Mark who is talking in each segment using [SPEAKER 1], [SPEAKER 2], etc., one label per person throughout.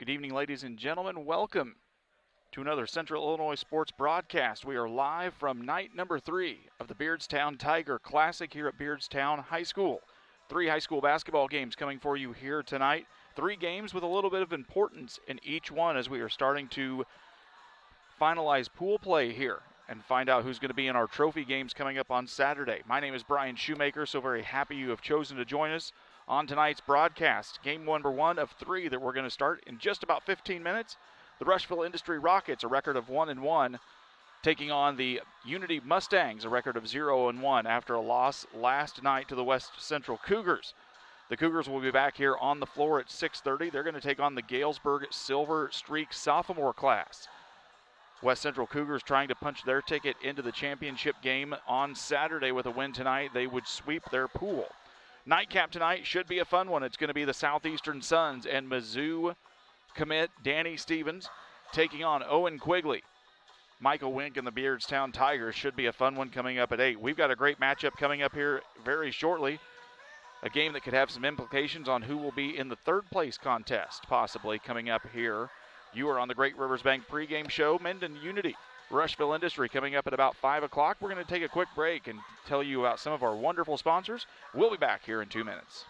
[SPEAKER 1] Good evening, ladies and gentlemen. Welcome to another Central Illinois sports broadcast. We are live from night number 3 of the Beardstown Tiger Classic here at Beardstown High School. 3 high school basketball games coming for you here tonight. 3 games with a little bit of importance in each one as we are starting to finalize pool play here and find out who's going to be in our trophy games coming up on Saturday. My name is Brian Shoemaker, so very happy you have chosen to join us on tonight's broadcast. Game number 1 of 3 that we're going to start in just about 15 minutes. The Rushville Industry Rockets, a record of 1-1, taking on the Unity Mustangs, a record of 0-1 after a loss last night to the West Central Cougars. The Cougars will be back here on the floor at 6:30. They're going to take on the Galesburg Silver Streak sophomore class. West Central Cougars trying to punch their ticket into the championship game on Saturday. With a win tonight, they would sweep their pool. Nightcap tonight should be a fun one. It's going to be the Southeastern Suns and Mizzou commit Danny Stevens taking on Owen Quigley. Michael Wink and the Beardstown Tigers should be a fun one coming up at 8. We've got a great matchup coming up here very shortly. A game that could have some implications on who will be in the third place contest, possibly coming up here. You are on the Great Rivers Bank pregame show. Mendon Unity, Rushville Industry coming up at about 5 o'clock. We're going to take a quick break and tell you about some of our wonderful sponsors. We'll be back here in 2 minutes.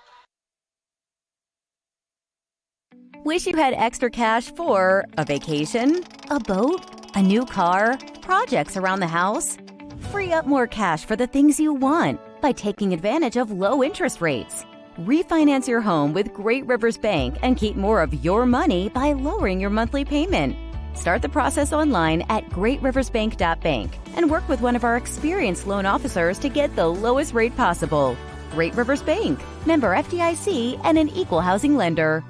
[SPEAKER 2] Wish you had extra cash for a vacation, a boat, a new car, projects around the house? Free up more cash for the things you want by taking advantage of low interest rates. Refinance your home with Great Rivers Bank and keep more of your money by lowering your monthly payment. Start the process online at greatriversbank.bank and work with one of our experienced loan officers to get the lowest rate possible. Great Rivers Bank, member FDIC, and an equal housing lender.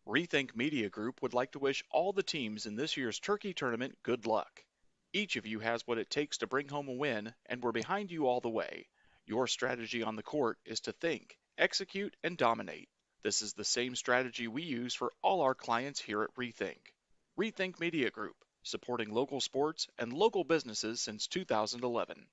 [SPEAKER 1] Rethink Media Group would like to wish all the teams in this year's turkey tournament good luck. Each of you has what it takes to bring home a win, and we're behind you all the way. Your strategy on the court is to think, execute, and dominate. This is the same strategy we use for all our clients here at Rethink. Rethink Media Group, supporting local sports and local businesses since 2011.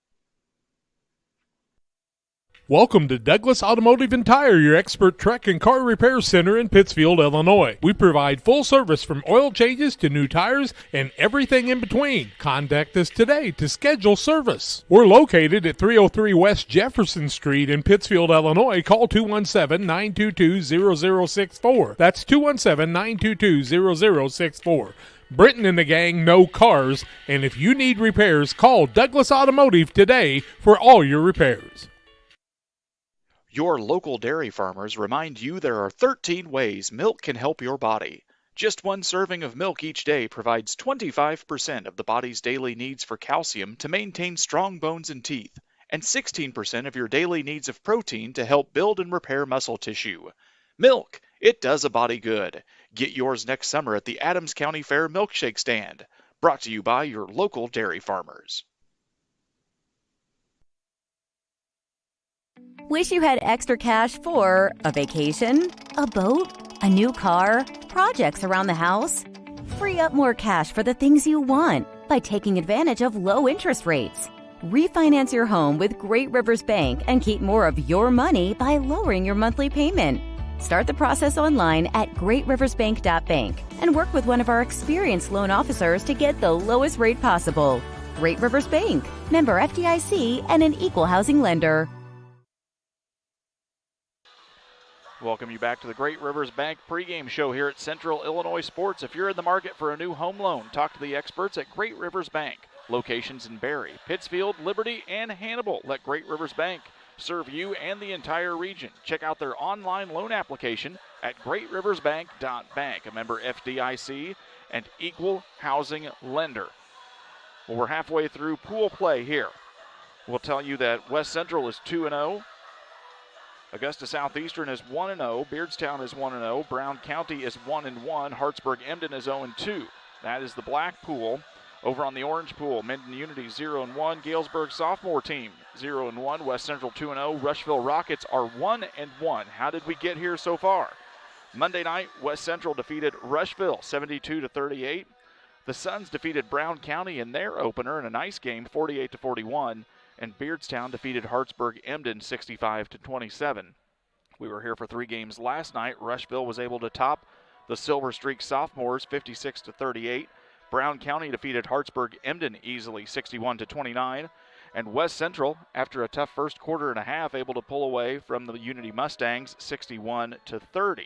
[SPEAKER 3] Welcome to Douglas Automotive and Tire, your expert truck and car repair center in Pittsfield, Illinois. We provide full service from oil changes to new tires and everything in between. Contact us today to schedule service. We're located at 303 West Jefferson Street in Pittsfield, Illinois. Call 217-922-0064. That's 217-922-0064. Britton and the gang know cars, and if you need repairs, call Douglas Automotive today for all your repairs.
[SPEAKER 1] Your local dairy farmers remind you there are 13 ways milk can help your body. Just one serving of milk each day provides 25% of the body's daily needs for calcium to maintain strong bones and teeth, and 16% of your daily needs of protein to help build and repair muscle tissue. Milk, it does a body good. Get yours next summer at the Adams County Fair Milkshake Stand. Brought to you by your local dairy farmers.
[SPEAKER 2] Wish you had extra cash for a vacation, a boat, a new car, projects around the house? Free up more cash for the things you want by taking advantage of low interest rates. Refinance your home with Great Rivers Bank and keep more of your money by lowering your monthly payment. Start the process online at greatriversbank.bank and work with one of our experienced loan officers to get the lowest rate possible. Great Rivers Bank, member FDIC, and an equal housing lender.
[SPEAKER 1] Welcome you back to the Great Rivers Bank pregame show here at Central Illinois Sports. If you're in the market for a new home loan, talk to the experts at Great Rivers Bank. Locations in Barry, Pittsfield, Liberty, and Hannibal. Let Great Rivers Bank serve you and the entire region. Check out their online loan application at greatriversbank.bank, a member FDIC and equal housing lender. Well, we're halfway through pool play here. We'll tell you that West Central is 2-0. Augusta Southeastern is 1-0. Beardstown is 1-0. Brown County is 1-1. Hartsburg-Emden is 0-2. That is the black pool. Over on the orange pool, Mendon Unity 0-1. Galesburg sophomore team 0-1. West Central 2-0. Rushville Rockets are 1-1. How did we get here so far? Monday night, West Central defeated Rushville 72-38. The Suns defeated Brown County in their opener in a nice game, 48-41. And Beardstown defeated Hartsburg-Emden 65-27. We were here for 3 games last night. Rushville was able to top The Silver Streak Sophomores 56-38. Brown County defeated Hartsburg-Emden easily 61-29. And West Central, after a tough first quarter and a half, able to pull away from the Unity Mustangs 61-30.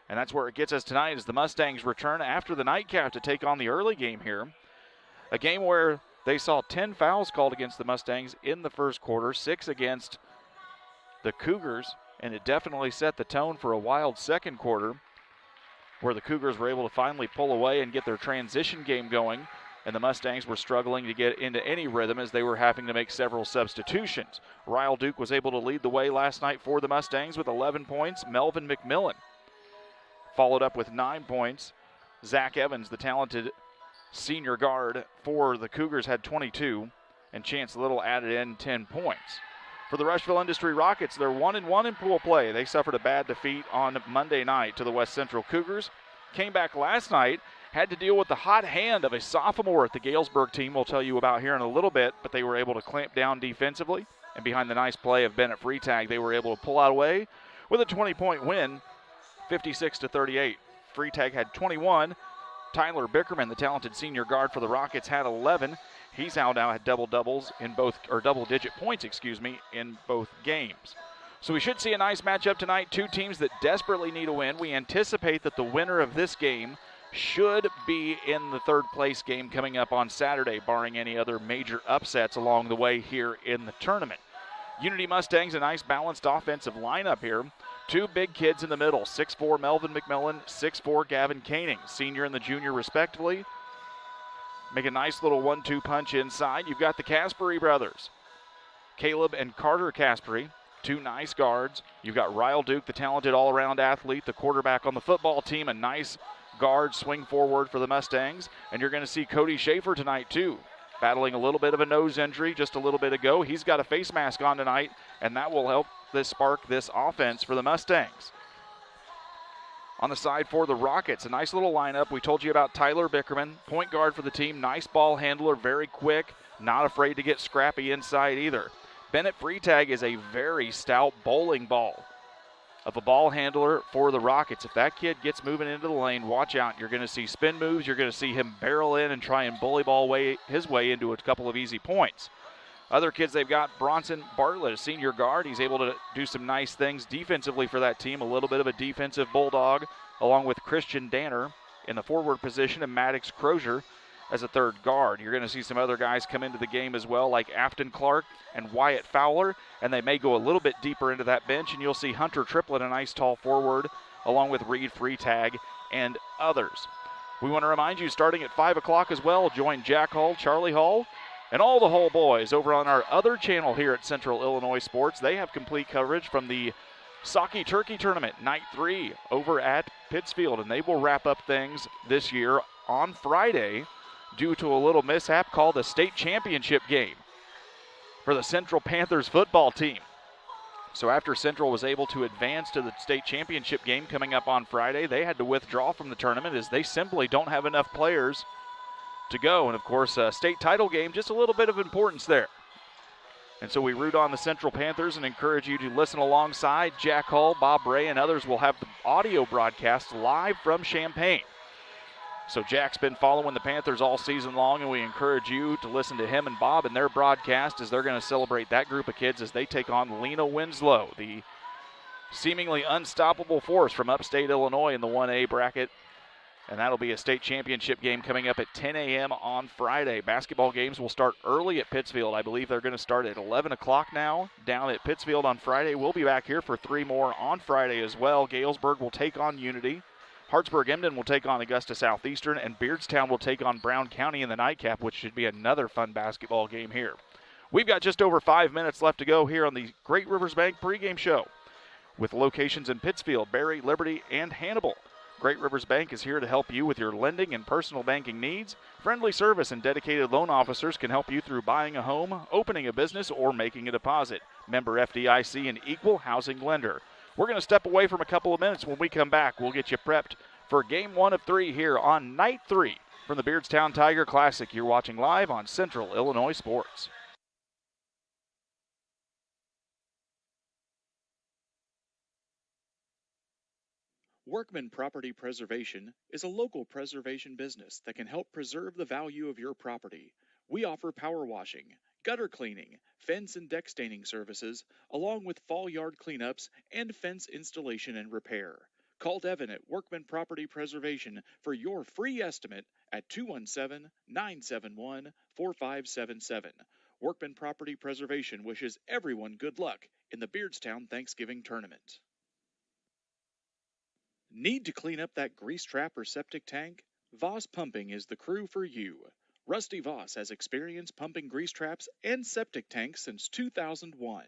[SPEAKER 1] And that's where it gets us tonight as the Mustangs return after the nightcap to take on the early game here. A game where they saw 10 fouls called against the Mustangs in the first quarter, 6 against the Cougars, and it definitely set the tone for a wild second quarter where the Cougars were able to finally pull away and get their transition game going, and the Mustangs were struggling to get into any rhythm as they were having to make several substitutions. Ryle Duke was able to lead the way last night for the Mustangs with 11 points. Melvin McMillan followed up with 9 points. Zach Evans, the talented senior guard for the Cougars, had 22, and Chance Little added in 10 points. For the Rushville Industry Rockets, they're 1-1 in pool play. They suffered a bad defeat on Monday night to the West Central Cougars. Came back last night, had to deal with the hot hand of a sophomore at the Galesburg team we'll tell you about here in a little bit, but they were able to clamp down defensively, and behind the nice play of Bennett Freetag, they were able to pull out away with a 20-point win, 56-38. Freetag had 21. Tyler Bickerman, the talented senior guard for the Rockets, had 11. He's now had double-digit points, in both games. So we should see a nice matchup tonight. Two teams that desperately need a win. We anticipate that the winner of this game should be in the third place game coming up on Saturday, barring any other major upsets along the way here in the tournament. Unity Mustangs, a nice balanced offensive lineup here. Two big kids in the middle, 6'4" Melvin McMillan, 6'4" Gavin Koenig, senior and the junior respectively. Make a nice little 1-2 punch inside. You've got the Caspery brothers, Caleb and Carter Caspery, two nice guards. You've got Ryle Duke, the talented all-around athlete, the quarterback on the football team, a nice guard swing forward for the Mustangs. And you're going to see Cody Schaefer tonight too, battling a little bit of a nose injury just a little bit ago. He's got a face mask on tonight, and that will help spark this offense for the Mustangs. On the side for the Rockets, a nice little lineup. We told you about Tyler Bickerman, point guard for the team, nice ball handler, very quick, not afraid to get scrappy inside either. Bennett Freetag is a very stout bowling ball of a ball handler for the Rockets. If that kid gets moving into the lane, watch out. You're going to see spin moves. You're going to see him barrel in and try and bully ball his way into a couple of easy points. Other kids, they've got Bronson Bartlett, a senior guard. He's able to do some nice things defensively for that team, a little bit of a defensive bulldog, along with Christian Danner in the forward position and Maddox Crozier as a third guard. You're going to see some other guys come into the game as well, like Afton Clark and Wyatt Fowler, and they may go a little bit deeper into that bench, and you'll see Hunter Triplett, a nice tall forward, along with Reed Freetag and others. We want to remind you, starting at 5 o'clock as well, join Jack Hall, Charlie Hall, and all the Hall boys over on our other channel here at Central Illinois Sports. They have complete coverage from the Socky Turkey Tournament, Night 3, over at Pittsfield, and they will wrap up things this year on Friday due to a little mishap called the state championship game for the Central Panthers football team. So after Central was able to advance to the state championship game coming up on Friday, they had to withdraw from the tournament as they simply don't have enough players to go. And of course, a state title game, just a little bit of importance there. And so we root on the Central Panthers and encourage you to listen alongside Jack Hall, Bob Ray, and others. Will have the audio broadcast live from Champaign. So Jack's been following the Panthers all season long, and we encourage you to listen to him and Bob and their broadcast as they're going to celebrate that group of kids as they take on Lena Winslow, the seemingly unstoppable force from upstate Illinois in the 1A bracket. And that'll be a state championship game coming up at 10 a.m. on Friday. Basketball games will start early at Pittsfield. I believe they're going to start at 11 o'clock now down at Pittsfield on Friday. We'll be back here for 3 more on Friday as well. Galesburg will take on Unity. Hartsburg-Emden will take on Augusta Southeastern, and Beardstown will take on Brown County in the nightcap, which should be another fun basketball game here. We've got just over 5 minutes left to go here on the Great Rivers Bank pregame show with locations in Pittsfield, Barry, Liberty, and Hannibal. Great Rivers Bank is here to help you with your lending and personal banking needs. Friendly service and dedicated loan officers can help you through buying a home, opening a business, or making a deposit. Member FDIC and equal housing lender. We're going to step away from a couple of minutes. When we come back, we'll get you prepped for Game 1 of 3 here on Night 3 from the Beardstown Tiger Classic. You're watching live on Central Illinois Sports.
[SPEAKER 4] Workman Property Preservation is a local preservation business that can help preserve the value of your property. We offer power washing, gutter cleaning, fence and deck staining services, along with fall yard cleanups and fence installation and repair. Call Devin at Workman Property Preservation for your free estimate at 217-971-4577. Workman Property Preservation wishes everyone good luck in the Beardstown Thanksgiving Tournament. Need to clean up that grease trap or septic tank? Voss Pumping is the crew for you. Rusty Voss has experience pumping grease traps and septic tanks since 2001.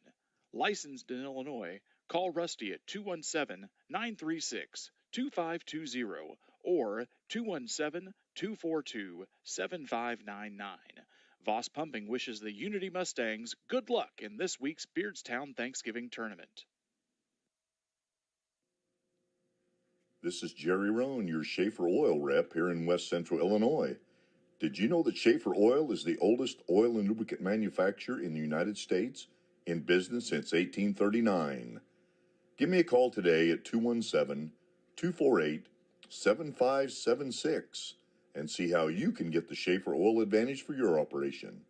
[SPEAKER 4] Licensed in Illinois, call Rusty at 217-936-2520 or 217-242-7599. Voss Pumping wishes the Unity Mustangs good luck in this week's Beardstown Thanksgiving Tournament.
[SPEAKER 5] This is Jerry Roan, your Schaefer Oil rep here in West Central Illinois. Did you know that Schaefer Oil is the oldest oil and lubricant manufacturer in the United States, in business since 1839? Give me a call today at 217-248-7576 and see how you can get the Schaefer Oil advantage for your operation.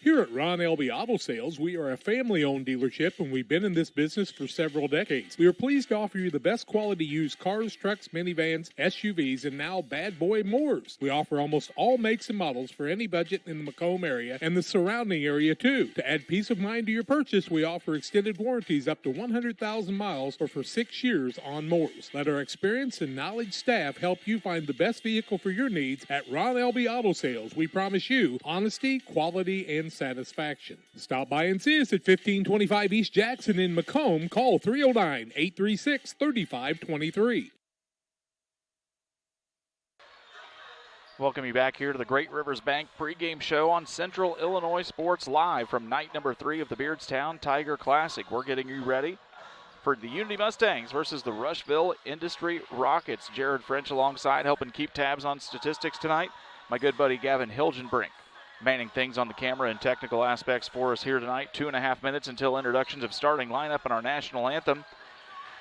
[SPEAKER 3] Here at Ron Elby Auto Sales, we are a family-owned dealership, and we've been in this business for several decades. We are pleased to offer you the best quality used cars, trucks, minivans, SUVs, and now bad boy mowers. We offer almost all makes and models for any budget in the Macomb area and the surrounding area, too. To add peace of mind to your purchase, we offer extended warranties up to 100,000 miles or for 6 years on mowers. Let our experienced and knowledge staff help you find the best vehicle for your needs at Ron Elby Auto Sales. We promise you honesty, quality, and satisfaction. Stop by and see us at 1525 East Jackson in Macomb. Call 309-836-3523.
[SPEAKER 1] Welcome you back here to the Great Rivers Bank pregame show on Central Illinois Sports Live from night number 3 of the Beardstown Tiger Classic. We're getting you ready for the Unity Mustangs versus the Rushville Industry Rockets. Jared French alongside, helping keep tabs on statistics tonight. My good buddy Gavin Hilgenbrink manning things on the camera and technical aspects for us here tonight. 2.5 minutes until introductions of starting lineup and our national anthem.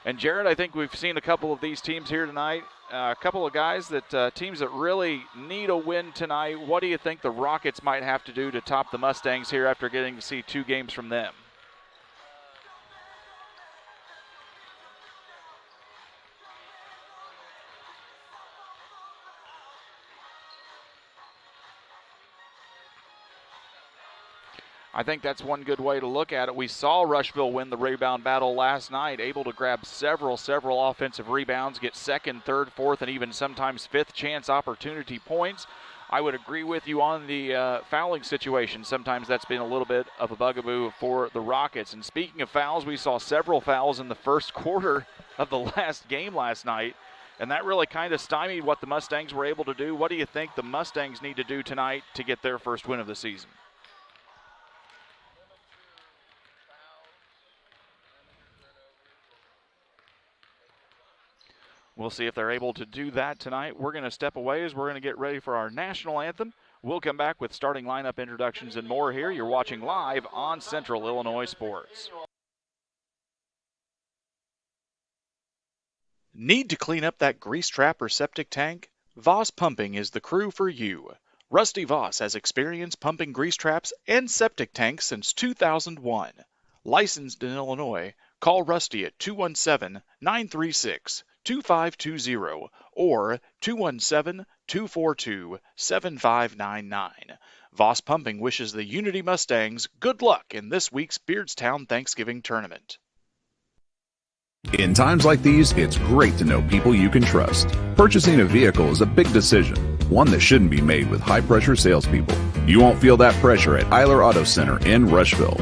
[SPEAKER 1] And Jared, I think we've seen a couple of these teams here tonight. A couple of guys that teams that really need a win tonight. What do you think the Rockets might have to do to top the Mustangs here after getting to see 2 games from them? I think that's one good way to look at it. We saw Rushville win the rebound battle last night, able to grab several offensive rebounds, get second, third, fourth, and even sometimes fifth chance opportunity points. I would agree with you on the fouling situation. Sometimes that's been a little bit of a bugaboo for the Rockets. And speaking of fouls, we saw several fouls in the first quarter of the last game last night, and that really kind of stymied what the Mustangs were able to do. What do you think the Mustangs need to do tonight to get their first win of the season? We'll see if they're able to do that tonight. We're going to step away as we're going to get ready for our national anthem. We'll come back with starting lineup introductions and more here. You're watching live on Central Illinois Sports.
[SPEAKER 4] Need to clean up that grease trap or septic tank? Voss Pumping is the crew for you. Rusty Voss has experience pumping grease traps and septic tanks since 2001. Licensed in Illinois, call Rusty at 217-936-2520 or 217-242-7599. Voss Pumping wishes the Unity Mustangs good luck in this week's Beardstown Thanksgiving Tournament.
[SPEAKER 6] In times like these, it's great to know people you can trust. Purchasing a vehicle is a big decision, one that shouldn't be made with high-pressure salespeople. You won't feel that pressure at Eiler Auto Center in Rushville.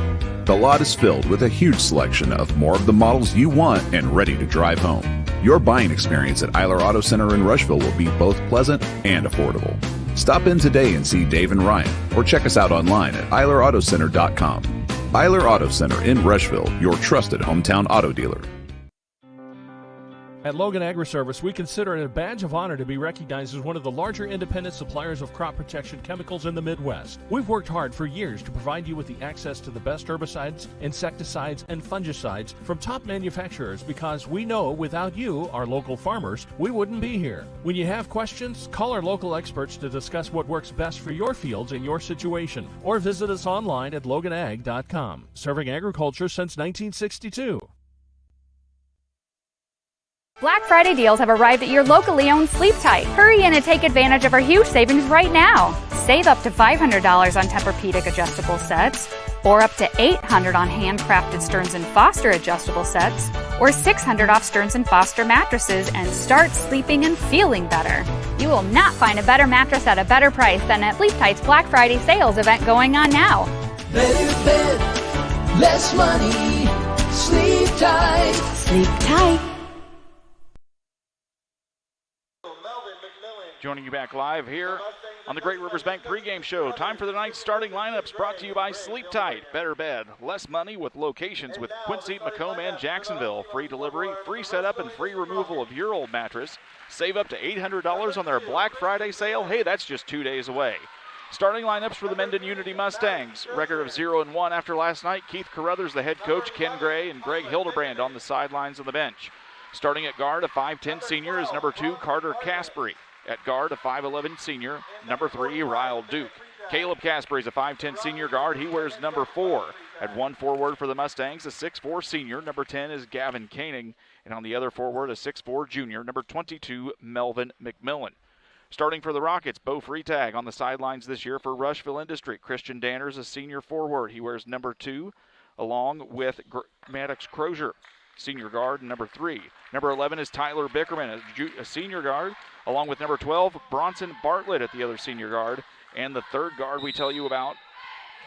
[SPEAKER 6] The lot is filled with a huge selection of more of the models you want and ready to drive home. Your buying experience at Eiler Auto Center in Rushville will be both pleasant and affordable. Stop in today and see Dave and Ryan, or check us out online at EilerAutoCenter.com. Eiler Auto Center in Rushville, your trusted hometown auto dealer.
[SPEAKER 7] At Logan Agri-Service, we consider it a badge of honor to be recognized as one of the larger independent suppliers of crop protection chemicals in the Midwest. We've worked hard for years to provide you with the access to the best herbicides, insecticides, and fungicides from top manufacturers because we know without you, our local farmers, we wouldn't be here. When you have questions, call our local experts to discuss what works best for your fields and your situation, or visit us online at loganag.com. Serving agriculture since 1962.
[SPEAKER 8] Black Friday deals have arrived at your locally owned Sleep Tight. Hurry in and take advantage of our huge savings right now. Save up to $500 on Tempur-Pedic adjustable sets, or up to $800 on handcrafted Stearns & Foster adjustable sets, or $600 off Stearns & Foster mattresses, and start sleeping and feeling better. You will not find a better mattress at a better price than at Sleep Tight's Black Friday sales event going on now.
[SPEAKER 9] Better bed, less money, Sleep Tight.
[SPEAKER 2] Sleep tight.
[SPEAKER 1] Joining you back live here on the Great Rivers Bank pregame show. Time for the night's starting lineups brought to you by Sleep Tight. Better bed, less money with locations with Quincy, Macomb, and Jacksonville. Free delivery, free setup, and free removal of your old mattress. Save up to $800 on their Black Friday sale. Hey, that's just 2 days away. Starting lineups for the Mendon Unity Mustangs. Record of 0-1 after last night. Keith Carruthers, the head coach, Ken Gray, and Greg Hildebrand on the sidelines on the bench. Starting at guard, a 5'10 senior is number 2, Carter Caspery. At guard, a 5'11 senior, number 3, Ryle Duke. Caleb Caspery is a 5'10 senior guard. He wears number 4. At one forward for the Mustangs, a 6'4 senior, number 10 is Gavin Koenig. And on the other forward, a 6'4 junior, number 22, Melvin McMillan. Starting for the Rockets, Bo Freitag on the sidelines this year for Rushville Industry. Christian Danner is a senior forward. He wears number 2, along with Maddox Crozier, senior guard, number 3. Number 11 is Tyler Bickerman, a senior guard, along with number 12, Bronson Bartlett at the other senior guard. And the third guard we tell you about,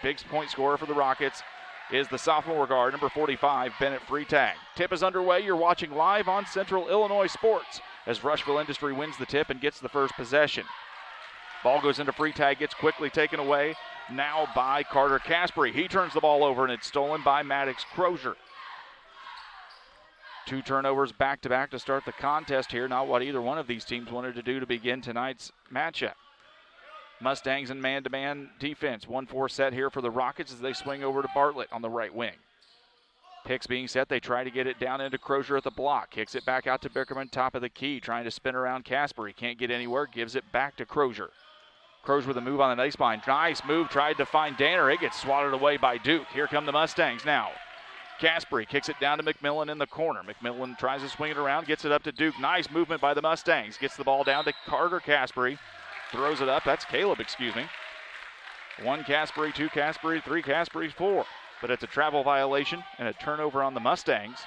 [SPEAKER 1] big point scorer for the Rockets, is the sophomore guard, number 45, Bennett Freitag. Tip is underway. You're watching live on Central Illinois Sports as Rushville Industry wins the tip and gets the first possession. Ball goes into Freitag, gets quickly taken away now by Carter Caspery. He turns the ball over, and it's stolen by Maddox Crozier. 2 turnovers back-to-back to start the contest here. Not what either one of these teams wanted to do to begin tonight's matchup. Mustangs in man-to-man defense. 1-4 set here for the Rockets as they swing over to Bartlett on the right wing. Picks being set. They try to get it down into Crozier at the block. Kicks it back out to Bickerman, top of the key, trying to spin around Caspery. Can't get anywhere. Gives it back to Crozier. Crozier with a move on the baseline. Nice move. Tried to find Danner. It gets swatted away by Duke. Here come the Mustangs now. Caspery kicks it down to McMillan in the corner. McMillan tries to swing it around, gets it up to Duke. Nice movement by the Mustangs. Gets the ball down to Carter Caspery. Throws it up. That's Caleb, excuse me. 1 Caspery, 2 Caspery, 3 Caspery, 4. But it's a travel violation and a turnover on the Mustangs.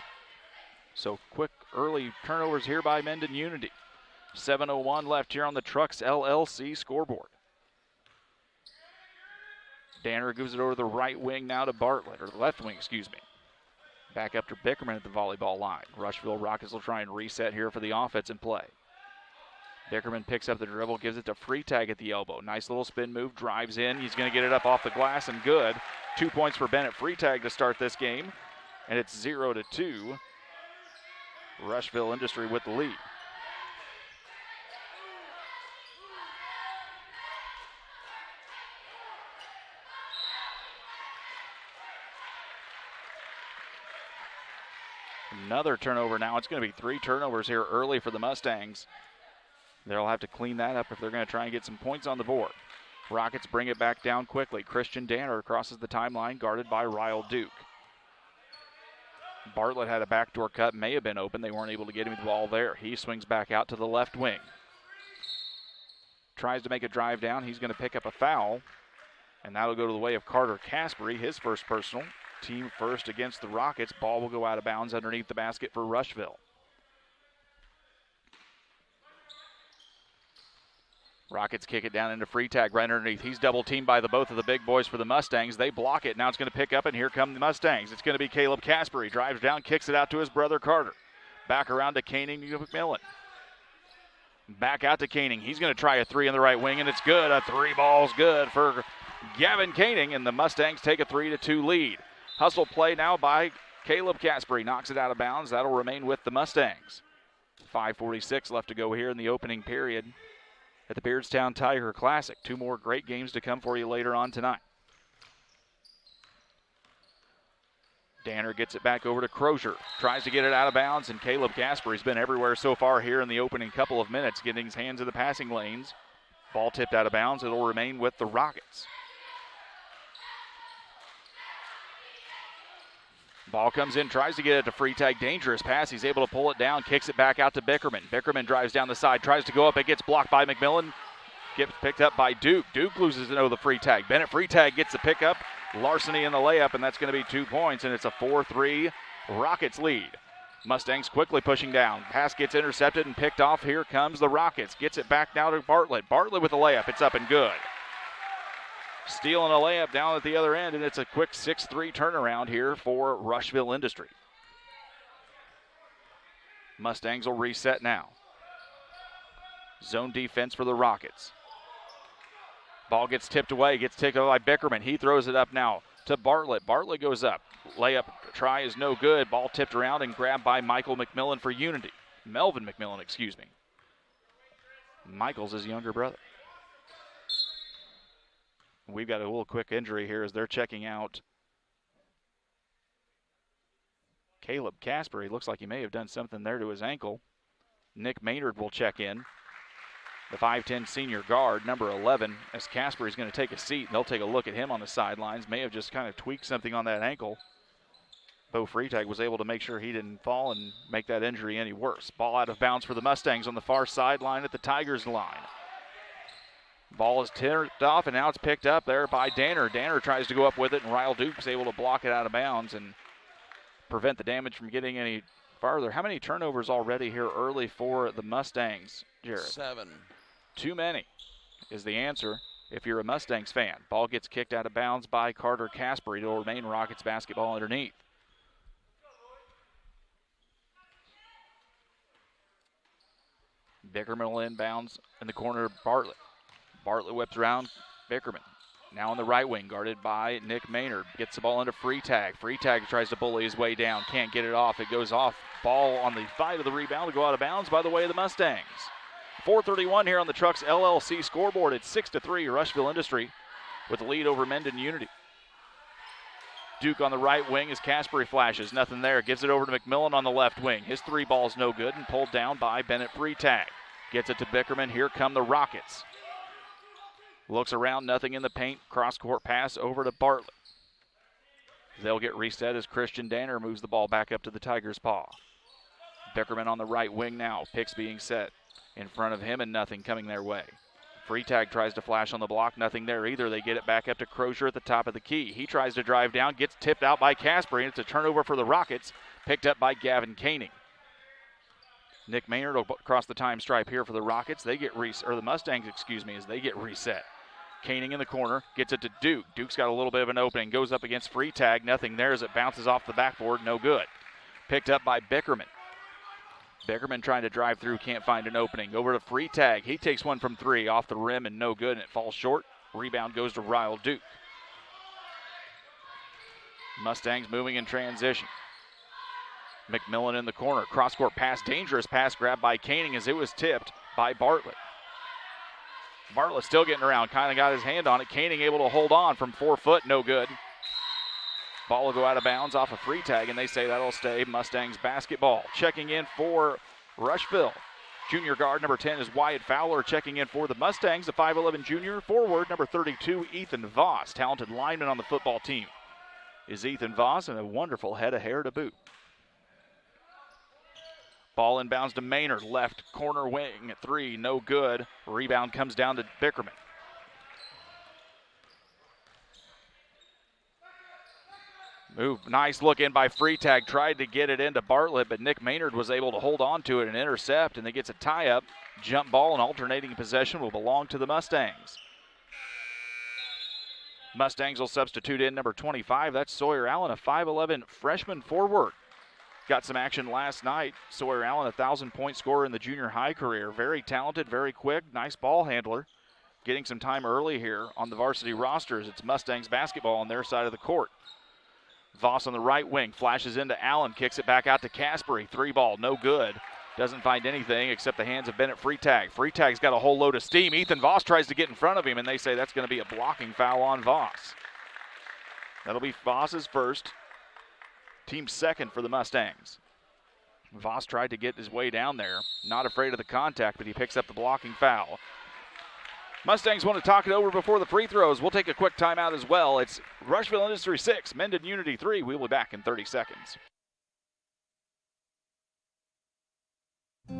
[SPEAKER 1] So quick early turnovers here by Mendon Unity. 7:01 left here on the Trucks LLC scoreboard. Danner gives it over the right wing now to Bartlett, or the left wing, excuse me. Back up to Bickerman at the volleyball line. Rushville Rockets will try and reset here for the offense and play. Bickerman picks up the dribble, gives it to Freitag at the elbow. Nice little spin move, drives in. He's going to get it up off the glass and good. 2 points for Bennett Freitag to start this game. And it's 0-2. Rushville Industry with the lead. Another turnover now. It's going to be 3 turnovers here early for the Mustangs. They'll have to clean that up if they're going to try and get some points on the board. Rockets bring it back down quickly. Christian Danner crosses the timeline, guarded by Ryle Duke. Bartlett had a backdoor cut, may have been open. They weren't able to get him the ball there. He swings back out to the left wing. Tries to make a drive down. He's going to pick up a foul, and that'll go to the way of Carter Caspery, his first personal. Team first against the Rockets. Ball will go out of bounds underneath the basket for Rushville. Rockets kick it down into Freitag right underneath. He's double teamed by both of the big boys for the Mustangs. They block it. Now it's going to pick up, and here come the Mustangs. It's going to be Caleb Caspery. Drives down, kicks it out to his brother Carter. Back around to Koenig to McMillan. Back out to Koenig. He's going to try a 3 in the right wing, and it's good. A 3 ball's good for Gavin Koenig, and the Mustangs take a 3-2 lead. Hustle play now by Caleb Caspery. Knocks it out of bounds. That'll remain with the Mustangs. 5:46 left to go here in the opening period at the Beardstown Tiger Classic. 2 more great games to come for you later on tonight. Danner gets it back over to Crozier. Tries to get it out of bounds, and Caleb Gasper's been everywhere so far here in the opening couple of minutes, getting his hands in the passing lanes. Ball tipped out of bounds. It'll remain with the Rockets. Ball comes in, tries to get it to Freitag. Dangerous pass. He's able to pull it down, kicks it back out to Bickerman. Bickerman drives down the side, tries to go up. It gets blocked by McMillan. Gets picked up by Duke. Duke loses it over the Freitag. Bennett Freitag gets the pickup. Larceny in the layup, and that's going to be 2 points, and it's a 4-3 Rockets lead. Mustangs quickly pushing down. Pass gets intercepted and picked off. Here comes the Rockets. Gets it back now to Bartlett. Bartlett with the layup. It's up and good. Stealing a layup down at the other end, and it's a quick 6-3 turnaround here for Rushville Industry. Mustangs will reset now. Zone defense for the Rockets. Ball gets tipped away, gets tipped away by Bickerman. He throws it up now to Bartlett. Bartlett goes up. Layup try is no good. Ball tipped around and grabbed by Michael McMillan for Unity. Melvin McMillan, excuse me. Michael's his younger brother. We've got a little quick injury here as they're checking out Caleb Casper. He looks like he may have done something there to his ankle. Nick Maynard will check in. The 5'10 senior guard, number 11, as Casper is going to take a seat, and they'll take a look at him on the sidelines. May have just kind of tweaked something on that ankle. Bo Freitag was able to make sure he didn't fall and make that injury any worse. Ball out of bounds for the Mustangs on the far sideline at the Tigers line. Ball is tipped off, and now it's picked up there by Danner. Danner tries to go up with it, and Ryle Duke's able to block it out of bounds and prevent the damage from getting any farther. How many turnovers already here early for the Mustangs, Jared?
[SPEAKER 10] 7.
[SPEAKER 1] Too many is the answer if you're a Mustangs fan. Ball gets kicked out of bounds by Carter Casper. It'll remain Rockets basketball underneath. Bickerman will inbounds in the corner of Bartlett. Bartlett whips around Bickerman. Now on the right wing, guarded by Nick Maynard. Gets the ball into Freitag. Freitag tries to bully his way down. Can't get it off. It goes off. Ball on the fight of the rebound to go out of bounds by the way of the Mustangs. 4:31 here on the Trucks LLC scoreboard. It's 6-3 Rushville Industry with the lead over Mendon Unity. Duke on the right wing as Casper flashes. Nothing there. Gives it over to McMillan on the left wing. His 3 ball's no good and pulled down by Bennett Freitag. Gets it to Bickerman. Here come the Rockets. Looks around. Nothing in the paint. Cross-court pass over to Bartlett. They'll get reset as Christian Danner moves the ball back up to the Tigers' paw. Bickerman on the right wing now. Picks being set in front of him and nothing coming their way. Freitag tries to flash on the block. Nothing there either. They get it back up to Crozier at the top of the key. He tries to drive down. Gets tipped out by Casper, and it's a turnover for the Rockets. Picked up by Gavin Koenig. Nick Maynard will cross the time stripe here for the Rockets. They get the Mustangs, as they get reset. Koenig in the corner, gets it to Duke. Duke's got a little bit of an opening, goes up against Freitag. Nothing there as it bounces off the backboard, no good. Picked up by Bickerman. Bickerman trying to drive through, can't find an opening. Over to Freitag. He takes one from 3 off the rim and no good, and it falls short. Rebound goes to Ryle Duke. Mustangs moving in transition. McMillan in the corner. Cross-court pass, dangerous pass grabbed by Koenig as it was tipped by Bartlett. Bartlett still getting around, kind of got his hand on it. Koenig able to hold on from 4 foot, no good. Ball will go out of bounds off a Freitag, and they say that'll stay Mustangs basketball. Checking in for Rushville. Junior guard number 10 is Wyatt Fowler. Checking in for the Mustangs, the 5'11 junior forward number 32, Ethan Voss. Talented lineman on the football team is Ethan Voss, and a wonderful head of hair to boot. Ball inbounds to Maynard, left corner wing at 3, no good. Rebound comes down to Bickerman. Nice look in by Freitag, tried to get it into Bartlett, but Nick Maynard was able to hold on to it and intercept, and they gets a tie-up. Jump ball and alternating possession will belong to the Mustangs. Mustangs will substitute in number 25. That's Sawyer Allen, a 5'11 freshman forward. Got some action last night. Sawyer Allen, a 1,000-point scorer in the junior high career. Very talented, very quick, nice ball handler. Getting some time early here on the varsity rosters. It's Mustangs basketball on their side of the court. Voss on the right wing, flashes into Allen, kicks it back out to Casper. 3 ball, no good. Doesn't find anything except the hands of Bennett Freitag. Freitag's got a whole load of steam. Ethan Voss tries to get in front of him, and they say that's going to be a blocking foul on Voss. That'll be Voss's first, team second for the Mustangs. Voss tried to get his way down there. Not afraid of the contact, but he picks up the blocking foul. Mustangs want to talk it over before the free throws. We'll take a quick timeout as well. It's Rushville Industry 6, Mendon Unity 3. We'll be back in 30 seconds.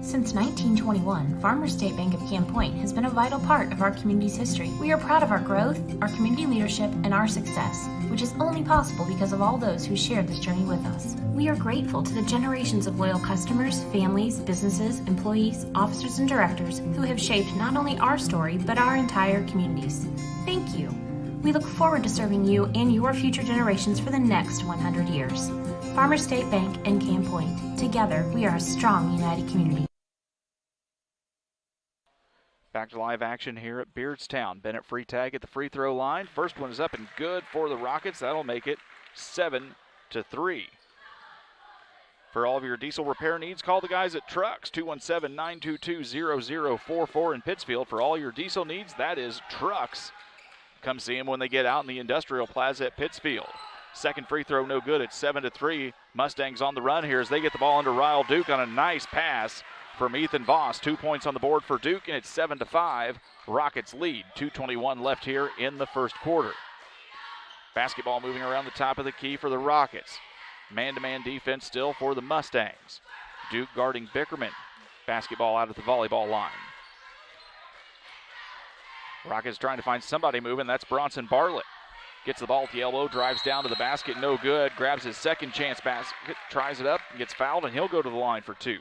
[SPEAKER 10] Since 1921, Farmers State Bank of Camp Point has been a vital part of our community's history. We are proud of our growth, our community leadership, and our success, which is only possible because of all those who shared this journey with us. We are grateful to the generations of loyal customers, families, businesses, employees, officers, and directors who have shaped not only our story, but our entire communities. Thank you. We look forward to serving you and your future generations for the next 100 years. Farmers State Bank and Camp Point. Together, we are a strong, united community.
[SPEAKER 1] Back to live action here at Beardstown. Bennett Freitag at the free throw line. First one is up and good for the Rockets. That'll make it 7-3. For all of your diesel repair needs, call the guys at Trucks, 217-922-0044 in Pittsfield. For all your diesel needs, that is Trucks. Come see them when they get out in the Industrial Plaza at Pittsfield. Second free throw no good. It's 7-3. Mustangs on the run here as they get the ball under Ryle Duke on a nice pass from Ethan Voss. 2 points on the board for Duke, and it's 7-5. Rockets lead. 2:21 left here in the first quarter. Basketball moving around the top of the key for the Rockets. Man-to-man defense still for the Mustangs. Duke guarding Bickerman. Basketball out at the volleyball line. Rockets trying to find somebody moving. That's Bronson Bartlett. Gets the ball at the elbow, drives down to the basket, no good. Grabs his second chance basket, tries it up, gets fouled, and he'll go to the line for two.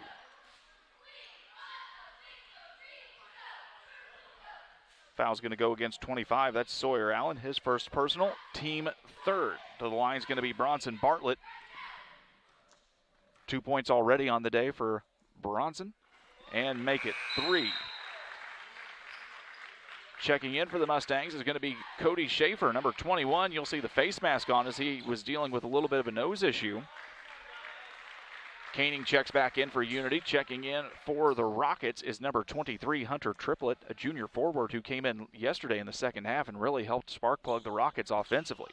[SPEAKER 1] Foul's going to go against 25. That's Sawyer Allen, his first personal, team third. To the line's going to be Bronson Bartlett. 2 points already on the day for Bronson, and make it 3. Checking in for the Mustangs is going to be Cody Schaefer, number 21. You'll see the face mask on as he was dealing with a little bit of a nose issue. Koenig checks back in for Unity. Checking in for the Rockets is number 23, Hunter Triplett, a junior forward who came in yesterday in the second half and really helped spark plug the Rockets offensively.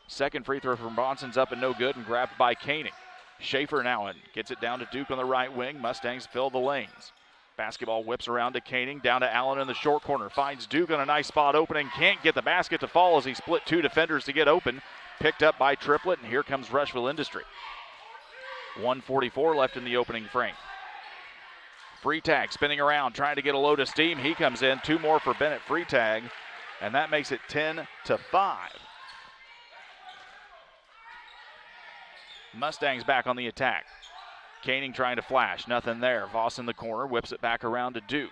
[SPEAKER 1] Second free throw from Bronson's up and no good, and grabbed by Koenig. Schaefer now in, gets it down to Duke on the right wing. Mustangs fill the lanes. Basketball whips around to Koenig, down to Allen in the short corner. Finds Duke on a nice spot opening. Can't get the basket to fall as he split two defenders to get open. Picked up by Triplett, and here comes Rushville Industry. 1:44 left in the opening frame. Freitag spinning around, trying to get a load of steam. He comes in. 2 more for Bennett Freitag, and that makes it 10-5. Mustangs back on the attack. Koenig trying to flash, nothing there. Voss in the corner, whips it back around to Duke.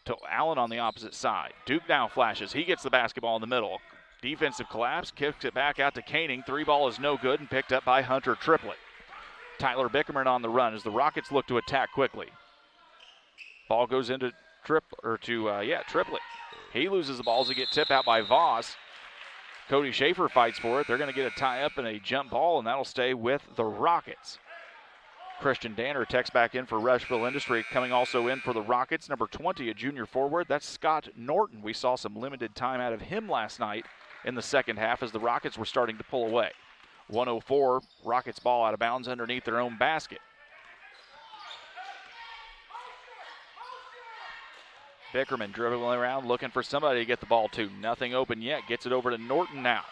[SPEAKER 1] To Allen on the opposite side. Duke now flashes. He gets the basketball in the middle. Defensive collapse, kicks it back out to Koenig. 3 ball is no good and picked up by Hunter Triplett. Tyler Bickerman on the run as the Rockets look to attack quickly. Ball goes into Triplett. He loses the ball as he gets tipped out by Voss. Cody Schaefer fights for it. They're going to get a tie-up and a jump ball, and that'll stay with the Rockets. Christian Danner checks back in for Rushville Industry. Coming also in for the Rockets, number 20, a junior forward. That's Scott Norton. We saw some limited time out of him last night in the second half as the Rockets were starting to pull away. 1:04, Rockets ball out of bounds underneath their own basket. Bickerman dribbling around, looking for somebody to get the ball to. Nothing open yet. Gets it over to Norton now.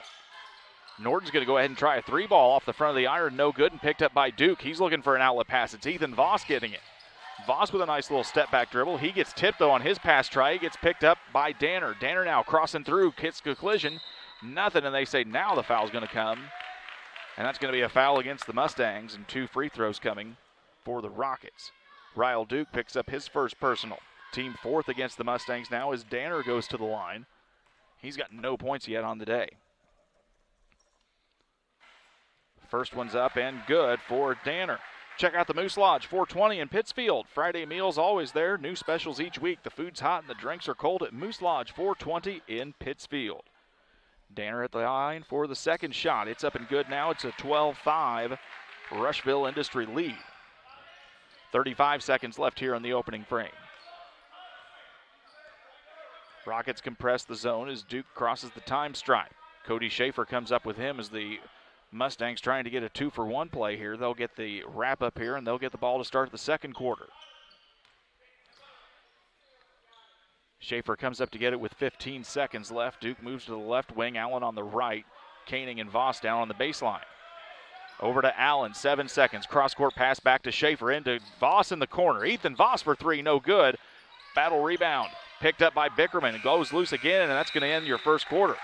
[SPEAKER 1] Norton's going to go ahead and try a 3-ball off the front of the iron. No good and picked up by Duke. He's looking for an outlet pass. It's Ethan Voss getting it. Voss with a nice little step-back dribble. He gets tipped, though, on his pass try. He gets picked up by Danner. Danner now crossing through, hits a collision. Nothing, and they say now the foul's going to come. And that's going to be a foul against the Mustangs, and 2 free throws coming for the Rockets. Ryle Duke picks up his first personal. Team 4th against the Mustangs now as Danner goes to the line. He's got no points yet on the day. First one's up and good for Danner. Check out the Moose Lodge, 420 in Pittsfield. Friday meals always there. New specials each week. The food's hot and the drinks are cold at Moose Lodge, 420 in Pittsfield. Danner at the line for the second shot. It's up and good now. It's a 12-5 Rushville Industry lead. 35 seconds left here in the opening frame. Rockets compress the zone as Duke crosses the time stripe. Cody Schaefer comes up with him as the Mustangs trying to get a 2-for-1 play here. They'll get the wrap up here, and they'll get the ball to start the second quarter. Schaefer comes up to get it with 15 seconds left. Duke moves to the left wing. Allen on the right. Koenig and Voss down on the baseline. Over to Allen, 7 seconds. Cross-court pass back to Schaefer, into Voss in the corner. Ethan Voss for three, no good. Battle rebound. Picked up by Bickerman. It goes loose again, and that's going to end your first quarter.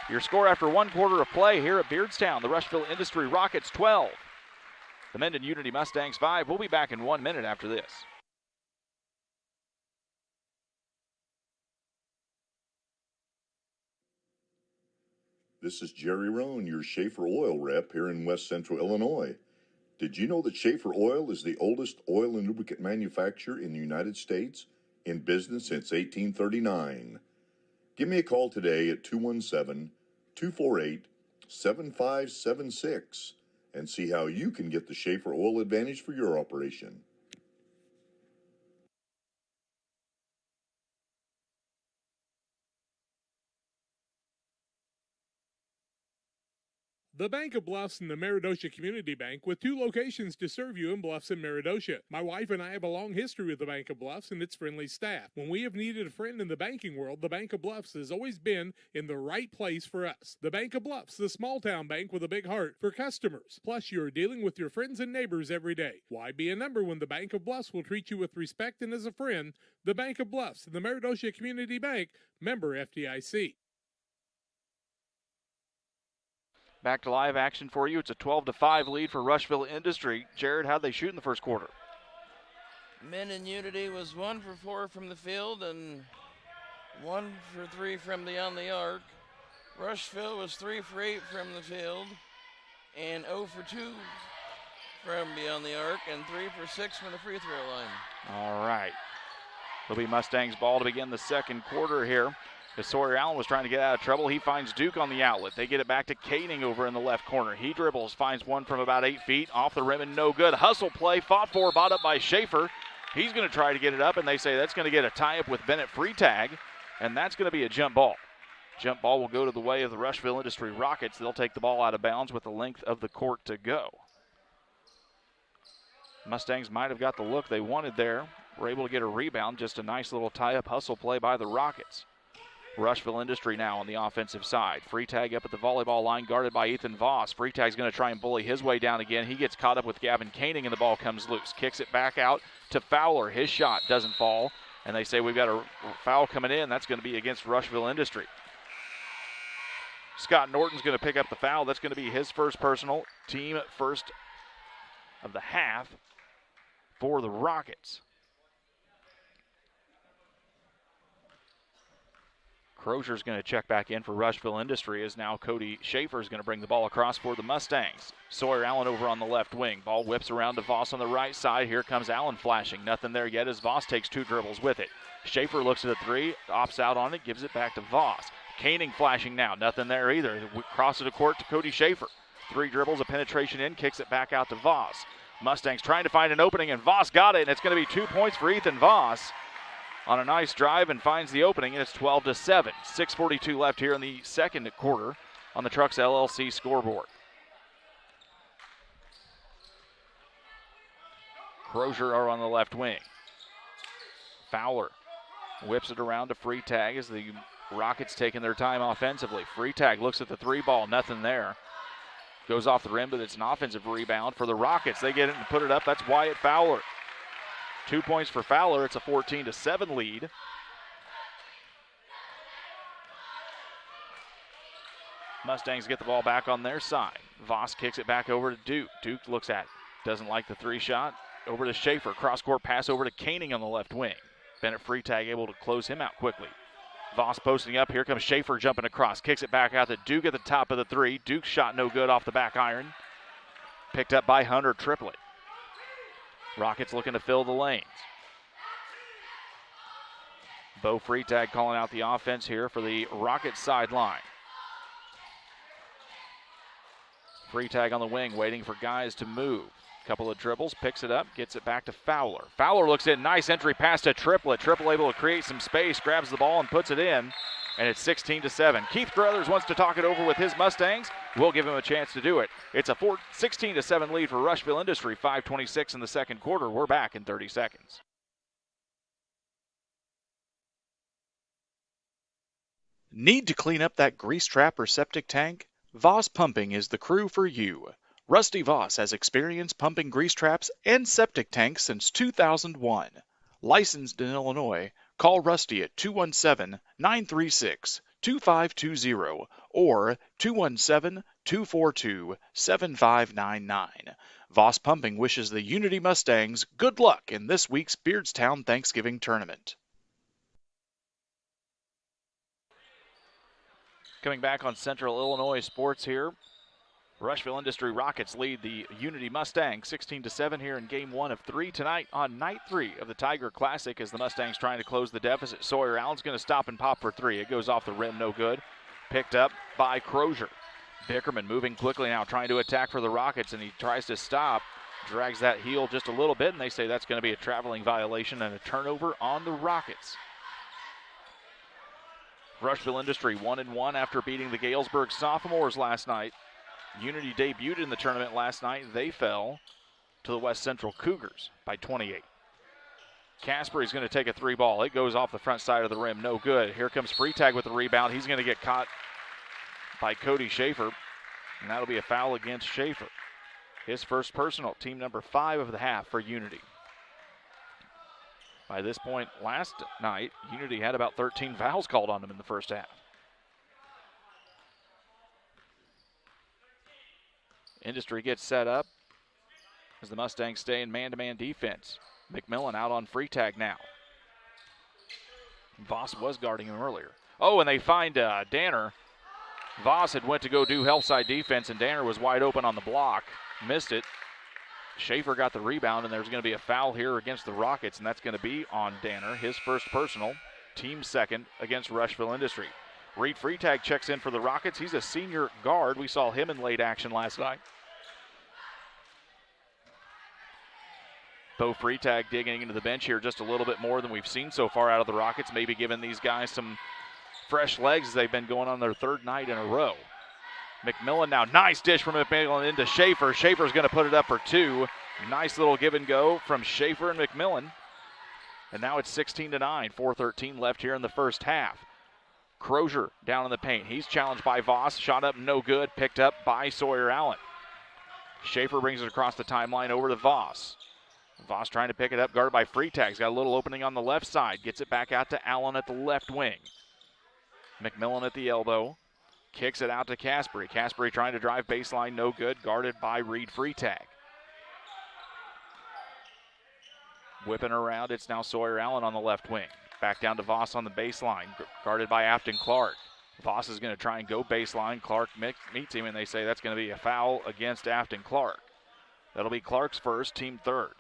[SPEAKER 1] Your score after 1 quarter of play here at Beardstown. The Rushville Industry Rockets 12. The Mendon Unity Mustangs 5. We'll be back in 1 minute after this.
[SPEAKER 5] This is Jerry Roan, your Schaefer Oil rep here in West Central Illinois. Did you know that Schaefer Oil is the oldest oil and lubricant manufacturer in the United States, in business since 1839? Give me a call today at 217-248-7576 and see how you can get the Schaefer Oil advantage for your operation.
[SPEAKER 3] The Bank of Bluffs and the Meridosha Community Bank, with 2 locations to serve you in Bluffs and Meridosha. My wife and I have a long history with the Bank of Bluffs and its friendly staff. When we have needed a friend in the banking world, the Bank of Bluffs has always been in the right place for us. The Bank of Bluffs, the small town bank with a big heart for customers. Plus, you are dealing with your friends and neighbors every day. Why be a number when the Bank of Bluffs will treat you with respect and as a friend? The Bank of Bluffs and the Meridosha Community Bank, member FDIC.
[SPEAKER 1] Back to live action for you. It's a 12-5 lead for Rushville Industry. Jared, how'd they shoot in the first quarter?
[SPEAKER 11] Mendon Unity was 1 for 4 from the field and 1 for 3 from beyond the arc. Rushville was 3 for 8 from the field and 0 for 2 from beyond the arc and 3 for 6 from the free throw line.
[SPEAKER 1] All right. It'll be Mustangs ball to begin the second quarter here. As Sawyer Allen was trying to get out of trouble, he finds Duke on the outlet. They get it back to Koenig over in the left corner. He dribbles, finds one from about 8 feet. Off the rim and no good. Hustle play, fought for, bought up by Schaefer. He's going to try to get it up, and they say that's going to get a tie-up with Bennett Freitag, and that's going to be a jump ball. Jump ball will go to the way of the Rushville Industry Rockets. They'll take the ball out of bounds with the length of the court to go. Mustangs might have got the look they wanted there. Were able to get a rebound. Just a nice little tie-up hustle play by the Rockets. Rushville Industry now on the offensive side. Freitag up at the volleyball line, guarded by Ethan Voss. Freitag's going to try and bully his way down again. He gets caught up with Gavin Koenig, and the ball comes loose. Kicks it back out to Fowler. His shot doesn't fall, and they say we've got a foul coming in. That's going to be against Rushville Industry. Scott Norton's going to pick up the foul. That's going to be his first personal, team first of the half for the Rockets. Crozier's going to check back in for Rushville Industry as now Cody Schaefer is going to bring the ball across for the Mustangs. Sawyer Allen over on the left wing. Ball whips around to Voss on the right side. Here comes Allen flashing. Nothing there yet as Voss takes 2 dribbles with it. Schaefer looks at the 3, opts out on it, gives it back to Voss. Koenig flashing now. Nothing there either. Crosses the court to Cody Schaefer. 3 dribbles, a penetration in, kicks it back out to Voss. Mustangs trying to find an opening, and Voss got it, and it's going to be 2 points for Ethan Voss on a nice drive and finds the opening, and it's 12-7. 6:42 left here in the second quarter on the Trucks LLC scoreboard. Crozier are on the left wing. Fowler whips it around to Freitag as the Rockets taking their time offensively. Freitag looks at the 3 ball, nothing there. Goes off the rim, but it's an offensive rebound for the Rockets. They get it and put it up. That's Wyatt Fowler. 2 points for Fowler. It's a 14-7 lead. Mustangs get the ball back on their side. Voss kicks it back over to Duke. Duke looks at it. Doesn't like the 3 shot. Over to Schaefer. Cross-court pass over to Koenig on the left wing. Bennett Freitag able to close him out quickly. Voss posting up. Here comes Schaefer jumping across. Kicks it back out to Duke at the top of the 3. Duke's shot no good off the back iron. Picked up by Hunter Triplett. Rockets looking to fill the lanes. Bo Freitag calling out the offense here for the Rockets sideline. Freitag on the wing, waiting for guys to move. Couple of dribbles, picks it up, gets it back to Fowler. Fowler looks in, nice entry pass to Triplett. Triplett able to create some space, grabs the ball and puts it in, and it's 16-7. Keith Carruthers wants to talk it over with his Mustangs. We'll give him a chance to do it. It's a 16-7 lead for Rushville Industry, 5:26 in the second quarter. We're back in 30 seconds.
[SPEAKER 4] Need to clean up that grease trap or septic tank? Voss Pumping is the crew for you. Rusty Voss has experience pumping grease traps and septic tanks since 2001. Licensed in Illinois, call Rusty at 217-936-2520 or 217-242-7599. Voss Pumping wishes the Unity Mustangs good luck in this week's Beardstown Thanksgiving Tournament.
[SPEAKER 1] Coming back on Central Illinois Sports here. Rushville Industry Rockets lead the Unity Mustangs 16-7 here in game 1 of 3 tonight on night 3 of the Tiger Classic as the Mustangs trying to close the deficit. Sawyer Allen's going to stop and pop for 3. It goes off the rim, no good. Picked up by Crozier. Bickerman moving quickly now, trying to attack for the Rockets, and he tries to stop. Drags that heel just a little bit, and they say that's going to be a traveling violation and a turnover on the Rockets. Rushville Industry 1-1 after beating the Galesburg Sophomores last night. Unity debuted in the tournament last night. They fell to the West Central Cougars by 28. Caspery's going to take a 3 ball. It goes off the front side of the rim. No good. Here comes Freitag with the rebound. He's going to get caught by Cody Schaefer, and that'll be a foul against Schaefer. His first personal, team number 5 of the half for Unity. By this point last night, Unity had about 13 fouls called on them in the first half. Industry gets set up as the Mustangs stay in man-to-man defense. McMillan out on Freitag now. Voss was guarding him earlier. Oh, and they find Danner. Voss had went to go do help side defense, and Danner was wide open on the block. Missed it. Schaefer got the rebound, and there's going to be a foul here against the Rockets, and that's going to be on Danner, his first personal, team second against Rushville Industry. Reed Freitag checks in for the Rockets. He's a senior guard. We saw him in late action last night. Bo Freitag digging into the bench here just a little bit more than we've seen so far out of the Rockets, maybe giving these guys some fresh legs as they've been going on their third night in a row. McMillan now, nice dish from McMillan into Schaefer. Schaefer's going to put it up for 2. Nice little give and go from Schaefer and McMillan. And now it's 16-9, 4:13 left here in the first half. Crozier down in the paint. He's challenged by Voss. Shot up, no good. Picked up by Sawyer Allen. Schaefer brings it across the timeline over to Voss. Voss trying to pick it up, guarded by Freitag. He's got a little opening on the left side. Gets it back out to Allen at the left wing. McMillan at the elbow. Kicks it out to Caspery. Caspery trying to drive baseline, no good. Guarded by Reed Freitag. Whipping around, it's now Sawyer Allen on the left wing. Back down to Voss on the baseline, guarded by Afton Clark. Voss is going to try and go baseline. Clark meets him, and they say that's going to be a foul against Afton Clark. That'll be Clark's first, team third.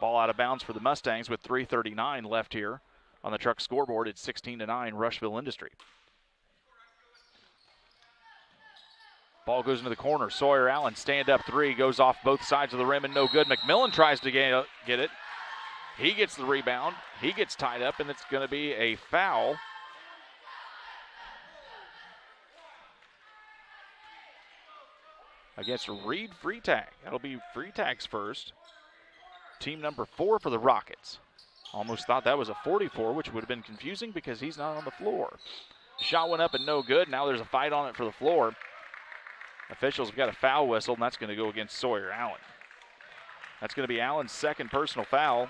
[SPEAKER 1] Ball out of bounds for the Mustangs with 3:39 left here on the Truck scoreboard. It's 16-9 Rushville Industry. Ball goes into the corner. Sawyer Allen, stand up 3, goes off both sides of the rim and no good. McMillan tries to get it. He gets the rebound. He gets tied up, and it's going to be a foul against Reed Freitag. That'll be Freitag's first. Team number 4 for the Rockets. Almost thought that was a 44, which would have been confusing because he's not on the floor. Shot went up and no good. Now there's a fight on it for the floor. Officials have got a foul whistle, and that's going to go against Sawyer Allen. That's going to be Allen's second personal foul.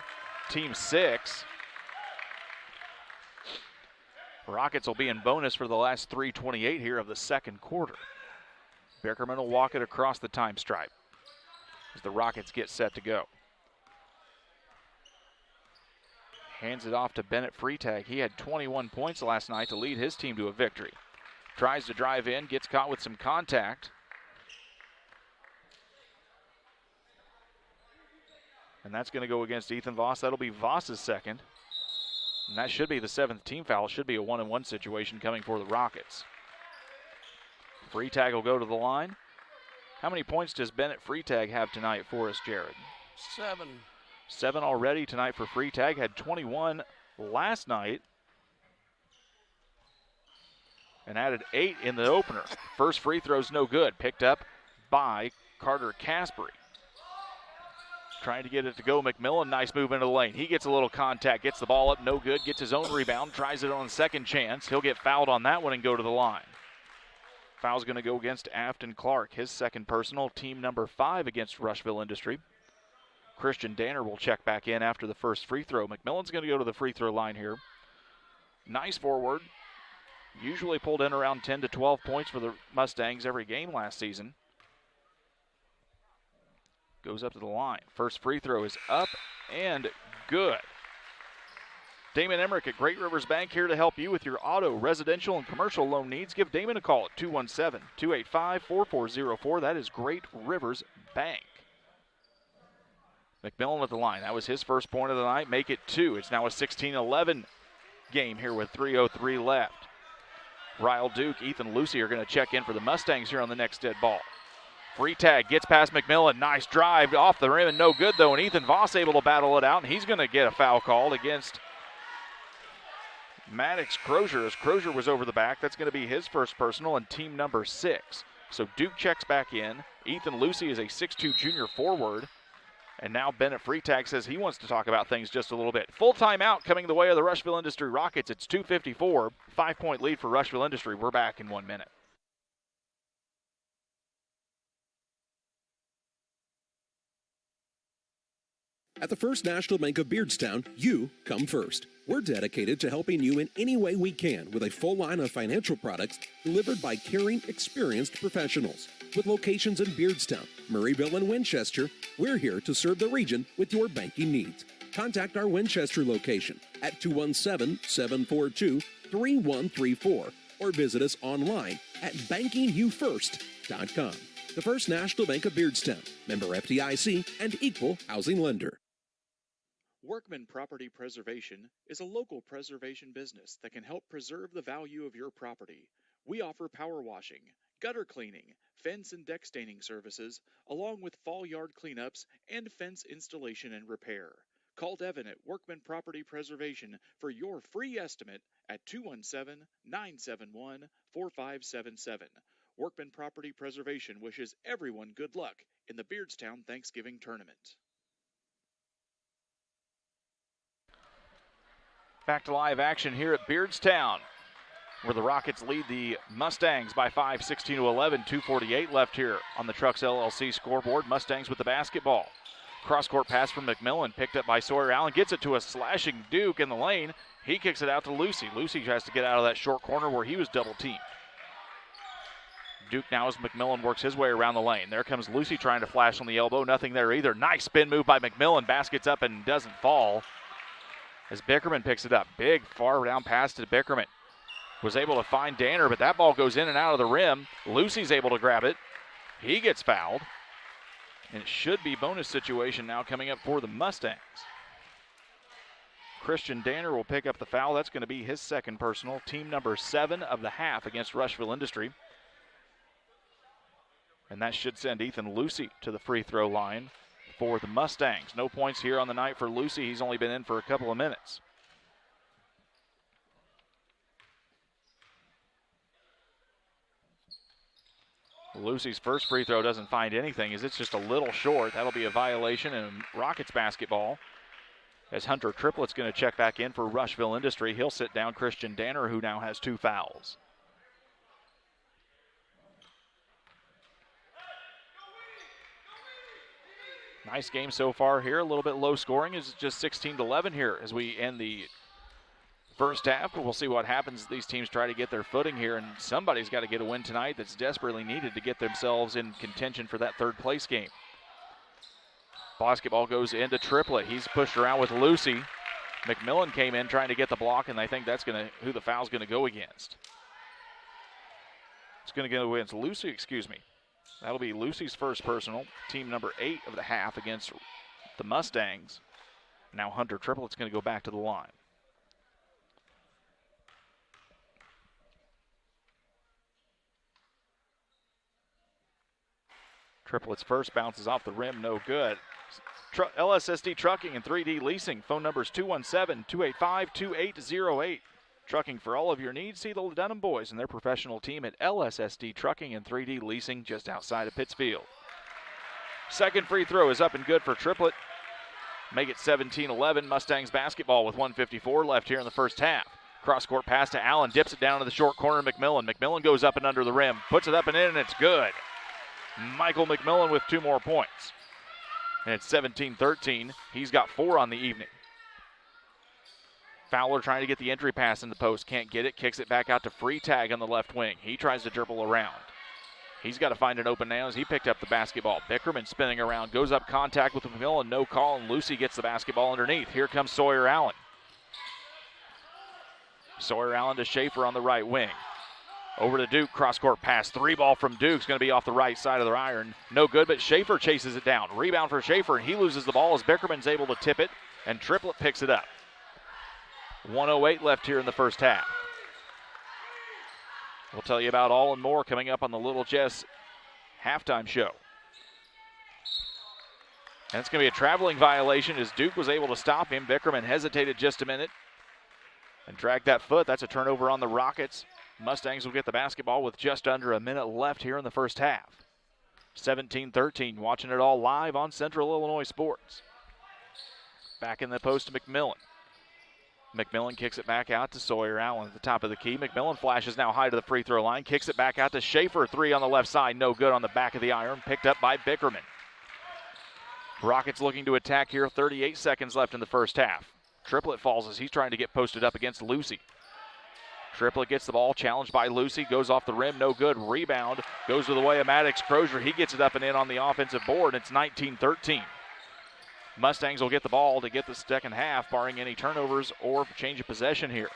[SPEAKER 1] Team 6. Rockets will be in bonus for the last 3:28 here of the second quarter. Bickerman will walk it across the time stripe as the Rockets get set to go. Hands it off to Bennett Freitag. He had 21 points last night to lead his team to a victory. Tries to drive in, gets caught with some contact. And that's going to go against Ethan Voss. That'll be Voss's second. And that should be the 7th team foul. Should be a 1-on-1 situation coming for the Rockets. Freitag will go to the line. How many points does Bennett Freetag have tonight for us, Jared?
[SPEAKER 11] 7.
[SPEAKER 1] 7 already tonight for Freetag. Had 21 last night. And added 8 in the opener. First free throw's no good. Picked up by Carter Caspery. Trying to get it to go. McMillan, nice move into the lane. He gets a little contact, gets the ball up, no good, gets his own rebound, tries it on second chance. He'll get fouled on that one and go to the line. Foul's going to go against Afton Clark, his second personal, team number 5 against Rushville Industry. Christian Danner will check back in after the first free throw. McMillan's going to go to the free throw line here. Nice forward. Usually pulled in around 10 to 12 points for the Mustangs every game last season. Goes up to the line. First free throw is up and good. Damon Emmerich at Great Rivers Bank here to help you with your auto, residential, and commercial loan needs. Give Damon a call at 217-285-4404. That is Great Rivers Bank. McMillan at the line. That was his first point of the night. Make it 2. It's now a 16-11 game here with 3:03 left. Ryle Duke, Ethan Lucy are going to check in for the Mustangs here on the next dead ball. Freetag gets past McMillan. Nice drive off the rim and no good though. And Ethan Voss able to battle it out, and he's going to get a foul called against Maddox Crozier, as Crozier was over the back. That's going to be his first personal and team number 6. So Duke checks back in. Ethan Lucy is a 6'2 junior forward. And now Bennett Freetag says he wants to talk about things just a little bit. Full timeout coming the way of the Rushville Industry Rockets. It's 2:54, 5-point lead for Rushville Industry. We're back in 1 minute.
[SPEAKER 12] At the First National Bank of Beardstown, you come first. We're dedicated to helping you in any way we can with a full line of financial products delivered by caring, experienced professionals. With locations in Beardstown, Murrayville, and Winchester, we're here to serve the region with your banking needs. Contact our Winchester location at 217-742-3134 or visit us online at bankingyoufirst.com. The First National Bank of Beardstown, member FDIC, and equal housing lender.
[SPEAKER 4] Workman Property Preservation is a local preservation business that can help preserve the value of your property. We offer power washing, gutter cleaning, fence and deck staining services, along with fall yard cleanups and fence installation and repair. Call Devin at Workman Property Preservation for your free estimate at 217-971-4577. Workman Property Preservation wishes everyone good luck in the Beardstown Thanksgiving Tournament.
[SPEAKER 1] Back to live action here at Beardstown, where the Rockets lead the Mustangs by 5, 16-11, 2:48 left here on the Trucks LLC scoreboard. Mustangs with the basketball. Cross-court pass from McMillan, picked up by Sawyer Allen, gets it to a slashing Duke in the lane. He kicks it out to Lucy. Lucy tries to get out of that short corner where he was double-teamed. Duke now as McMillan works his way around the lane. There comes Lucy trying to flash on the elbow. Nothing there either. Nice spin move by McMillan. Basket's up and doesn't fall as Bickerman picks it up. Big far down pass to Bickerman. Was able to find Danner, but that ball goes in and out of the rim. Lucy's able to grab it. He gets fouled. And it should be bonus situation now coming up for the Mustangs. Christian Danner will pick up the foul. That's going to be his second personal. Team number 7 of the half against Rushville Industry. And that should send Ethan Lucy to the free throw line for the Mustangs. No points here on the night for Lucy. He's only been in for a couple of minutes. Lucy's first free throw doesn't find anything as it's just a little short. That'll be a violation in Rockets basketball. As Hunter Triplett's going to check back in for Rushville Industry. He'll sit down Christian Danner, who now has 2 fouls. Nice game so far here. A little bit low scoring. It's just 16-11 here as we end the first half. But we'll see what happens as these teams try to get their footing here. And somebody's got to get a win tonight that's desperately needed to get themselves in contention for that third place game. Basketball goes into Triplett. He's pushed around with Lucy. McMillan came in trying to get the block, and I think that's who the foul's going to go against. It's going to go against Lucy, excuse me. That'll be Lucy's first personal, team number 8 of the half against the Mustangs. Now Hunter Triplett's going to go back to the line. Triplets first bounces off the rim, no good. LSSD Trucking and 3D Leasing. Phone numbers 217-285-2808. Trucking for all of your needs. See the Dunham boys and their professional team at LSSD Trucking and 3D Leasing just outside of Pittsfield. Second free throw is up and good for Triplet. Make it 17-11. Mustangs basketball with 1:54 left here in the first half. Cross-court pass to Allen. Dips it down to the short corner. McMillan. McMillan goes up and under the rim. Puts it up and in, and it's good. Michael McMillan with 2 more points. And it's 17-13. He's got 4 on the evening. Fowler trying to get the entry pass in the post. Can't get it. Kicks it back out to Freitag on the left wing. He tries to dribble around. He's got to find an open man as he picked up the basketball. Bickerman spinning around. Goes up contact with McMillan. No call, and Lucy gets the basketball underneath. Here comes Sawyer Allen. Sawyer Allen to Schaefer on the right wing. Over to Duke, cross-court pass. 3-ball from Duke's going to be off the right side of the iron. No good, but Schaefer chases it down. Rebound for Schaefer, and he loses the ball as Bickerman's able to tip it, and Triplet picks it up. 1:08 left here in the first half. We'll tell you about all and more coming up on the Little Jess halftime show. And it's going to be a traveling violation as Duke was able to stop him. Bickerman hesitated just a minute and dragged that foot. That's a turnover on the Rockets. Mustangs will get the basketball with just under a minute left here in the first half. 17-13, watching it all live on Central Illinois Sports. Back in the post to McMillan. McMillan kicks it back out to Sawyer Allen at the top of the key. McMillan flashes now high to the free throw line. Kicks it back out to Schaefer. 3 on the left side. No good on the back of the iron. Picked up by Bickerman. Rockets looking to attack here. 38 seconds left in the first half. Triplet falls as he's trying to get posted up against Lucy. Triplet gets the ball, challenged by Lucy, goes off the rim, no good. Rebound goes to the way of Maddox Crozier. He gets it up and in on the offensive board. It's 19-13. Mustangs will get the ball to get the second half, barring any turnovers or change of possession here.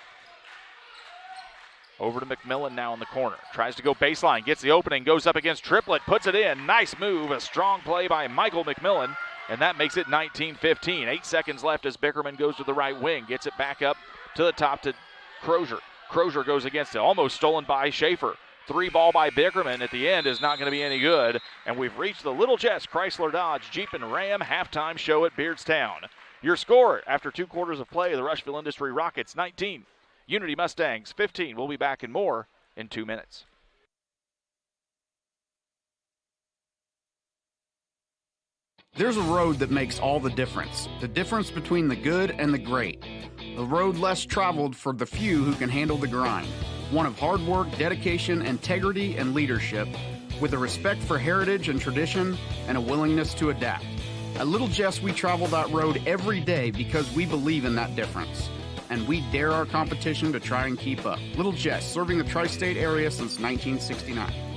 [SPEAKER 1] Over to McMillan now in the corner. Tries to go baseline, gets the opening, goes up against Triplet, puts it in. Nice move, a strong play by Michael McMillan, and that makes it 19-15. 8 seconds left as Bickerman goes to the right wing, gets it back up to the top to Crozier. Crozier goes against it, almost stolen by Schaefer. 3-ball by Bickerman at the end is not going to be any good. And we've reached the Little Jess Chrysler Dodge Jeep and Ram halftime show at Beardstown. Your score after 2 quarters of play, the Rushville Industry Rockets 19, Unity Mustangs 15. We'll be back in more in 2 minutes.
[SPEAKER 13] There's a road that makes all the difference between the good and the great. The road less traveled for the few who can handle the grind. One of hard work, dedication, integrity, and leadership, with a respect for heritage and tradition and a willingness to adapt. At Little Jess, we travel that road every day because we believe in that difference. And we dare our competition to try and keep up. Little Jess, serving the tri-state area since 1969.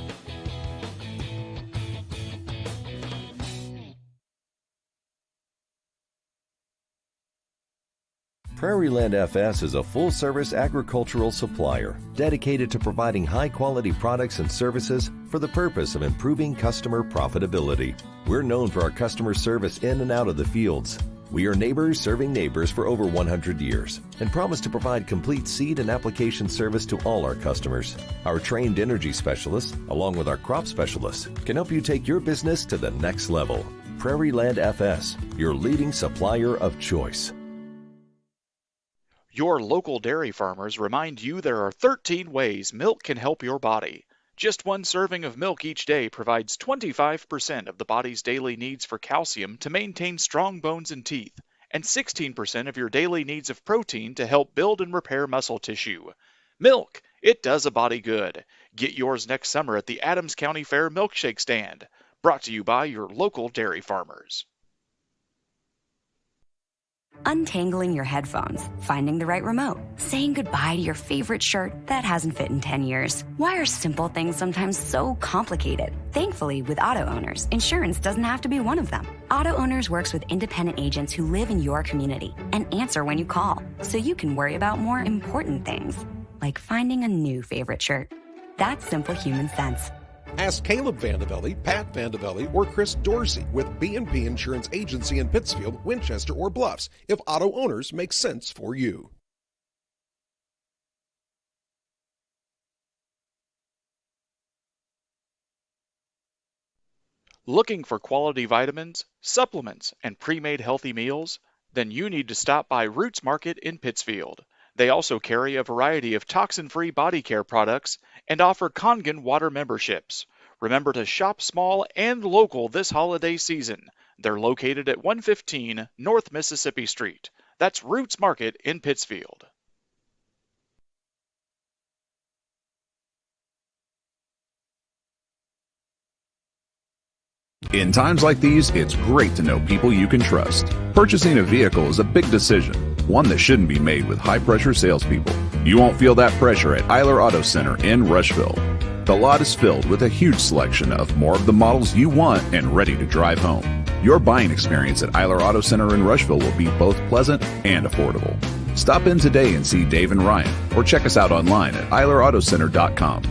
[SPEAKER 14] Prairieland FS is a full-service agricultural supplier dedicated to providing high-quality products and services for the purpose of improving customer profitability. We're known for our customer service in and out of the fields. We are neighbors serving neighbors for over 100 years and promise to provide complete seed and application service to all our customers. Our trained energy specialists, along with our crop specialists, can help you take your business to the next level. Prairieland FS, your leading supplier of choice.
[SPEAKER 4] Your local dairy farmers remind you there are 13 ways milk can help your body. Just 1 serving of milk each day provides 25% of the body's daily needs for calcium to maintain strong bones and teeth, and 16% of your daily needs of protein to help build and repair muscle tissue. Milk, it does a body good. Get yours next summer at the Adams County Fair Milkshake Stand. Brought to you by your local dairy farmers.
[SPEAKER 15] Untangling your headphones, finding the right remote, saying goodbye to your favorite shirt that hasn't fit in 10 years. Why are simple things sometimes so complicated? Thankfully, with Auto Owners, insurance doesn't have to be one of them. Auto Owners works with independent agents who live in your community and answer when you call, so you can worry about more important things, like finding a new favorite shirt. That's simple human sense.
[SPEAKER 12] Ask Caleb Vandevelde, Pat Vandevelde, or Chris Dorsey with B&P Insurance Agency in Pittsfield, Winchester, or Bluffs if Auto Owners make sense for you.
[SPEAKER 1] Looking for quality vitamins, supplements, and pre-made healthy meals? Then you need to stop by Roots Market in Pittsfield. They also carry a variety of toxin-free body care products and offer Kangen water memberships. Remember to shop small and local this holiday season. They're located at 115 North Mississippi Street. That's Roots Market in Pittsfield.
[SPEAKER 6] In times like these, it's great to know people you can trust. Purchasing a vehicle is a big decision, one that shouldn't be made with high-pressure salespeople. You won't feel that pressure at Eiler Auto Center in Rushville. The lot is filled with a huge selection of more of the models you want and ready to drive home. Your buying experience at Eiler Auto Center in Rushville will be both pleasant and affordable. Stop in today and see Dave and Ryan, or check us out online at EilerAutoCenter.com.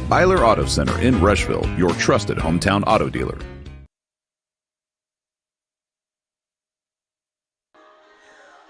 [SPEAKER 6] Eiler Auto Center in Rushville, your trusted hometown auto dealer.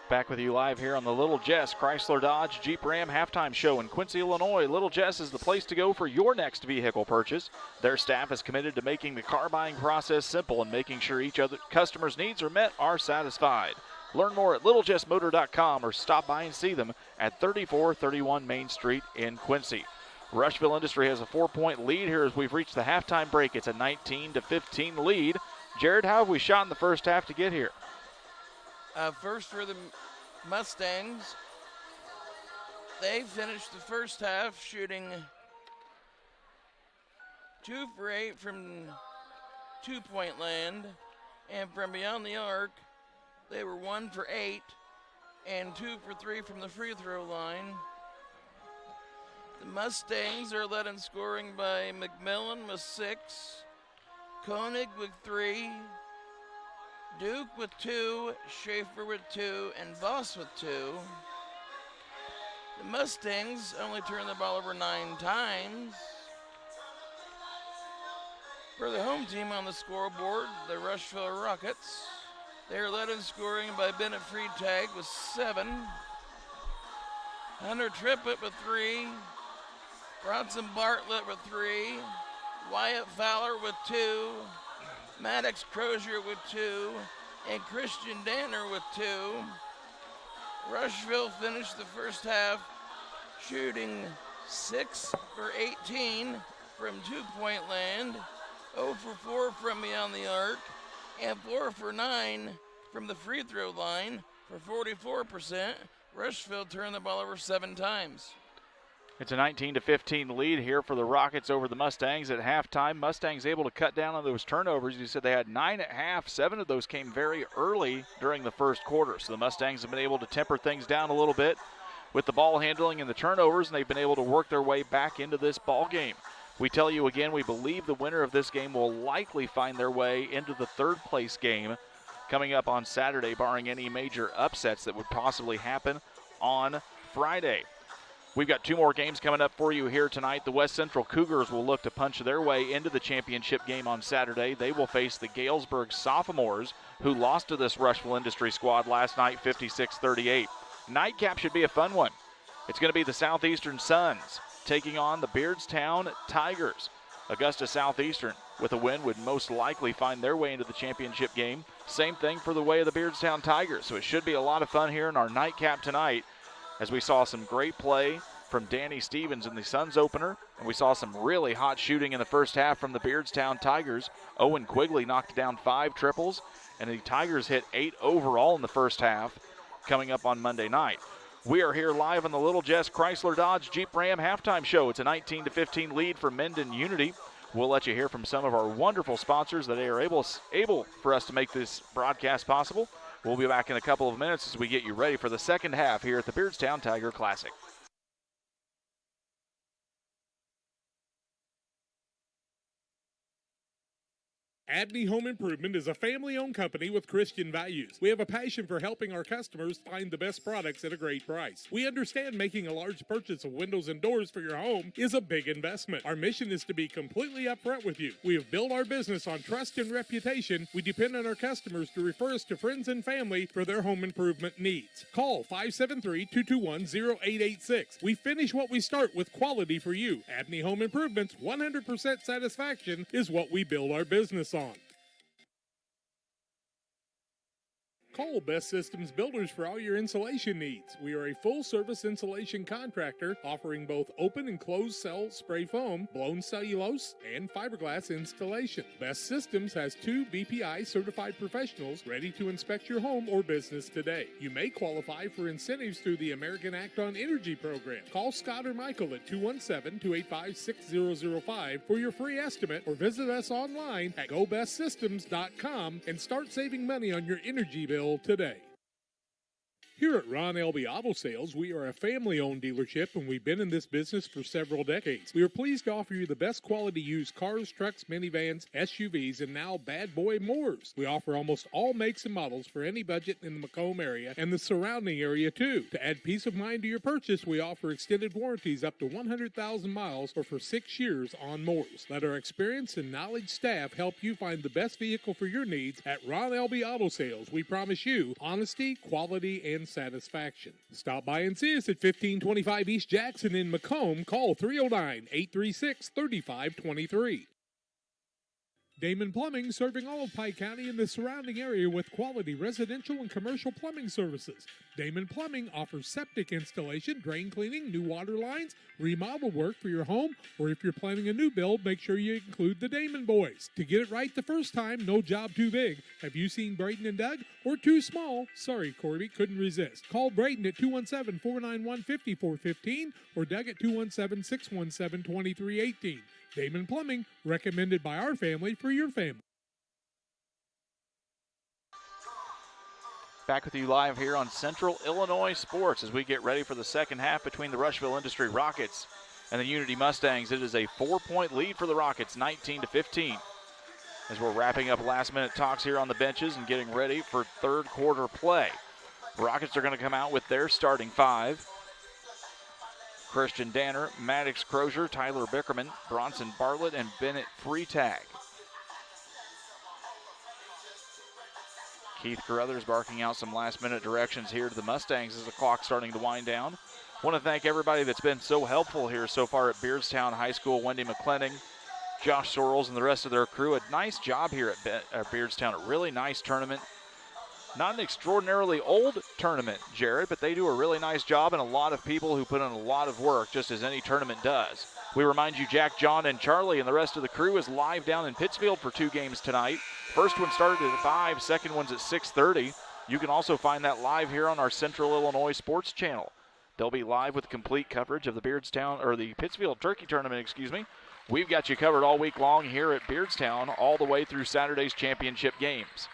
[SPEAKER 1] Back with you live here on the Little Jess Chrysler Dodge Jeep Ram halftime show in Quincy, Illinois. Little Jess is the place to go for your next vehicle purchase. Their staff is committed to making the car buying process simple and making sure each other customer's needs are met or satisfied. Learn more at littlejessmotor.com or stop by and see them at 3431 Main Street in Quincy. Rushville Industry has a 4-point lead here as we've reached the halftime break. It's a 19-15 lead. Jared, how have we shot in the first half to get here?
[SPEAKER 11] First for the Mustangs, they finished the first half shooting 2 for 8 from two-point land, and from beyond the arc, they were 1 for 8 and 2 for 3 from the free throw line. The Mustangs are led in scoring by McMillan with 6, Koenig with 3, Duke with 2, Schaefer with 2, and Voss with 2. The Mustangs only turned the ball over 9 times. For the home team on the scoreboard, the Rushville Rockets, they are led in scoring by Bennett Freitag with 7, Hunter Trippett with 3, Bronson Bartlett with 3, Wyatt Fowler with 2, Maddox Crozier with 2, and Christian Danner with 2. Rushville finished the first half shooting 6 for 18 from two-point land, 0 for 4 from beyond the arc, and 4 for 9 from the free throw line for 44%. Rushville turned the ball over 7 times.
[SPEAKER 1] It's a 19-15 lead here for the Rockets over the Mustangs at halftime. Mustangs able to cut down on those turnovers. You said they had 9 at half. 7 of those came very early during the first quarter. So the Mustangs have been able to temper things down a little bit with the ball handling and the turnovers, and they've been able to work their way back into this ball game. We tell you again, we believe the winner of this game will likely find their way into the third-place game coming up on Saturday, barring any major upsets that would possibly happen on Friday. We've got 2 more games coming up for you here tonight. The West Central Cougars will look to punch their way into the championship game on Saturday. They will face the Galesburg Sophomores, who lost to this Rushville Industry squad last night, 56-38. Nightcap should be a fun one. It's going to be the Southeastern Suns taking on the Beardstown Tigers. Augusta Southeastern, with a win, would most likely find their way into the championship game. Same thing for the way of the Beardstown Tigers. So it should be a lot of fun here in our nightcap tonight, as we saw some great play from Danny Stevens in the Suns opener, and we saw some really hot shooting in the first half from the Beardstown Tigers. Owen Quigley knocked down 5 triples, and the Tigers hit 8 overall in the first half coming up on Monday night. We are here live on the Little Jess Chrysler Dodge Jeep Ram halftime show. It's a 19-15 lead for Mendon Unity. We'll let you hear from some of our wonderful sponsors that are able for us to make this broadcast possible. We'll be back in a couple of minutes as we get you ready for the second half here at the Beardstown Tiger Classic.
[SPEAKER 3] Abney Home Improvement is a family-owned company with Christian values. We have a passion for helping our customers find the best products at a great price. We understand making a large purchase of windows and doors for your home is a big investment. Our mission is to be completely upfront with you. We have built our business on trust and reputation. We depend on our customers to refer us to friends and family for their home improvement needs. Call 573-221-0886. We finish what we start with quality for you. Abney Home Improvement's 100% satisfaction is what we build our business on. Call Best Systems Builders for all your insulation needs. We are a full-service insulation contractor offering both open and closed cell spray foam, blown cellulose, and fiberglass installation. Best Systems has 2 BPI certified professionals ready to inspect your home or business today. You may qualify for incentives through the American Act on Energy program. Call Scott or Michael at 217-285-6005 for your free estimate or visit us online at gobestsystems.com and start saving money on your energy bill today. Here at Ron Elby Auto Sales, we are a family-owned dealership, and we've been in this business for several decades. We are pleased to offer you the best quality used cars, trucks, minivans, SUVs, and now bad boy mowers. We offer almost all makes and models for any budget in the Macomb area and the surrounding area, too. To add peace of mind to your purchase, we offer extended warranties up to 100,000 miles or for 6 years on mowers. Let our experienced and knowledge staff help you find the best vehicle for your needs at Ron Elby Auto Sales. We promise you honesty, quality, and satisfaction. Stop by and see us at 1525 East Jackson in Macomb. Call 309-836-3523. Damon Plumbing, serving all of Pike County and the surrounding area with quality residential and commercial plumbing services. Damon Plumbing offers septic installation, drain cleaning, new water lines, remodel work for your home, or if you're planning a new build, make sure you include the Damon boys. To get it right the first time, no job too big. Have you seen Braden and Doug? Or too small? Sorry, Corby, couldn't resist. Call Braden at 217-491-5415 or Doug at 217-617-2318. Damon Plumbing, recommended by our family for your family.
[SPEAKER 1] Back with you live here on Central Illinois Sports as we get ready for the second half between the Rushville Industry Rockets and the Unity Mustangs. It is a 4-point lead for the Rockets, 19-15. As we're wrapping up last-minute talks here on the benches and getting ready for third quarter play. The Rockets are going to come out with their starting 5. Christian Danner, Maddox Crozier, Tyler Bickerman, Bronson Bartlett, and Bennett Freetag. Keith Carruthers barking out some last-minute directions here to the Mustangs as the clock's starting to wind down. I want to thank everybody that's been so helpful here so far at Beardstown High School. Wendy McClenning, Josh Sorrells, and the rest of their crew. A nice job here at Beardstown. A really nice tournament. Not an extraordinarily old tournament, Jared, but they do a really nice job, and a lot of people who put in a lot of work, just as any tournament does. We remind you, Jack, John, and Charlie and the rest of the crew is live down in Pittsfield for 2 games tonight. First one started at 5, second one's at 6:30. You can also find that live here on our Central Illinois Sports Channel. They'll be live with complete coverage of the the Pittsfield Turkey Tournament, We've got you covered all week long here at Beardstown, all the way through Saturday's championship games.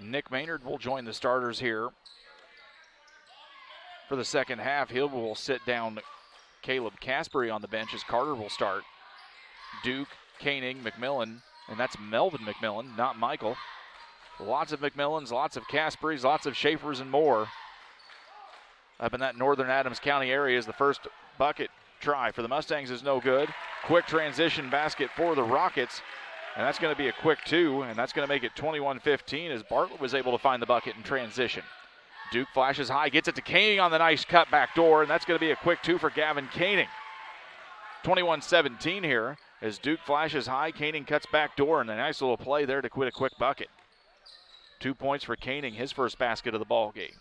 [SPEAKER 1] Nick Maynard will join the starters here for the second half. He will sit down Caleb Caspery on the bench as Carter will start. Duke, Koenig, McMillan, and that's Melvin McMillan, not Michael. Lots of McMillans, lots of Casperys, lots of Schaefers, and more. Up in that northern Adams County area is the first bucket try for the Mustangs is no good. Quick transition basket for the Rockets. And that's going to be a quick 2, and that's going to make it 21-15 as Bartlett was able to find the bucket in transition. Duke flashes high, gets it to Koenig on the nice cut back door, and that's going to be a quick 2 for Gavin Koenig. 21-17 here as Duke flashes high, Koenig cuts back door, and a nice little play there to quit a quick bucket. 2 points for Koenig, his first basket of the ball game.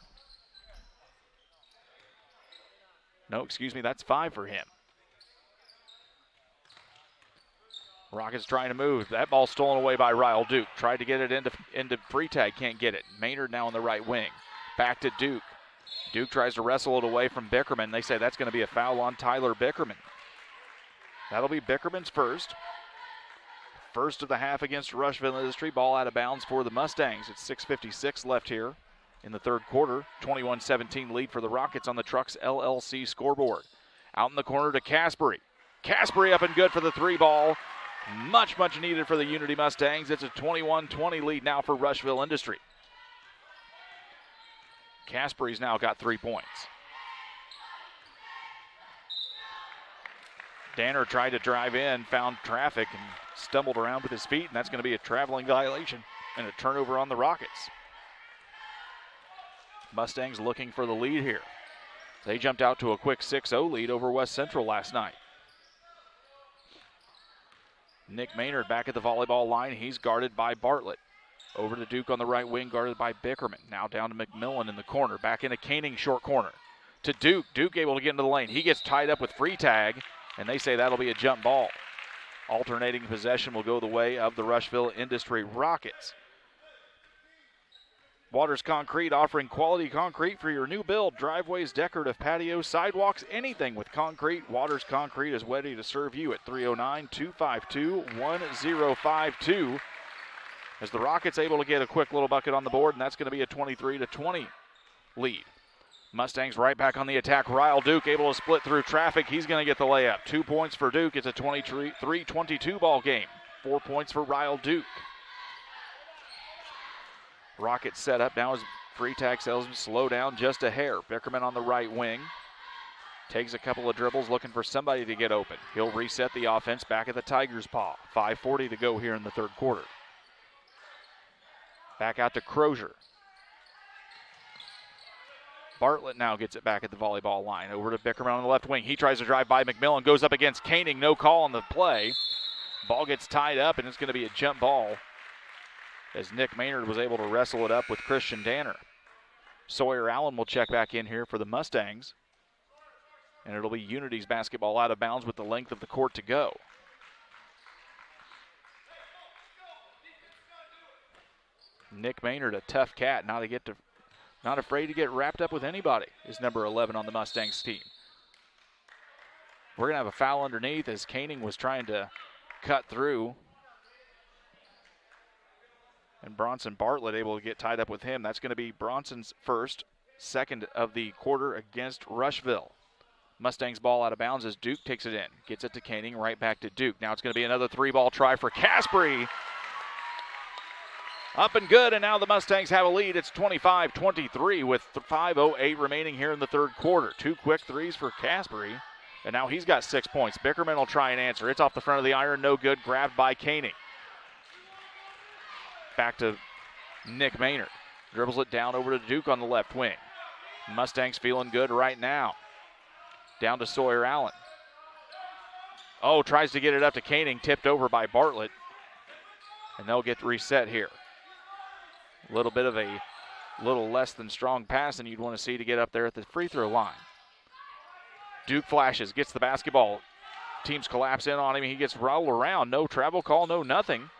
[SPEAKER 1] No, excuse me, that's 5 for him. Rockets trying to move. That ball stolen away by Ryle Duke. Tried to get it into Freetag, can't get it. Maynard now on the right wing. Back to Duke. Duke tries to wrestle it away from Bickerman. They say that's going to be a foul on Tyler Bickerman. That'll be Bickerman's first. First of the half against Rushville Industry. Ball out of bounds for the Mustangs. It's 6:56 left here in the third quarter. 21-17 lead for the Rockets on the Trucks LLC scoreboard. Out in the corner to Caspery. Caspery up and good for the 3 ball. Much needed for the Unity Mustangs. It's a 21-20 lead now for Rushville Industry. Caspery's now got 3 points. Danner tried to drive in, found traffic, and stumbled around with his feet, and that's going to be a traveling violation and a turnover on the Rockets. Mustangs looking for the lead here. They jumped out to a quick 6-0 lead over West Central last night. Nick Maynard back at the volleyball line. He's guarded by Bartlett. Over to Duke on the right wing, guarded by Bickerman. Now down to McMillan in the corner. Back into Koenig, short corner. To Duke. Duke able to get into the lane. He gets tied up with Freitag, and they say that'll be a jump ball. Alternating possession will go the way of the Rushville Industry Rockets. Waters Concrete offering quality concrete for your new build, driveways, decorative patios, sidewalks, anything with concrete. Waters Concrete is ready to serve you at 309-252-1052. As the Rockets able to get a quick little bucket on the board, and that's going to be a 23-20 lead. Mustangs right back on the attack. Ryle Duke able to split through traffic. He's going to get the layup. 2 points for Duke. It's a 23-22 ball game. 4 points for Ryle Duke. Rockets set up now as Freitag tells him slow down just a hair. Bickerman on the right wing. Takes a couple of dribbles looking for somebody to get open. He'll reset the offense back at the Tigers' paw. 5:40 to go here in the third quarter. Back out to Crozier. Bartlett now gets it back at the volleyball line. Over to Bickerman on the left wing. He tries to drive by McMillan. Goes up against Koenig. No call on the play. Ball gets tied up, and it's going to be a jump ball as Nick Maynard was able to wrestle it up with Christian Danner. Sawyer Allen will check back in here for the Mustangs. And it'll be Unity's basketball out of bounds with the length of the court to go. Nick Maynard, a tough cat, not afraid to get wrapped up with anybody, is number 11 on the Mustangs team. We're going to have a foul underneath as Koenig was trying to cut through. And Bronson Bartlett able to get tied up with him. That's going to be Bronson's second of the quarter against Rushville. Mustangs ball out of bounds as Duke takes it in. Gets it to Koenig, right back to Duke. Now it's going to be another three-ball try for Caspery. Up and good, and now the Mustangs have a lead. It's 25-23 with 5:08 remaining here in the third quarter. 2 quick threes for Caspery, and now he's got 6 points. Bickerman will try and answer. It's off the front of the iron, no good. Grabbed by Koenig. Back to Nick Maynard. Dribbles it down over to Duke on the left wing. Mustangs feeling good right now. Down to Sawyer Allen. Oh, tries to get it up to Koenig, tipped over by Bartlett. And they'll get reset here. A little bit of a little less than strong pass than you'd want to see to get up there at the free throw line. Duke flashes, gets the basketball. Teams collapse in on him. He gets rolled around. No travel call, no nothing.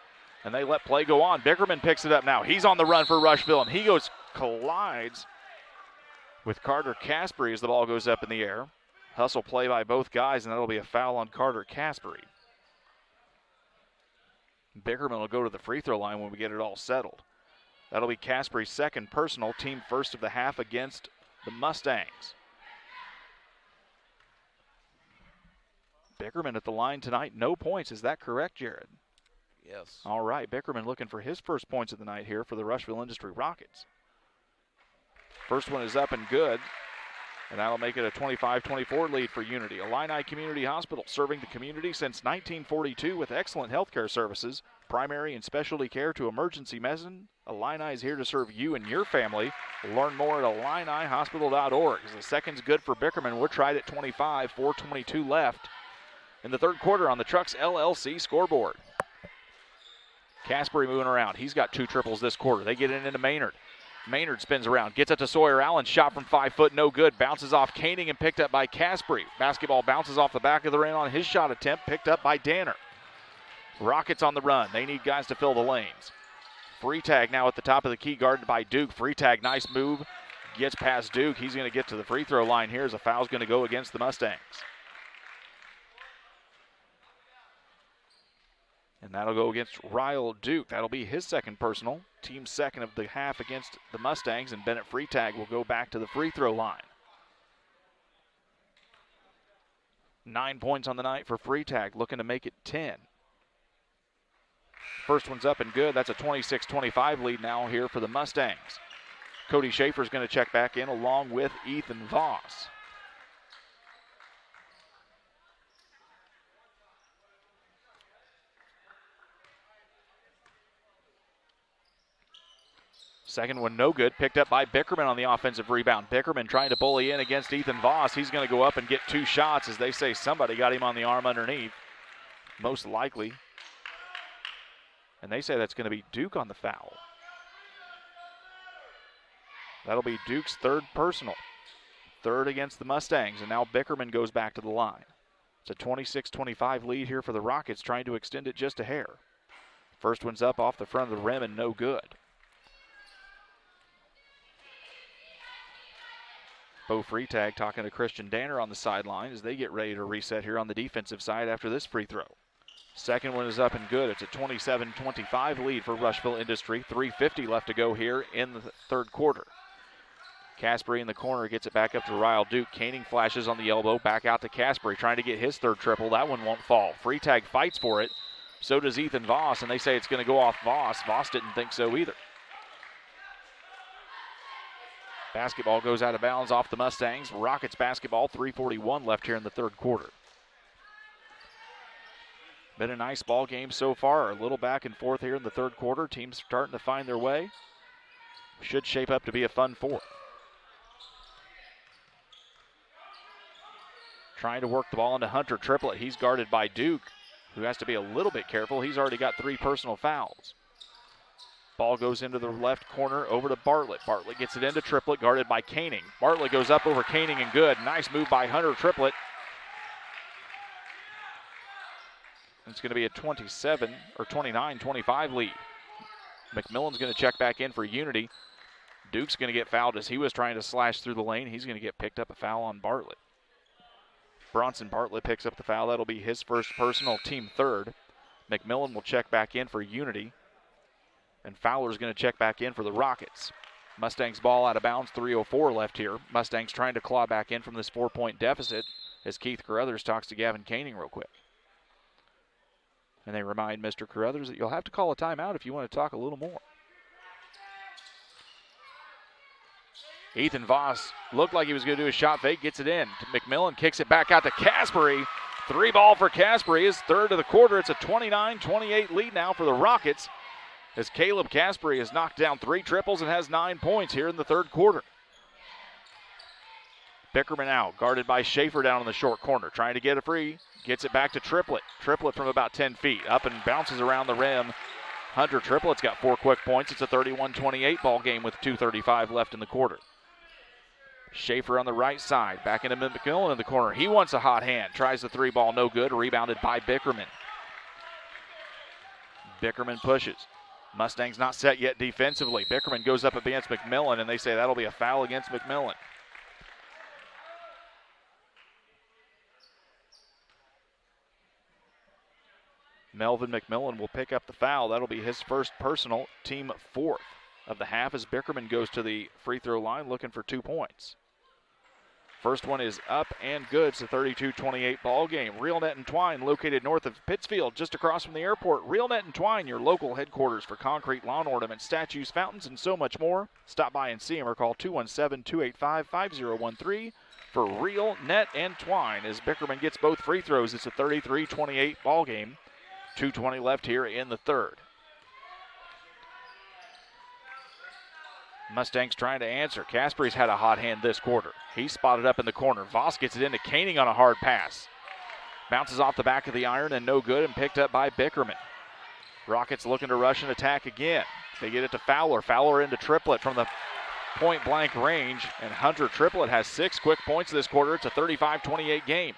[SPEAKER 1] And they let play go on. Bickerman picks it up now. He's on the run for Rushville, and he collides with Carter Caspery as the ball goes up in the air. Hustle play by both guys, and that'll be a foul on Carter Caspery. Bickerman will go to the free throw line when we get it all settled. That'll be Caspery's second personal, team first of the half against the Mustangs. Bickerman at the line tonight, no points. Is that correct, Jared?
[SPEAKER 11] Yes.
[SPEAKER 1] All right, Bickerman looking for his first points of the night here for the Rushville Industry Rockets. First one is up and good, and that'll make it a 25-24 lead for Unity. Illini Community Hospital, serving the community since 1942 with excellent healthcare services, primary and specialty care to emergency medicine. Illini is here to serve you and your family. Learn more at IlliniHospital.org. As the second's good for Bickerman. We're tied at 25, 4:22 left in the third quarter on the Trucks LLC scoreboard. Caspery moving around. He's got 2 triples this quarter. They get it into Maynard. Maynard spins around, gets it to Sawyer Allen. Shot from 5 foot, no good. Bounces off Koenig and picked up by Caspery. Basketball bounces off the back of the rim on his shot attempt, picked up by Danner. Rockets on the run. They need guys to fill the lanes. Freitag now at the top of the key, guarded by Duke. Freitag, nice move. Gets past Duke. He's going to get to the free throw line here as a foul's going to go against the Mustangs. And that'll go against Ryle Duke. That'll be his second personal. Team second of the half against the Mustangs, and Bennett Freitag will go back to the free throw line. 9 points on the night for Freitag, looking to make it 10. First one's up and good. That's a 26-25 lead now here for the Mustangs. Cody Schaefer's going to check back in along with Ethan Voss. Second one no good, picked up by Bickerman on the offensive rebound. Bickerman trying to bully in against Ethan Voss. He's going to go up and get 2 shots as they say somebody got him on the arm underneath. Most likely And they say that's going to be Duke on the foul. That'll be Duke's third personal. Third against the Mustangs, and now Bickerman goes back to the line. It's a 26-25 lead here for the Rockets, trying to extend it just a hair. First one's up off the front of the rim and no good. Bo Freitag talking to Christian Danner on the sideline as they get ready to reset here on the defensive side after this free throw. Second one is up and good. It's a 27-25 lead for Rushville Industry. 3:50 left to go here in the third quarter. Caspery in the corner gets it back up to Ryle Duke. Koenig flashes on the elbow, back out to Caspery, trying to get his third triple. That one won't fall. Freitag fights for it. So does Ethan Voss, and they say it's going to go off Voss. Voss didn't think so either. Basketball goes out of bounds off the Mustangs. Rockets basketball, 3:41 left here in the third quarter. Been a nice ball game so far. A little back and forth here in the third quarter. Teams starting to find their way. Should shape up to be a fun fourth. Trying to work the ball into Hunter Triplett. He's guarded by Duke, who has to be a little bit careful. He's already got 3 personal fouls. Ball goes into the left corner over to Bartlett. Bartlett gets it into Triplett, guarded by Koenig. Bartlett goes up over Koenig and good. Nice move by Hunter Triplett. It's going to be a 29-25 lead. McMillan's going to check back in for Unity. Duke's going to get fouled as he was trying to slash through the lane. He's going to get picked up a foul on Bartlett. Bronson Bartlett picks up the foul. That'll be his first personal, team third. McMillan will check back in for Unity. And Fowler's going to check back in for the Rockets. Mustangs ball out of bounds, 3:04 left here. Mustangs trying to claw back in from this 4-point deficit as Keith Carruthers talks to Gavin Koenig real quick. And they remind Mr. Carruthers that you'll have to call a timeout if you want to talk a little more. Ethan Voss looked like he was going to do a shot fake, gets it in. McMillan kicks it back out to Caspery. 3 ball for Caspery, his third of the quarter. It's a 29-28 lead now for the Rockets as Caleb Caspery has knocked down 3 triples and has 9 points here in the third quarter. Bickerman out, guarded by Schaefer down in the short corner, trying to get a free. Gets it back to Triplett. Triplett from about 10 feet, up and bounces around the rim. Hunter Triplett's got 4 quick points. It's a 31-28 ball game with 2:35 left in the quarter. Schaefer on the right side, back into McMillan in the corner. He wants a hot hand, tries the 3 ball, no good, rebounded by Bickerman. Bickerman pushes. Mustangs not set yet defensively. Bickerman goes up against McMillan, and they say that'll be a foul against McMillan. Melvin McMillan will pick up the foul. That'll be his first personal, team 4th of the half as Bickerman goes to the free throw line looking for 2 points. First one is up and good. It's a 32-28 ball game. Real Net and Twine, located north of Pittsfield, just across from the airport. Real Net and Twine, your local headquarters for concrete, lawn ornaments, statues, fountains, and so much more. Stop by and see them or call 217-285-5013 for Real Net and Twine. As Bickerman gets both free throws, it's a 33-28 ball game. 2:20 left here in the third. Mustangs trying to answer. Caspery's had a hot hand this quarter. He's spotted up in the corner. Voss gets it into Koenig on a hard pass. Bounces off the back of the iron and no good, and picked up by Bickerman. Rockets looking to rush and attack again. They get it to Fowler. Fowler into Triplett from the point blank range, and Hunter Triplett has 6 quick points this quarter. It's a 35-28 game.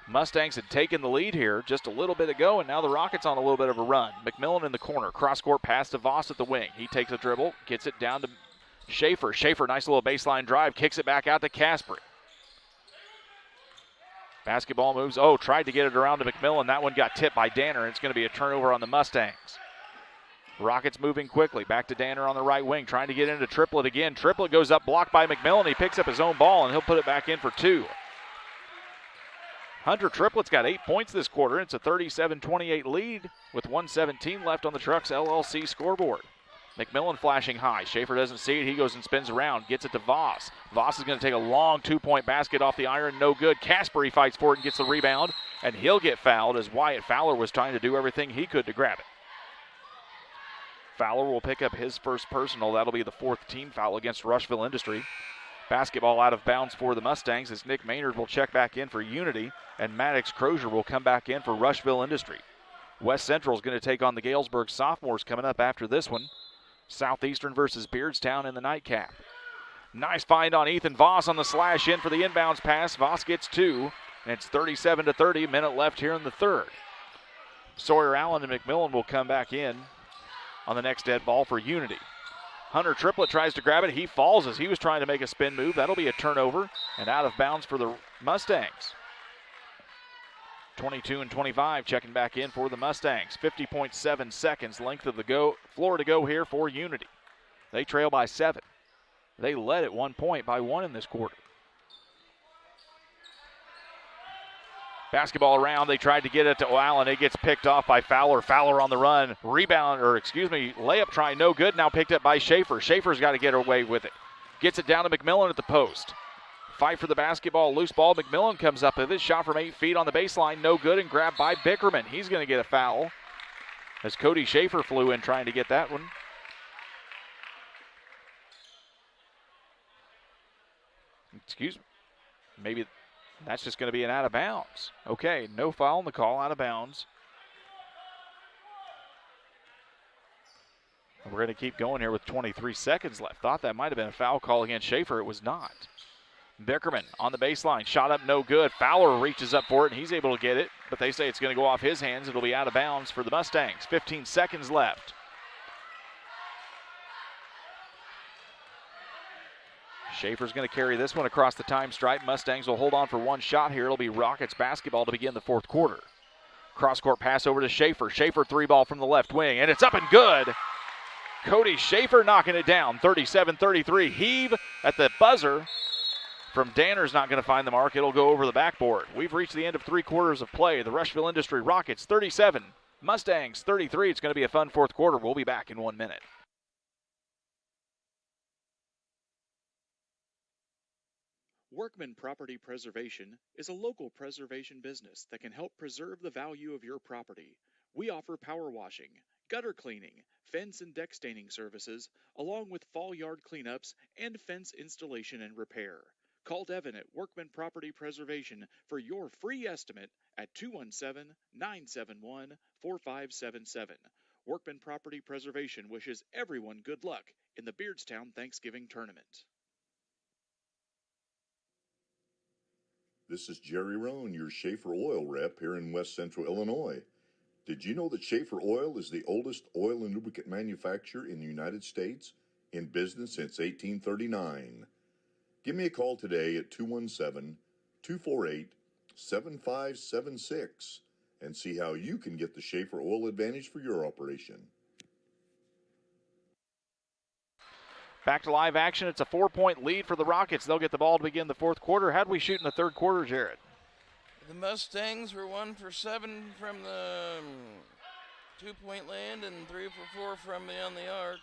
[SPEAKER 1] Mustangs had taken the lead here just a little bit ago, and now the Rockets on a little bit of a run. McMillan in the corner, cross-court pass to Voss at the wing. He takes a dribble, gets it down to Schaefer. Schaefer, nice little baseline drive, kicks it back out to Caspery. Basketball moves. Oh, tried to get it around to McMillan. That one got tipped by Danner, and it's going to be a turnover on the Mustangs. Rockets moving quickly. Back to Danner on the right wing, trying to get into Triplett again. Triplett goes up, blocked by McMillan. He picks up his own ball, and he'll put it back in for 2. Hunter Triplett's got 8 points this quarter. It's a 37-28 lead with 1:17 left on the Trucks LLC scoreboard. McMillan flashing high. Schaefer doesn't see it. He goes and spins around, gets it to Voss. Voss is going to take a long 2-point basket off the iron. No good. Caspery fights for it and gets the rebound, and he'll get fouled as Wyatt Fowler was trying to do everything he could to grab it. Fowler will pick up his first personal. That'll be the 4th team foul against Rushville Industry. Basketball out of bounds for the Mustangs as Nick Maynard will check back in for Unity, and Maddox Crozier will come back in for Rushville Industry. West Central is going to take on the Galesburg Sophomores coming up after this one. Southeastern versus Beardstown in the nightcap. Nice find on Ethan Voss on the slash in for the inbounds pass. Voss gets 2, and it's 37-30, minute left here in the third. Sawyer Allen and McMillan will come back in on the next dead ball for Unity. Hunter Triplett tries to grab it. He falls as he was trying to make a spin move. That'll be a turnover and out of bounds for the Mustangs. 22-25 checking back in for the Mustangs. 50.7 seconds length of the floor to go here for Unity. They trail by 7. They led at 1 point by 1 in this quarter. Basketball around. They tried to get it to Allen. It gets picked off by Fowler. Fowler on the run. Layup try no good. Now picked up by Schaefer. Schaefer's got to get away with it. Gets it down to McMillan at the post. Fight for the basketball. Loose ball. McMillan comes up with it. Shot from 8 feet on the baseline. No good and grabbed by Bickerman. He's going to get a foul as Cody Schaefer flew in trying to get that one. Excuse me. Maybe that's just going to be an out of bounds. Okay, no foul on the call, out of bounds. We're going to keep going here with 23 seconds left. Thought that might have been a foul call against Schaefer. It was not. Bickerman on the baseline. Shot up, no good. Fowler reaches up for it, and he's able to get it. But they say it's going to go off his hands. It'll be out of bounds for the Mustangs. 15 seconds left. Schaefer's going to carry this one across the time stripe. Mustangs will hold on for one shot here. It'll be Rockets basketball to begin the fourth quarter. Cross-court pass over to Schaefer. Schaefer 3-ball from the left wing, and it's up and good. Cody Schaefer knocking it down. 37-33. Heave at the buzzer from Danner's not going to find the mark. It'll go over the backboard. We've reached the end of 3 quarters of play. The Rushville Industry Rockets 37, Mustangs 33. It's going to be a fun fourth quarter. We'll be back in 1 minute.
[SPEAKER 4] Workman Property Preservation is a local preservation business that can help preserve the value of your property. We offer power washing, gutter cleaning, fence and deck staining services, along with fall yard cleanups and fence installation and repair. Call Devin at Workman Property Preservation for your free estimate at 217-971-4577. Workman Property Preservation wishes everyone good luck in the Beardstown Thanksgiving Tournament.
[SPEAKER 5] This is Jerry Roan, your Schaefer Oil rep here in West Central Illinois. Did you know that Schaefer Oil is the oldest oil and lubricant manufacturer in the United States, in business since 1839? Give me a call today at 217-248-7576 and see how you can get the Schaefer Oil advantage for your operation.
[SPEAKER 1] Back to live action. It's a 4-point lead for the Rockets. They'll get the ball to begin the fourth quarter. How'd we shoot in the third quarter, Jared?
[SPEAKER 11] The Mustangs were 1 for 7 from the 2-point land and 3 for 4 from beyond the arc.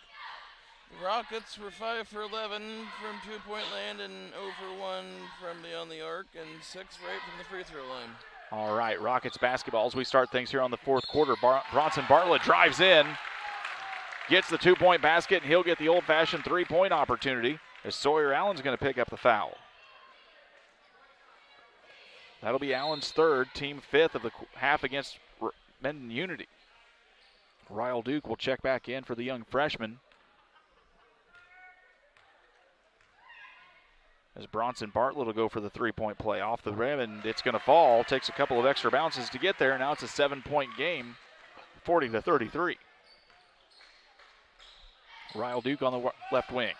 [SPEAKER 11] The Rockets were 5 for 11 from 2-point land and 0 for 1 from beyond the arc and 6 for 8 from the free throw line.
[SPEAKER 1] All right, Rockets basketball as we start things here on the fourth quarter. Bronson Bartlett drives in. Gets the 2-point basket, and he'll get the old-fashioned 3-point opportunity as Sawyer Allen's going to pick up the foul. That'll be Allen's third, team 5th of the half against Mendon Unity. Ryle Duke will check back in for the young freshman as Bronson Bartlett will go for the 3-point play off the rim, and it's going to fall. Takes a couple of extra bounces to get there. Now it's a 7-point game, 40-33. Ryle Duke on the left wing.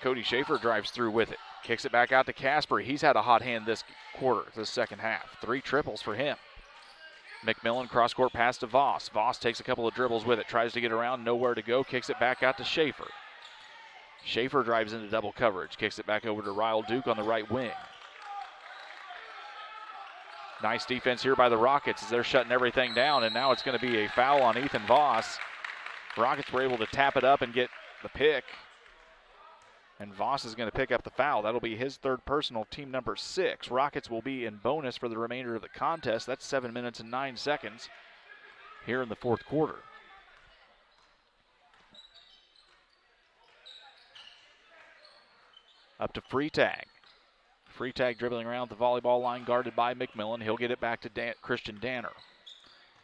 [SPEAKER 1] Cody Schaefer drives through with it. Kicks it back out to Casper. He's had a hot hand this quarter, this second half. 3 triples for him. McMillan cross-court pass to Voss. Voss takes a couple of dribbles with it. Tries to get around, nowhere to go. Kicks it back out to Schaefer. Schaefer drives into double coverage. Kicks it back over to Ryle Duke on the right wing. Nice defense here by the Rockets as they're shutting everything down, and now it's going to be a foul on Ethan Voss. Rockets were able to tap it up and get the pick, and Voss is going to pick up the foul. That'll be his third personal, team number 6. Rockets will be in bonus for the remainder of the contest. That's 7 minutes and 9 seconds here in the fourth quarter. Up to Freitag. Freitag dribbling around the volleyball line, guarded by McMillan. He'll get it back to Christian Danner.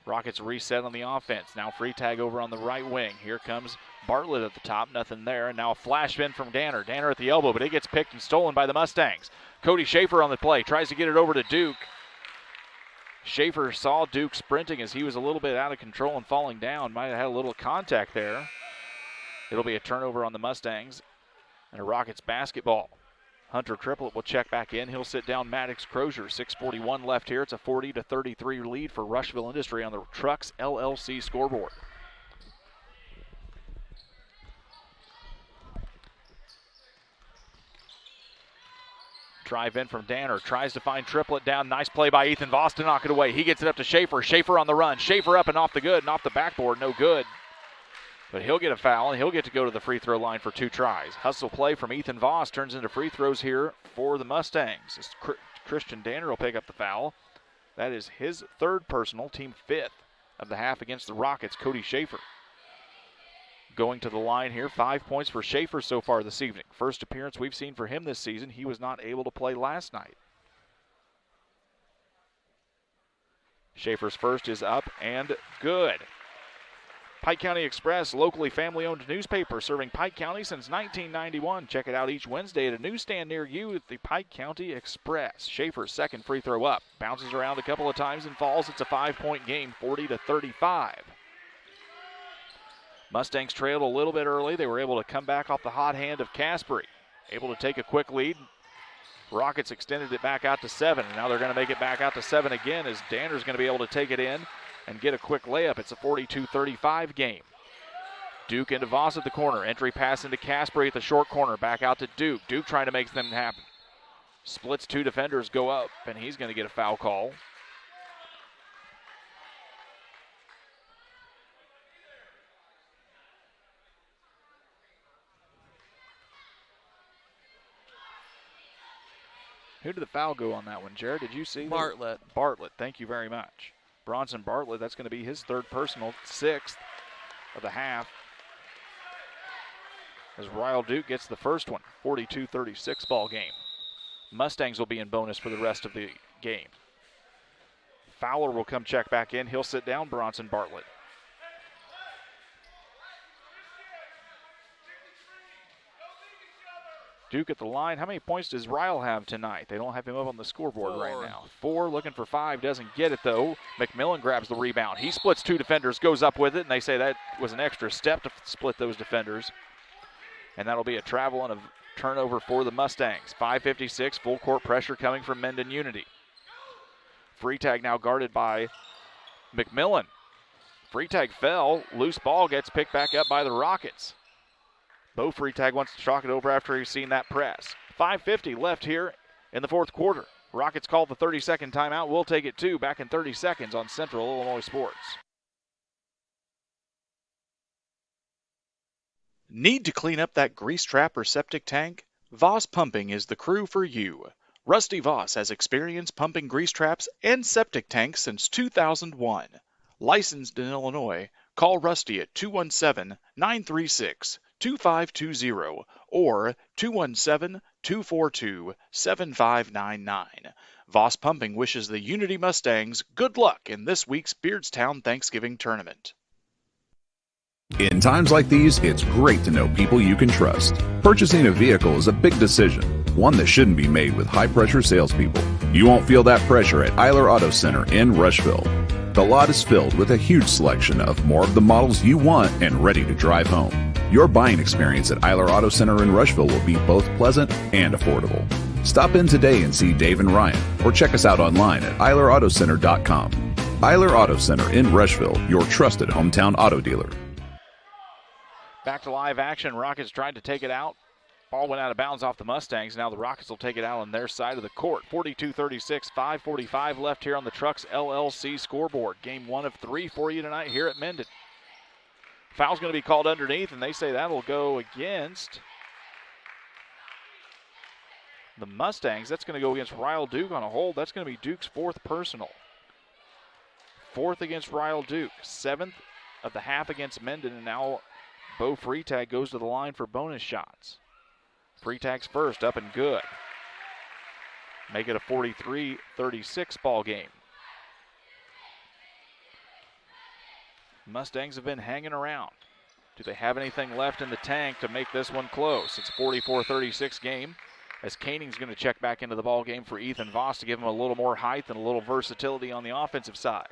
[SPEAKER 1] Rockets reset on the offense. Now Freitag over on the right wing. Here comes Bartlett at the top, nothing there. And now a flash spin from Danner. Danner at the elbow, but it gets picked and stolen by the Mustangs. Cody Schaefer on the play, tries to get it over to Duke. Schaefer saw Duke sprinting as he was a little bit out of control and falling down. Might have had a little contact there. It'll be a turnover on the Mustangs and a Rockets basketball. Hunter Triplett will check back in. He'll sit down Maddox Crozier. 6:41 left here. It's a 40-33 lead for Rushville Industry on the Trucks LLC scoreboard. Drive in from Danner. Tries to find Triplett down. Nice play by Ethan Voss to knock it away. He gets it up to Schaefer. Schaefer on the run. Schaefer up and off the good and off the backboard. No good. But he'll get a foul, and he'll get to go to the free throw line for 2 tries. Hustle play from Ethan Voss turns into free throws here for the Mustangs. Christian Danner will pick up the foul. That is his 3rd personal, team 5th of the half against the Rockets, Cody Schaefer. Going to the line here, 5 points for Schaefer so far this evening. First appearance we've seen for him this season. He was not able to play last night. Schaefer's first is up and good. Pike County Express, locally family-owned newspaper serving Pike County since 1991. Check it out each Wednesday at a newsstand near you at the Pike County Express. Schaefer's second free throw up. Bounces around a couple of times and falls. It's a 5-point game, 40-35. Mustangs trailed a little bit early. They were able to come back off the hot hand of Caspery. Able to take a quick lead. Rockets extended it back out to 7, and now they're going to make it back out to 7 again as Danner's going to be able to take it in and get a quick layup. It's a 42-35 game. Duke into Voss at the corner. Entry pass into Caspery at the short corner. Back out to Duke. Duke trying to make them happen. Splits 2 defenders, go up, and he's going to get a foul call. Who did the foul go on that one, Jared? Did you see?
[SPEAKER 11] Bartlett.
[SPEAKER 1] Bartlett, thank you very much. Bronson Bartlett, that's going to be his 3rd personal, 6th of the half. As Ryle Duke gets the first one, 42-36 ball game. Mustangs will be in bonus for the rest of the game. Fowler will come check back in. He'll sit down Bronson Bartlett. Duke at the line. How many points does Ryle have tonight? They don't have him up on the scoreboard
[SPEAKER 11] 4.
[SPEAKER 1] right now. 4, looking for 5, doesn't get it though. McMillan grabs the rebound. He splits 2 defenders, goes up with it, and they say that was an extra step to split those defenders. And that'll be a travel and a turnover for the Mustangs. 5:56, full court pressure coming from Mendon Unity. Freitag now guarded by McMillan. Freitag fell, loose ball gets picked back up by the Rockets. Bo Freitag wants to chalk it over after he's seen that press. 5:50 left here in the 4th quarter. Rockets call the 30-second timeout. We'll take it too. Back in 30 seconds on Central Illinois Sports.
[SPEAKER 4] Need to clean up that grease trap or septic tank? Voss Pumping is the crew for you. Rusty Voss has experience pumping grease traps and septic tanks since 2001. Licensed in Illinois, call Rusty at 217-936-2520 or 217-242-7599. Voss Pumping wishes the Unity Mustangs good luck in this week's Beardstown Thanksgiving Tournament.
[SPEAKER 6] In times like these, it's great to know people you can trust. Purchasing a vehicle is a big decision, one that shouldn't be made with high-pressure salespeople. You won't feel that pressure at Eiler Auto Center in Rushville. The lot is filled with a huge selection of more of the models you want and ready to drive home. Your buying experience at Eiler Auto Center in Rushville will be both pleasant and affordable. Stop in today and see Dave and Ryan, or check us out online at EilerAutoCenter.com. Eiler Auto Center in Rushville, your trusted hometown auto dealer.
[SPEAKER 1] Back to live action. Rockets tried to take it out. Ball went out of bounds off the Mustangs. Now the Rockets will take it out on their side of the court. 42-36, 5:45 left here on the Trucks LLC scoreboard. Game 1 of 3 for you tonight here at Mendon. Foul's going to be called underneath, and they say that'll go against the Mustangs. That's going to go against Ryle Duke on a hold. That's going to be Duke's 4th personal. 4th against Ryle Duke. 7th of the half against Mendon, and now Bo Freitag goes to the line for bonus shots. Freitag's first, up and good. make it a 43-36 ball game. Mustangs have been hanging around. Do they have anything left in the tank to make this one close? It's a 44-36 game, as Koenig's going to check back into the ball game for Ethan Voss to give him a little more height and a little versatility on the offensive side.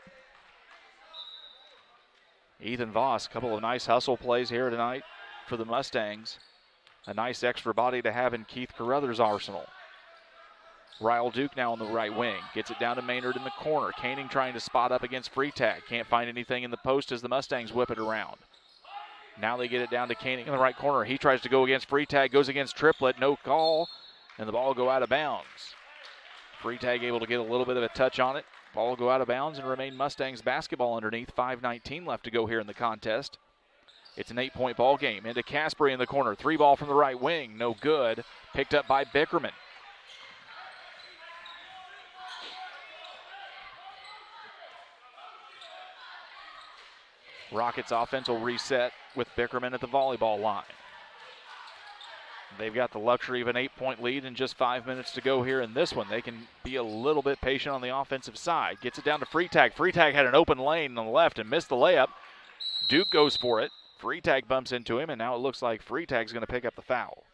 [SPEAKER 1] Ethan Voss, a couple of nice hustle plays here tonight for the Mustangs. A nice extra body to have in Keith Carruthers' arsenal. Ryle Duke now on the right wing. Gets it down to Maynard in the corner. Koenig trying to spot up against Freitag. Can't find anything in the post as the Mustangs whip it around. Now they get it down to Koenig in the right corner. He tries to go against Freitag, goes against Triplett, no call, and the ball will go out of bounds. Freitag able to get a little bit of a touch on it. Ball will go out of bounds and remain Mustangs basketball underneath. 5:19 left to go here in the contest. It's an 8-point ball game. Into Caspery in the corner. 3-ball from the right wing, no good. Picked up by Bickerman. Rockets offense will reset with Bickerman at the volleyball line. They've got the luxury of an 8-point lead and just 5 minutes to go here in this one. They can be a little bit patient on the offensive side. Gets it down to Freitag. Freitag had an open lane on the left and missed the layup. Duke goes for it. Freitag bumps into him, and now it looks like Freitag's going to pick up the foul.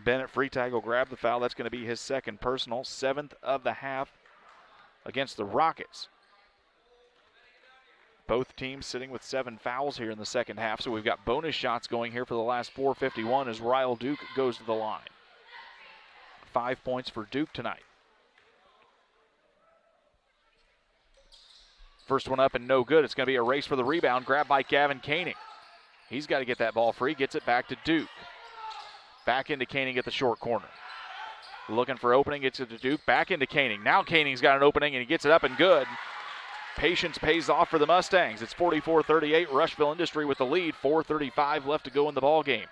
[SPEAKER 1] Bennett Freitag will grab the foul. That's going to be his second personal, 7th of the half against the Rockets. Both teams sitting with 7 fouls here in the second half, so we've got bonus shots going here for the last 4:51 as Ryle Duke goes to the line. 5 points for Duke tonight. First one up and no good. It's going to be a race for the rebound, grabbed by Gavin Koenig. He's got to get that ball free, gets it back to Duke. Back into Koenig at the short corner. Looking for opening, gets it to Duke, back into Koenig. Now Koenig's got an opening and he gets it up and good. Patience pays off for the Mustangs. It's 44-38, Rushville Industry with the lead. 4:35 left to go in the ball game.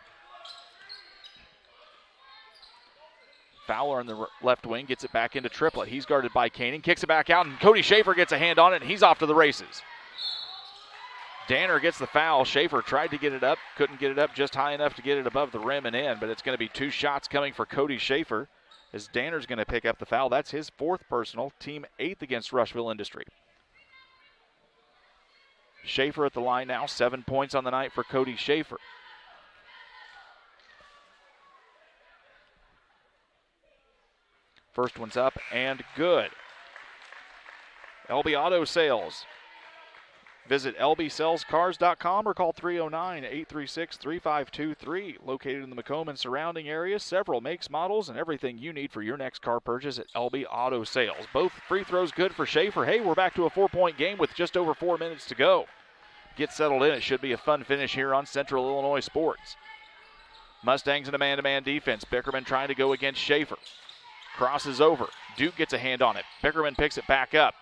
[SPEAKER 1] Fowler in the left wing gets it back into Triplett. He's guarded by Koenig, kicks it back out, and Cody Schaefer gets a hand on it, and he's off to the races. Danner gets the foul. Schaefer tried to get it up, couldn't get it up just high enough to get it above the rim and in, but it's going to be 2 shots coming for Cody Schaefer as Danner's going to pick up the foul. That's his 4th personal, team 8th against Rushville Industry. Schaefer at the line now, 7 points on the night for Cody Schaefer. First one's up and good. LB Auto Sales. Visit lbsalescars.com or call 309-836-3523. Located in the Macomb and surrounding areas, several makes, models, and everything you need for your next car purchase at LB Auto Sales. Both free throws good for Schaefer. Hey, we're back to a 4-point game with just over 4 minutes to go. Get settled in. It should be a fun finish here on Central Illinois Sports. Mustangs in a man-to-man defense. Bickerman trying to go against Schaefer. Crosses over. Duke gets a hand on it. Bickerman picks it back up.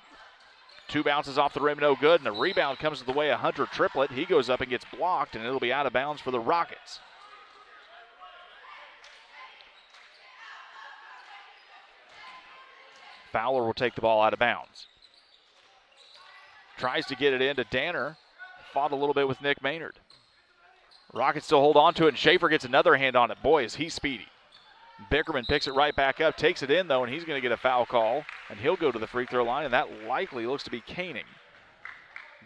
[SPEAKER 1] 2 bounces off the rim, no good, and the rebound comes to the way of Hunter Triplett. He goes up and gets blocked, and it'll be out of bounds for the Rockets. Fowler will take the ball out of bounds. Tries to get it into Danner. Fought a little bit with Nick Maynard. Rockets still hold on to it, and Schaefer gets another hand on it. Boy, is he speedy. Bickerman picks it right back up, takes it in, though, and he's going to get a foul call, and he'll go to the free throw line, and that likely looks to be Koenig.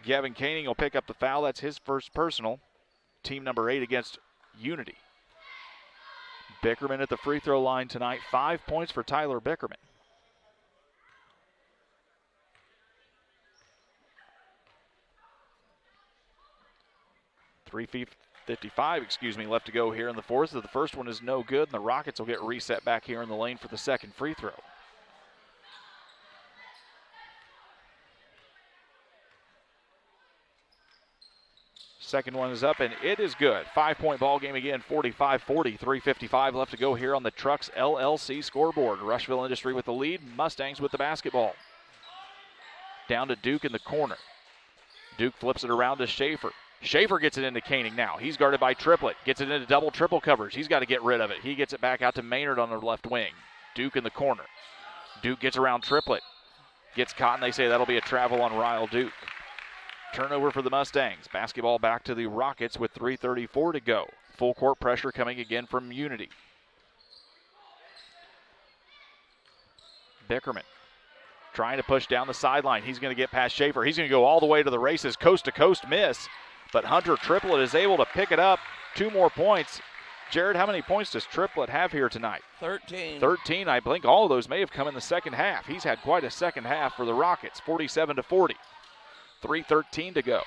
[SPEAKER 1] Gavin Koenig will pick up the foul. That's his first personal. Team number 8 against Unity. Bickerman at the free throw line tonight. 5 points for Tyler Bickerman. .55 left to go here in the fourth. The first one is no good, and the Rockets will get reset back here in the lane for the second free throw. Second one is up, and it is good. 5-point ball game again, 45-40, 3:55 left to go here on the Trucks LLC scoreboard. Rushville Industry with the lead, Mustangs with the basketball. Down to Duke in the corner. Duke flips it around to Schaefer. Schaefer gets it into Koenig now. He's guarded by Triplett. Gets it into double-triple coverage. He's got to get rid of it. He gets it back out to Maynard on the left wing. Duke in the corner. Duke gets around Triplett. Gets caught, and they say that'll be a travel on Ryle Duke. Turnover for the Mustangs. Basketball back to the Rockets with 3:34 to go. Full court pressure coming again from Unity. Bickerman trying to push down the sideline. He's going to get past Schaefer. He's going to go all the way to the races, coast to coast miss. But Hunter Triplett is able to pick it up. 2 more points. Jared, how many points does Triplett have here tonight?
[SPEAKER 11] 13.
[SPEAKER 1] 13. I think all of those may have come in the second half. He's had quite a second half for the Rockets, 47-40. 3:13 to go.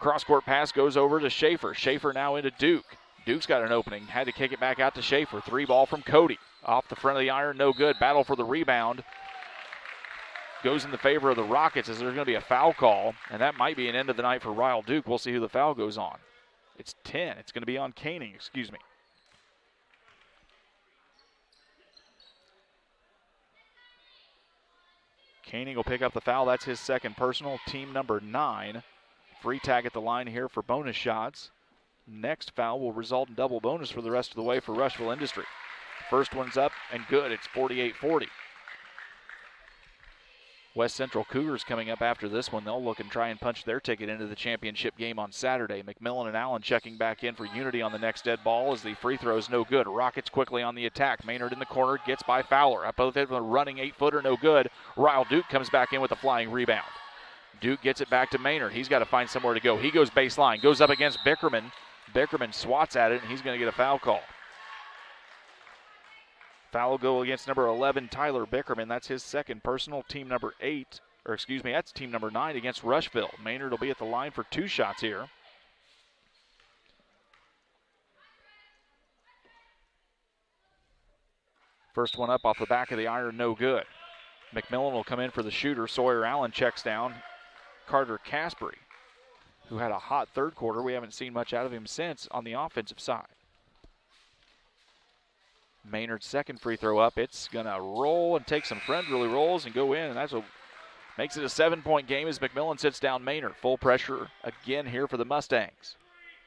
[SPEAKER 1] Cross-court pass goes over to Schaefer. Schaefer now into Duke. Duke's got an opening. Had to kick it back out to Schaefer. 3 ball from Cody. Off the front of the iron, no good. Battle for the rebound. Goes in the favor of the Rockets as there's going to be a foul call, and that might be an end of the night for Ryle Duke. We'll see who the foul goes on. It's 10. It's going to be on Koenig, excuse me. Koenig will pick up the foul. That's his second personal. Team number 9. Free tag at the line here for bonus shots. Next foul will result in double bonus for the rest of the way for Rushville Industry. First one's up and good. It's 48-40. West Central Cougars coming up after this one. They'll look and try and punch their ticket into the championship game on Saturday. McMillan and Allen checking back in for Unity on the next dead ball as the free throw is no good. Rockets quickly on the attack. Maynard in the corner gets by Fowler. Up both ends with a running 8-footer, no good. Ryle Duke comes back in with a flying rebound. Duke gets it back to Maynard. He's got to find somewhere to go. He goes baseline, goes up against Bickerman. Bickerman swats at it, and he's going to get a foul call. Foul will go against number 11, Tyler Bickerman. That's his second personal. Team number 8, or excuse me, that's team number 9 against Rushville. Maynard will be at the line for 2 shots here. First one up off the back of the iron, no good. McMillan will come in for the shooter. Sawyer Allen checks down. Carter Caspery, who had a hot third quarter. We haven't seen much out of him since on the offensive side. Maynard's second free throw up. It's going to roll and take some friendly rolls and go in, and that's what makes it a 7-point game as McMillan sits down Maynard. Full pressure again here for the Mustangs.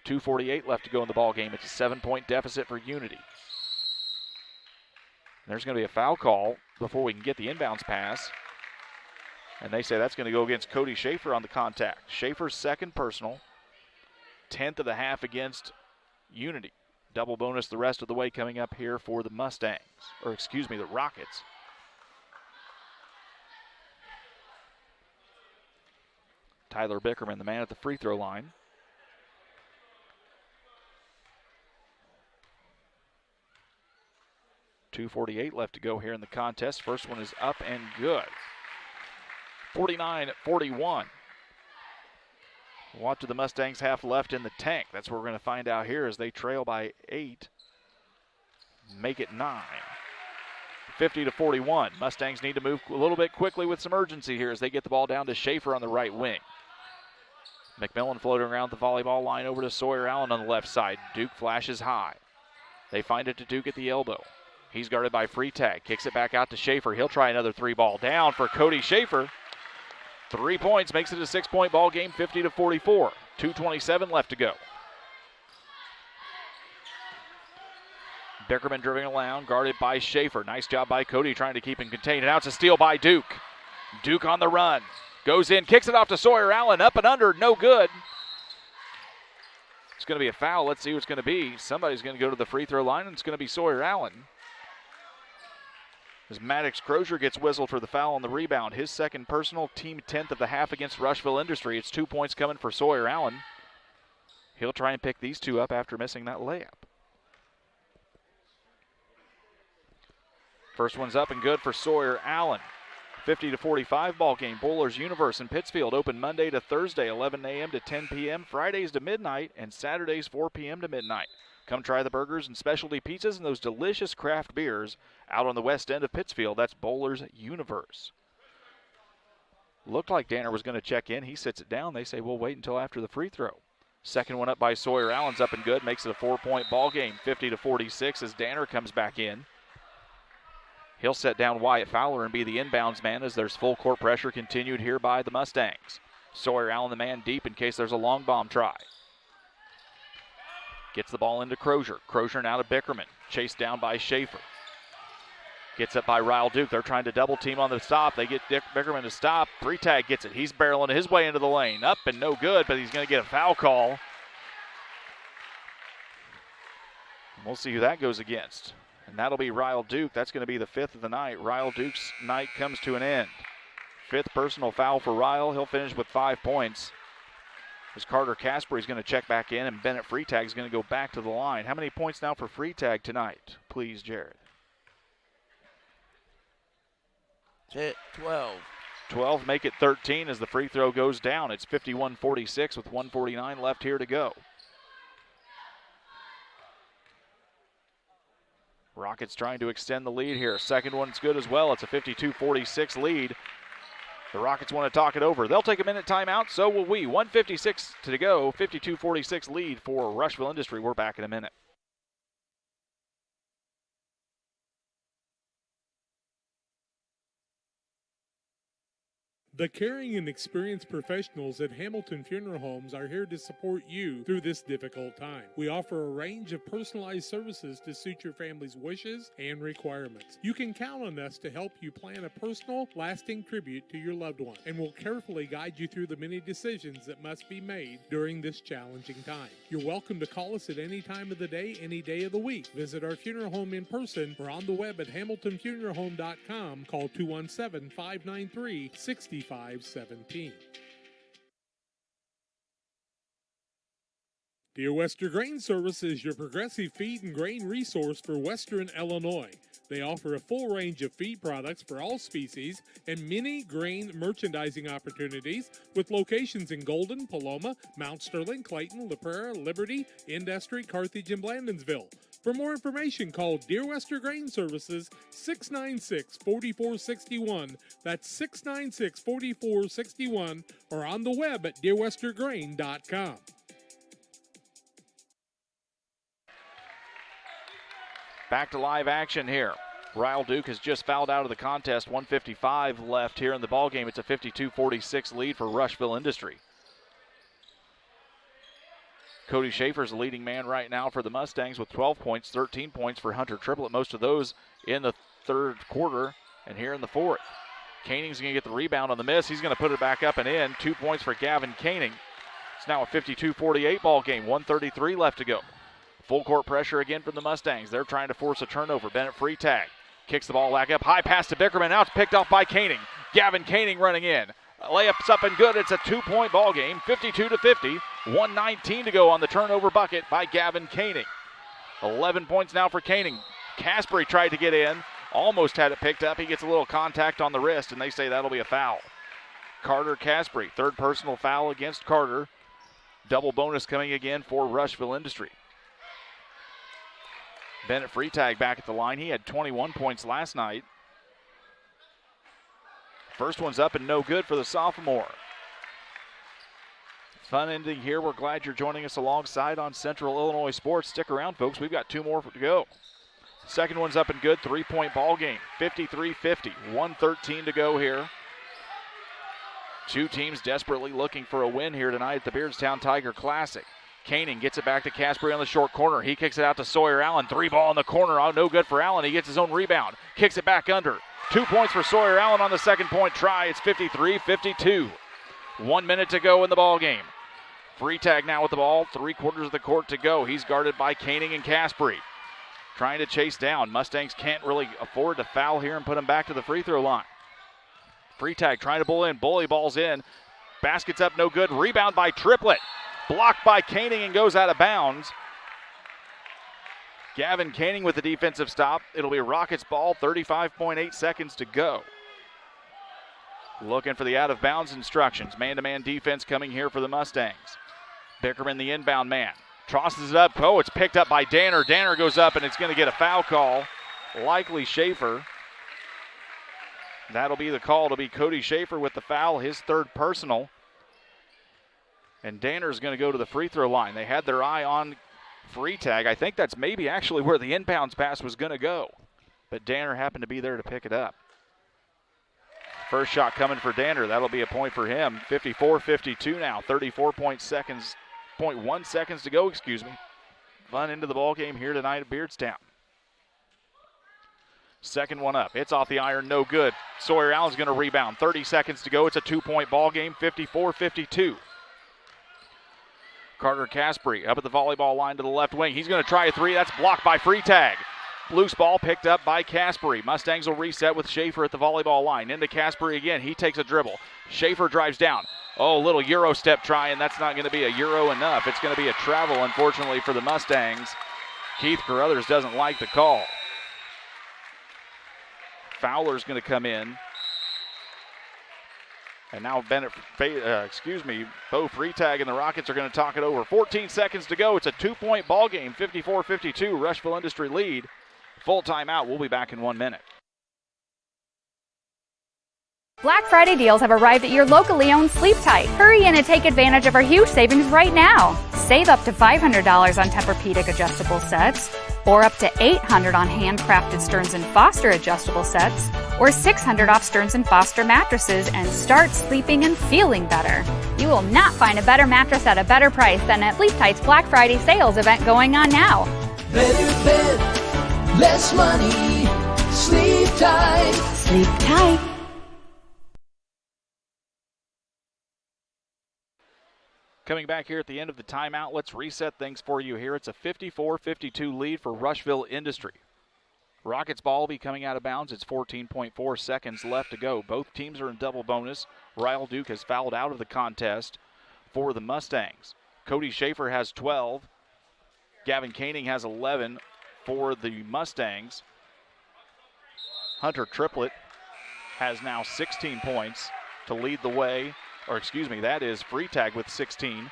[SPEAKER 1] 2:48 left to go in the ball game. It's a 7-point deficit for Unity. There's going to be a foul call before we can get the inbounds pass. And they say that's going to go against Cody Schaefer on the contact. Schaefer's second personal. 10th of the half against Unity. Double bonus the rest of the way coming up here for the Mustangs. Or excuse me, the Rockets. Tyler Bickerman, the man at the free throw line. .248 left to go here in the contest. First one is up and good. 49-41. What do the Mustangs have left in the tank? That's what we're going to find out here as they trail by 8. Make it 9. 50-41. Mustangs need to move a little bit quickly with some urgency here as they get the ball down to Schaefer on the right wing. McMillan floating around the volleyball line over to Sawyer Allen on the left side. Duke flashes high. They find it to Duke at the elbow. He's guarded by free tag. Kicks it back out to Schaefer. He'll try another 3-ball down for Cody Schaefer. 3 points makes it a 6-point ball game, 50-44. 2:27 left to go. Bickerman dribbling around, guarded by Schaefer. Nice job by Cody trying to keep him contained. And now it's a steal by Duke. Duke on the run. Goes in, kicks it off to Sawyer Allen. Up and under, no good. It's going to be a foul. Let's see who it's going to be. Somebody's going to go to the free throw line, and it's going to be Sawyer Allen. As Maddox Crozier gets whistled for the foul on the rebound. His second personal, team 10th of the half against Rushville Industry. It's 2 points coming for Sawyer Allen. He'll try and pick these 2 up after missing that layup. First one's up and good for Sawyer Allen. 50-45 ball game. Bowlers Universe in Pittsfield open Monday to Thursday, 11 a.m. to 10 p.m., Fridays to midnight, and Saturdays 4 p.m. to midnight. Come try the burgers and specialty pizzas and those delicious craft beers out on the west end of Pittsfield. That's Bowlers Universe. Looked like Danner was going to check in. He sits it down. They say we'll wait until after the free throw. Second one up by Sawyer Allen's up and good. Makes it a 4-point ball game, 50-46 as Danner comes back in. He'll set down Wyatt Fowler and be the inbounds man as there's full court pressure continued here by the Mustangs. Sawyer Allen the man deep in case there's a long bomb try. Gets the ball into Crozier. Crozier now to Bickerman. Chased down by Schaefer. Gets up by Ryle Duke. They're trying to double team on the stop. They get Bickerman to stop. Free tag gets it. He's barreling his way into the lane. Up and no good, but he's going to get a foul call. And we'll see who that goes against. And that'll be Ryle Duke. That's going to be the 5th of the night. Ryle Duke's night comes to an end. 5th personal foul for Ryle. He'll finish with 5 points. As Carter Casper is going to check back in, and Bennett Freetag is going to go back to the line. How many points now for Freetag tonight? Please, Jared.
[SPEAKER 11] 12.
[SPEAKER 1] 12, make it 13 as the free throw goes down. It's 51-46 with 1:49 left here to go. Rockets trying to extend the lead here. Second one's good as well. It's a 52-46 lead. The Rockets want to talk it over. They'll take a minute timeout, so will we. 1:56 to go, 52-46 lead for Rushville Industry. We're back in a minute.
[SPEAKER 3] The caring and experienced professionals at Hamilton Funeral Homes are here to support you through this difficult time. We offer a range of personalized services to suit your family's wishes and requirements. You can count on us to help you plan a personal, lasting tribute to your loved one, and we'll carefully guide you through the many decisions that must be made during this challenging time. You're welcome to call us at any time of the day, any day of the week. Visit our funeral home in person or on the web at hamiltonfuneralhome.com. Call 217-593-6517. Dear Western Grain Service is your progressive feed and grain resource for Western Illinois. They offer a full range of feed products for all species and many grain merchandising opportunities with locations in Golden, Paloma, Mount Sterling, Clayton, La Prairie, Liberty, Industry, Carthage, and Blandonsville. For more information, call Dear Western Grain Services 696-4461. That's 696-4461, or on the web at dearwesterngrain.com.
[SPEAKER 1] Back to live action here. Ryle Duke has just fouled out of the contest. 1:55 left here in the ballgame. It's a 52-46 lead for Rushville Industry. Cody Schaefer's the leading man right now for the Mustangs with 12 points, 13 points for Hunter Triplett, most of those in the third quarter and here in the fourth. Koenig's going to get the rebound on the miss. He's going to put it back up and in. 2 points for Gavin Koenig. It's now a 52-48 ball game, 1:33 left to go. Full court pressure again from the Mustangs. They're trying to force a turnover. Bennett Freetag kicks the ball back up. High pass to Bickerman. Now it's picked off by Koenig. Gavin Koenig running in. Layup's up and good. It's a 2-point ball game, 52-50. 1:19 to go on the turnover bucket by Gavin Koenig. 11 points now for Koenig. Casper tried to get in. Almost had it picked up. He gets a little contact on the wrist, and they say that'll be a foul. Carter Casper, third personal foul against Carter. Double bonus coming again for Rushville Industry. Bennett Freetag back at the line. He had 21 points last night. First one's up and no good for the sophomore. Fun ending here. We're glad you're joining us alongside on Central Illinois Sports. Stick around, folks. We've got 2 more to go. Second one's up and good. 3-point ball game. 53-50. 1:13 to go here. Two teams desperately looking for a win here tonight at the Beardstown Tiger Classic. Koenig gets it back to Casper on the short corner. He kicks it out to Sawyer Allen. 3 ball in the corner. Oh, no good for Allen. He gets his own rebound. Kicks it back under. 2 points for Sawyer Allen on the second point try. It's 53-52. 1 minute to go in the ball game. Freetag now with the ball. 3/4 of the court to go. He's guarded by Koenig and Casper. Trying to chase down. Mustangs can't really afford to foul here and put him back to the free throw line. Freetag trying to bull in. Bully ball's in. Basket's up, no good. Rebound by Triplett. Blocked by Koenig and goes out of bounds. Gavin Koenig with the defensive stop. It'll be Rockets ball, 35.8 seconds to go. Looking for the out-of-bounds instructions. Man-to-man defense coming here for the Mustangs. Bickerman, the inbound man. Tosses it up. Oh, it's picked up by Danner. Danner goes up, and it's going to get a foul call. Likely Schaefer. That'll be the call. It'll be Cody Schaefer with the foul, his third personal. And Danner's going to go to the free throw line. They had their eye on Freetag. I think that's maybe actually where the inbounds pass was going to go. But Danner happened to be there to pick it up. First shot coming for Danner. That'll be a point for him. 54-52 now. 34.1 seconds to go, Fun into the ball game here tonight at Beardstown. Second one up. It's off the iron, no good. Sawyer Allen's going to rebound. 30 seconds to go. It's a 2-point ball game, 54-52. Carter Casper up at the volleyball line to the left wing. He's going to try a 3. That's blocked by Freetag. Loose ball picked up by Caspery. Mustangs will reset with Schaefer at the volleyball line. Into Caspery again. He takes a dribble. Schaefer drives down. Oh, little Euro step try, and that's not going to be a Euro enough. It's going to be a travel, unfortunately, for the Mustangs. Keith Carruthers doesn't like the call. Fowler's going to come in. And now Bo Freitag and the Rockets are going to talk it over. 14 seconds to go. It's a 2-point ball game. 54-52, Rushville Industry lead. Full timeout. We'll be back in 1 minute.
[SPEAKER 8] Black Friday deals have arrived at your locally owned Sleep Tight. Hurry in and take advantage of our huge savings right now. Save up to $500 on Tempur-Pedic adjustable sets, or up to $800 on handcrafted Stearns & Foster adjustable sets, or $600 off Stearns & Foster mattresses, and start sleeping and feeling better. You will not find a better mattress at a better price than at Sleep Tight's Black Friday sales event going on now.
[SPEAKER 9] Better bed, less money. Sleep Tight.
[SPEAKER 2] Sleep tight.
[SPEAKER 1] Coming back here at the end of the timeout, let's reset things for you here. It's a 54-52 lead for Rushville Industry. Rockets ball will be coming out of bounds. It's 14.4 seconds left to go. Both teams are in double bonus. Ryle Duke has fouled out of the contest for the Mustangs. Cody Schaefer has 12. Gavin Koenig has 11 for the Mustangs. Hunter Triplett has now 16 points to lead the way. That is Freitag with 16.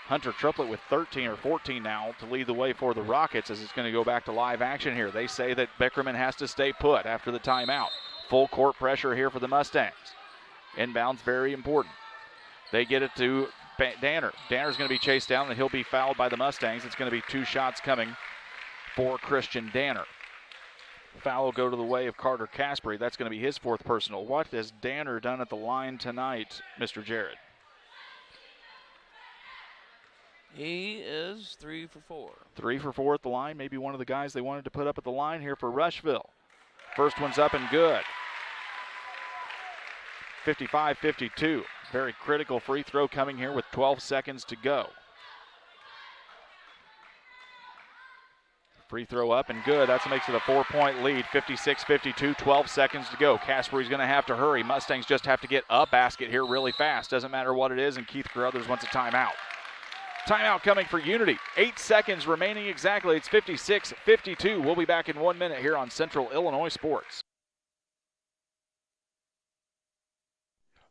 [SPEAKER 1] Hunter Triplett with 13 or 14 now to lead the way for the Rockets as it's going to go back to live action here. They say that Bickerman has to stay put after the timeout. Full court pressure here for the Mustangs. Inbounds very important. They get it to Danner. Danner's going to be chased down and he'll be fouled by the Mustangs. It's going to be 2 shots coming for Christian Danner. Foul will go to the way of Carter Caspery. That's going to be his 4th personal. What has Danner done at the line tonight, Mr. Jared?
[SPEAKER 11] He is 3 for 4.
[SPEAKER 1] 3 for 4 at the line. Maybe one of the guys they wanted to put up at the line here for Rushville. First one's up and good. 55-52. Very critical free throw coming here with 12 seconds to go. Free throw up and good. That makes it a 4-point lead. 56-52, 12 seconds to go. Caspery's going to have to hurry. Mustangs just have to get a basket here really fast. Doesn't matter what it is, and Keith Carruthers wants a timeout. Timeout coming for Unity. 8 seconds remaining exactly. It's 56-52. We'll be back in 1 minute here on Central Illinois Sports.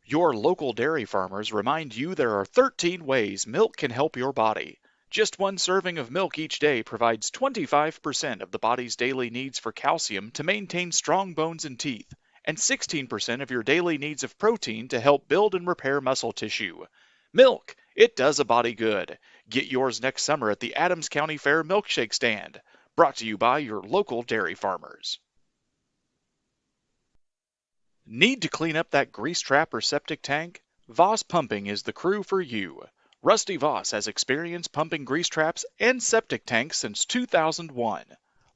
[SPEAKER 4] Your local dairy farmers remind you there are 13 ways milk can help your body. Just 1 serving of milk each day provides 25% of the body's daily needs for calcium to maintain strong bones and teeth, and 16% of your daily needs of protein to help build and repair muscle tissue. Milk, it does a body good. Get yours next summer at the Adams County Fair Milkshake Stand. Brought to you by your local dairy farmers. Need to clean up that grease trap or septic tank? Voss Pumping is the crew for you. Rusty Voss has experience pumping grease traps and septic tanks since 2001.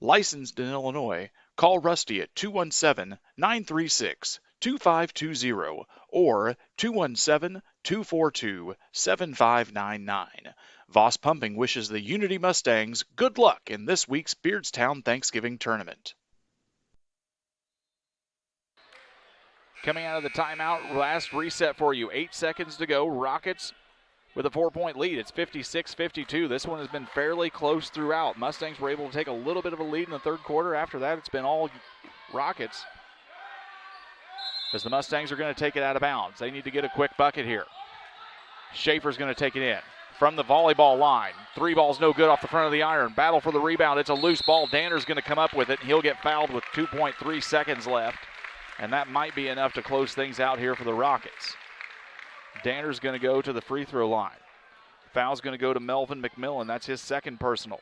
[SPEAKER 4] Licensed in Illinois, call Rusty at 217-936-2520 or 217-242-7599. Voss Pumping wishes the Unity Mustangs good luck in this week's Beardstown Thanksgiving Tournament.
[SPEAKER 1] Coming out of the timeout, last reset for you. 8 seconds to go. Rockets with a 4-point lead. It's 56-52. This one has been fairly close throughout. Mustangs were able to take a little bit of a lead in the 3rd quarter. After that, it's been all Rockets, as the Mustangs are going to take it out of bounds. They need to get a quick bucket here. Schaefer's going to take it in from the volleyball line. 3 balls no good off the front of the iron. Battle for the rebound. It's a loose ball. Danner's going to come up with it. He'll get fouled with 2.3 seconds left, and that might be enough to close things out here for the Rockets. Danner's going to go to the free throw line. Foul's going to go to Melvin McMillan. That's his 2nd personal.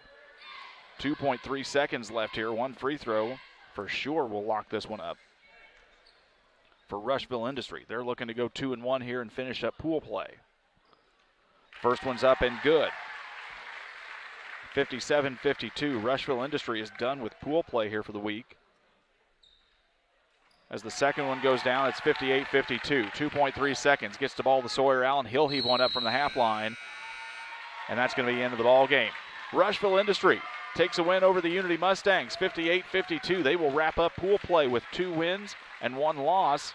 [SPEAKER 1] 2.3 seconds left here. 1 free throw for sure will lock this one up for Rushville Industry. They're looking to go 2-1 here and finish up pool play. First one's up and good. 57-52. Rushville Industry is done with pool play here for the week. As the second one goes down, it's 58-52. 2.3 seconds. Gets the ball to Sawyer Allen. He'll heave one up from the half line. And that's going to be the end of the ball game. Rushville Industry takes a win over the Unity Mustangs, 58-52. They will wrap up pool play with 2 wins and 1 loss.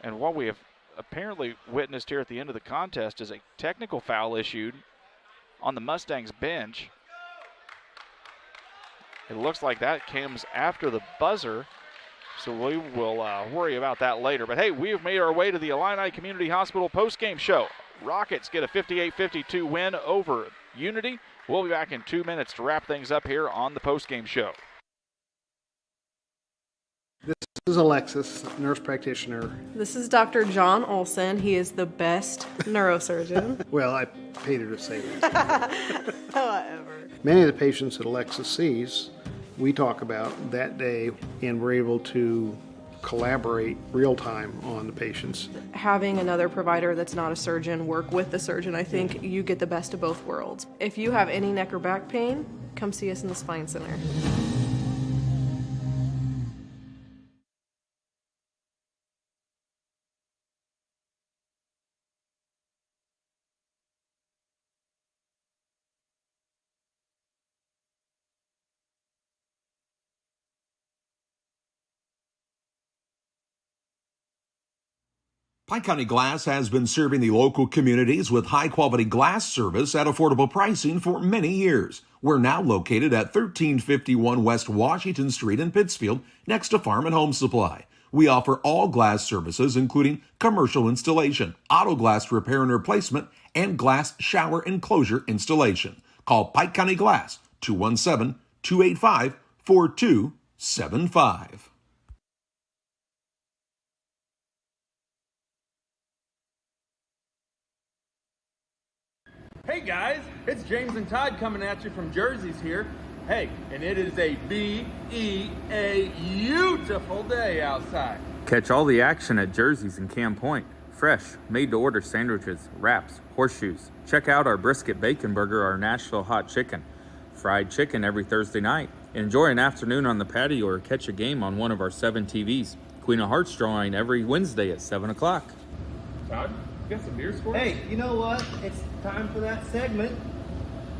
[SPEAKER 1] And what we have apparently witnessed here at the end of the contest is a technical foul issued on the Mustangs bench. It looks like that comes after the buzzer, so we will worry about that later. But hey, we have made our way to the Illini Community Hospital postgame show. Rockets get a 58-52 win over Unity. We'll be back in 2 minutes to wrap things up here on the postgame show.
[SPEAKER 16] This is Alexis, nurse practitioner.
[SPEAKER 17] This is Dr. John Olson. He is the best neurosurgeon.
[SPEAKER 16] Well, I paid her to say that.
[SPEAKER 17] However.
[SPEAKER 16] Many of the patients that Alexis sees, we talk about that day, and we're able to collaborate real time on the patients.
[SPEAKER 17] Having another provider that's not a surgeon work with the surgeon, I think you get the best of both worlds. If you have any neck or back pain, come see us in the Spine Center.
[SPEAKER 18] Pike County Glass has been serving the local communities with high-quality glass service at affordable pricing for many years. We're now located at 1351 West Washington Street in Pittsfield, next to Farm and Home Supply. We offer all glass services, including commercial installation, auto glass repair and replacement, and glass shower enclosure installation. Call Pike County Glass, 217-285-4275.
[SPEAKER 19] Hey guys, it's James and Todd coming at you from Jersey's here. Hey, and it is a beautiful day outside.
[SPEAKER 20] Catch all the action at Jersey's in Camp Point. Fresh, made-to-order sandwiches, wraps, horseshoes. Check out our brisket bacon burger, our Nashville hot chicken. Fried chicken every Thursday night. Enjoy an afternoon on the patio or catch a game on one of our 7 TVs. Queen of Hearts drawing every Wednesday at 7 o'clock.
[SPEAKER 19] Todd, you got some beers for us?
[SPEAKER 21] Hey, you know what? It's time for that segment.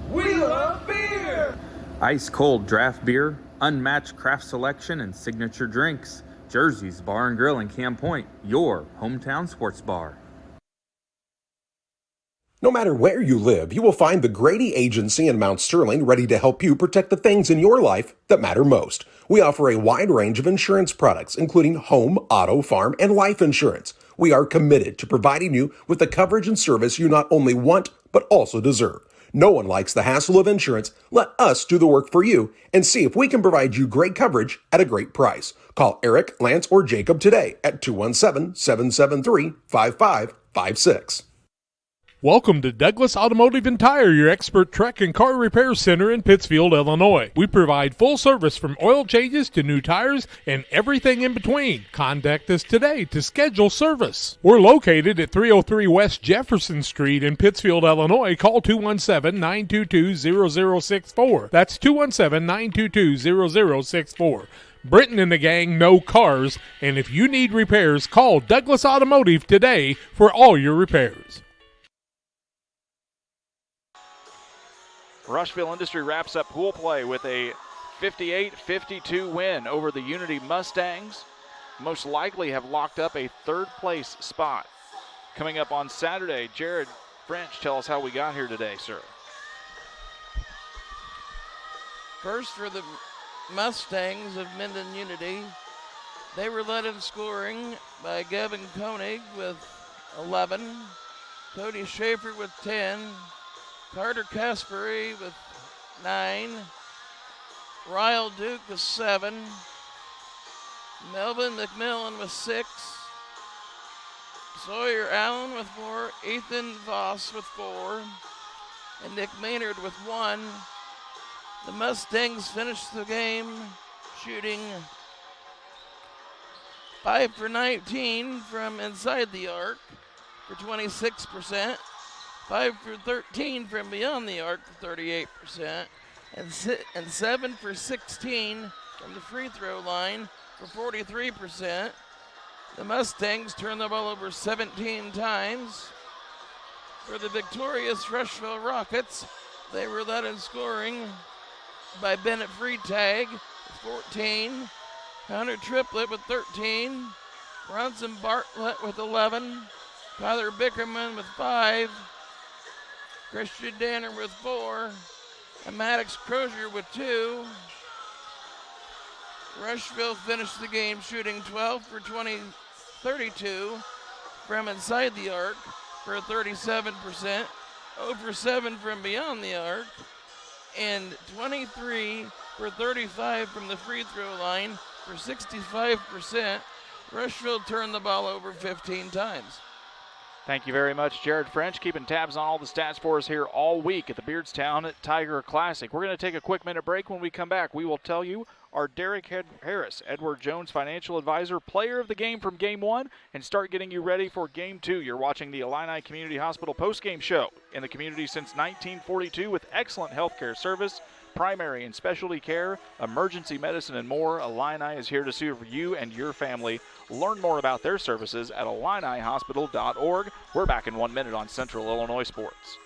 [SPEAKER 19] We love beer!
[SPEAKER 20] Ice cold draft beer, unmatched craft selection, and signature drinks. Jersey's Bar and Grill in Camp Point, your hometown sports bar.
[SPEAKER 22] No matter where you live, you will find the Grady Agency in Mount Sterling ready to help you protect the things in your life that matter most. We offer a wide range of insurance products, including home, auto, farm, and life insurance. We are committed to providing you with the coverage and service you not only want, but also deserve. No one likes the hassle of insurance. Let us do the work for you and see if we can provide you great coverage at a great price. Call Eric, Lance, or Jacob today at 217-773-5556.
[SPEAKER 3] Welcome to Douglas Automotive and Tire, your expert truck and car repair center in Pittsfield, Illinois. We provide full service from oil changes to new tires and everything in between. Contact us today to schedule service. We're located at 303 West Jefferson Street in Pittsfield, Illinois. Call 217-922-0064. That's 217-922-0064. Britton and the gang know cars, and if you need repairs, call Douglas Automotive today for all your repairs.
[SPEAKER 1] Rushville Industry wraps up pool play with a 58-52 win over the Unity Mustangs. Most likely have locked up a third-place spot. Coming up on Saturday, Jared French, tell us how we got here today, sir.
[SPEAKER 11] First for the Mustangs of Mendon Unity. They were led in scoring by Gavin Koenig with 11, Cody Schaefer with 10, Carter Caspary with 9, Ryle Duke with 7, Melvin McMillan with 6, Sawyer Allen with 4, Ethan Voss with 4, and Nick Maynard with 1. The Mustangs finished the game shooting 5 for 19 from inside the arc for 26%. 5 for 13 from beyond the arc for 38%, and 7 for 16 from the free throw line for 43%. The Mustangs turned the ball over 17 times. For the victorious Rushville Rockets, they were led in scoring by Bennett Freetag, 14, Hunter Triplett with 13, Bronson Bartlett with 11, Tyler Bickerman with 5, Christian Danner with 4, and Maddox Crozier with 2. Rushville finished the game shooting 12 for 32 from inside the arc for 37%, 0 for 7 from beyond the arc, and 23 for 35 from the free throw line for 65%. Rushville turned the ball over 15 times.
[SPEAKER 1] Thank you very much, Jared French, keeping tabs on all the stats for us here all week at the Beardstown Tiger Classic. We're going to take a quick minute break. When we come back, we will tell you our Derek Harris, Edward Jones Financial Advisor, player of the game from Game 1, and start getting you ready for Game 2. You're watching the Illini Community Hospital postgame show. In the community since 1942 with excellent healthcare service, primary and specialty care, emergency medicine, and more, Illini is here to serve you and your family. Learn more about their services at IlliniHospital.org. We're back in 1 minute on Central Illinois Sports.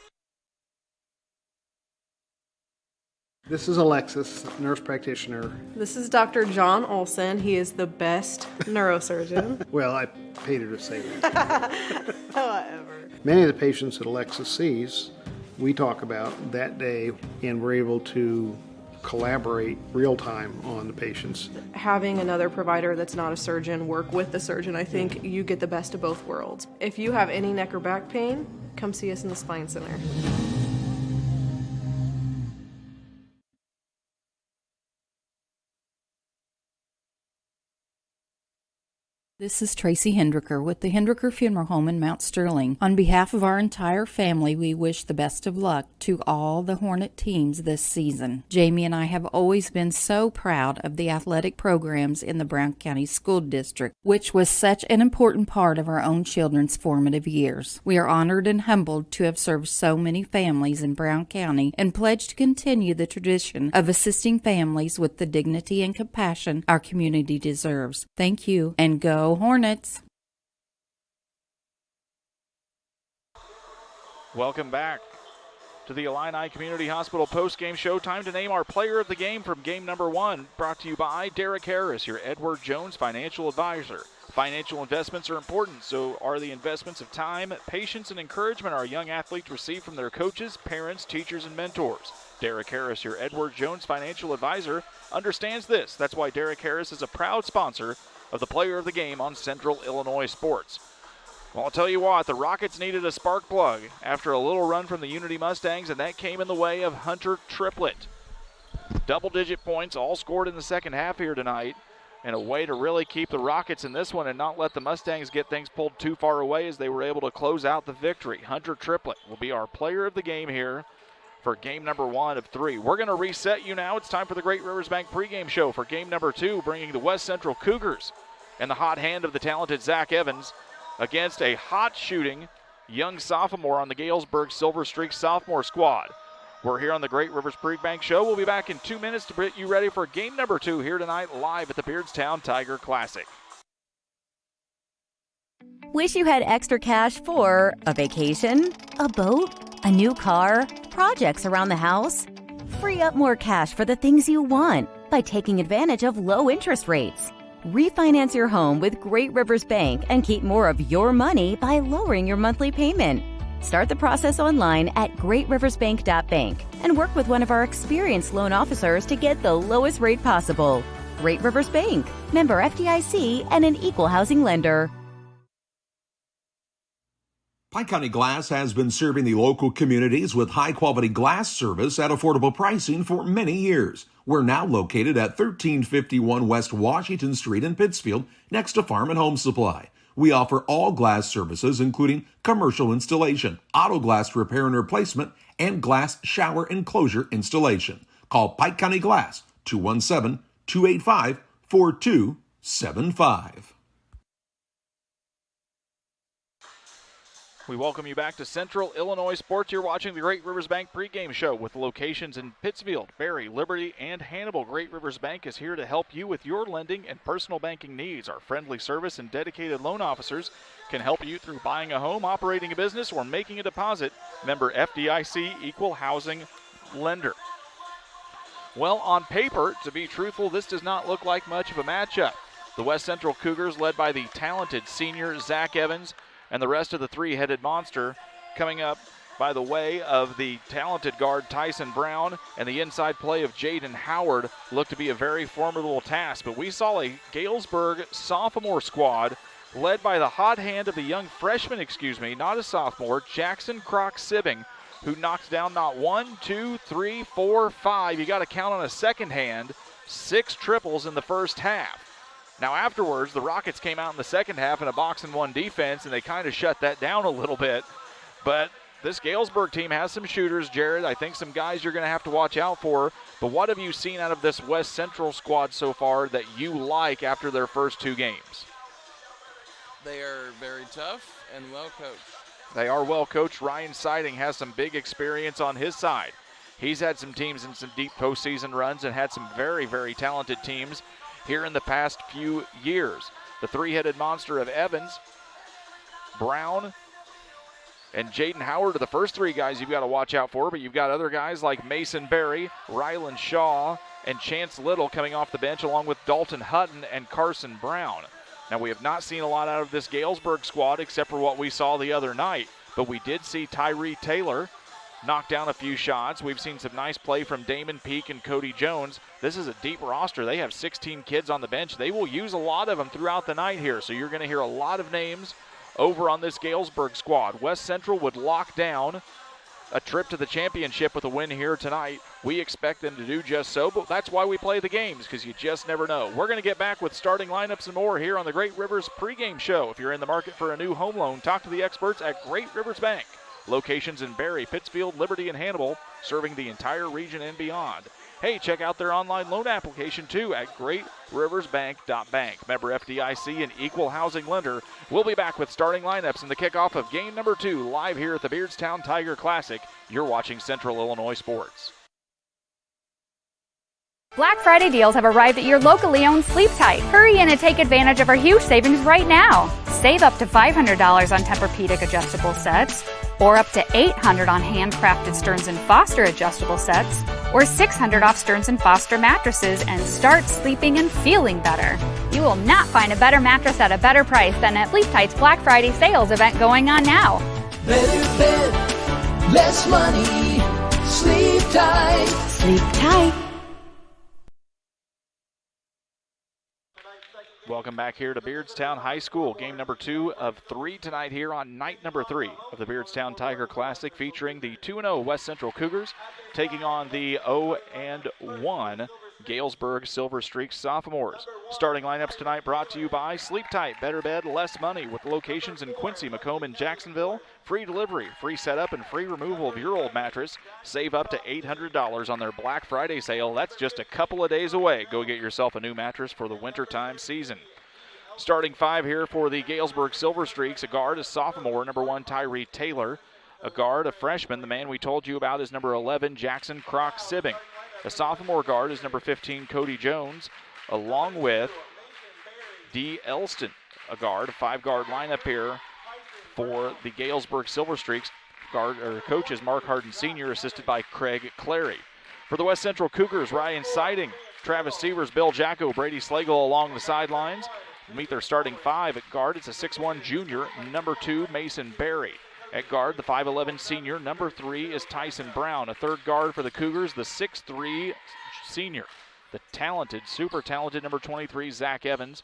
[SPEAKER 16] This is Alexis, nurse practitioner.
[SPEAKER 17] This is Dr. John Olson. He is the best neurosurgeon.
[SPEAKER 16] Well, I paid her to say that.
[SPEAKER 17] Whatever.
[SPEAKER 16] Many of the patients that Alexis sees, we talk about that day, and we're able to collaborate real time on the patients.
[SPEAKER 17] Having another provider that's not a surgeon work with the surgeon, I think you get the best of both worlds. If you have any neck or back pain, come see us in the Spine Center.
[SPEAKER 7] This is Tracy Hendricker with the Hendricker Funeral Home in Mount Sterling. On behalf of our entire family, we wish the best of luck to all the Hornet teams this season. Jamie and I have always been so proud of the athletic programs in the Brown County School District, which was such an important part of our own children's formative years. We are honored and humbled to have served so many families in Brown County and pledge to continue the tradition of assisting families with the dignity and compassion our community deserves. Thank you, and go Hornets!
[SPEAKER 1] Welcome back to the Illini Community Hospital postgame show. Time to name our player of the game from game number 1, brought to you by Derek Harris, your Edward Jones Financial Advisor. Financial investments are important, so are the investments of time, patience, and encouragement our young athletes receive from their coaches, parents, teachers, and mentors. Derek Harris, your Edward Jones Financial Advisor, understands this. That's why Derek Harris is a proud sponsor of the player of the game on Central Illinois Sports. Well, I'll tell you what, the Rockets needed a spark plug after a little run from the Unity Mustangs, and that came in the way of Hunter Triplett. Double-digit points, all scored in the second half here tonight, and a way to really keep the Rockets in this one and not let the Mustangs get things pulled too far away as they were able to close out the victory. Hunter Triplett will be our player of the game here for game number 1 of 3. We're going to reset you now. It's time for the Great Rivers Bank pregame show for game number 2, bringing the West Central Cougars and the hot hand of the talented Zach Evans against a hot shooting young sophomore on the Galesburg Silver Streak sophomore squad. We're here on the Great Rivers Pregame Show. We'll be back in 2 minutes to get you ready for game number 2 here tonight live at the Beardstown Tiger Classic.
[SPEAKER 2] Wish you had extra cash for a vacation, a boat, a new car, projects around the house? Free up more cash for the things you want by taking advantage of low interest rates. Refinance your home with Great Rivers Bank and keep more of your money by lowering your monthly payment. Start the process online at greatriversbank.bank and work with one of our experienced loan officers to get the lowest rate possible. Great Rivers Bank, member FDIC, and an equal housing lender.
[SPEAKER 18] Pike County Glass has been serving the local communities with high-quality glass service at affordable pricing for many years. We're now located at 1351 West Washington Street in Pittsfield, next to Farm and Home Supply. We offer all glass services, including commercial installation, auto glass repair and replacement, and glass shower enclosure installation. Call Pike County Glass, 217-285-4275.
[SPEAKER 1] We welcome you back to Central Illinois Sports. You're watching the Great Rivers Bank pregame show with locations in Pittsfield, Berry, Liberty, and Hannibal. Great Rivers Bank is here to help you with your lending and personal banking needs. Our friendly service and dedicated loan officers can help you through buying a home, operating a business, or making a deposit. Member FDIC, equal housing lender. Well, on paper, to be truthful, this does not look like much of a matchup. The West Central Cougars, led by the talented senior Zach Evans, and the rest of the three-headed monster coming up by the way of the talented guard Tyson Brown and the inside play of Jaden Howard, look to be a very formidable task. But we saw a Galesburg sophomore squad led by the hot hand of the young freshman, not a sophomore, Jackson Croc-Sibbing, who knocked down not 1, 2, 3, 4, 5. You got to count on a second hand, 6 triples in the first half. Now afterwards, the Rockets came out in the second half in a box-and-one defense, and they kind of shut that down a little bit. But this Galesburg team has some shooters, Jared. I think some guys you're going to have to watch out for. But what have you seen out of this West Central squad so far that you like after their first 2 games?
[SPEAKER 11] They are very tough and well coached.
[SPEAKER 1] They are well coached. Ryan Siding has some big experience on his side. He's had some teams in some deep postseason runs and had some very, very talented teams here in the past few years. The three-headed monster of Evans, Brown, and Jaden Howard are the first 3 guys you've got to watch out for, but you've got other guys like Mason Berry, Rylan Shaw, and Chance Little coming off the bench, along with Dalton Hutton and Carson Brown. Now, we have not seen a lot out of this Galesburg squad except for what we saw the other night, but we did see Tyree Taylor knock down a few shots. We've seen some nice play from Damon Peak and Cody Jones. This is a deep roster. They have 16 kids on the bench. They will use a lot of them throughout the night here, so you're going to hear a lot of names over on this Galesburg squad. West Central would lock down a trip to the championship with a win here tonight. We expect them to do just so, but that's why we play the games, because you just never know. We're going to get back with starting lineups and more here on the Great Rivers pregame show. If you're in the market for a new home loan, talk to the experts at Great Rivers Bank. Locations in Barry, Pittsfield, Liberty, and Hannibal, serving the entire region and beyond. Hey, check out their online loan application, too, at greatriversbank.bank. Member FDIC and equal housing lender. We'll be back with starting lineups in the kickoff of game number 2, live here at the Beardstown Tiger Classic. You're watching Central Illinois Sports.
[SPEAKER 8] Black Friday deals have arrived at your locally owned Sleep Tight. Hurry in and take advantage of our huge savings right now. Save up to $500 on Tempur-Pedic adjustable sets, or up to $800 on handcrafted Stearns & Foster adjustable sets, or $600 off Stearns & Foster mattresses, and start sleeping and feeling better. You will not find a better mattress at a better price than at Sleep Tight's Black Friday sales event going on now.
[SPEAKER 9] Better bed, less money. Sleep tight.
[SPEAKER 2] Sleep tight.
[SPEAKER 1] Welcome back here to Beardstown High School. Game number 2 of 3 tonight here on night number 3 of the Beardstown Tiger Classic, featuring the 2-0 West Central Cougars taking on the 0-1 Galesburg Silver Streak Sophomores. Starting lineups tonight brought to you by Sleep Tight, better bed, less money, with locations in Quincy, Macomb, and Jacksonville. Free delivery, free setup, and free removal of your old mattress. Save up to $800 on their Black Friday sale. That's just a couple of days away. Go get yourself a new mattress for the wintertime season. Starting 5 here for the Galesburg Silver Streaks. A guard, a sophomore, number 1, Tyree Taylor. A guard, a freshman. The man we told you about is number 11, Jackson Croc-Sibbing. A sophomore guard is number 15, Cody Jones, along with D. Elston, a guard. A 5-guard lineup here for the Galesburg Silver Streaks. Coach is Mark Harden Sr., assisted by Craig Clary. For the West Central Cougars, Ryan Siding, Travis Severs, Bill Jacko, Brady Slagle along the sidelines. Meet their starting 5 at guard. It's a 6'1 junior, number 2, Mason Berry. At guard, the 5'11 senior, number 3 is Tyson Brown. A third guard for the Cougars, the 6'3 senior, the talented, super talented number 23, Zach Evans.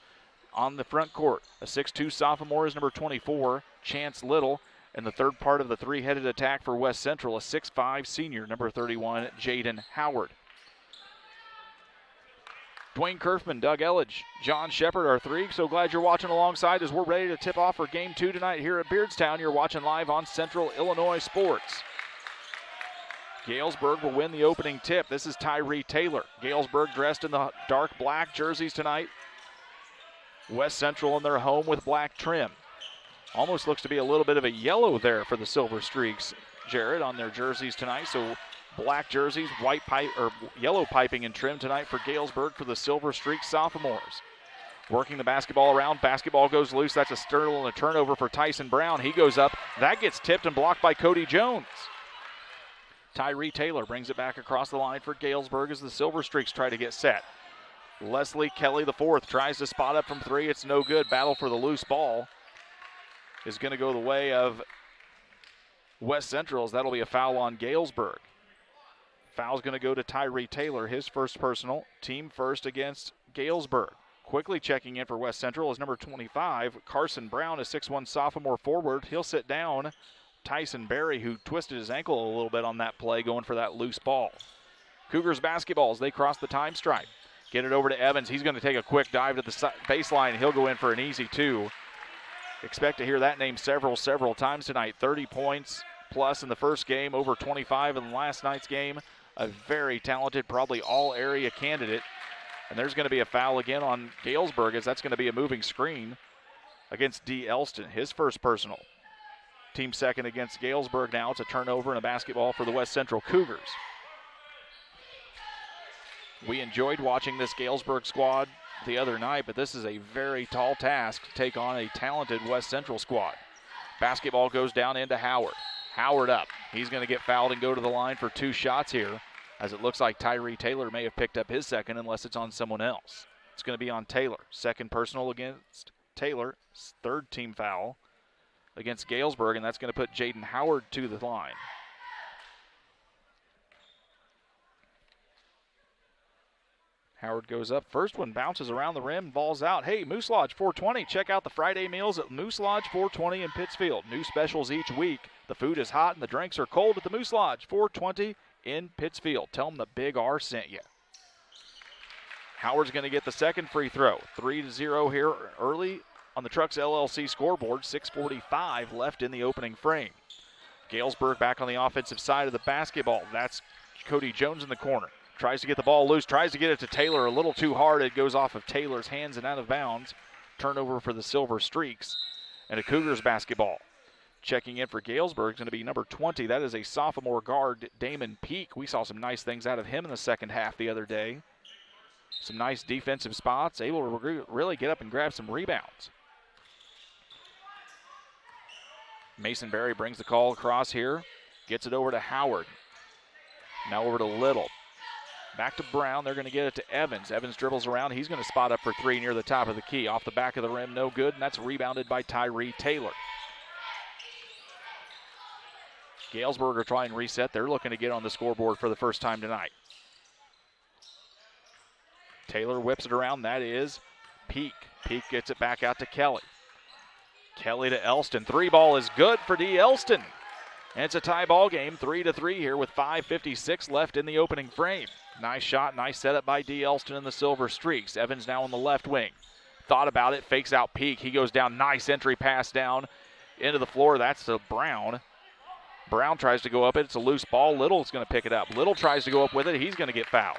[SPEAKER 1] On the front court, a 6'2 sophomore is number 24, Chance Little. And the third part of the three-headed attack for West Central, a 6'5 senior, number 31, Jaden Howard. Dwayne Kerfman, Doug Elledge, John Shepard are 3. So glad you're watching alongside as we're ready to tip off for Game 2 tonight here at Beardstown. You're watching live on Central Illinois Sports. Galesburg will win the opening tip. This is Tyree Taylor. Galesburg dressed in the dark black jerseys tonight. West Central in their home with black trim. Almost looks to be a little bit of a yellow there for the Silver Streaks, Jared, on their jerseys tonight. So black jerseys, white pipe or yellow piping and trim tonight for Galesburg for the Silver Streak Sophomores. Working the basketball around. Basketball goes loose. That's a Sterling and a turnover for Tyson Brown. He goes up. That gets tipped and blocked by Cody Jones. Tyree Taylor brings it back across the line for Galesburg as the Silver Streaks try to get set. Leslie Kelly, the fourth, tries to spot up from three. It's no good. Battle for the loose ball is going to go the way of West Central's. That'll be a foul on Galesburg. Foul's going to go to Tyree Taylor, his first personal, team first against Galesburg. Quickly checking in for West Central is number 25, Carson Brown, a 6'1 sophomore forward. He'll sit down Tyson Berry, who twisted his ankle a little bit on that play, going for that loose ball. Cougars basketball as they cross the time stripe. Get it over to Evans. He's going to take a quick dive to the baseline. He'll go in for an easy two. Expect to hear that name several times tonight. 30 points plus in the first game, over 25 in last night's game. A very talented, probably all-area candidate. And there's going to be a foul again on Galesburg, as that's going to be a moving screen against D. Elston, his first personal. Team second against Galesburg now. It's a turnover and a basketball for the West Central Cougars. We enjoyed watching this Galesburg squad the other night, but this is a very tall task to take on a talented West Central squad. Basketball goes down into Howard. Howard up. He's going to get fouled and go to the line for two shots here, as it looks like Tyree Taylor may have picked up his second unless it's on someone else. It's going to be on Taylor. Second personal against Taylor. Third team foul against Galesburg, and that's going to put Jaden Howard to the line. Howard goes up. First one bounces around the rim, balls out. Hey, Moose Lodge 420. Check out the Friday meals at Moose Lodge 420 in Pittsfield. New specials each week. The food is hot and the drinks are cold at the Moose Lodge 420 in Pittsfield. Tell them the Big R sent you. Howard's going to get the second free throw. 3-0 here early on the Trucks LLC scoreboard. 6:45 left in the opening frame. Galesburg back on the offensive side of the basketball. That's Cody Jones in the corner. Tries to get the ball loose, tries to get it to Taylor a little too hard. It goes off of Taylor's hands and out of bounds. Turnover for the Silver Streaks. And a Cougars basketball. Checking in for Galesburg is going to be number 20. That is a sophomore guard, Damon Peak. We saw some nice things out of him in the second half the other day. Some nice defensive spots, able to really get up and grab some rebounds. Mason Berry brings the call across here. Gets it over to Howard. Now over to Little. Back to Brown. They're going to get it to Evans. Evans dribbles around. He's going to spot up for three near the top of the key. Off the back of the rim, no good, and that's rebounded by Tyree Taylor. Galesburg are trying to reset. They're looking to get on the scoreboard for the first time tonight. Taylor whips it around. That is Peak. Peak gets it back out to Kelly. Kelly to Elston. Three ball is good for D. Elston. And it's a tie ball game, 3-3 here with 5:56 left in the opening frame. Nice shot, nice setup by D. Elston and the Silver Streaks. Evans now on the left wing. Thought about it, fakes out Peak. He goes down, nice entry pass down into the floor. That's to Brown. Brown tries to go up it. It's a loose ball. Little's going to pick it up. Little tries to go up with it. He's going to get fouled.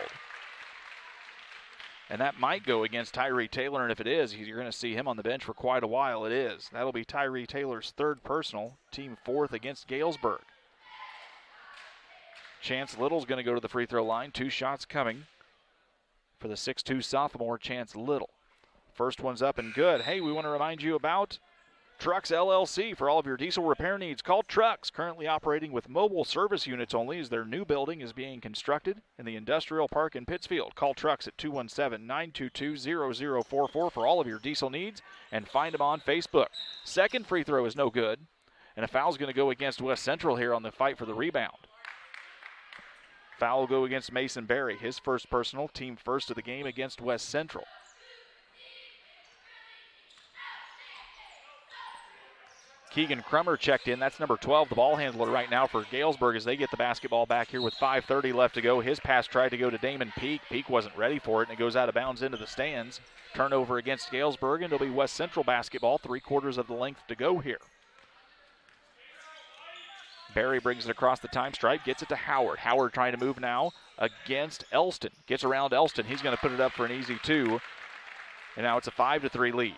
[SPEAKER 1] And that might go against Tyree Taylor, and if it is, you're going to see him on the bench for quite a while. It is. That'll be Tyree Taylor's third personal, team fourth against Galesburg. Chance Little's going to go to the free throw line. Two shots coming for the 6'2 sophomore, Chance Little. First one's up and good. Hey, we want to remind you about Trucks LLC for all of your diesel repair needs. Call Trucks, currently operating with mobile service units only as their new building is being constructed in the industrial park in Pittsfield. Call Trucks at 217-922-0044 for all of your diesel needs and find them on Facebook. Second free throw is no good, and a foul's going to go against West Central here on the fight for the rebound. Foul will go against Mason Berry, his first personal, team first of the game against West Central. Keegan Crummer checked in. That's number 12, the ball handler right now for Galesburg as they get the basketball back here with 5:30 left to go. His pass tried to go to Damon Peak. Peak wasn't ready for it, and it goes out of bounds into the stands. Turnover against Galesburg, and it'll be West Central basketball, 3/4 of the length to go here. Berry brings it across the time stripe, gets it to Howard. Howard trying to move now against Elston. Gets around Elston. He's going to put it up for an easy two, and now it's a 5-3 lead.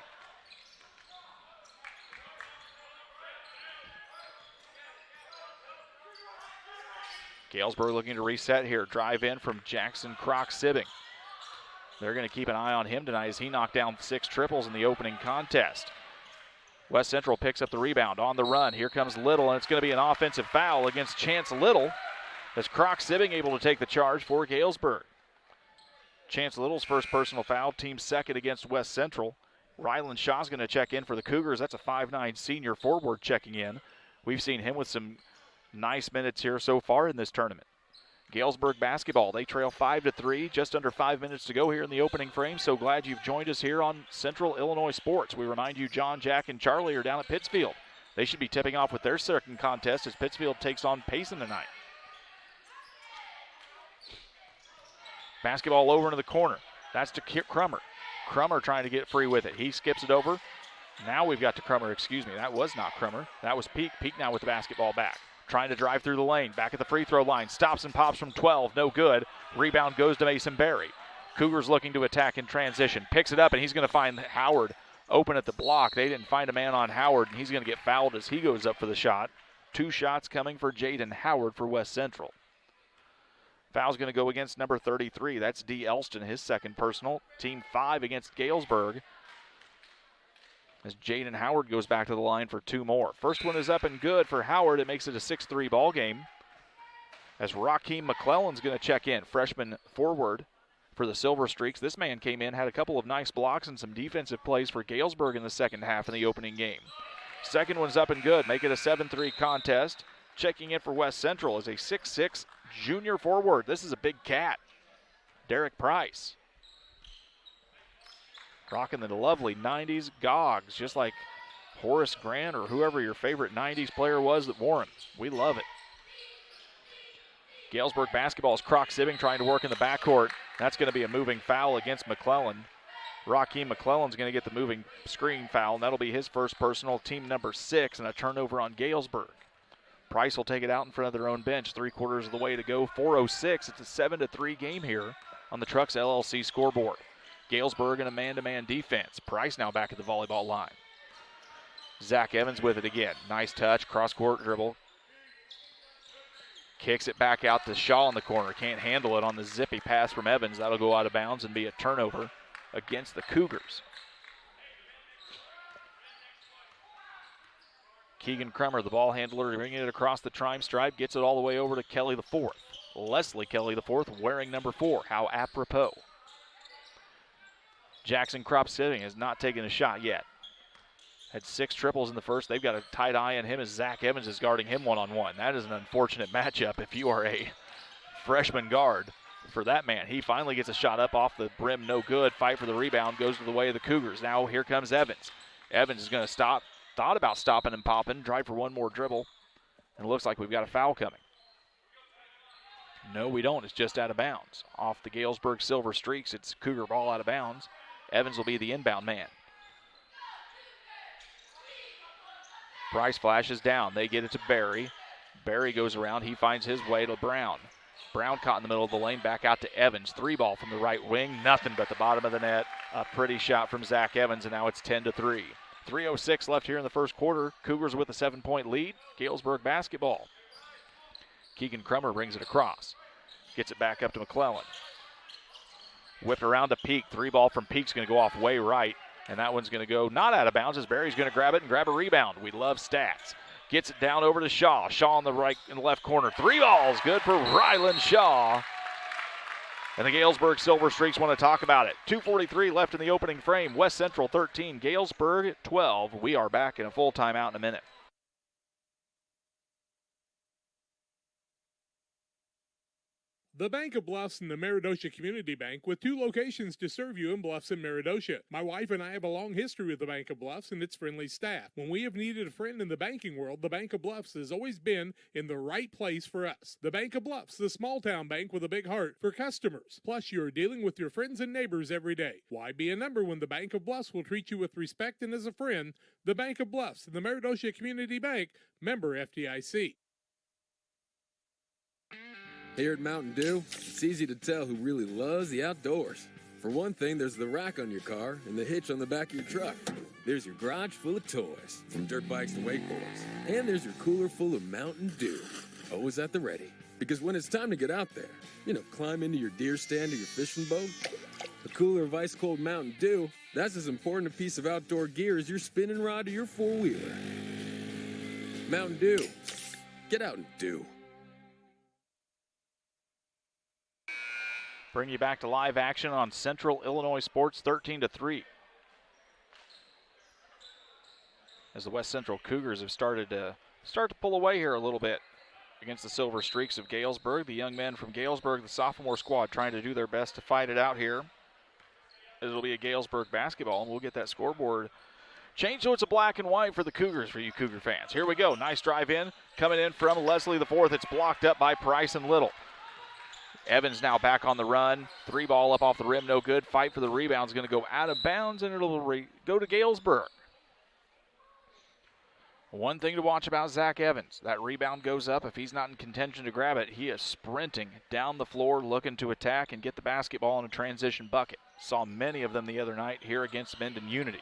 [SPEAKER 1] Galesburg looking to reset here. Drive in from Jackson Croc-Sibbing. They're going to keep an eye on him tonight as he knocked down 6 triples in the opening contest. West Central picks up the rebound on the run. Here comes Little, and it's going to be an offensive foul against Chance Little as Croc Sibbing able to take the charge for Galesburg. Chance Little's first personal foul, team second against West Central. Rylan Shaw's going to check in for the Cougars. That's a 5'9" senior forward checking in. We've seen him with some nice minutes here so far in this tournament. Galesburg basketball, they trail 5-3, just under 5 minutes to go here in the opening frame. So glad you've joined us here on Central Illinois Sports. We remind you John, Jack, and Charlie are down at Pittsfield. They should be tipping off with their second contest as Pittsfield takes on Payson tonight. Basketball over into the corner. That's to Crummer. Crummer trying to get free with it. He skips it over. Now we've got to Crummer, excuse me. That was not Crummer. That was Peak. Peak now with the basketball back. Trying to drive through the lane. Back at the free throw line. Stops and pops from 12. No good. Rebound goes to Mason Berry. Cougars looking to attack in transition. Picks it up, and he's going to find Howard open at the block. They didn't find a man on Howard, and he's going to get fouled as he goes up for the shot. 2 shots coming for Jaden Howard for West Central. Foul's going to go against number 33. That's D. Elston, his second personal. Team 5 against Galesburg. As Jaden Howard goes back to the line for 2 more. First one is up and good for Howard. It makes it a 6-3 ball game. As Raheem McClellan's going to check in, freshman forward for the Silver Streaks. This man came in, had a couple of nice blocks and some defensive plays for Galesburg in the second half in the opening game. Second one's up and good. Make it a 7-3 contest. Checking in for West Central is a 6'6" junior forward. This is a big cat. Derek Price. Rocking the lovely 90s gogs, just like Horace Grant or whoever your favorite 90s player was that wore them. We love it. Galesburg basketball is Croc Sibbing trying to work in the backcourt. That's going to be a moving foul against McClellan. Raheem McClellan's going to get the moving screen foul, and that'll be his first personal, team number 6, and a turnover on Galesburg. Price will take it out in front of their own bench. 3/4 of the way to go. 4:06. It's a 7-3 game here on the Trucks LLC scoreboard. Galesburg in a man-to-man defense. Price now back at the volleyball line. Zach Evans with it again. Nice touch, cross-court dribble. Kicks it back out to Shaw in the corner. Can't handle it on the zippy pass from Evans. That'll go out of bounds and be a turnover against the Cougars. Keegan Crummer, the ball handler, bringing it across the trime stripe, gets it all the way over to Kelly the fourth. Leslie Kelly the fourth wearing number 4. How apropos. Jackson Crop Sibbing has not taken a shot yet. Had 6 triples in the first. They've got a tight eye on him as Zach Evans is guarding him one-on-one. That is an unfortunate matchup if you are a freshman guard for that man. He finally gets a shot up off the brim, no good. Fight for the rebound, goes to the way of the Cougars. Now here comes Evans. Evans is going to stop. Thought about stopping and popping, drive for one more dribble, and it looks like we've got a foul coming. No, we don't. It's just out of bounds. Off the Galesburg Silver Streaks, it's Cougar ball out of bounds. Evans will be the inbound man. Price flashes down. They get it to Barry. Barry goes around. He finds his way to Brown. Brown caught in the middle of the lane. Back out to Evans. 3 ball from the right wing. Nothing but the bottom of the net. A pretty shot from Zach Evans, and now it's 10-3. 3:06 left here in the first quarter. Cougars with a 7-point lead. Galesburg basketball. Keegan Crummer brings it across. Gets it back up to McClellan. Whipped around to Peak. 3 ball from Peak's going to go off way right. And that one's going to go not out of bounds as Barry's going to grab it and grab a rebound. We love stats. Gets it down over to Shaw. Shaw in the right and left corner. 3 balls. Good for Rylan Shaw. And the Galesburg Silver Streaks want to talk about it. 2:43 left in the opening frame. West Central 13, Galesburg 12. We are back in a full timeout in a minute.
[SPEAKER 3] The Bank of Bluffs and the Meridosha Community Bank, with 2 locations to serve you in Bluffs and Meridosha. My wife and I have a long history with the Bank of Bluffs and its friendly staff. When we have needed a friend in the banking world, the Bank of Bluffs has always been in the right place for us. The Bank of Bluffs, the small town bank with a big heart for customers. Plus, you are dealing with your friends and neighbors every day. Why be a number when the Bank of Bluffs will treat you with respect and as a friend? The Bank of Bluffs and the Meridosha Community Bank, member FDIC.
[SPEAKER 10] Here at Mountain Dew, it's easy to tell who really loves the outdoors. For one thing, there's the rack on your car and the hitch on the back of your truck. There's your garage full of toys, from dirt bikes to wakeboards. And there's your cooler full of Mountain Dew, always at the ready. Because when it's time to get out there, climb into your deer stand or your fishing boat, A cooler of ice-cold Mountain Dew, that's as important a piece of outdoor gear as your spinning rod or your four-wheeler. Mountain Dew. Get out and do.
[SPEAKER 1] Bring you back to live action on Central Illinois Sports, 13-3. As the West Central Cougars have started to pull away here a little bit against the Silver Streaks of Galesburg. The young men from Galesburg, the sophomore squad, trying to do their best to fight it out here. It'll be a Galesburg basketball, and we'll get that scoreboard changed so it's a black and white for the Cougars, for you Cougar fans. Here we go. Nice drive in. Coming in from Leslie the fourth. It's blocked up by Price and Little. Evans now back on the run. Three ball up off the rim, no good. Fight for the rebound is going to go out of bounds, and it'll go to Galesburg. One thing to watch about Zach Evans, that rebound goes up. If he's not in contention to grab it, he is sprinting down the floor looking to attack and get the basketball in a transition bucket. Saw many of them the other night here against Mendon Unity.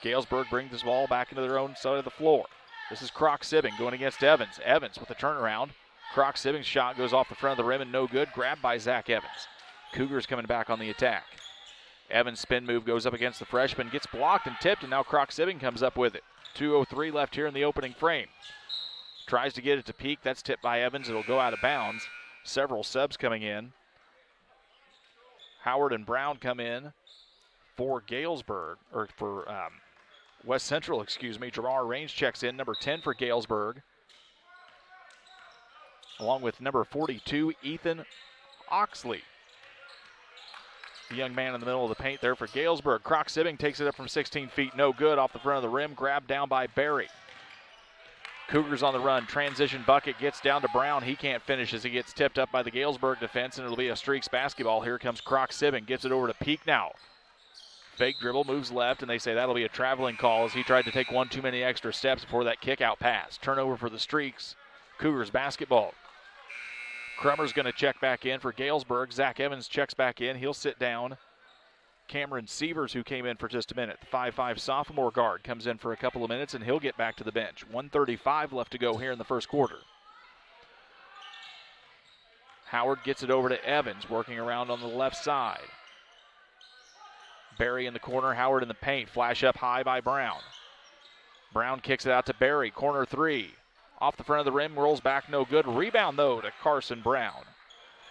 [SPEAKER 1] Galesburg brings this ball back into their own side of the floor. This is Croc-Sibbing going against Evans. Evans with a turnaround. Croc-Sibbing's shot goes off the front of the rim and no good. Grabbed by Zach Evans. Cougars coming back on the attack. Evans' spin move goes up against the freshman, gets blocked and tipped, and now Croc-Sibbing comes up with it. 2:03 left here in the opening frame. Tries to get it to Peak. That's tipped by Evans. It'll go out of bounds. Several subs coming in. Howard and Brown come in for Galesburg, or for West Central, excuse me. Jamar Range checks in, number 10 for Galesburg, along with number 42, Ethan Oxley. The young man in the middle of the paint there for Galesburg. Croc-Sibbing takes it up from 16 feet, no good, off the front of the rim, grabbed down by Barry. Cougars on the run, transition bucket, gets down to Brown. He can't finish as he gets tipped up by the Galesburg defense, and it'll be a Streaks basketball. Here comes Croc-Sibbing, gives it over to Peak now. Fake dribble, moves left, and they say that'll be a traveling call as he tried to take one too many extra steps before that kick out pass. Turnover for the Streaks. Cougars basketball. Crummer's going to check back in for Galesburg. Zach Evans checks back in. He'll sit down. Cameron Sievers, who came in for just a minute, the 5'5 sophomore guard, comes in for a couple of minutes, and he'll get back to the bench. 1:35 left to go here in the first quarter. Howard gets it over to Evans, working around on the left side. Barry in the corner, Howard in the paint. Flash up high by Brown. Brown kicks it out to Barry. Corner three. Off the front of the rim, rolls back, no good. Rebound, though, to Carson Brown.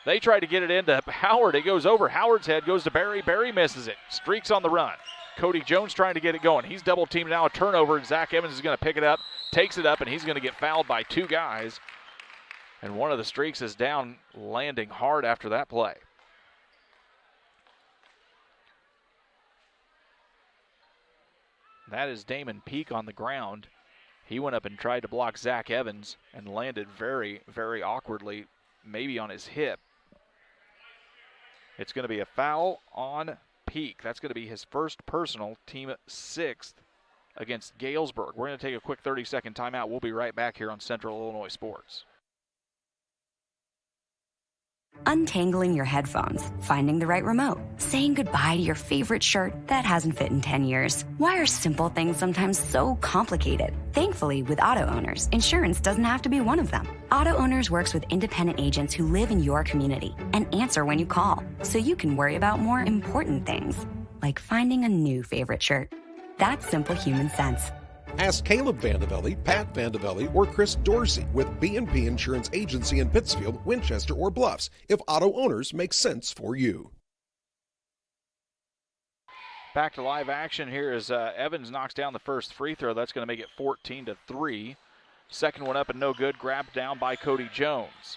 [SPEAKER 1] They try to get it into Howard. It goes over Howard's head, goes to Barry. Barry misses it. Streaks on the run. Cody Jones trying to get it going. He's double teamed now, a turnover, and Zach Evans is going to pick it up, takes it up, and he's going to get fouled by two guys. And one of the Streaks is down, landing hard after that play. That is Damon Peak on the ground. He went up and tried to block Zach Evans and landed very, very awkwardly, maybe on his hip. It's going to be a foul on Peak. That's going to be his first personal, team 6th against Galesburg. We're going to take a quick 30-second timeout. We'll be right back here on Central Illinois Sports.
[SPEAKER 15] Untangling your headphones, finding the right remote, saying goodbye to your favorite shirt that hasn't fit in 10 years. Why are simple things sometimes so complicated? Thankfully, with auto owners, insurance doesn't have to be one of them. Auto Owners works with independent agents who live in your community and answer when you call, so you can worry about more important things, like finding a new favorite shirt. That's simple human sense.
[SPEAKER 22] Ask Caleb Vandevelli, Pat Vandevelli, or Chris Dorsey with B&P Insurance Agency in Pittsfield, Winchester, or Bluffs if auto owners make sense for you.
[SPEAKER 1] Back to live action here as Evans knocks down the first free throw. That's going to make it 14-3. Second one up and no good. Grabbed down by Cody Jones.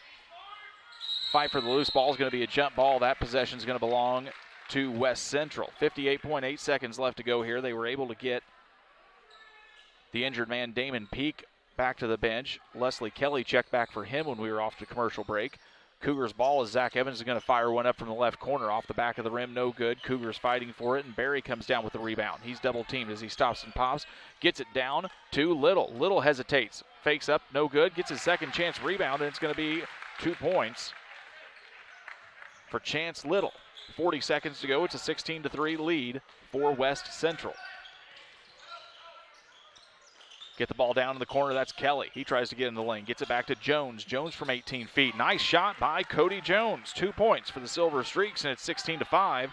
[SPEAKER 1] Fight for the loose ball is going to be a jump ball. That possession is going to belong to West Central. 58.8 seconds left to go here. They were able to get the injured man, Damon Peak, back to the bench. Leslie Kelly checked back for him when we were off to commercial break. Cougars ball as Zach Evans is going to fire one up from the left corner off the back of the rim. No good. Cougars fighting for it, and Barry comes down with the rebound. He's double teamed as he stops and pops. Gets it down to Little. Little hesitates. Fakes up. No good. Gets his second chance rebound, and it's going to be 2 points for Chance Little. 40 seconds to go. It's a 16-3 lead for West Central. Get the ball down in the corner. That's Kelly. He tries to get in the lane. Gets it back to Jones. Jones from 18 feet. Nice shot by Cody Jones. 2 points for the Silver Streaks, and it's 16-5.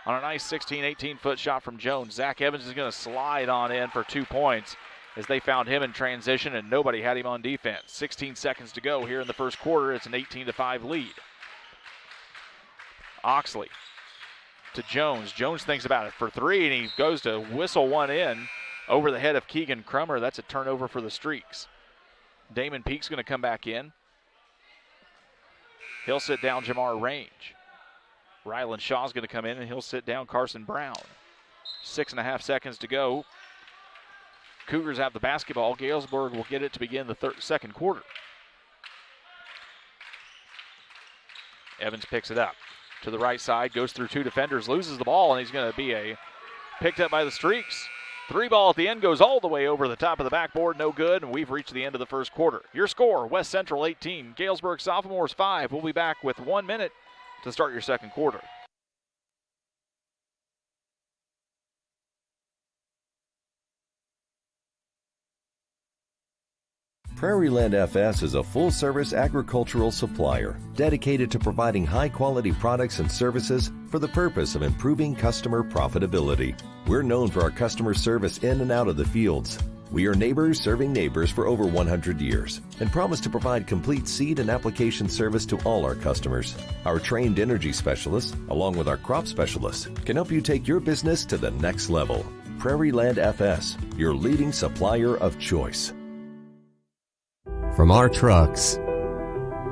[SPEAKER 1] on a nice 16, 18-foot shot from Jones. Zach Evans is going to slide on in for 2 points as they found him in transition and nobody had him on defense. 16 seconds to go here in the first quarter. It's an 18-5 lead. Oxley to Jones. Jones thinks about it for 3, and he goes to whistle one in over the head of Keegan Crummer. That's a turnover for the Streaks. Damon Peak's going to come back in. He'll sit down Jamar Range. Rylan Shaw's going to come in, and he'll sit down Carson Brown. 6.5 seconds to go. Cougars have the basketball. Galesburg will get it to begin the second quarter. Evans picks it up to the right side, goes through 2 defenders, loses the ball, and he's going to be picked up by the Streaks. 3 ball at the end, goes all the way over the top of the backboard, no good, and we've reached the end of the first quarter. Your score, West Central 18, Galesburg Sophomores 5. We'll be back with 1 minute to start your second quarter.
[SPEAKER 13] Prairieland FS is a full-service agricultural supplier dedicated to providing high-quality products and services for the purpose of improving customer profitability. We're known for our customer service in and out of the fields. We are neighbors serving neighbors for over 100 years and promise to provide complete seed and application service to all our customers. Our trained energy specialists, along with our crop specialists, can help you take your business to the next level. Prairieland FS, your leading supplier of choice.
[SPEAKER 14] From our trucks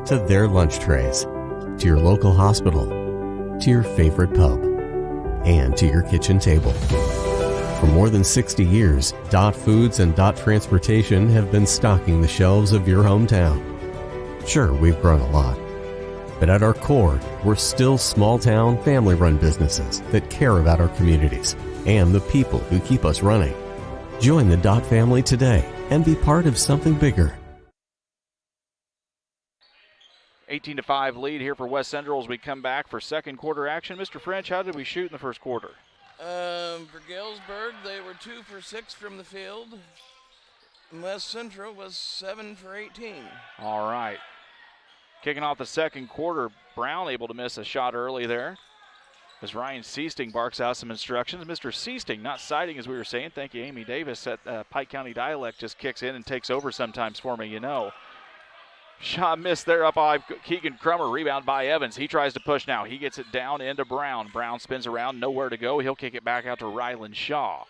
[SPEAKER 14] to their lunch trays, to your local hospital, to your favorite pub, and to your kitchen table. For more than 60 years, Dot Foods and Dot Transportation have been stocking the shelves of your hometown. Sure, we've grown a lot, but at our core, we're still small-town, family-run businesses that care about our communities and the people who keep us running. Join the Dot family today and be part of something bigger.
[SPEAKER 1] 18-5 lead here for West Central as we come back for second quarter action. Mr. French, how did we shoot in the first quarter?
[SPEAKER 11] For Galesburg, they were 2 for 6 from the field. And West Central was 7 for 18.
[SPEAKER 1] All right. Kicking off the second quarter, Brown able to miss a shot early there as Ryan Seasting barks out some instructions. Mr. Seasting, not citing as we were saying. Thank you, Amy Davis. That Pike County dialect just kicks in and takes over sometimes for me, you know. Shot missed there up by Keegan Crummer. Rebound by Evans. He tries to push now. He gets it down into Brown. Brown spins around, nowhere to go. He'll kick it back out to Rylan Shaw.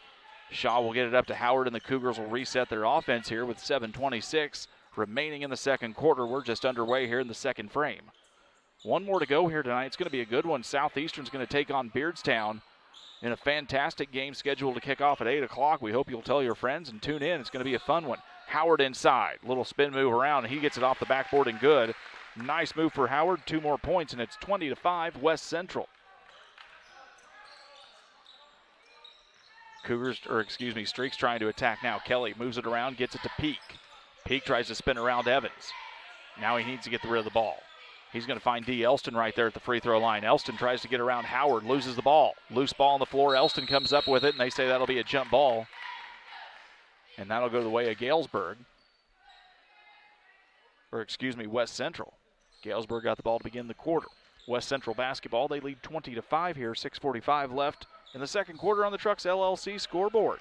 [SPEAKER 1] Shaw will get it up to Howard, and the Cougars will reset their offense here with 7:26 remaining in the second quarter. We're just underway here in the second frame. 1 more to go here tonight. It's going to be a good one. Southeastern's going to take on Beardstown in a fantastic game scheduled to kick off at 8 o'clock. We hope you'll tell your friends and tune in. It's going to be a fun one. Howard inside. Little spin move around, and he gets it off the backboard and good. Nice move for Howard. 2 more points, and it's 20-5 West Central. Streaks trying to attack now. Kelly moves it around, gets it to Peak. Peak tries to spin around Evans. Now he needs to get rid of the ball. He's going to find D. Elston right there at the free throw line. Elston tries to get around Howard, loses the ball. Loose ball on the floor. Elston comes up with it, and they say that'll be a jump ball. And that'll go the way of Galesburg. West Central. Galesburg got the ball to begin the quarter. West Central basketball, they lead 20-5 here. 6:45 left in the second quarter on the Trucks LLC scoreboard.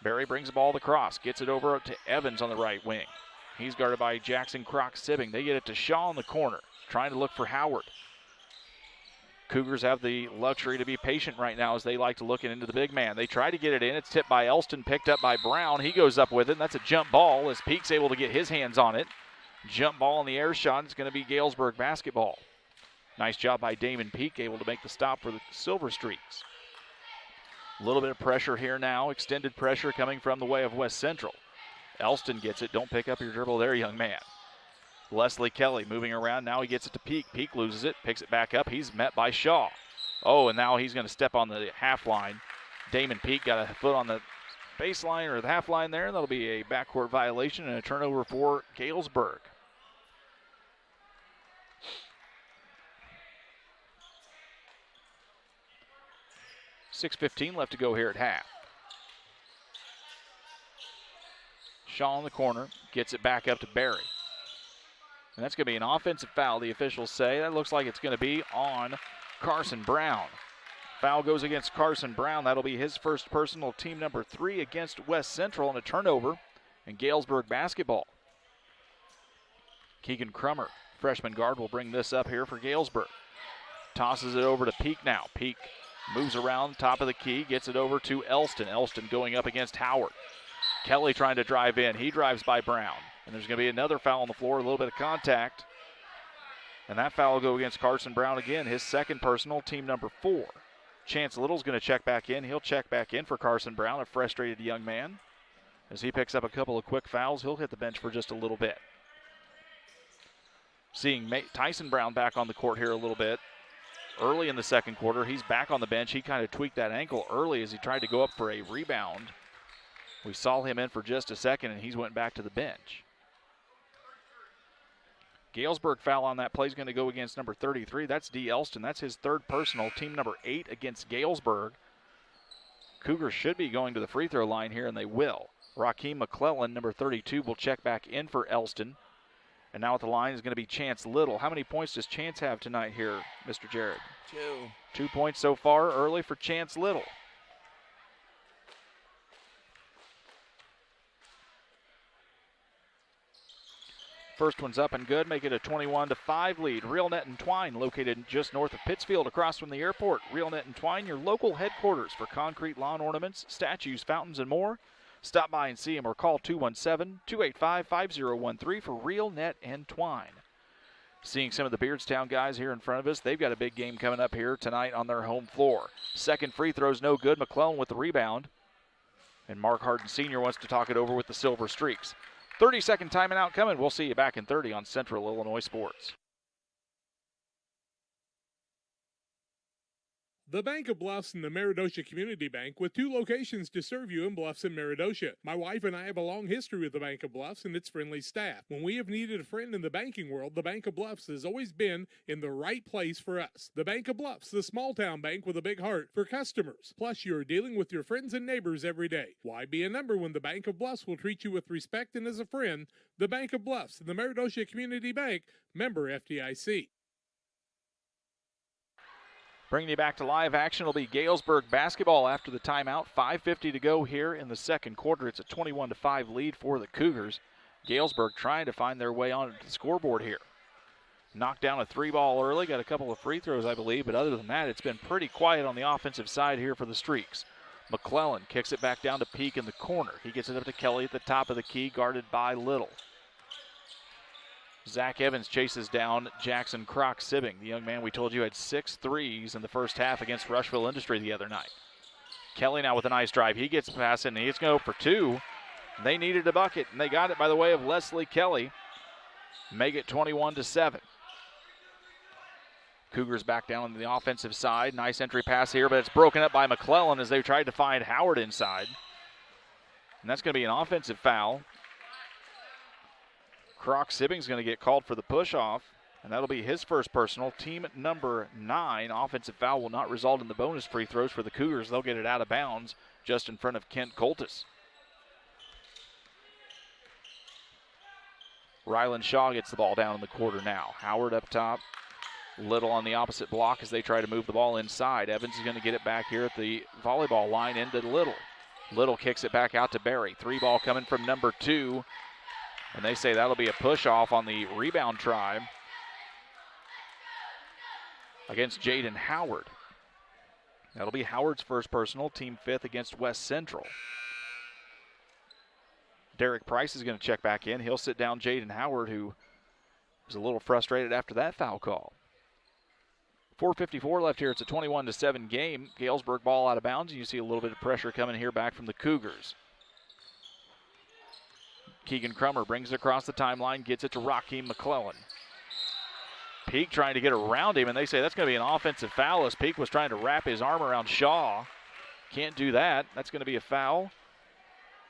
[SPEAKER 1] Barry brings the ball across, gets it over to Evans on the right wing. He's guarded by Jackson Croc-Sibbing. They get it to Shaw in the corner, trying to look for Howard. Cougars have the luxury to be patient right now as they like to look into the big man. They try to get it in. It's tipped by Elston, picked up by Brown. He goes up with it, and that's a jump ball as Peak's able to get his hands on it. Jump ball in the air shot. It's going to be Galesburg basketball. Nice job by Damon Peak, able to make the stop for the Silver Streaks. A little bit of pressure here now, extended pressure coming from the way of West Central. Elston gets it. Don't pick up your dribble there, young man. Leslie Kelly moving around. Now he gets it to Peak. Peak loses it, picks it back up. He's met by Shaw. Oh, and now he's going to step on the half line. Damon Peak got a foot on the baseline or the half line there, and that'll be a backcourt violation and a turnover for Galesburg. .6:15 left to go here at half. Shaw in the corner, gets it back up to Barry. And that's going to be an offensive foul, the officials say. That looks like it's going to be on Carson Brown. Foul goes against Carson Brown. That'll be his first personal, team number 3 against West Central, and a turnover in Galesburg basketball. Keegan Crummer, freshman guard, will bring this up here for Galesburg. Tosses it over to Peak now. Peak moves around top of the key, gets it over to Elston. Elston going up against Howard. Kelly trying to drive in. He drives by Brown. And there's going to be another foul on the floor, a little bit of contact. And that foul will go against Carson Brown again, his second personal, team number 4. Chance Little's going to check back in. He'll check back in for Carson Brown, a frustrated young man. As he picks up a couple of quick fouls, he'll hit the bench for just a little bit. Seeing Tyson Brown back on the court here a little bit. Early in the second quarter, he's back on the bench. He kind of tweaked that ankle early as he tried to go up for a rebound. We saw him in for just a second, and he's went back to the bench. Galesburg foul on that play is going to go against number 33. That's D. Elston. That's his third personal, team number 8 against Galesburg. Cougars should be going to the free throw line here, and they will. Raheem McClellan, number 32, will check back in for Elston. And now at the line is going to be Chance Little. How many points does Chance have tonight here, Mr. Jared?
[SPEAKER 11] 2.
[SPEAKER 1] 2 points so far early for Chance Little. First one's up and good, make it a 21-5 lead. Real Net and Twine, located just north of Pittsfield, across from the airport. Real Net and Twine, your local headquarters for concrete lawn ornaments, statues, fountains, and more. Stop by and see them or call 217-285-5013 for Real Net and Twine. Seeing some of the Beardstown guys here in front of us, they've got a big game coming up here tonight on their home floor. Second free throw's no good. McClellan with the rebound. And Mark Harden Sr. wants to talk it over with the Silver Streaks. 30-second timeout coming. We'll see you back in 30 on Central Illinois Sports.
[SPEAKER 3] The Bank of Bluffs and the Meridosha Community Bank, with 2 locations to serve you in Bluffs and Meridosha. My wife and I have a long history with the Bank of Bluffs and its friendly staff. When we have needed a friend in the banking world, the Bank of Bluffs has always been in the right place for us. The Bank of Bluffs, the small town bank with a big heart for customers. Plus, you are dealing with your friends and neighbors every day. Why be a number when the Bank of Bluffs will treat you with respect and as a friend? The Bank of Bluffs and the Meridosha Community Bank, member FDIC.
[SPEAKER 1] Bringing you back to live action will be Galesburg basketball after the timeout. 5:50 to go here in the second quarter. It's a 21-5 lead for the Cougars. Galesburg trying to find their way onto the scoreboard here. Knocked down a 3-ball early, got a couple of free throws, I believe, but other than that, it's been pretty quiet on the offensive side here for the Streaks. McClellan kicks it back down to Peak in the corner. He gets it up to Kelly at the top of the key, guarded by Little. Zach Evans chases down Jackson Croc-Sibbing, the young man we told you had 6 threes in the first half against Rushville Industry the other night. Kelly now with a nice drive. He gets past it, and he's going to go for 2. They needed a bucket, and they got it by the way of Leslie Kelly. Make it 21-7. Cougars back down on the offensive side. Nice entry pass here, but it's broken up by McClellan as they tried to find Howard inside. And that's going to be an offensive foul. Croc-Sibbing's going to get called for the push-off, and that'll be his first personal. Team number 9. Offensive foul will not result in the bonus free throws for the Cougars. They'll get it out of bounds just in front of Kent Coltis. Rylan Shaw gets the ball down in the quarter now. Howard up top. Little on the opposite block as they try to move the ball inside. Evans is going to get it back here at the volleyball line into Little. Little kicks it back out to Berry. 3-ball coming from number 2. And they say that'll be a push-off on the rebound try against Jaden Howard. That'll be Howard's first personal, team 5th against West Central. Derek Price is going to check back in. He'll sit down Jaden Howard, who was a little frustrated after that foul call. 4:54 left here. It's a 21-7 game. Galesburg ball out of bounds, and you see a little bit of pressure coming here back from the Cougars. Keegan Crummer brings it across the timeline, gets it to Raheem McClellan. Peak trying to get around him, and they say that's going to be an offensive foul as Peak was trying to wrap his arm around Shaw. Can't do that. That's going to be a foul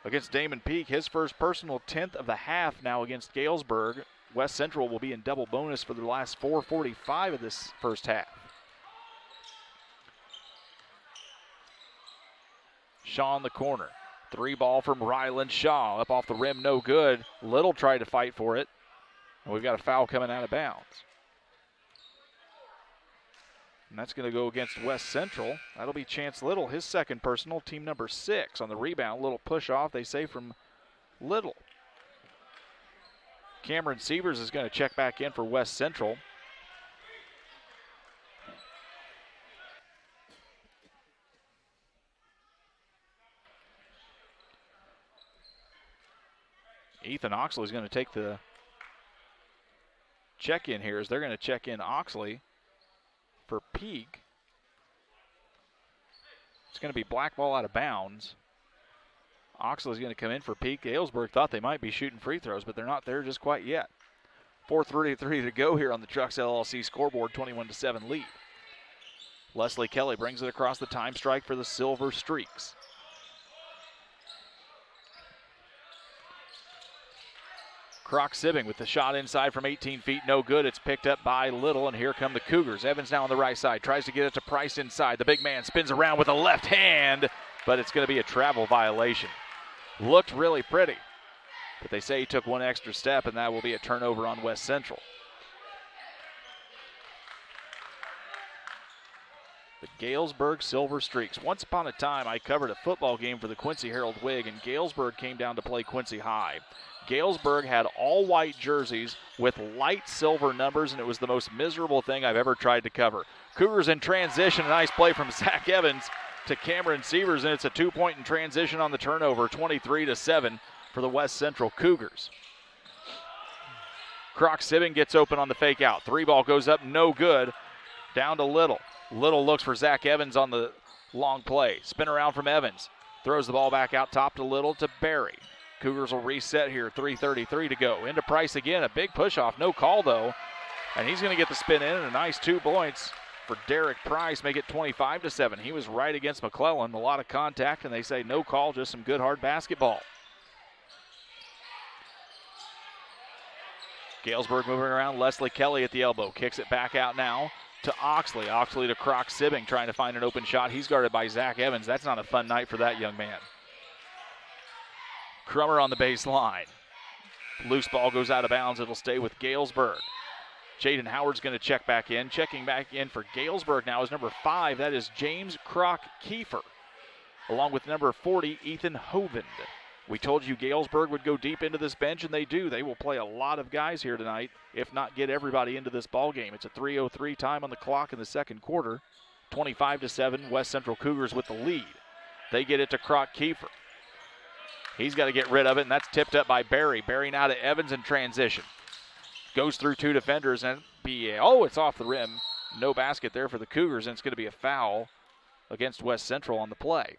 [SPEAKER 1] against Damon Peak. His first personal, 10th of the half now against Galesburg. West Central will be in double bonus for the last 4:45 of this first half. Shaw in the corner. 3-ball from Rylan Shaw. Up off the rim, no good. Little tried to fight for it. And we've got a foul coming out of bounds. And that's going to go against West Central. That'll be Chance Little, his second personal, team number 6 on the rebound. Little push off, they say, from Little. Cameron Sievers is going to check back in for West Central. Ethan Oxley is going to take the check-in here as they're going to check in Oxley for Peak. It's going to be black ball out of bounds. Oxley's going to come in for Peak. Galesburg thought they might be shooting free throws, but they're not there just quite yet. 4:33 to go here on the Trucks LLC scoreboard, 21-7 lead. Leslie Kelly brings it across the time strike for the Silver Streaks. Croc-Sibbing with the shot inside from 18 feet, no good. It's picked up by Little, and here come the Cougars. Evans now on the right side, tries to get it to Price inside. The big man spins around with a left hand, but it's going to be a travel violation. Looked really pretty, but they say he took one extra step, and that will be a turnover on West Central. The Galesburg Silver Streaks. Once upon a time, I covered a football game for the Quincy Herald-Whig, and Galesburg came down to play Quincy High. Galesburg had all white jerseys with light silver numbers, and it was the most miserable thing I've ever tried to cover. Cougars in transition, a nice play from Zach Evans to Cameron Sievers, and it's a 2-point in transition on the turnover, 23-7 for the West Central Cougars. Croc-Sibbing gets open on the fake out. 3-ball goes up, no good. Down to Little. Little looks for Zach Evans on the long play. Spin around from Evans. Throws the ball back out top to Little to Barry. Cougars will reset here, 3:33 to go. Into Price again, a big push off, no call though. And he's going to get the spin in, and a nice 2 points for Derek Price, make it 25-7. He was right against McClellan, a lot of contact, and they say no call, just some good hard basketball. Galesburg moving around, Leslie Kelly at the elbow, kicks it back out now to Oxley. Oxley to Croc-Sibbing, trying to find an open shot. He's guarded by Zach Evans. That's not a fun night for that young man. Crummer on the baseline. Loose ball goes out of bounds. It'll stay with Galesburg. Jaden Howard's going to check back in. Checking back in for Galesburg now is number 5. That is James Croc-Kiefer, along with number 40, Ethan Hovind. We told you Galesburg would go deep into this bench, and they do. They will play a lot of guys here tonight, if not get everybody into this ball game. It's a 3:03 time on the clock in the second quarter. 25-7, West Central Cougars with the lead. They get it to Croc-Kiefer. He's got to get rid of it, and that's tipped up by Barry. Barry now to Evans in transition. Goes through 2 defenders, and it's off the rim. No basket there for the Cougars, and it's going to be a foul against West Central on the play.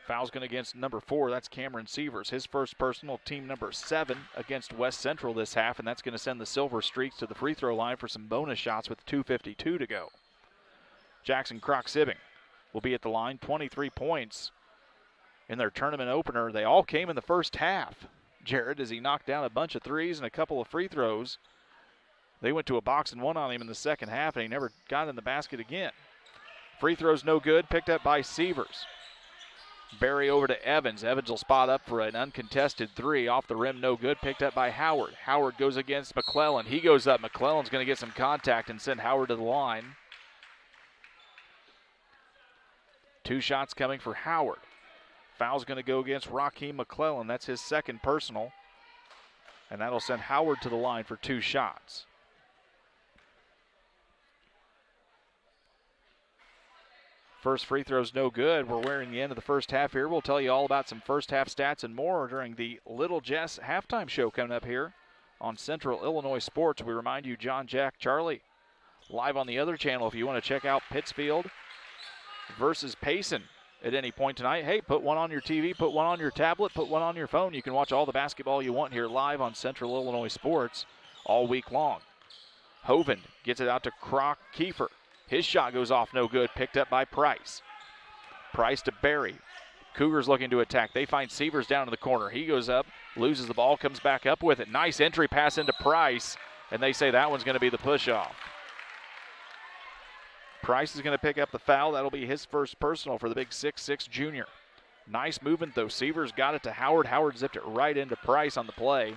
[SPEAKER 1] Foul's going against number 4. That's Cameron Sievers. His first personal, team number 7 against West Central this half, and that's going to send the Silver Streaks to the free throw line for some bonus shots with 2:52 to go. Jackson Croc-Sibbing will be at the line. 23 points in their tournament opener. They all came in the first half. Jared, as he knocked down a bunch of threes and a couple of free throws. They went to a box and one on him in the second half, and he never got in the basket again. Free throws no good, picked up by Sievers. Barry over to Evans. Evans will spot up for an uncontested 3. Off the rim, no good, picked up by Howard. Howard goes against McClellan. He goes up. McClellan's going to get some contact and send Howard to the line. 2 shots coming for Howard. Foul's going to go against Raheem McClellan. That's his second personal. And that'll send Howard to the line for 2 shots. First free throw's no good. We're nearing the end of the first half here. We'll tell you all about some first half stats and more during the Little Jess halftime show coming up here on Central Illinois Sports. We remind you, John, Jack, Charlie, live on the other channel if you want to check out Pittsfield versus Payson at any point tonight. Hey, put one on your TV, put one on your tablet, put one on your phone. You can watch all the basketball you want here live on Central Illinois Sports all week long. Hovind gets it out to Croc-Kiefer. His shot goes off no good, picked up by Price. Price to Barry. Cougars looking to attack. They find Sievers down in the corner. He goes up, loses the ball, comes back up with it. Nice entry pass into Price, and they say that one's going to be the push-off. Price is going to pick up the foul. That'll be his first personal for the big 6'6" junior. Nice movement, though. Sievers got it to Howard. Howard zipped it right into Price on the play.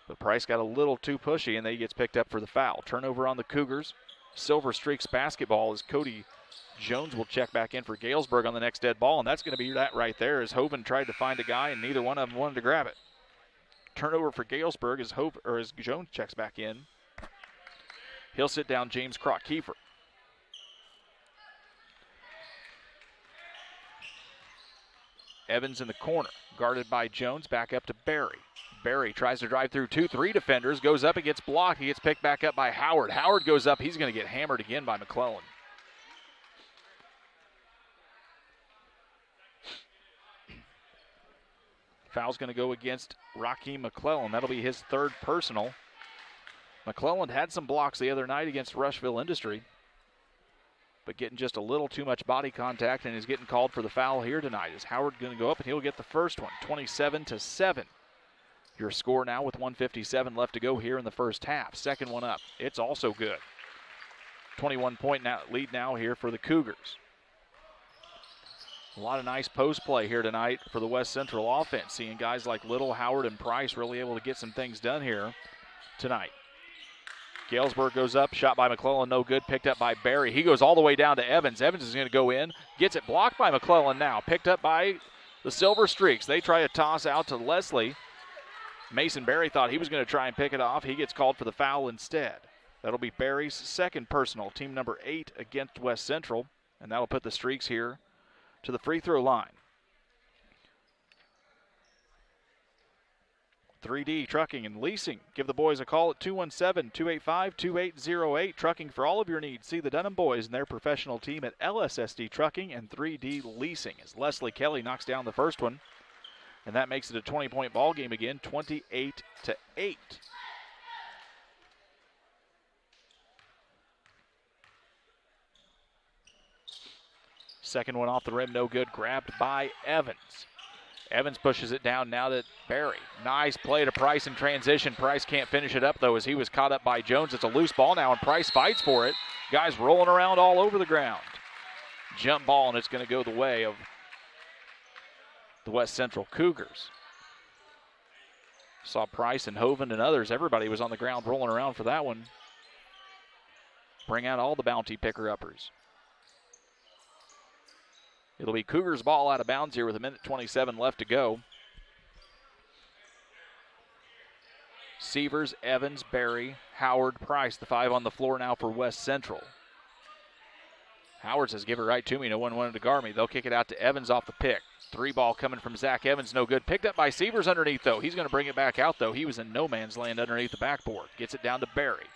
[SPEAKER 1] But Price got a little too pushy, and then he gets picked up for the foul. Turnover on the Cougars. Silver Streaks basketball as Cody Jones will check back in for Galesburg on the next dead ball, and that's going to be that right there as Hovind tried to find a guy, and neither one of them wanted to grab it. Turnover for Galesburg as Jones checks back in. He'll sit down James Kroc-Kiefer. Evans in the corner, guarded by Jones, back up to Barry. Barry tries to drive through 2-3 defenders, goes up, it gets blocked, he gets picked back up by Howard. Howard goes up, he's going to get hammered again by McClellan. Foul's going to go against Raheem McClellan. That'll be his third personal. McClellan had some blocks the other night against Rushville Industry, but getting just a little too much body contact, and is getting called for the foul here tonight. Is Howard going to go up, and he'll get the first one, 27-7. Your score now with 1:57 left to go here in the first half. Second one up, it's also good. 21-point lead now here for the Cougars. A lot of nice post play here tonight for the West Central offense, seeing guys like Little, Howard, and Price really able to get some things done here tonight. Galesburg goes up, shot by McClellan, no good, picked up by Barry. He goes all the way down to Evans. Evans is going to go in, gets it blocked by McClellan now, picked up by the Silver Streaks. They try to toss out to Leslie. Mason Barry thought he was going to try and pick it off. He gets called for the foul instead. That'll be Barry's second personal, team number 8 against West Central, and that'll put the Streaks here to the free throw line. 3D Trucking and Leasing. Give the boys a call at 217-285-2808. Trucking for all of your needs. See the Dunham boys and their professional team at LSSD Trucking and 3D Leasing as Leslie Kelly knocks down the first one. And that makes it a 20-point ball game again, 28-8. Second one off the rim, no good, grabbed by Evans. Evans pushes it down now to Barry. Nice play to Price in transition. Price can't finish it up, though, as he was caught up by Jones. It's a loose ball now, and Price fights for it. Guys rolling around all over the ground. Jump ball, and it's going to go the way of the West Central Cougars. Saw Price and Hovind and others. Everybody was on the ground rolling around for that one. Bring out all the bounty picker-uppers. It'll be Cougars ball out of bounds here with 1:27 left to go. Severs, Evans, Barry, Howard, Price, the 5 on the floor now for West Central. Howard says, give it right to me. No one wanted to guard me. They'll kick it out to Evans off the pick. 3 ball coming from Zach Evans, no good. Picked up by Severs underneath, though. He's going to bring it back out, though. He was in no man's land underneath the backboard. Gets it down to Barry.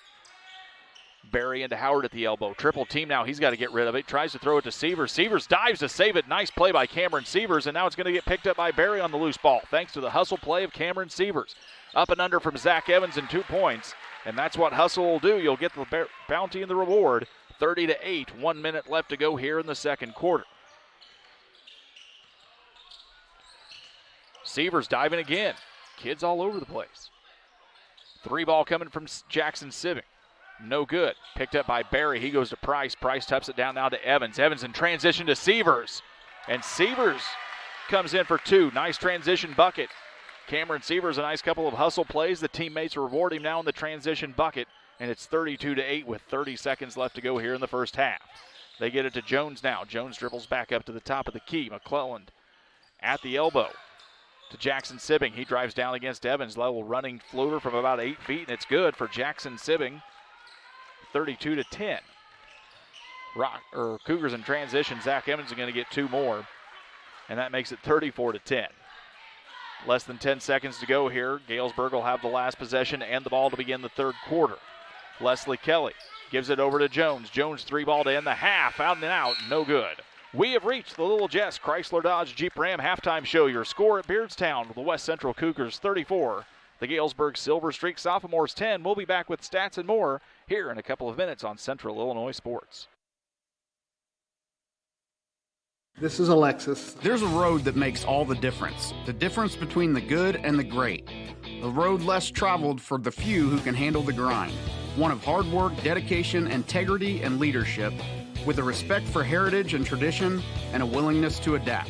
[SPEAKER 1] Barry into Howard at the elbow. Triple team now. He's got to get rid of it. Tries to throw it to Severs. Severs dives to save it. Nice play by Cameron Severs, and now it's going to get picked up by Barry on the loose ball, thanks to the hustle play of Cameron Severs. Up and under from Zach Evans and 2 points, and that's what hustle will do. You'll get the bounty and the reward. 30-8. 1 minute left to go here in the second quarter. Severs diving again. Kids all over the place. 3 ball coming from Jackson Siving. No good. Picked up by Barry. He goes to Price. Price tucks it down now to Evans. Evans in transition to Severs. And Severs comes in for 2. Nice transition bucket. Cameron Severs, a nice couple of hustle plays. The teammates reward him now in the transition bucket. And it's 32-8 with 30 seconds left to go here in the first half. They get it to Jones now. Jones dribbles back up to the top of the key. McClellan at the elbow to Jackson Siving. He drives down against Evans. Level running floater from about 8 feet, and it's good for Jackson Siving. 32-10. Cougars in transition. Zach Evans is going to get 2 more, and that makes it 34-10. Less than 10 seconds to go here. Galesburg will have the last possession and the ball to begin the third quarter. Leslie Kelly gives it over to Jones. Jones 3 ball to end the half. Out and out, no good. We have reached the Little Jess Chrysler Dodge Jeep Ram halftime show. Your score at Beardstown, the West Central Cougars 34. The Galesburg Silver Streak Sophomores 10. We'll be back with stats and more here in a couple of minutes on Central Illinois Sports.
[SPEAKER 16] This is Alexis.
[SPEAKER 5] There's a road that makes all the difference between the good and the great. A road less traveled for the few who can handle the grind. One of hard work, dedication, integrity, and leadership, with a respect for heritage and tradition and a willingness to adapt.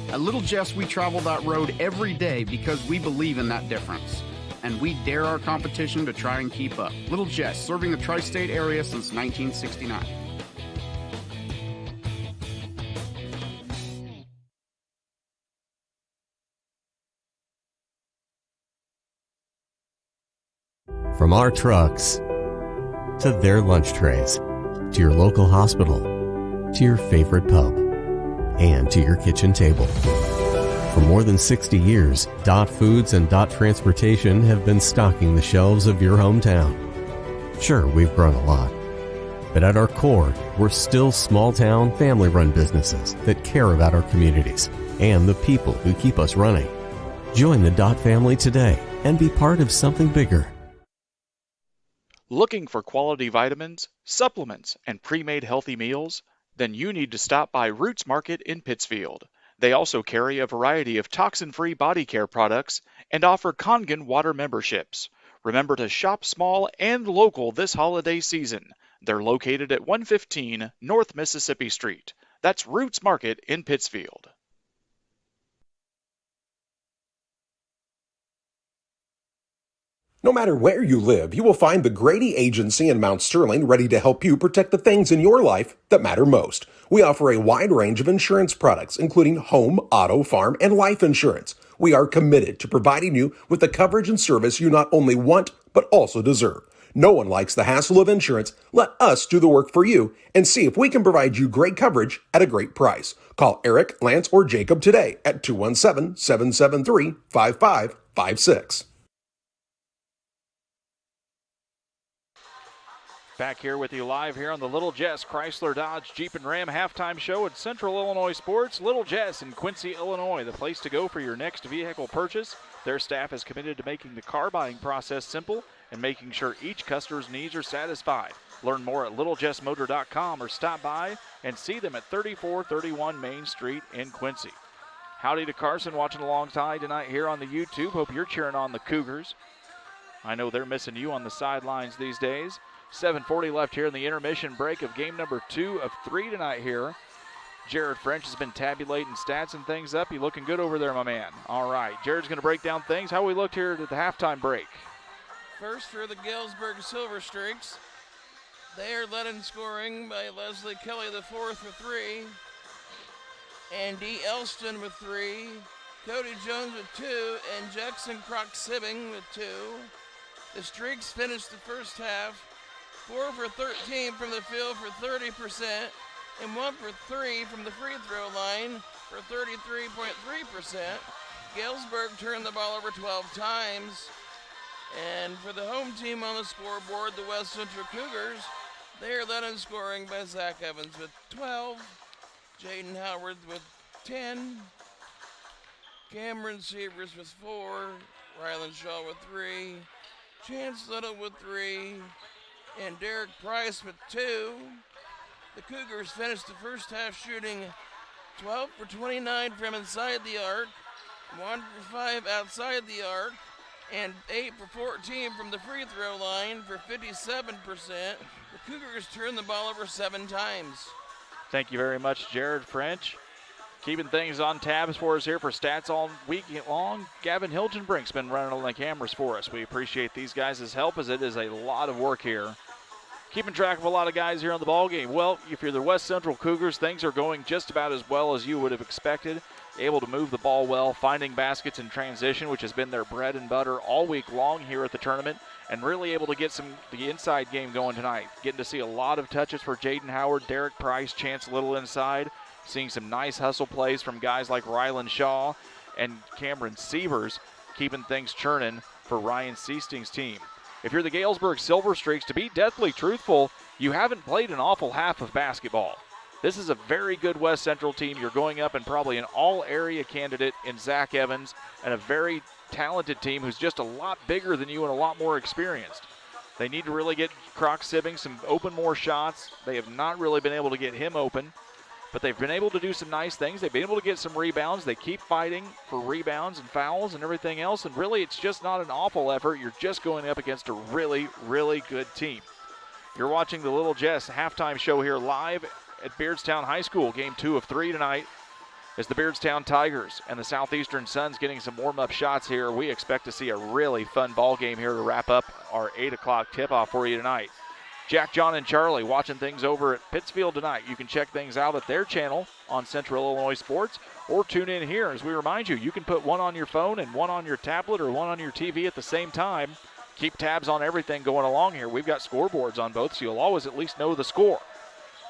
[SPEAKER 5] At Little Jess, we travel that road every day because we believe in that difference. and we dare our competition to try and keep up. Little Jess, serving the tri-state area since 1969.
[SPEAKER 14] From our trucks to their lunch trays, to your local hospital, to your favorite pub, and to your kitchen table. For more than 60 years, Dot Foods and Dot Transportation have been stocking the shelves of your hometown. Sure, we've grown a lot, but at our core, we're still small-town, family-run businesses that care about our communities and the people who keep us running. Join the Dot family today and be part of something bigger.
[SPEAKER 1] Looking for quality vitamins, supplements, and pre-made healthy meals? Then you need to stop by Roots Market in Pittsfield. They also carry a variety of toxin-free body care products and offer Kangen water memberships. Remember to shop small and local this holiday season. They're located at 115 North Mississippi Street. That's Roots Market in Pittsfield.
[SPEAKER 22] No matter where you live, you will find the Grady Agency in Mount Sterling ready to help you protect the things in your life that matter most. We offer a wide range of insurance products, including home, auto, farm, and life insurance. We are committed to providing you with the coverage and service you not only want, but also deserve. No one likes the hassle of insurance. Let us do the work for you and see if we can provide you great coverage at a great price. Call Eric, Lance, or Jacob today at 217-773-5556.
[SPEAKER 1] Back here with you live here on the Little Jess Chrysler Dodge Jeep and Ram halftime show at Central Illinois Sports. Little Jess in Quincy, Illinois, the place to go for your next vehicle purchase. Their staff is committed to making the car buying process simple and making sure each customer's needs are satisfied. Learn more at littlejessmotor.com or stop by and see them at 3431 Main Street in Quincy. Howdy to Carson watching alongside tonight here on the YouTube. Hope you're cheering on the Cougars. I know they're missing you on the sidelines these days. 7:40 left here in the intermission break of game number 2 of 3 tonight here. Jared French has been tabulating stats and things up. You looking good over there, my man. All right, Jared's going to break down things. How we looked here at the halftime break.
[SPEAKER 11] First for the Galesburg Silver Streaks. They are led in scoring by Leslie Kelly the fourth with 3. Andy Elston with 3. Cody Jones with 2. And Jackson Croc-Sibbing with 2. The Streaks finished the first half 4 for 13 from the field for 30%, and 1 for 3 from the free throw line for 33.3%. Galesburg turned the ball over 12 times. And for the home team on the scoreboard, the West Central Cougars, they are led in scoring by Zach Evans with 12, Jaden Howard with 10, Cameron Sievers with 4, Rylan Shaw with 3, Chance Little with 3, and Derek Price with 2. The Cougars finished the first half shooting 12 for 29 from inside the arc, 1 for 5 outside the arc, and 8 for 14 from the free throw line for 57%. The Cougars turned the ball over 7 times.
[SPEAKER 1] Thank you very much, Jared French. Keeping things on tabs for us here for stats all week long. Gavin Hilgenbrink's been running on the cameras for us. We appreciate these guys' help as it is a lot of work here. Keeping track of a lot of guys here on the ball game. Well, if you're the West Central Cougars, things are going just about as well as you would have expected. Able to move the ball well, finding baskets in transition, which has been their bread and butter all week long here at the tournament, and really able to get the inside game going tonight. Getting to see a lot of touches for Jaden Howard, Derek Price, Chance Little inside. Seeing some nice hustle plays from guys like Rylan Shaw and Cameron Sievers, keeping things churning for Ryan Seasting's team. If you're the Galesburg Silver Streaks, to be deathly truthful, you haven't played an awful half of basketball. This is a very good West Central team. You're going up and probably an all-area candidate in Zach Evans and a very talented team who's just a lot bigger than you and a lot more experienced. They need to really get Croc-Sibbing some more shots. They have not really been able to get him open, but they've been able to do some nice things. They've been able to get some rebounds. They keep fighting for rebounds and fouls and everything else, and really it's just not an awful effort. You're just going up against a really, really good team. You're watching the Little Jess halftime show here live at Beardstown High School, game 2 of 3 tonight. As the Beardstown Tigers and the Southeastern Suns getting some warm-up shots here, we expect to see a really fun ball game here to wrap up our 8 o'clock tip-off for you tonight. Jack, John, and Charlie watching things over at Pittsfield tonight. You can check things out at their channel on Central Illinois Sports or tune in here. As we remind you, you can put one on your phone and one on your tablet or one on your TV at the same time. Keep tabs on everything going along here. We've got scoreboards on both, so you'll always at least know the score.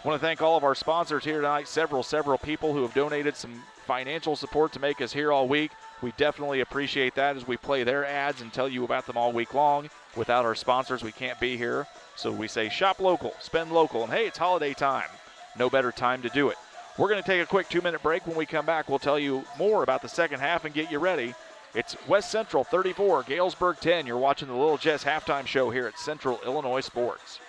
[SPEAKER 1] I want to thank all of our sponsors here tonight, several people who have donated some financial support to make us here all week. We definitely appreciate that as we play their ads and tell you about them all week long. Without our sponsors, we can't be here. So we say shop local, spend local, and hey, it's holiday time. No better time to do it. We're going to take a quick 2-minute break. When we come back, we'll tell you more about the second half and get you ready. It's West Central 34, Galesburg 10. You're watching the Little Jess halftime show here at Central Illinois Sports.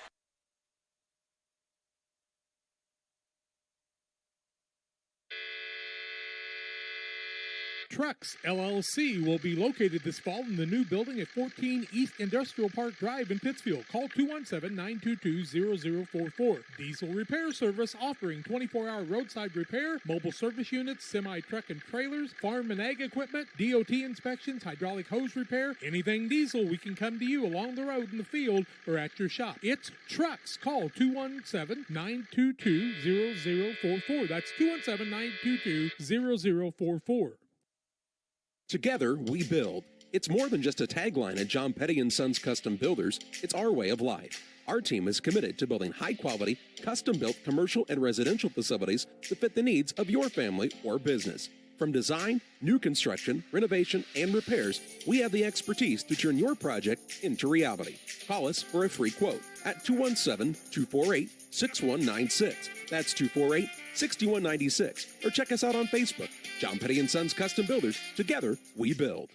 [SPEAKER 3] Trucks LLC will be located this fall in the new building at 14 East Industrial Park Drive in Pittsfield. Call 217-922-0044. Diesel repair service offering 24-hour roadside repair, mobile service units, semi-truck and trailers, farm and ag equipment, DOT inspections, hydraulic hose repair, anything diesel, we can come to you along the road in the field or at your shop. It's Trucks. Call 217-922-0044. That's 217-922-0044.
[SPEAKER 22] Together, we build. It's more than just a tagline at John Petty & Sons Custom Builders. It's our way of life. Our team is committed to building high-quality, custom-built commercial and residential facilities to fit the needs of your family or business. From design, new construction, renovation, and repairs, we have the expertise to turn your project into reality. Call us for a free quote at 217-248-6196. That's 248-6196. Or check us out on Facebook. John Petty & Sons Custom Builders. Together, we build.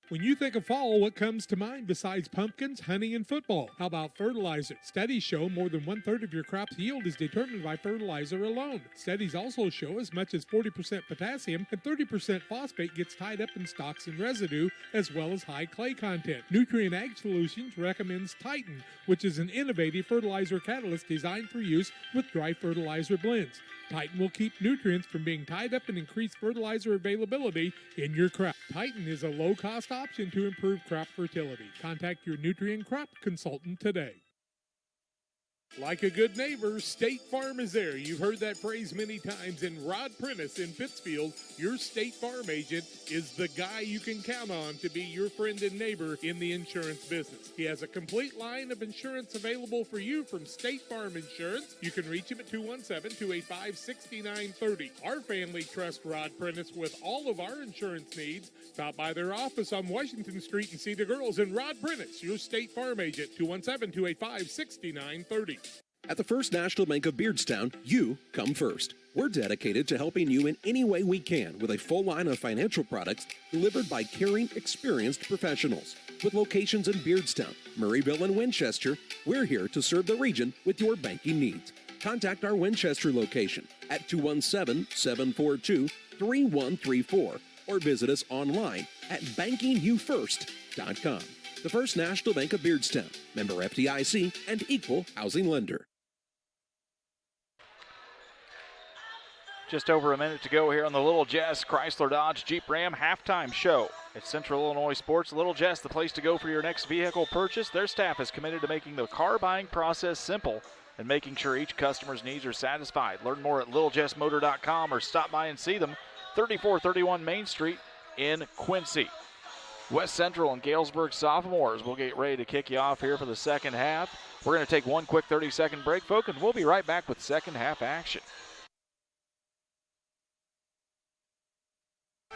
[SPEAKER 3] When you think of fall, what comes to mind besides pumpkins, honey, and football? How about fertilizer? Studies show more than 1/3 of your crop's yield is determined by fertilizer alone. Studies also show as much as 40% potassium and 30% phosphate gets tied up in stalks and residue, as well as high clay content. Nutrient Ag Solutions recommends Titan, which is an innovative fertilizer catalyst designed for use with dry fertilizer blends. Titan will keep nutrients from being tied up and increase fertilizer availability in your crop. Titan is a low-cost option to improve crop fertility. Contact your nutrient crop consultant today. Like a good neighbor, State Farm is there. You've heard that phrase many times. And Rod Prentice in Pittsfield, your State Farm agent, is the guy you can count on to be your friend and neighbor in the insurance business. He has a complete line of insurance available for you from State Farm Insurance. You can reach him at 217-285-6930. Our family trusts Rod Prentice with all of our insurance needs. Stop by their office on Washington Street and see the girls. And Rod Prentice, your State Farm agent, 217-285-6930.
[SPEAKER 22] At the First National Bank of Beardstown, you come first. We're dedicated to helping you in any way we can with a full line of financial products delivered by caring, experienced professionals. With locations in Beardstown, Murrayville, and Winchester, we're here to serve the region with your banking needs. Contact our Winchester location at 217-742-3134 or visit us online at bankingyoufirst.com. The First National Bank of Beardstown, member FDIC, and equal housing lender.
[SPEAKER 1] Just over a minute to go here on the Little Jess Chrysler Dodge Jeep Ram halftime show at Central Illinois Sports. Little Jess, the place to go for your next vehicle purchase. Their staff is committed to making the car buying process simple and making sure each customer's needs are satisfied. Learn more at littlejessmotor.com or stop by and see them, 3431 Main Street in Quincy. West Central and Galesburg Sophomores will get ready to kick you off here for the second half. We're going to take one quick 30-second break, folks, and we'll be right back with second half action.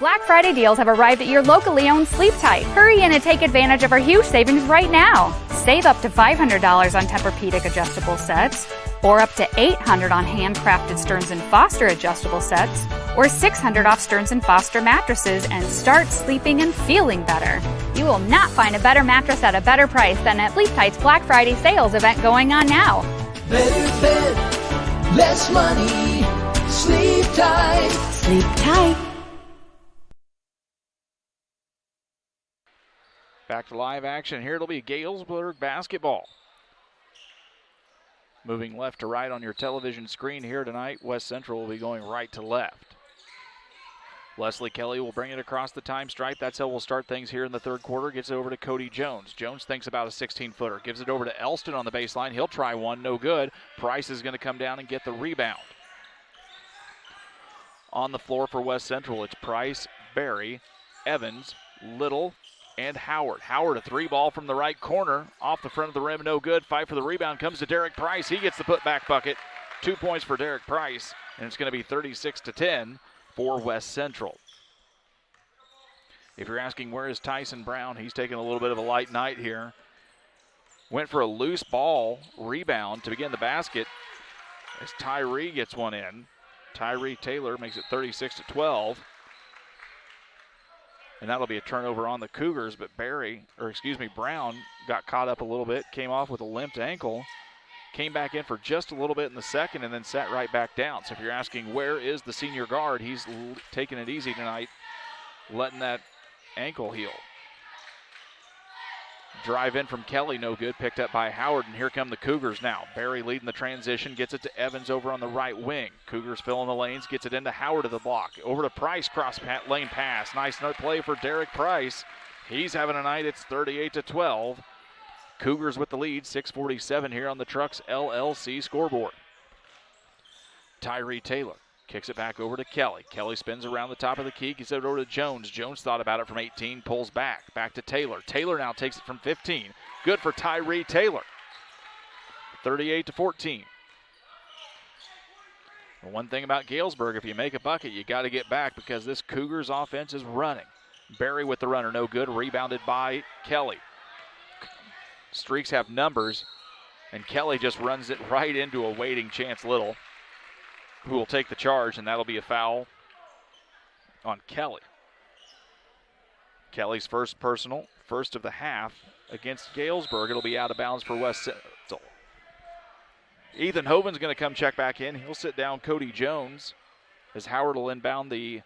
[SPEAKER 8] Black Friday deals have arrived at your locally owned Sleep Tight. Hurry in and take advantage of our huge savings right now. Save up to $500 on Tempur-Pedic adjustable sets, or up to $800 on handcrafted Stearns & Foster adjustable sets, or $600 off Stearns & Foster mattresses, and start sleeping and feeling better. You will not find a better mattress at a better price than at Sleep Tight's Black Friday sales event going on now.
[SPEAKER 9] Better bed, less money. Sleep tight.
[SPEAKER 2] Sleep tight.
[SPEAKER 1] Back to live action here. It'll be Galesburg basketball. Moving left to right on your television screen here tonight, West Central will be going right to left. Leslie Kelly will bring it across the time stripe. That's how we'll start things here in the third quarter. Gets it over to Cody Jones. Jones thinks about a 16-footer. Gives it over to Elston on the baseline. He'll try one. No good. Price is going to come down and get the rebound. On the floor for West Central, it's Price, Berry, Evans, Little, and Howard. Howard, a three-ball from the right corner. Off the front of the rim, no good. Fight for the rebound comes to Derek Price. He gets the putback bucket. 2 points for Derek Price, and it's going to be 36-10 for West Central. If you're asking where is Tyson Brown, he's taking a little bit of a light night here. Went for a loose ball rebound to begin the basket as Tyree gets one in. Tyree Taylor makes it 36-12. And that'll be a turnover on the Cougars, but Brown got caught up a little bit, came off with a limped ankle, came back in for just a little bit in the second, and then sat right back down. So if you're asking where is the senior guard, he's taking it easy tonight, letting that ankle heal. Drive in from Kelly, no good, picked up by Howard, and here come the Cougars now. Barry leading the transition, gets it to Evans over on the right wing. Cougars filling the lanes, gets it into Howard to the block. Over to Price, cross lane pass. Nice play for Derek Price. He's having a night, it's 38-12. Cougars with the lead, 6:47 here on the Trucks LLC scoreboard. Tyree Taylor kicks it back over to Kelly. Kelly spins around the top of the key, gets it over to Jones. Jones thought about it from 18, pulls back to Taylor. Taylor now takes it from 15. Good for Tyree Taylor. 38-14. The one thing about Galesburg, if you make a bucket, you got to get back because this Cougars offense is running. Barry with the runner, no good. Rebounded by Kelly. Streaks have numbers, and Kelly just runs it right into a waiting Chance Little, who will take the charge, and that'll be a foul on Kelly. Kelly's first personal, first of the half against Galesburg. It'll be out of bounds for West Central. Ethan Hoven's going to come check back in. He'll sit down Cody Jones as Howard will inbound the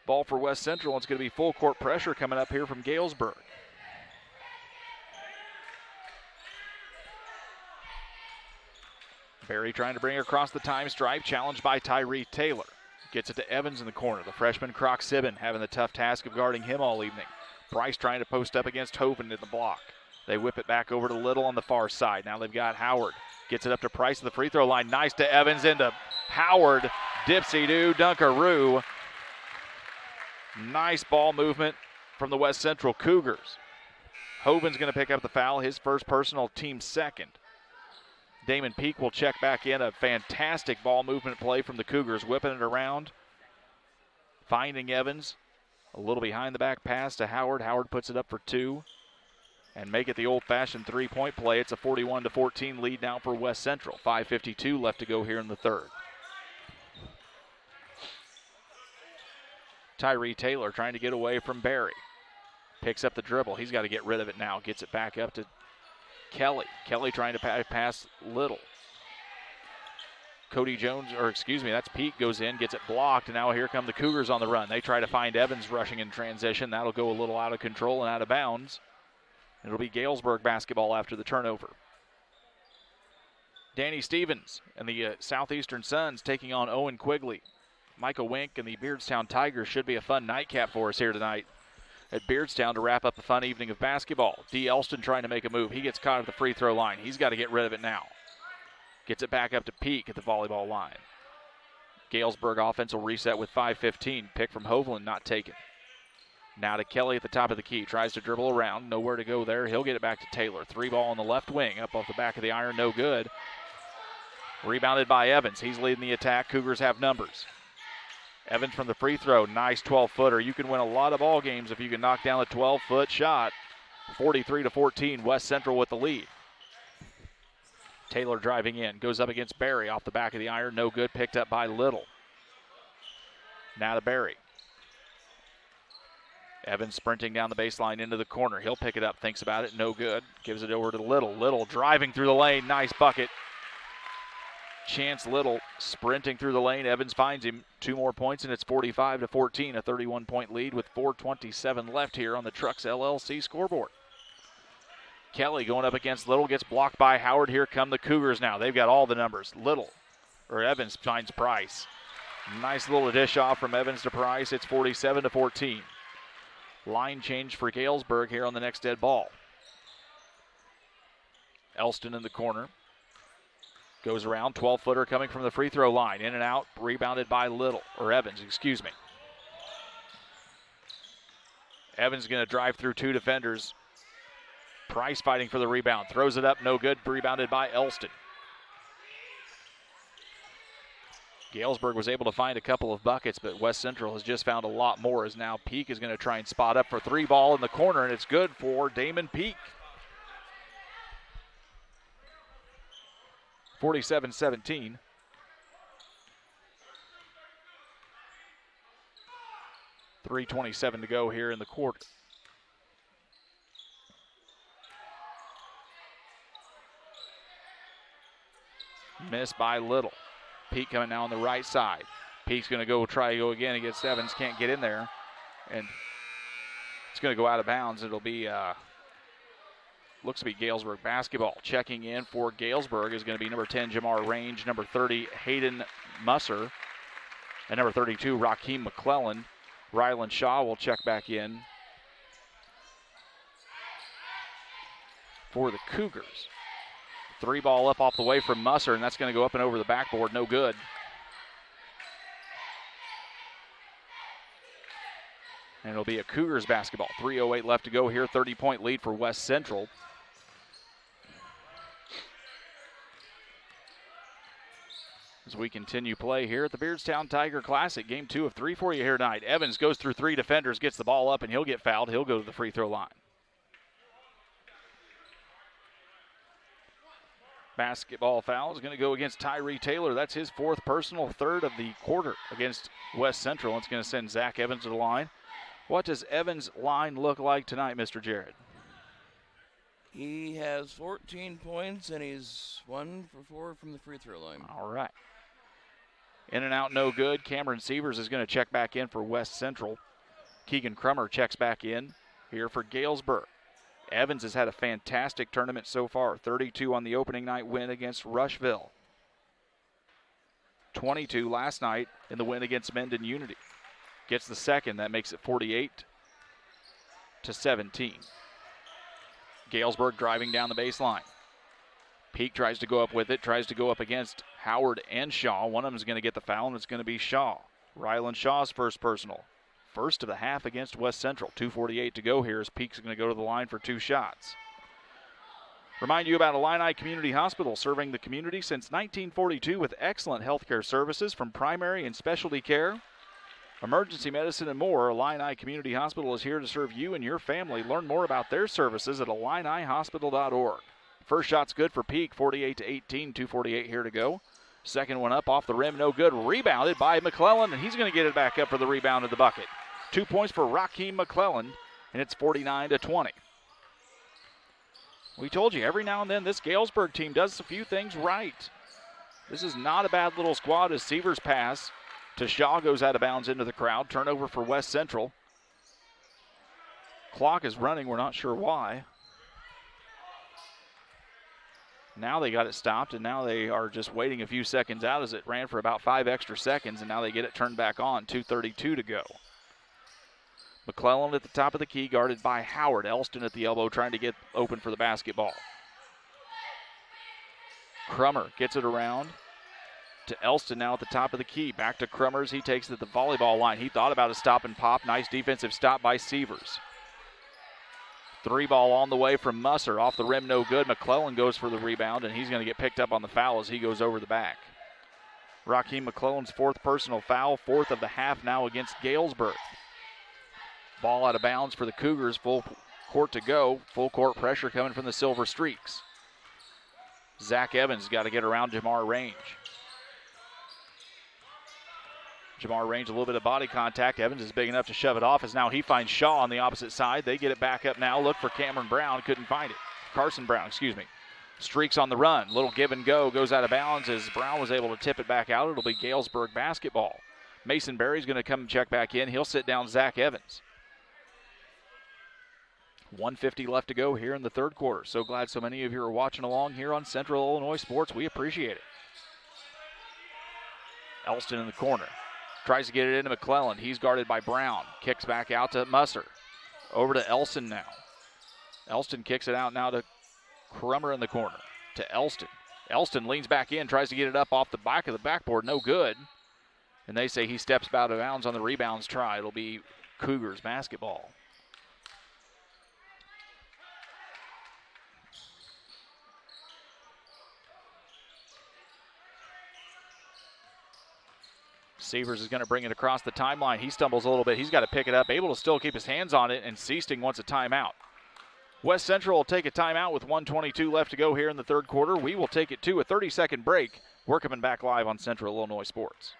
[SPEAKER 1] ball for West Central. It's going to be full court pressure coming up here from Galesburg. Barry trying to bring it across the time stripe, challenged by Tyree Taylor. Gets it to Evans in the corner. The freshman Croc Sibben having the tough task of guarding him all evening. Bryce trying to post up against Hoven in the block. They whip it back over to Little on the far side. Now they've got Howard. Gets it up to Price at the free throw line. Nice to Evans into Howard. Dipsy-doo, Dunkaroo. Nice ball movement from the West Central Cougars. Hoven's going to pick up the foul, his first personal, team second. Damon Peak will check back in. A fantastic ball movement play from the Cougars, whipping it around, finding Evans. A little behind the back pass to Howard. Howard puts it up for two and make it the old-fashioned three-point play. It's a 41-14 lead now for West Central. 5:52 left to go here in the third. Tyree Taylor trying to get away from Barry. Picks up the dribble. He's got to get rid of it now. Gets it back up to Kelly. Kelly trying to pass Little. Cody Jones, that's Pete, goes in, gets it blocked, and now here come the Cougars on the run. They try to find Evans rushing in transition. That'll go a little out of control and out of bounds. It'll be Galesburg basketball after the turnover. Danny Stevens and the Southeastern Suns taking on Owen Quigley. Michael Wink and the Beardstown Tigers should be a fun nightcap for us here tonight at Beardstown to wrap up the fun evening of basketball. D. Elston trying to make a move. He gets caught at the free throw line. He's got to get rid of it now. Gets it back up to Peak at the volleyball line. Galesburg offense will reset with 5:15. Pick from Hovland, not taken. Now to Kelly at the top of the key. Tries to dribble around. Nowhere to go there. He'll get it back to Taylor. Three ball on the left wing. Up off the back of the iron. No good. Rebounded by Evans. He's leading the attack. Cougars have numbers. Evans from the free throw. Nice 12-footer. You can win a lot of ball games if you can knock down a 12-foot shot. 43-14. West Central with the lead. Taylor driving in. Goes up against Barry off the back of the iron. No good. Picked up by Little. Now to Barry. Evans sprinting down the baseline into the corner. He'll pick it up. Thinks about it. No good. Gives it over to Little. Little driving through the lane. Nice bucket. Chance Little sprinting through the lane. Evans finds him. 2 more points, and it's 45-14. A 31-point lead with 4:27 left here on the Trucks LLC scoreboard. Kelly going up against Little, gets blocked by Howard. Here come the Cougars now. They've got all the numbers. Evans finds Price. Nice little dish off from Evans to Price. It's 47-14. Line change for Galesburg here on the next dead ball. Elston in the corner. Goes around, 12-footer coming from the free throw line. In and out, rebounded by Evans, excuse me. Evans going to drive through two defenders. Price fighting for the rebound. Throws it up, no good. Rebounded by Elston. Galesburg was able to find a couple of buckets, but West Central has just found a lot more, as now Peak is going to try and spot up for three ball in the corner, and it's good for Damon Peak. 47-17. .327 to go here in the quarter. Missed by Little. Peak coming now on the right side. Peak's going to try to go again against Evans. Can't get in there. And it's going to go out of bounds. It'll be, looks to be Galesburg basketball. Checking in for Galesburg is going to be number 10, Jamar Range, number 30, Hayden Musser, and number 32, Raheem McClellan. Rylan Shaw will check back in for the Cougars. Three ball up off the way from Musser, and that's going to go up and over the backboard. No good. And it'll be a Cougars basketball. 3:08 left to go here. 30-point lead for West Central. As we continue play here at the Beardstown Tiger Classic. Game 2 of 3 for you here tonight. Evans goes through three defenders, gets the ball up, and he'll get fouled. He'll go to the free throw line. Basketball foul is going to go against Tyree Taylor. That's his fourth personal, third of the quarter against West Central. It's going to send Zach Evans to the line. What does Evans' line look like tonight, Mr. Jared?
[SPEAKER 11] He has 14 points, and he's 1 for 4 from the free throw line.
[SPEAKER 1] All right. In and out, no good. Cameron Sievers is going to check back in for West Central. Keegan Crummer checks back in here for Galesburg. Evans has had a fantastic tournament so far. 32 on the opening night win against Rushville. 22 last night in the win against Mendon Unity. Gets the second. That makes it 48-17. Galesburg driving down the baseline. Peak tries to go up with it, tries to go up against Howard and Shaw. One of them is going to get the foul, and it's going to be Shaw. Rylan Shaw's first personal. First of the half against West Central. 2:48 to go here as Peak's going to go to the line for two shots. Remind you about Illini Community Hospital, serving the community since 1942 with excellent healthcare services from primary and specialty care, emergency medicine, and more. Illini Community Hospital is here to serve you and your family. Learn more about their services at IlliniHospital.org. First shot's good for Peak, 48-18, 2:48 here to go. Second one up off the rim, no good. Rebounded by McClellan, and he's going to get it back up for the rebound of the bucket. 2 points for Raheem McClellan, and it's 49-20. We told you, every now and then this Galesburg team does a few things right. This is not a bad little squad as Sievers' pass to Shaw goes out of bounds into the crowd. Turnover for West Central. Clock is running, we're not sure why. Now they got it stopped, and now they are just waiting a few seconds out as it ran for about 5 extra seconds, and now they get it turned back on. 2:32 to go. McClellan at the top of the key, guarded by Howard. Elston at the elbow trying to get open for the basketball. Crummer gets it around to Elston now at the top of the key. Back to Crummers. He takes it at the volleyball line. He thought about a stop and pop. Nice defensive stop by Sievers. Three ball on the way from Musser. Off the rim, no good. McClellan goes for the rebound, and he's going to get picked up on the foul as he goes over the back. Raheem McClellan's fourth personal foul, fourth of the half now against Galesburg. Ball out of bounds for the Cougars. Full court to go. Full court pressure coming from the Silver Streaks. Zach Evans got to get around Jamar Range. Jamar Range, a little bit of body contact. Evans is big enough to shove it off as now he finds Shaw on the opposite side. They get it back up now. Look for Cameron Brown. Couldn't find it. Carson Brown, excuse me. Streaks on the run. Little give and go. Goes out of bounds as Brown was able to tip it back out. It'll be Galesburg basketball. Mason Berry's going to come and check back in. He'll sit down Zach Evans. 1:50 left to go here in the third quarter. So glad so many of you are watching along here on Central Illinois Sports. We appreciate it. Elston in the corner. Tries to get it into McClellan. He's guarded by Brown. Kicks back out to Musser. Over to Elston now. Elston kicks it out now to Crummer in the corner. To Elston. Elston leans back in, tries to get it up off the back of the backboard. No good. And they say he steps out of bounds on the rebounds try. It'll be Cougars basketball. Severs is going to bring it across the timeline. He stumbles a little bit. He's got to pick it up, able to still keep his hands on it, and Seasting wants a timeout. West Central will take a timeout with 1:22 left to go here in the third quarter. We will take it to a 30-second break. We're coming back live on Central Illinois Sports.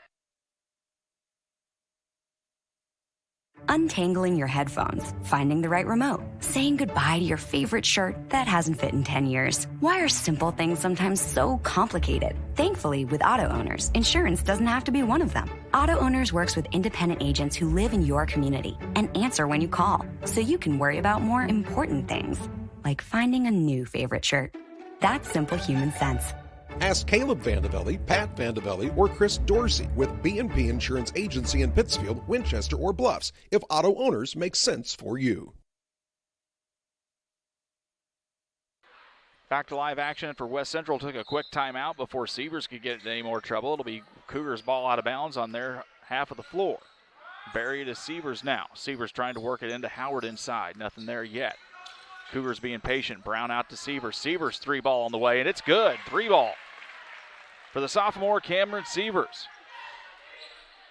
[SPEAKER 15] Untangling your headphones, finding the right remote, saying goodbye to your favorite shirt that hasn't fit in 10 years. Why are simple things sometimes so complicated? Thankfully, with auto owners, insurance doesn't have to be one of them. Auto Owners works with independent agents who live in your community and answer when you call, so you can worry about more important things, like finding a new favorite shirt. That's simple human sense.
[SPEAKER 22] Ask Caleb Vandevelli, Pat Vandevelli, or Chris Dorsey with B&P Insurance Agency in Pittsfield, Winchester, or Bluffs if auto owners make sense for you.
[SPEAKER 1] Back to live action for West Central. Took a quick timeout before Severs could get into any more trouble. It'll be Cougars ball out of bounds on their half of the floor. Barry to Severs now. Severs trying to work it into Howard inside. Nothing there yet. Cougars being patient. Brown out to Severs. Severs three ball on the way, and it's good. Three ball for the sophomore Cameron Severs.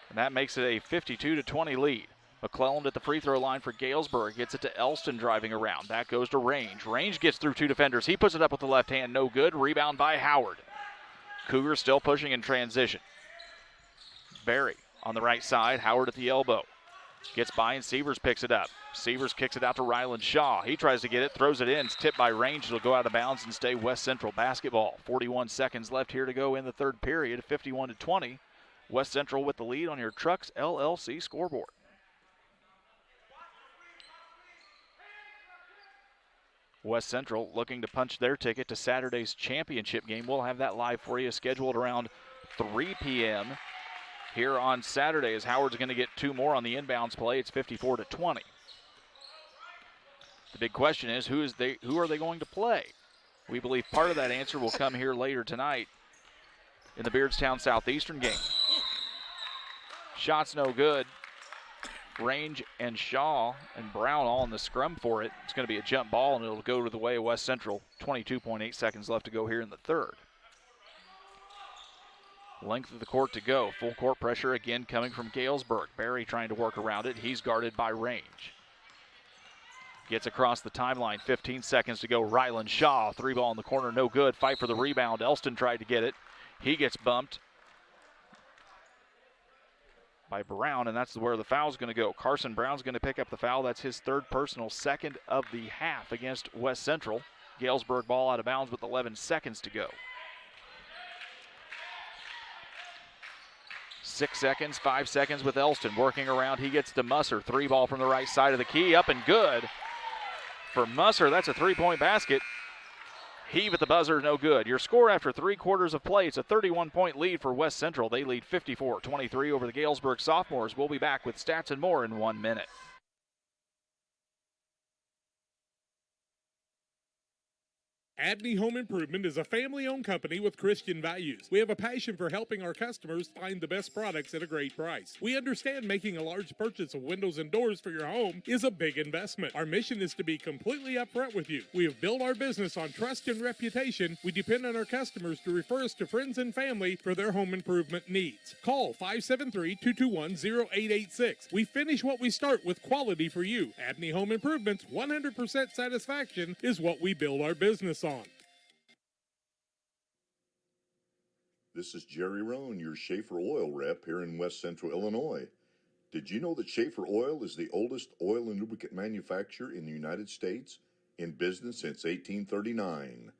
[SPEAKER 1] And that makes it a 52-20 lead. McClellan at the free throw line for Galesburg. Gets it to Elston driving around. That goes to Range. Range gets through two defenders. He puts it up with the left hand. No good. Rebound by Howard. Cougars still pushing in transition. Barry on the right side. Howard at the elbow. Gets by and Severs picks it up. Severs kicks it out to Ryland Shaw. He tries to get it, throws it in. It's tipped by Range. It'll go out of bounds and stay West Central basketball. 41 seconds left here to go in the third period. 51-20. West Central with the lead on your Trucks LLC scoreboard. West Central looking to punch their ticket to Saturday's championship game. We'll have that live for you, scheduled around 3 p.m. here on Saturday, as Howard's going to get two more on the inbounds play. It's 54-20. The big question is, who are they going to play? We believe part of that answer will come here later tonight in the Beardstown Southeastern game. Shots no good. Range and Shaw and Brown all in the scrum for it. It's going to be a jump ball, and it'll go to the way of West Central. 22.8 seconds left to go here in the third. Length of the court to go. Full court pressure again coming from Galesburg. Barry trying to work around it. He's guarded by Range. Gets across the timeline. 15 seconds to go. Ryland Shaw, three ball in the corner, no good. Fight for the rebound. Elston tried to get it. He gets bumped by Brown, and that's where the foul's going to go. Carson Brown's going to pick up the foul. That's his third personal, second of the half against West Central. Galesburg ball out of bounds with 11 seconds to go. 6 seconds, 5 seconds with Elston working around. He gets to Musser. Three ball from the right side of the key, up and good. For Musser, that's a three-point basket. Heave at the buzzer, no good. Your score after 3 quarters of play, it's a 31-point lead for West Central. They lead 54-23 over the Galesburg Sophomores. We'll be back with stats and more in 1 minute.
[SPEAKER 3] Adney Home Improvement is a family-owned company with Christian values. We have a passion for helping our customers find the best products at a great price. We understand making a large purchase of windows and doors for your home is a big investment. Our mission is to be completely upfront with you. We have built our business on trust and reputation. We depend on our customers to refer us to friends and family for their home improvement needs. Call 573-221-0886. We finish what we start with quality for you. Adney Home Improvements, 100% satisfaction is what we build our business on.
[SPEAKER 6] This is Jerry Rohn, your Schaefer Oil rep here in West Central Illinois. Did you know that Schaefer Oil is the oldest oil and lubricant manufacturer in the United States, in business since 1839?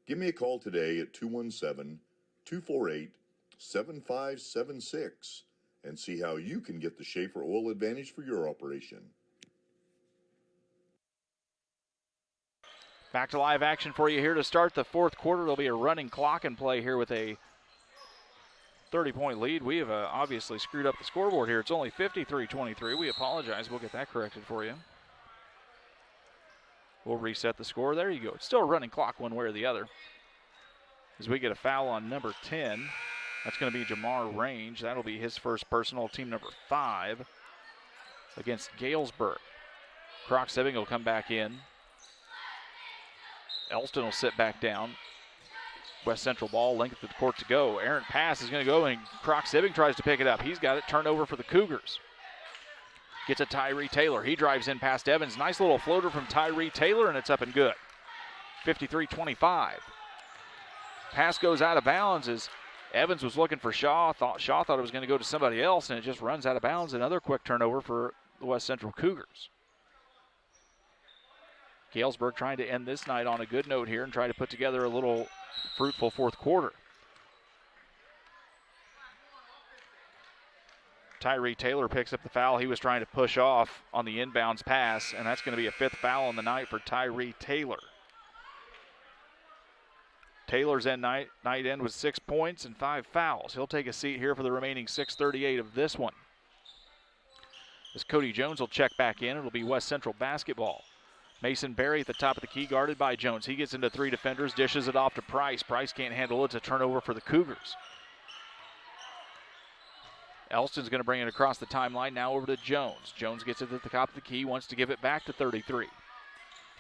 [SPEAKER 6] Give me a call today at 217-248-7576 and see how you can get the Schaefer Oil advantage for your operation.
[SPEAKER 1] Back to live action for you here to start the fourth quarter. There'll be a running clock in play here with a 30-point lead. We have obviously screwed up the scoreboard here. It's only 53-23. We apologize. We'll get that corrected for you. We'll reset the score. There you go. It's still a running clock one way or the other. As we get a foul on number 10. That's going to be Jamar Range. That'll be his first personal, team number 5 against Galesburg. Croc-Sibbing will come back in. Elston will sit back down. West Central ball, length of the court to go. Errant pass is going to go, and Croc-Sibbing tries to pick it up. He's got it. Turnover for the Cougars. Gets it Tyree Taylor. He drives in past Evans. Nice little floater from Tyree Taylor, and it's up and good. 53-25. Pass goes out of bounds as Evans was looking for Shaw. Shaw thought it was going to go to somebody else, and it just runs out of bounds. Another quick turnover for the West Central Cougars. Galesburg trying to end this night on a good note here and try to put together a little fruitful fourth quarter. Tyree Taylor picks up the foul. He was trying to push off on the inbounds pass, and that's going to be a 5th foul on the night for Tyree Taylor. Taylor's night end with 6 points and 5 fouls. He'll take a seat here for the remaining 6:38 of this one. As Cody Jones will check back in, it'll be West Central basketball. Mason Berry at the top of the key, guarded by Jones. He gets into 3 defenders, dishes it off to Price. Price can't handle it. It's a turnover for the Cougars. Elston's going to bring it across the timeline, now over to Jones. Jones gets it at the top of the key, wants to give it back to 33.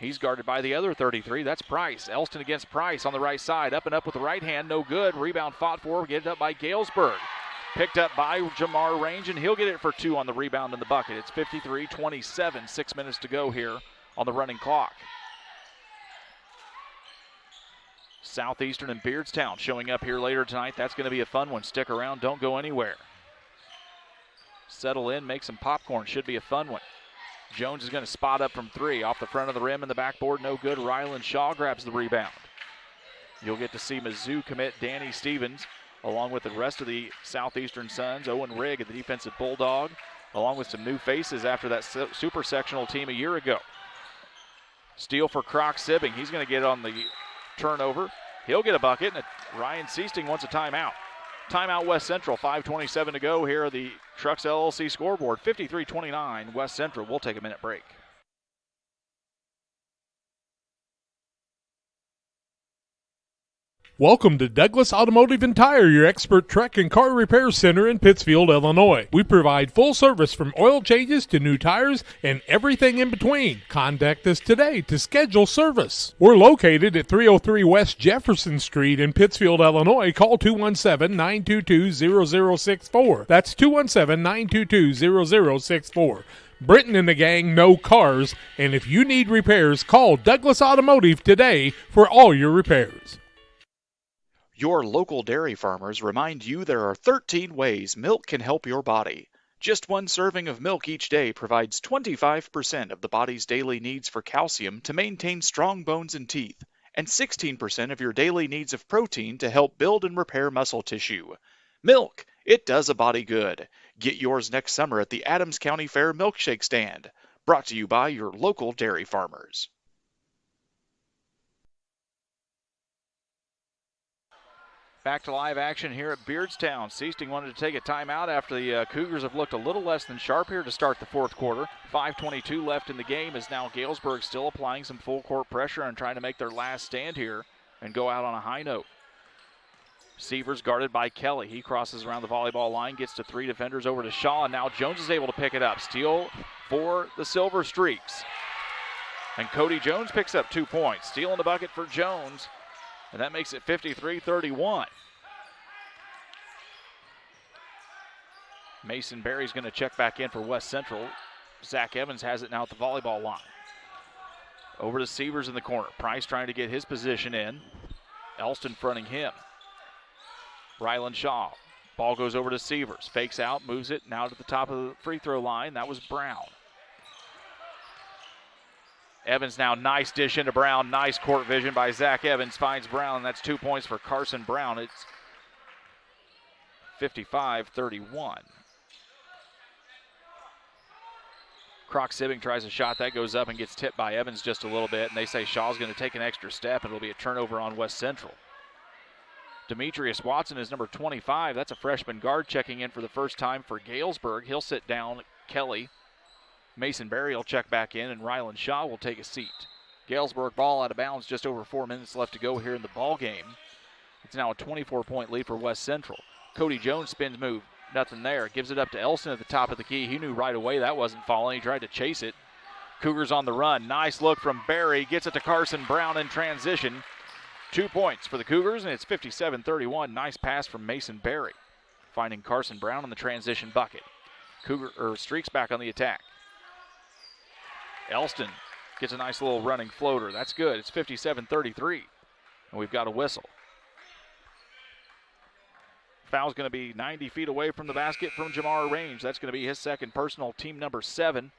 [SPEAKER 1] He's guarded by the other 33. That's Price. Elston against Price on the right side. Up and up with the right hand. No good. Rebound fought for. Get it up by Galesburg. Picked up by Jamar Range, and he'll get it for 2 on the rebound in the bucket. It's 53-27. 6 minutes to go here on the running clock. Southeastern and Beardstown showing up here later tonight. That's going to be a fun one. Stick around. Don't go anywhere. Settle in. Make some popcorn. Should be a fun one. Jones is going to spot up from 3. Off the front of the rim and the backboard, no good. Rylan Shaw grabs the rebound. You'll get to see Mizzou commit Danny Stevens, along with the rest of the Southeastern Suns. Owen Rigg, the defensive bulldog, along with some new faces after that super sectional team a year ago. Steal for Croc-Sibbing. He's going to get on the turnover. He'll get a bucket, and Ryan Seasting wants a timeout. Timeout West Central, 5:27 to go here. The Trucks LLC scoreboard, 53-29 West Central. We'll take a minute break.
[SPEAKER 3] Welcome to Douglas Automotive and Tire, your expert truck and car repair center in Pittsfield, Illinois. We provide full service from oil changes to new tires and everything in between. Contact us today to schedule service. We're located at 303 West Jefferson Street in Pittsfield, Illinois. Call 217-922-0064. That's 217-922-0064. Britton and the gang know cars, and if you need repairs, call Douglas Automotive today for all your repairs.
[SPEAKER 1] Your local dairy farmers remind you there are 13 ways milk can help your body. Just 1 serving of milk each day provides 25% of the body's daily needs for calcium to maintain strong bones and teeth, and 16% of your daily needs of protein to help build and repair muscle tissue. Milk, it does a body good. Get yours next summer at the Adams County Fair Milkshake Stand. Brought to you by your local dairy farmers. Back to live action here at Beardstown. Seasting wanted to take a timeout after the Cougars have looked a little less than sharp here to start the fourth quarter. 5:22 left in the game as now Galesburg still applying some full court pressure and trying to make their last stand here and go out on a high note. Sievers guarded by Kelly. He crosses around the volleyball line, gets to 3 defenders over to Shaw, and now Jones is able to pick it up. Steal for the Silver Streaks. And Cody Jones picks up 2 points. Stealing the bucket for Jones. And that makes it 53-31. Mason Berry's going to check back in for West Central. Zach Evans has it now at the volleyball line. Over to Sievers in the corner. Price trying to get his position in. Elston fronting him. Rylan Shaw. Ball goes over to Sievers. Fakes out, moves it now to the top of the free throw line. That was Brown. Evans now, nice dish into Brown. Nice court vision by Zach Evans. Finds Brown. That's 2 points for Carson Brown. It's 55-31. Croc-Sibing tries a shot. That goes up and gets tipped by Evans just a little bit, and they say Shaw's going to take an extra step, and it'll be a turnover on West Central. Demetrius Watson is number 25. That's a freshman guard checking in for the first time for Galesburg. He'll sit down. Kelly. Mason Berry will check back in, and Rylan Shaw will take a seat. Galesburg ball out of bounds, just over 4 minutes left to go here in the ball game. It's now a 24-point lead for West Central. Cody Jones spins move. Nothing there. Gives it up to Elson at the top of the key. He knew right away that wasn't falling. He tried to chase it. Cougars on the run. Nice look from Berry. Gets it to Carson Brown in transition. 2 points for the Cougars, and it's 57-31. Nice pass from Mason Berry. Finding Carson Brown in the transition bucket. Streaks back on the attack. Elston gets a nice little running floater. That's good. It's 57-33, and we've got a whistle. Foul's going to be 90 feet away from the basket from Jamar Range. That's going to be his second personal, team number 7.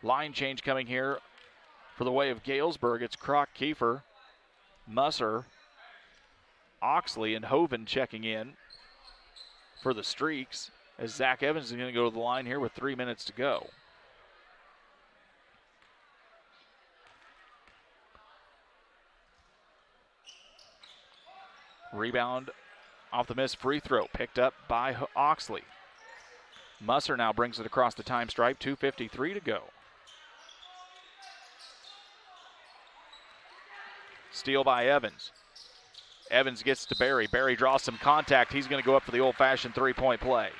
[SPEAKER 1] Line change coming here for the way of Galesburg. It's Croc, Kiefer, Musser, Oxley, and Hoven checking in for the Streaks, as Zach Evans is going to go to the line here with 3 minutes to go. Rebound off the missed free throw, picked up by Oxley. Musser now brings it across the time stripe, 2:53 to go. Steal by Evans. Evans gets to Berry. Berry draws some contact. He's going to go up for the old-fashioned three-point play.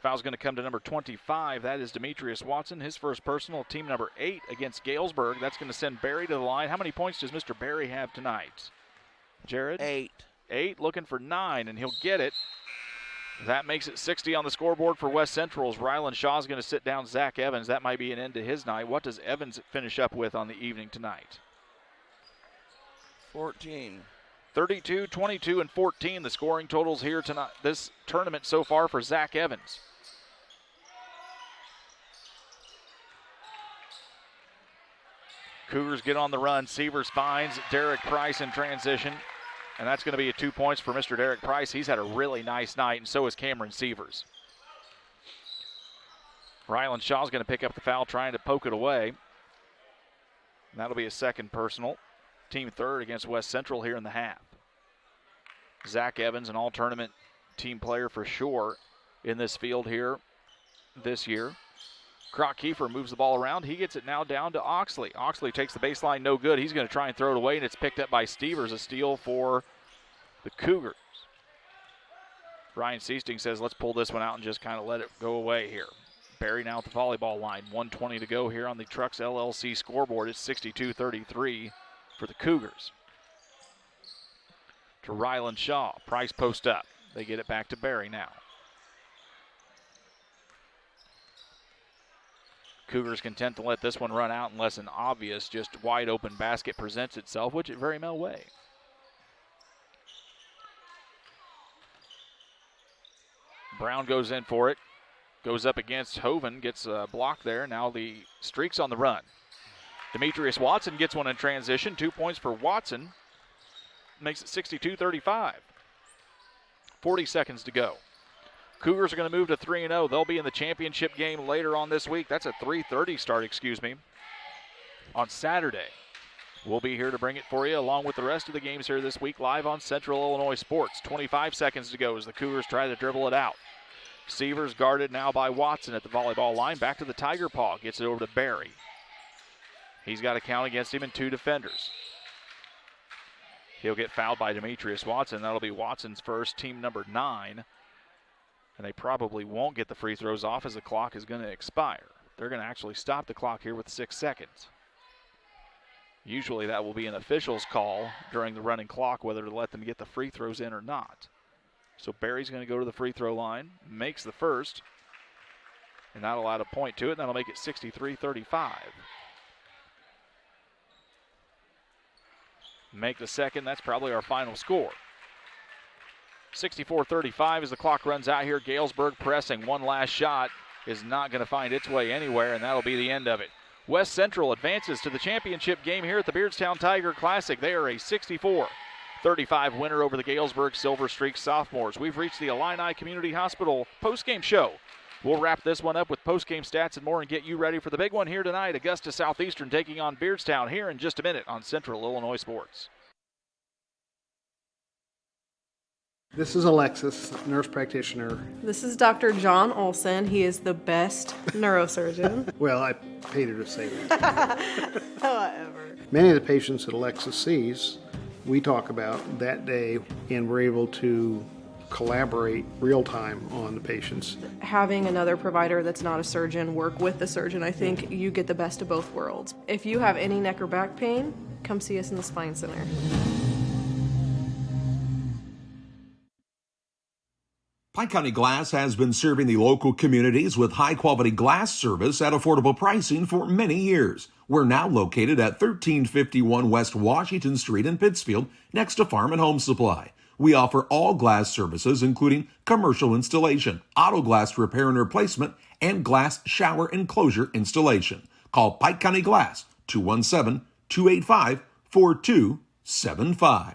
[SPEAKER 1] Foul's going to come to number 25. That is Demetrius Watson, his first personal, team number 8 against Galesburg. That's going to send Berry to the line. How many points does Mr. Berry have tonight? Jared?
[SPEAKER 11] 8.
[SPEAKER 1] 8, looking for 9, and he'll get it. That makes it 60 on the scoreboard for West Central. As Rylan Shaw's going to sit down Zach Evans. That might be an end to his night. What does Evans finish up with on the evening tonight?
[SPEAKER 11] 14.
[SPEAKER 1] 32, 22, and 14, the scoring totals here tonight, this tournament so far for Zach Evans. Cougars get on the run. Sievers finds Derek Price in transition, and that's going to be 2 points for Mr. Derek Price. He's had a really nice night, and so is Cameron Sievers. Rylan Shaw's going to pick up the foul, trying to poke it away. And that'll be a second personal. Team third against West Central here in the half. Zach Evans, an all-tournament team player for sure in this field here this year. Croc Kiefer moves the ball around. He gets it now down to Oxley. Oxley takes the baseline, no good. He's going to try and throw it away, and it's picked up by Stevers, a steal for the Cougars. Ryan Seasting says, let's pull this one out and just kind of let it go away here. Berry now at the volleyball line. 1:20 to go here on the Trucks LLC scoreboard. It's 62-33 for the Cougars. To Rylan Shaw. Price post up. They get it back to Berry now. Cougars content to let this one run out unless an obvious, just wide open basket presents itself, which it very well may. Brown goes in for it. Goes up against Hoven, gets a block there. Now the Streaks on the run. Demetrius Watson gets one in transition. 2 points for Watson. Makes it 62-35. 40 seconds to go. Cougars are going to move to 3-0. They'll be in the championship game later on this week. That's a 3:30 start, on Saturday. We'll be here to bring it for you along with the rest of the games here this week live on Central Illinois Sports. 25 seconds to go as the Cougars try to dribble it out. Sievers guarded now by Watson at the volleyball line. Back to the Tiger Paw. Gets it over to Berry. He's got a count against him and 2 defenders. He'll get fouled by Demetrius Watson. That'll be Watson's first, team number 9. And they probably won't get the free throws off as the clock is going to expire. They're going to actually stop the clock here with 6 seconds. Usually that will be an official's call during the running clock whether to let them get the free throws in or not. So Berry's going to go to the free throw line, makes the first, and that'll add a point to it, and that'll make it 63-35. Make the second, that's probably our final score. 64-35 as the clock runs out here. Galesburg pressing. One last shot is not going to find its way anywhere, and that'll be the end of it. West Central advances to the championship game here at the Beardstown Tiger Classic. They are a 64-35 winner over the Galesburg Silver Streak Sophomores. We've reached the Illini Community Hospital postgame show We'll wrap this one up with post-game stats and more and get you ready for the big one here tonight. Augusta Southeastern taking on Beardstown here in just a minute on Central Illinois Sports.
[SPEAKER 16] This is Alexis, nurse practitioner.
[SPEAKER 17] This is Dr. John Olson. He is the best neurosurgeon.
[SPEAKER 16] Well, I paid her to say that.
[SPEAKER 17] However.
[SPEAKER 16] Many of the patients that Alexis sees, we talk about that day, and we're able to collaborate real time on the patients.
[SPEAKER 17] Having another provider that's not a surgeon work with the surgeon, I think you get the best of both worlds. If you have any neck or back pain, come see us in the Spine Center.
[SPEAKER 18] Pike County Glass has been serving the local communities with high-quality glass service at affordable pricing for many years. We're now located at 1351 West Washington Street in Pittsfield, next to Farm and Home Supply. We offer all glass services, including commercial installation, auto glass repair and replacement, and glass shower enclosure installation. Call Pike County Glass, 217-285-4275.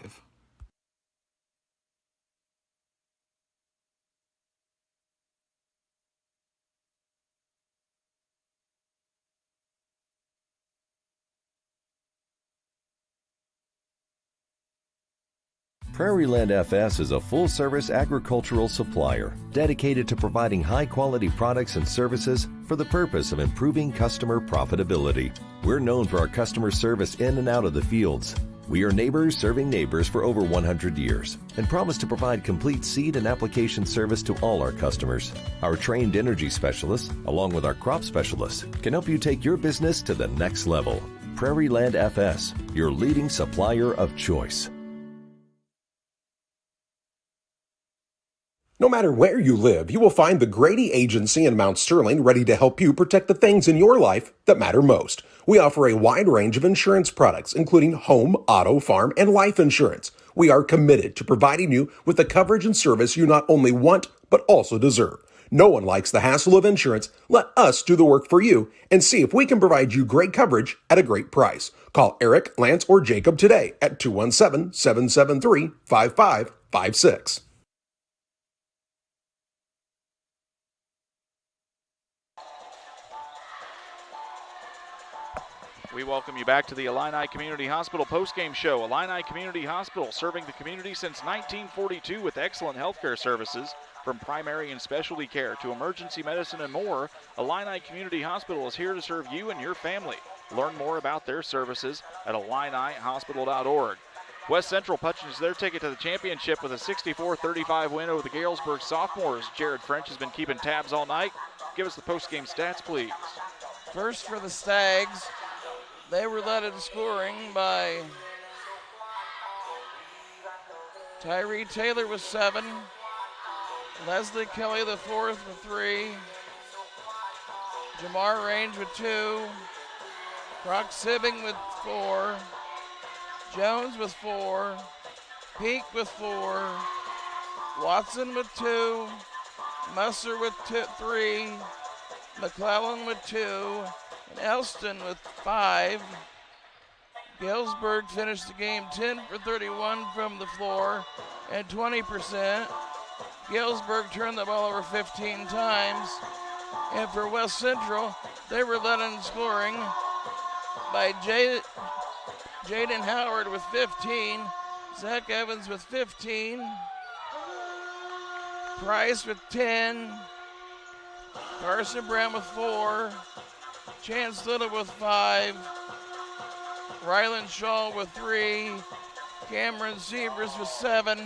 [SPEAKER 13] Prairieland FS is a full-service agricultural supplier dedicated to providing high-quality products and services for the purpose of improving customer profitability. We're known for our customer service in and out of the fields. We are neighbors serving neighbors for over 100 years and promise to provide complete seed and application service to all our customers. Our trained energy specialists, along with our crop specialists, can help you take your business to the next level. Prairieland FS, your leading supplier of choice.
[SPEAKER 22] No matter where you live, you will find the Grady Agency in Mount Sterling ready to help you protect the things in your life that matter most. We offer a wide range of insurance products, including home, auto, farm, and life insurance. We are committed to providing you with the coverage and service you not only want, but also deserve. No one likes the hassle of insurance. Let us do the work for you and see if we can provide you great coverage at a great price. Call Eric, Lance, or Jacob today at 217-773-5556.
[SPEAKER 1] We welcome you back to the Illini Community Hospital postgame show. Illini Community Hospital, serving the community since 1942 with excellent healthcare services from primary and specialty care to emergency medicine and more. Illini Community Hospital is here to serve you and your family. Learn more about their services at IlliniHospital.org. West Central punches their ticket to the championship with a 64-35 win over the Galesburg Sophomores. Jared French has been keeping tabs all night. Give us the postgame stats, please.
[SPEAKER 11] First for the Stags. They were led in scoring by Tyree Taylor with 7, Leslie Kelly the fourth with 3, Jamar Range with 2, Croc Sibbing with 4, Jones with 4, Peak with 4, Watson with 2, Musser with 3, McClellan with 2, and Elston with 5. Galesburg finished the game 10 for 31 from the floor and 20%. Galesburg turned the ball over 15 times. And for West Central, they were led in scoring by Jaden Howard with 15, Zach Evans with 15, Price with 10, Carson Brown with 4, Chance Little with 5, Rylan Shaw with 3, Cameron Sievers with 7,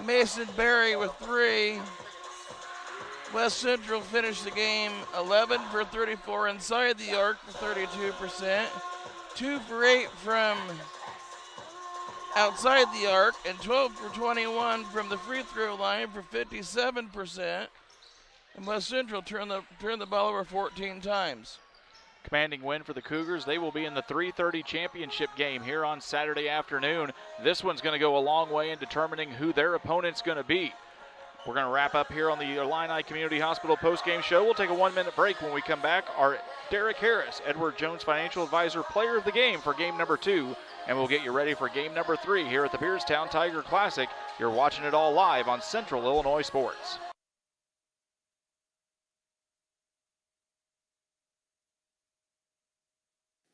[SPEAKER 11] Mason Berry with 3. West Central finished the game 11 for 34 inside the arc for 32%, 2 for 8 from outside the arc, and 12 for 21 from the free throw line for 57%. And West Central turned the ball over 14 times.
[SPEAKER 1] Commanding win for the Cougars. They will be in the 3:30 championship game here on Saturday afternoon. This one's going to go a long way in determining who their opponent's going to be. We're going to wrap up here on the Illini Community Hospital postgame show. We'll take a 1-minute break. When we come back, our Derek Harris, Edward Jones Financial Advisor, player of the game for game number 2, and we'll get you ready for game number 3 here at the Beardstown Tiger Classic. You're watching it all live on Central Illinois Sports.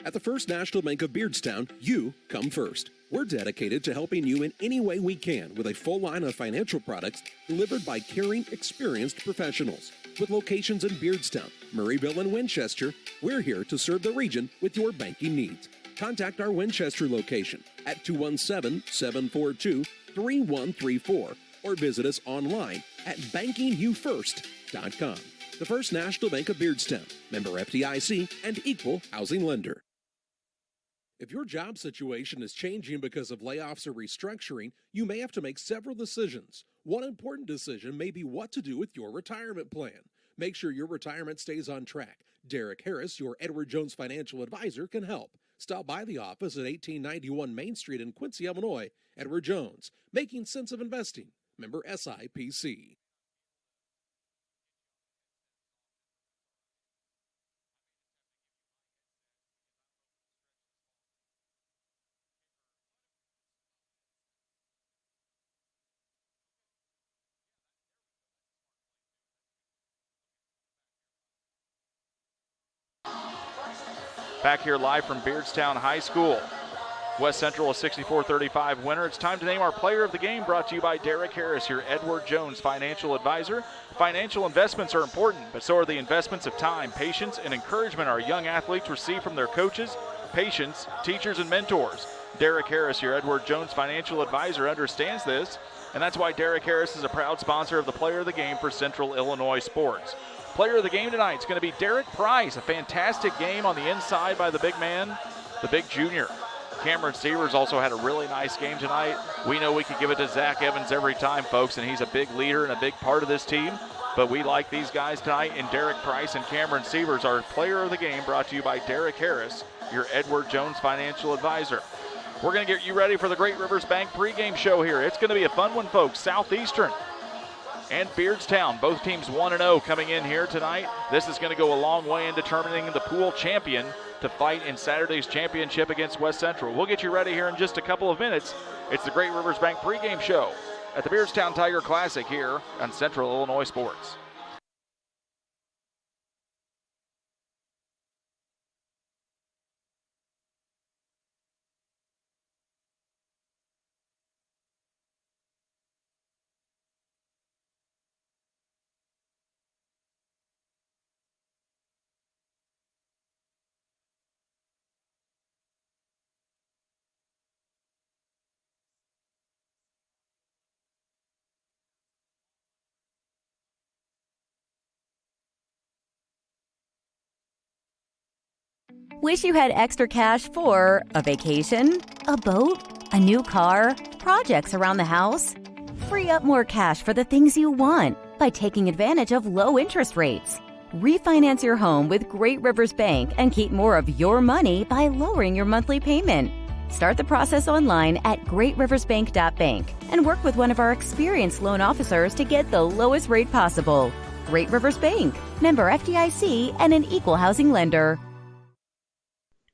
[SPEAKER 4] At the First National Bank of Beardstown, you come first. We're dedicated to helping you in any way we can with a full line of financial products delivered by caring, experienced professionals. With locations in Beardstown, Murrayville, and Winchester, we're here to serve the region with your banking needs. Contact our Winchester location at 217-742-3134 or visit us online at bankingyoufirst.com. The First National Bank of Beardstown, member FDIC, and equal housing lender. If your job situation is changing because of layoffs or restructuring, you may have to make several decisions. One important decision may be what to do with your retirement plan. Make sure your retirement stays on track. Derek Harris, your Edward Jones financial advisor, can help. Stop by the office at 1891 Main Street in Quincy, Illinois. Edward Jones, making sense of investing. Member SIPC.
[SPEAKER 1] Back here live from Beardstown High School. West Central a 64-35 winner. It's time to name our player of the game, brought to you by Derek Harris, your Edward Jones financial advisor. Financial investments are important, but so are the investments of time, patience, and encouragement our young athletes receive from their coaches, patients, teachers, and mentors. Derek Harris, your Edward Jones financial advisor, understands this, and that's why Derek Harris is a proud sponsor of the player of the game for Central Illinois sports. Player of the game tonight is going to be Derek Price. A fantastic game on the inside by the big man, the big junior. Cameron Severs also had a really nice game tonight. We know we could give it to Zach Evans every time, folks, and he's a big leader and a big part of this team. But we like these guys tonight, and Derek Price and Cameron Severs, our player of the game, brought to you by Derek Harris, your Edward Jones financial advisor. We're going to get you ready for the Great Rivers Bank pregame show here. It's going to be a fun one, folks. Southeastern and Beardstown, both teams 1-0 coming in here tonight. This is going to go a long way in determining the pool champion to fight in Saturday's championship against West Central. We'll get you ready here in just a couple of minutes. It's the Great Rivers Bank pregame show at the Beardstown Tiger Classic here on Central Illinois Sports.
[SPEAKER 2] Wish you had extra cash for a vacation, a boat, a new car, projects around the house? Free up more cash for the things you want by taking advantage of low interest rates. Refinance your home with Great Rivers Bank and keep more of your money by lowering your monthly payment. Start the process online at greatriversbank.bank and work with one of our experienced loan officers to get the lowest rate possible. Great Rivers Bank, member FDIC, and an equal housing lender.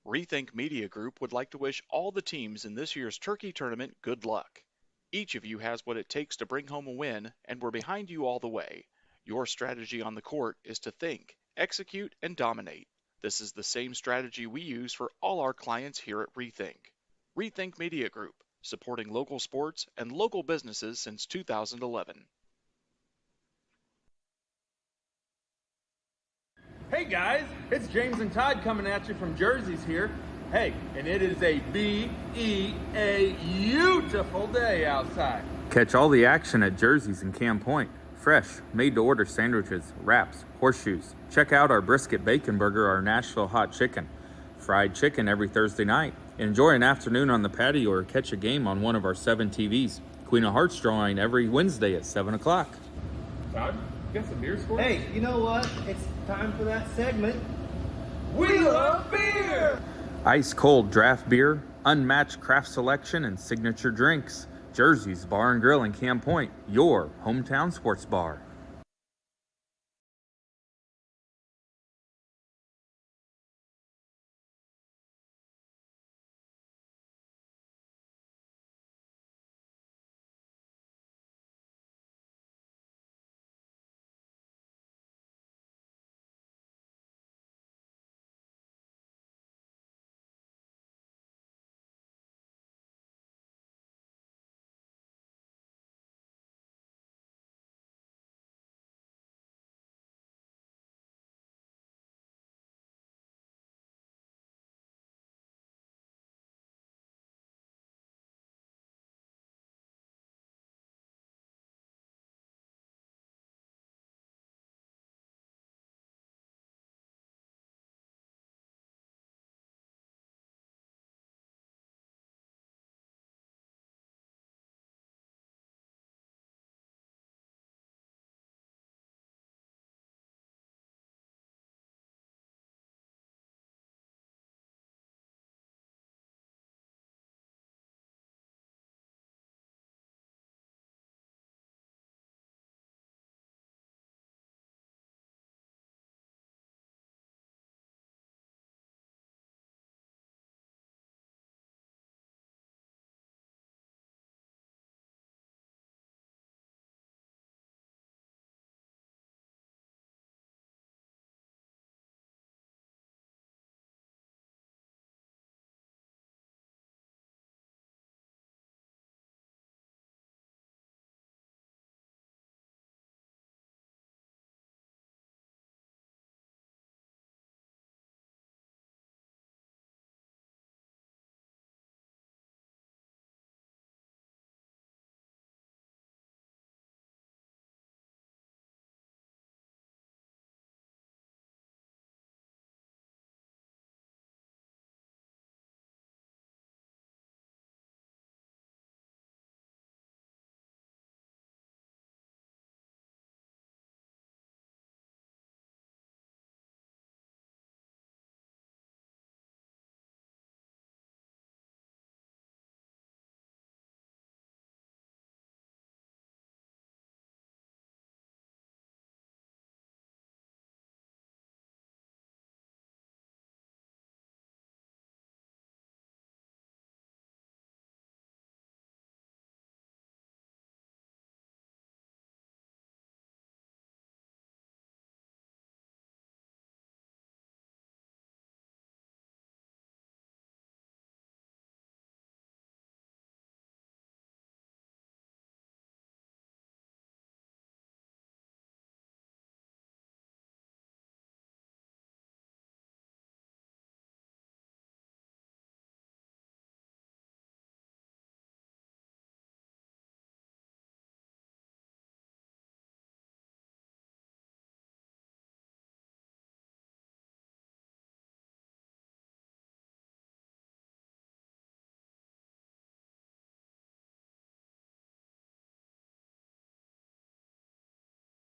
[SPEAKER 1] Rethink Media Group would like to wish all the teams in this year's turkey tournament good luck. Each of you has what it takes to bring home a win, and we're behind you all the way. Your strategy on the court is to think, execute, and dominate. This is the same strategy we use for all our clients here at Rethink. Rethink Media Group, supporting local sports and local businesses since 2011.
[SPEAKER 19] Hey guys, it's James and Todd coming at you from Jersey's here. Hey, and it is a beautiful day outside.
[SPEAKER 20] Catch all the action at Jersey's in Camp Point. Fresh, made-to-order sandwiches, wraps, horseshoes. Check out our brisket bacon burger, our Nashville hot chicken. Fried chicken every Thursday night. Enjoy an afternoon on the patio or catch a game on one of our 7 TVs. Queen of Hearts drawing every Wednesday at 7 o'clock.
[SPEAKER 19] Todd, you got some beers for us?
[SPEAKER 21] Hey, you know what? It's time for that segment.
[SPEAKER 19] We love beer!
[SPEAKER 20] Ice cold draft beer, unmatched craft selection, and signature drinks. Jersey's Bar and Grill in Camp Point, your hometown sports bar.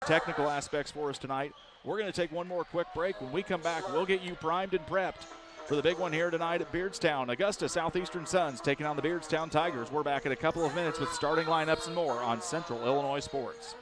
[SPEAKER 1] technical aspects for us tonight. We're going to take one more quick break. When we come back, we'll get you primed and prepped for the big one here tonight at Beardstown. Augusta Southeastern Suns taking on the Beardstown Tigers. We're back in a couple of minutes with starting lineups and more on Central Illinois Sports.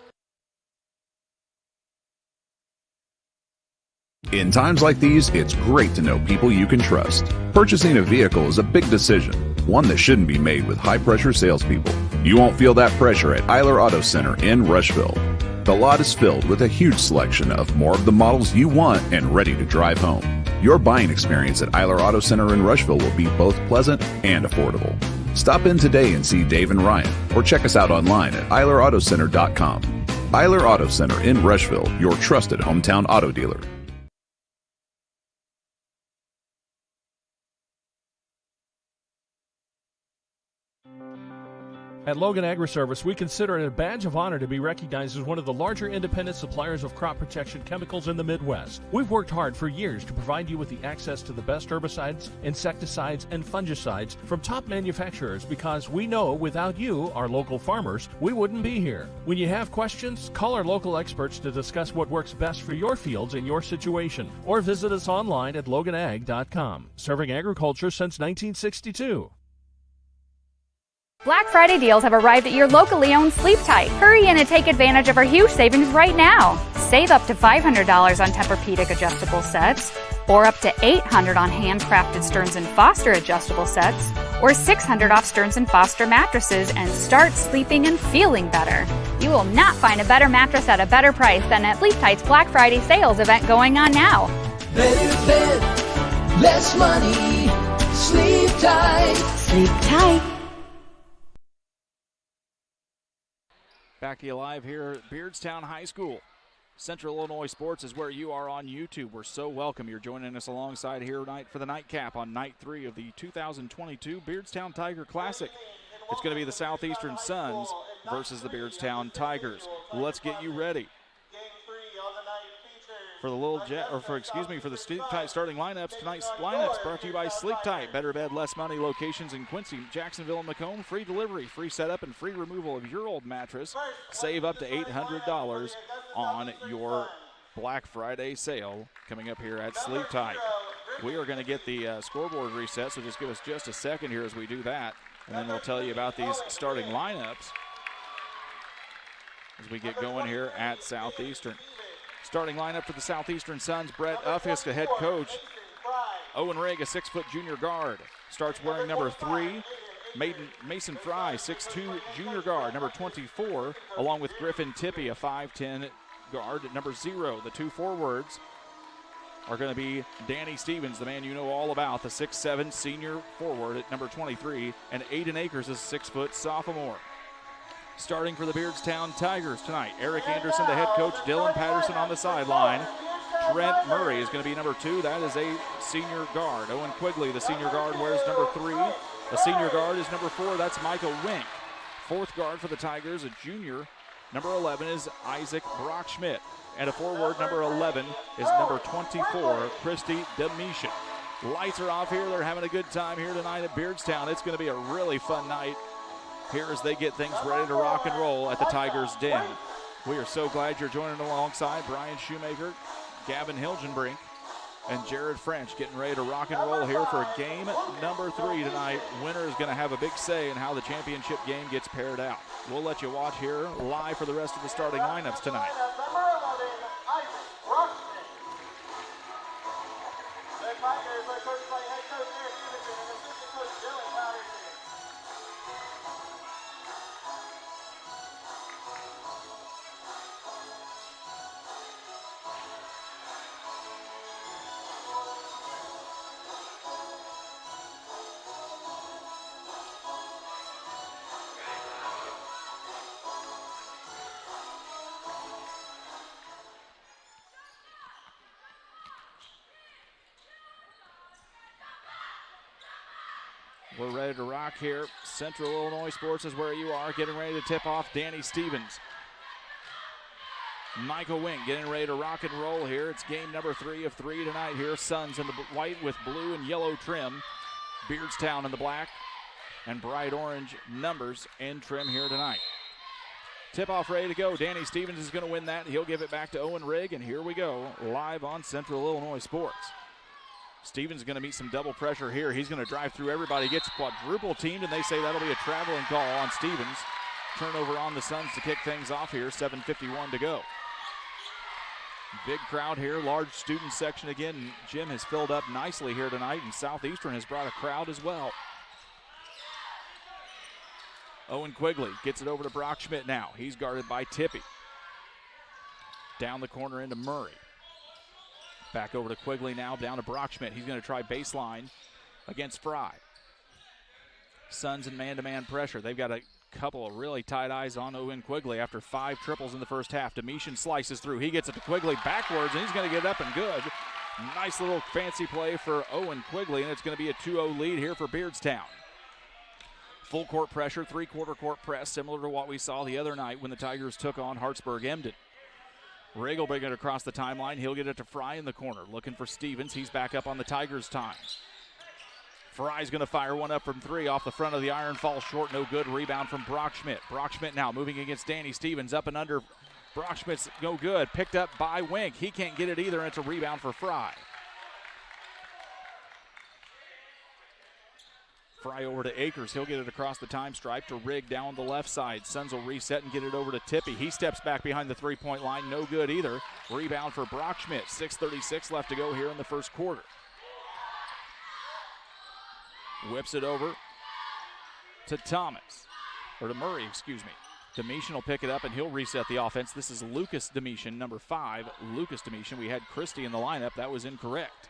[SPEAKER 7] In times like these, it's great to know people you can trust. Purchasing a vehicle is a big decision, one that shouldn't be made with high-pressure salespeople. You won't feel that pressure at Eiler Auto Center in Rushville. The lot is filled with a huge selection of more of the models you want and ready to drive home. Your buying experience at Eiler Auto Center in Rushville will be both pleasant and affordable. Stop in today and see Dave and Ryan, or check us out online at EilerAutoCenter.com. Eiler Auto Center in Rushville, your trusted hometown auto dealer.
[SPEAKER 12] At Logan Agri-Service, we consider it a badge of honor to be recognized as one of the larger independent suppliers of crop protection chemicals in the Midwest. We've worked hard for years to provide you with the access to the best herbicides, insecticides, and fungicides from top manufacturers because we know without you, our local farmers, we wouldn't be here. When you have questions, call our local experts to discuss what works best for your fields and your situation, or visit us online at loganag.com. Serving agriculture since 1962.
[SPEAKER 8] Black Friday deals have arrived at your locally owned Sleep Tight. Hurry in and take advantage of our huge savings right now. Save up to $500 on Tempur-Pedic adjustable sets, or up to $800 on handcrafted Stearns & Foster adjustable sets, or $600 off Stearns & Foster mattresses, and start sleeping and feeling better. You will not find a better mattress at a better price than at Sleep Tight's Black Friday sales event going on now.
[SPEAKER 9] Better bed, less money. Sleep tight.
[SPEAKER 2] Sleep tight.
[SPEAKER 1] Back to you live here at Beardstown High School. Central Illinois Sports is where you are on YouTube. We're so welcome. You're joining us alongside here tonight for the nightcap on night 3 of the 2022 Beardstown Tiger Classic. It's going to be the Southeastern Suns versus the Beardstown Tigers. Let's get you ready for the Sleep Tight starting lineups. Tonight's lineups brought to you by Sleep Tight. Better bed, less money. Locations in Quincy, Jacksonville, and Macomb. Free delivery, free setup, and free removal of your old mattress. Save up to $800 on your Black Friday sale coming up here at Sleep Tight. We are going to get the scoreboard reset, so just give us just a second here as we do that, and then we'll tell you about these starting lineups as we get going here at Southeastern. Starting lineup for the Southeastern Suns, Brett Uffisk, the head coach. Owen Rigg, a 6-foot junior guard, starts wearing number 3. Mason Fry, 6'2", junior guard, number 24, along with Griffin Tippy, a 5'10", guard at number 0. The 2 forwards are going to be Danny Stevens, the man you know all about, the 6'7", senior forward at number 23, and Aiden Akers, a 6-foot sophomore. Starting for the Beardstown Tigers tonight, Eric Anderson, the head coach, Dylan Patterson on the sideline. Trent Murray is going to be number 2. That is a senior guard. Owen Quigley, the senior guard, wears number 3. The senior guard is number 4. That's Michael Wink. 4th guard for the Tigers, a junior. Number 11 is Isaac Brockschmidt. And a forward, number 11, is number 24, Christy Demisha. Lights are off here. They're having a good time here tonight at Beardstown. It's going to be a really fun night here as they get things ready to rock and roll at the Tigers' Den. We are so glad you're joining alongside Brian Shoemaker, Gavin Hilgenbrink, and Jared French getting ready to rock and roll here for game number 3 tonight. Winner is going to have a big say in how the championship game gets paired out. We'll let you watch here live for the rest of the starting lineups tonight. We're ready to rock here. Central Illinois Sports is where you are, getting ready to tip off Danny Stevens. Michael Wink getting ready to rock and roll here. It's game number 3 of 3 tonight here. Suns in the white with blue and yellow trim. Beardstown in the black and bright orange numbers and trim here tonight. Tip-off ready to go. Danny Stevens is going to win that. He'll give it back to Owen Rigg, and here we go, live on Central Illinois Sports. Stevens is going to meet some double pressure here. He's going to drive through everybody. Gets quadruple teamed, and they say that'll be a traveling call on Stevens. Turnover on the Suns to kick things off here. 7:51 to go. Big crowd here, large student section again. Gym has filled up nicely here tonight, and Southeastern has brought a crowd as well. Owen Quigley gets it over to Brock Schmidt now. He's guarded by Tippy. Down the corner into Murray. Back over to Quigley now, down to Brock Schmidt. He's going to try baseline against Fry. Suns in man-to-man pressure. They've got a couple of really tight eyes on Owen Quigley after 5 triples in the first half. Domitian slices through. He gets it to Quigley backwards, and he's going to get it up and good. Nice little fancy play for Owen Quigley, and it's going to be a 2-0 lead here for Beardstown. Full court pressure, 3/4 court press, similar to what we saw the other night when the Tigers took on Hartsburg-Emden. Rigg will bring it across the timeline. He'll get it to Fry in the corner. Looking for Stevens. He's back up on the Tigers' time. Fry's going to fire one up from 3 off the front of the iron. Falls short, no good. Rebound from Brock Schmidt. Brock Schmidt now moving against Danny Stevens. Up and under. Brock Schmidt's no good. Picked up by Wink. He can't get it either, and it's a rebound for Fry. Fry over to Akers. He'll get it across the time stripe to Rigg down the left side. Suns will reset and get it over to Tippy. He steps back behind the three-point line. No good either. Rebound for Brock Schmidt. 6:36 left to go here in the first quarter. Whips it over to Thomas. Or to Murray, excuse me. Domitian will pick it up and he'll reset the offense. This is Lucas Domitian, number 5. Lucas Domitian. We had Christie in the lineup. That was incorrect.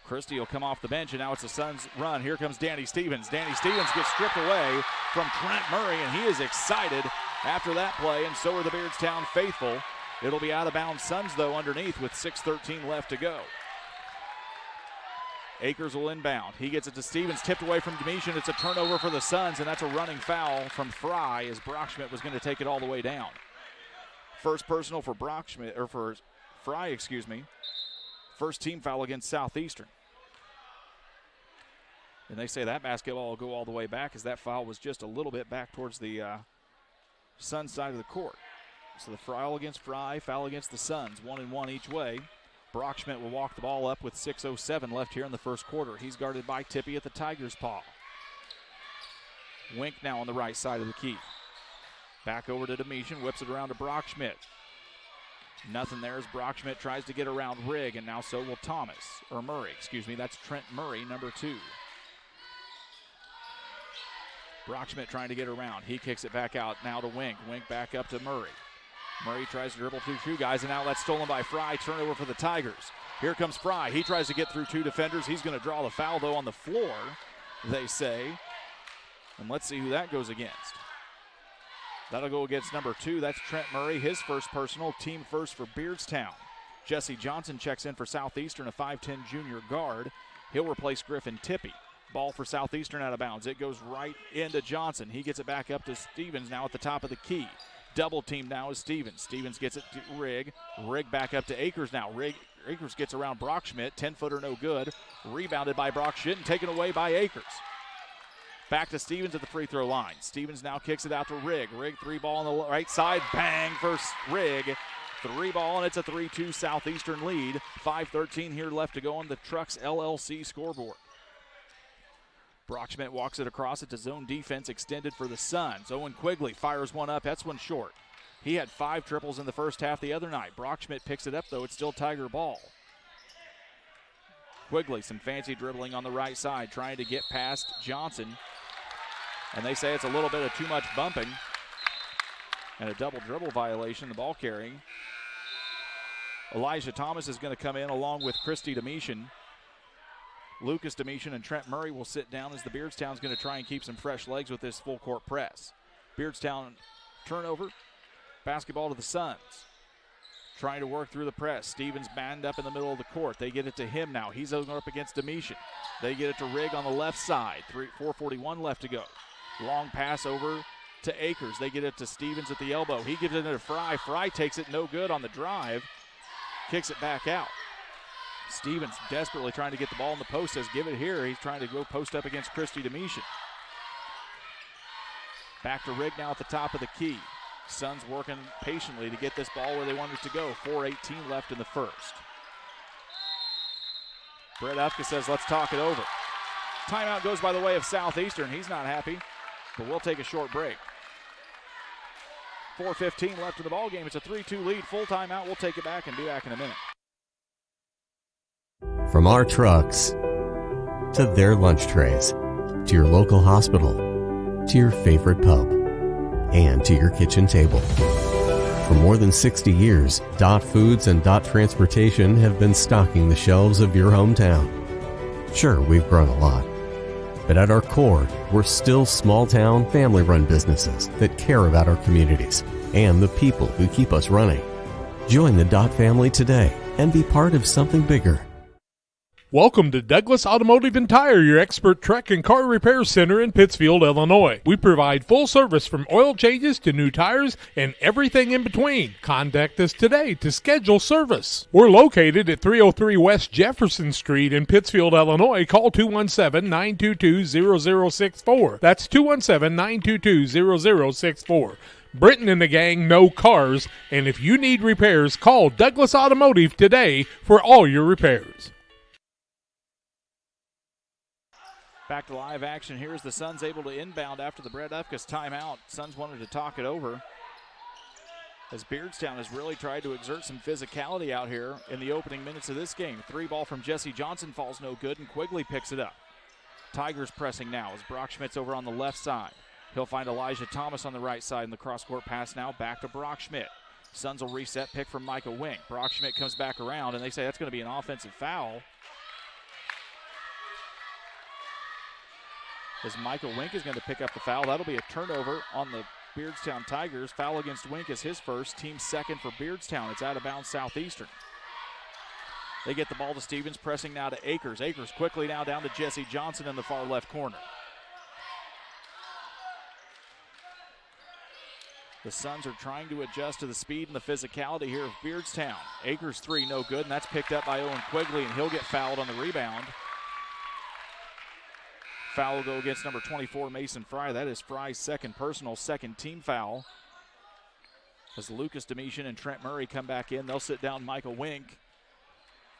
[SPEAKER 1] Christie will come off the bench, and now it's a Suns run. Here comes Danny Stevens. Danny Stevens gets stripped away from Trent Murray, and he is excited after that play, and so are the Beardstown faithful. It'll be out of bounds Suns, though, underneath with 6:13 left to go. Akers will inbound. He gets it to Stevens, tipped away from Domitian. It's a turnover for the Suns, and that's a running foul from Fry as Brock Schmidt was going to take it all the way down. First personal for Brock Schmidt, or for Fry, excuse me. First team foul against Southeastern. And they say that basketball will go all the way back as that foul was just a little bit back towards the Suns side of the court. So the foul against Fry, foul against the Suns, 1-1 each way. Brock Schmidt will walk the ball up with 6:07 left here in the first quarter. He's guarded by Tippy at the Tigers' paw. Wink now on the right side of the key. Back over to Domitian, whips it around to Brock Schmidt. Nothing there as Brock Schmidt tries to get around Rigg, and now so will Murray, excuse me. That's Trent Murray, number 2. Brock Schmidt trying to get around. He kicks it back out now to Wink. Wink back up to Murray. Murray tries to dribble through 2 guys, and now that's stolen by Fry. Turnover for the Tigers. Here comes Fry. He tries to get through 2 defenders. He's going to draw the foul, though, on the floor, they say. And let's see who that goes against. That'll go against number 2. That's Trent Murray, his first personal, team first for Beardstown. Jesse Johnson checks in for Southeastern, a 5'10 junior guard. He'll replace Griffin Tippy. Ball for Southeastern out of bounds. It goes right into Johnson. He gets it back up to Stevens now at the top of the key. Double team now is Stevens. Stevens gets it to Rigg. Rigg back up to Akers now. Akers gets around Brock Schmidt. 10-footer no good. Rebounded by Brock Schmidt and taken away by Akers. Back to Stevens at the free throw line. Stevens now kicks it out to Rigg. Rigg 3-ball on the right side. Bang for Rigg. 3-ball, and it's a 3-2 Southeastern lead. 5:13 here left to go on the Trucks LLC scoreboard. Brock Schmidt walks it across. It's a zone defense extended for the Suns. Owen Quigley fires one up. That's one short. He had 5 triples in the first half the other night. Brock Schmidt picks it up, though. It's still Tiger ball. Quigley, some fancy dribbling on the right side, trying to get past Johnson. And they say it's a little bit of too much bumping. And a double dribble violation, the ball carrying. Elijah Thomas is going to come in along with Christy Domitian. Lucas Domitian and Trent Murray will sit down as the Beardstown's going to try and keep some fresh legs with this full court press. Beardstown turnover. Basketball to the Suns. Trying to work through the press. Stevens banned up in the middle of the court. They get it to him now. He's over up against Domitian. They get it to Rigg on the left side. 4:41 left to go. Long pass over to Akers. They get it to Stevens at the elbow. He gives it to Fry. Fry takes it no good on the drive. Kicks it back out. Stevens desperately trying to get the ball in the post. Says give it here. He's trying to go post up against Christy Domitian. Back to Rigg now at the top of the key. Suns working patiently to get this ball where they want it to go. 4:18 left in the first. Brett Ufka says, let's talk it over. Timeout goes by the way of Southeastern. He's not happy, but we'll take a short break. 4:15 left in the ball game. It's a 3-2 lead. Full timeout. We'll take it back and be back in a minute.
[SPEAKER 14] From our trucks to their lunch trays, to your local hospital, to your favorite pub, and to your kitchen table. For more than 60 years, Dot Foods and Dot Transportation have been stocking the shelves of your hometown. Sure, we've grown a lot, but at our core, we're still small-town, family-run businesses that care about our communities and the people who keep us running. Join the Dot family today and be part of something bigger.
[SPEAKER 3] Welcome to Douglas Automotive and Tire, your expert truck and car repair center in Pittsfield, Illinois. We provide full service from oil changes to new tires and everything in between. Contact us today to schedule service. We're located at 303 West Jefferson Street in Pittsfield, Illinois. Call 217-922-0064. That's 217-922-0064. Britton and the gang know cars, and if you need repairs, call Douglas Automotive today for all your repairs.
[SPEAKER 1] Back to live action. Here's the Suns able to inbound after the Brett Ufka's timeout. Suns wanted to talk it over as Beardstown has really tried to exert some physicality out here in the opening minutes of this game. 3 ball from Jesse Johnson falls no good, and Quigley picks it up. Tigers pressing now as Brockschmidt's over on the left side. He'll find Elijah Thomas on the right side in the cross-court pass now back to Brockschmidt. Suns will reset, pick from Micah Wink. Brockschmidt comes back around, and they say that's going to be an offensive foul. As Michael Wink is going to pick up the foul. That'll be a turnover on the Beardstown Tigers. Foul against Wink is his first, team second for Beardstown. It's out of bounds Southeastern. They get the ball to Stevens, pressing now to Akers. Akers quickly now down to Jesse Johnson in the far left corner. The Suns are trying to adjust to the speed and the physicality here of Beardstown. Akers 3, no good, and that's picked up by Owen Quigley, and he'll get fouled on the rebound. Foul will go against number 24, Mason Fry. That is Fry's second personal, second team foul. As Lucas Domitian and Trent Murray come back in, they'll sit down Michael Wink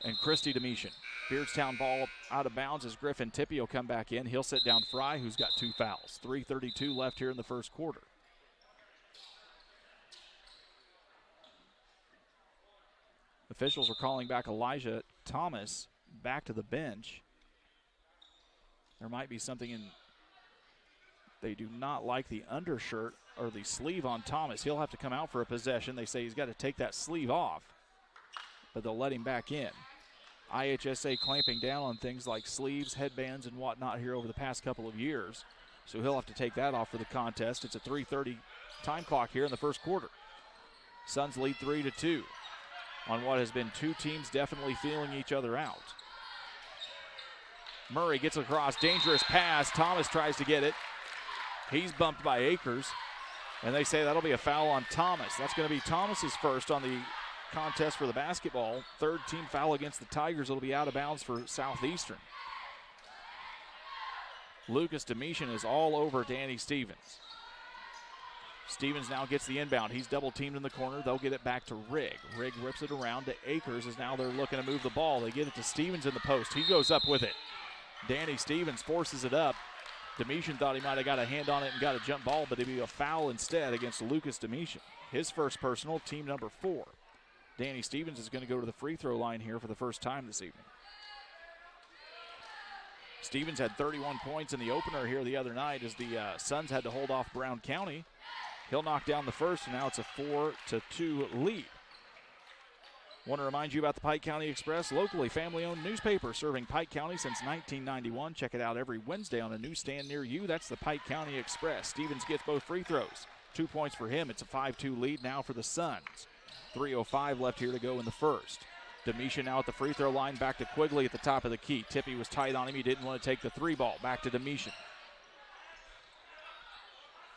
[SPEAKER 1] and Christy Domitian. Beardstown ball out of bounds as Griffin Tippie will come back in. He'll sit down Fry, who's got 2 fouls. 3:32 left here in the first quarter. Officials are calling back Elijah Thomas back to the bench. There might be something in, they do not like the undershirt or the sleeve on Thomas. He'll have to come out for a possession. They say he's got to take that sleeve off, but they'll let him back in. IHSA clamping down on things like sleeves, headbands, and whatnot here over the past couple of years. So he'll have to take that off for the contest. It's a 3:30 time clock here in the first quarter. Suns lead 3-2 on what has been 2 teams definitely feeling each other out. Murray gets across, dangerous pass. Thomas tries to get it. He's bumped by Akers, and they say that'll be a foul on Thomas. That's going to be Thomas's first on the contest for the basketball. 3rd team foul against the Tigers. It'll be out of bounds for Southeastern. Lucas Domitian is all over Danny Stevens. Stevens now gets the inbound. He's double teamed in the corner. They'll get it back to Rigg. Rigg rips it around to Akers as now they're looking to move the ball. They get it to Stevens in the post. He goes up with it. Danny Stevens forces it up. Domitian thought he might have got a hand on it and got a jump ball, but it'd be a foul instead against Lucas Domitian. His first personal, team number 4. Danny Stevens is going to go to the free throw line here for the first time this evening. Stevens had 31 points in the opener here the other night as the Suns had to hold off Brown County. He'll knock down the first, and now it's a 4-2 lead. Want to remind you about the Pike County Express, locally family-owned newspaper serving Pike County since 1991. Check it out every Wednesday on a newsstand near you. That's the Pike County Express. Stevens gets both free throws. 2 points for him. It's a 5-2 lead now for the Suns. 3:05 left here to go in the first. Domitian now at the free throw line, back to Quigley at the top of the key. Tippie was tight on him. He didn't want to take the 3 ball. Back to Domitian.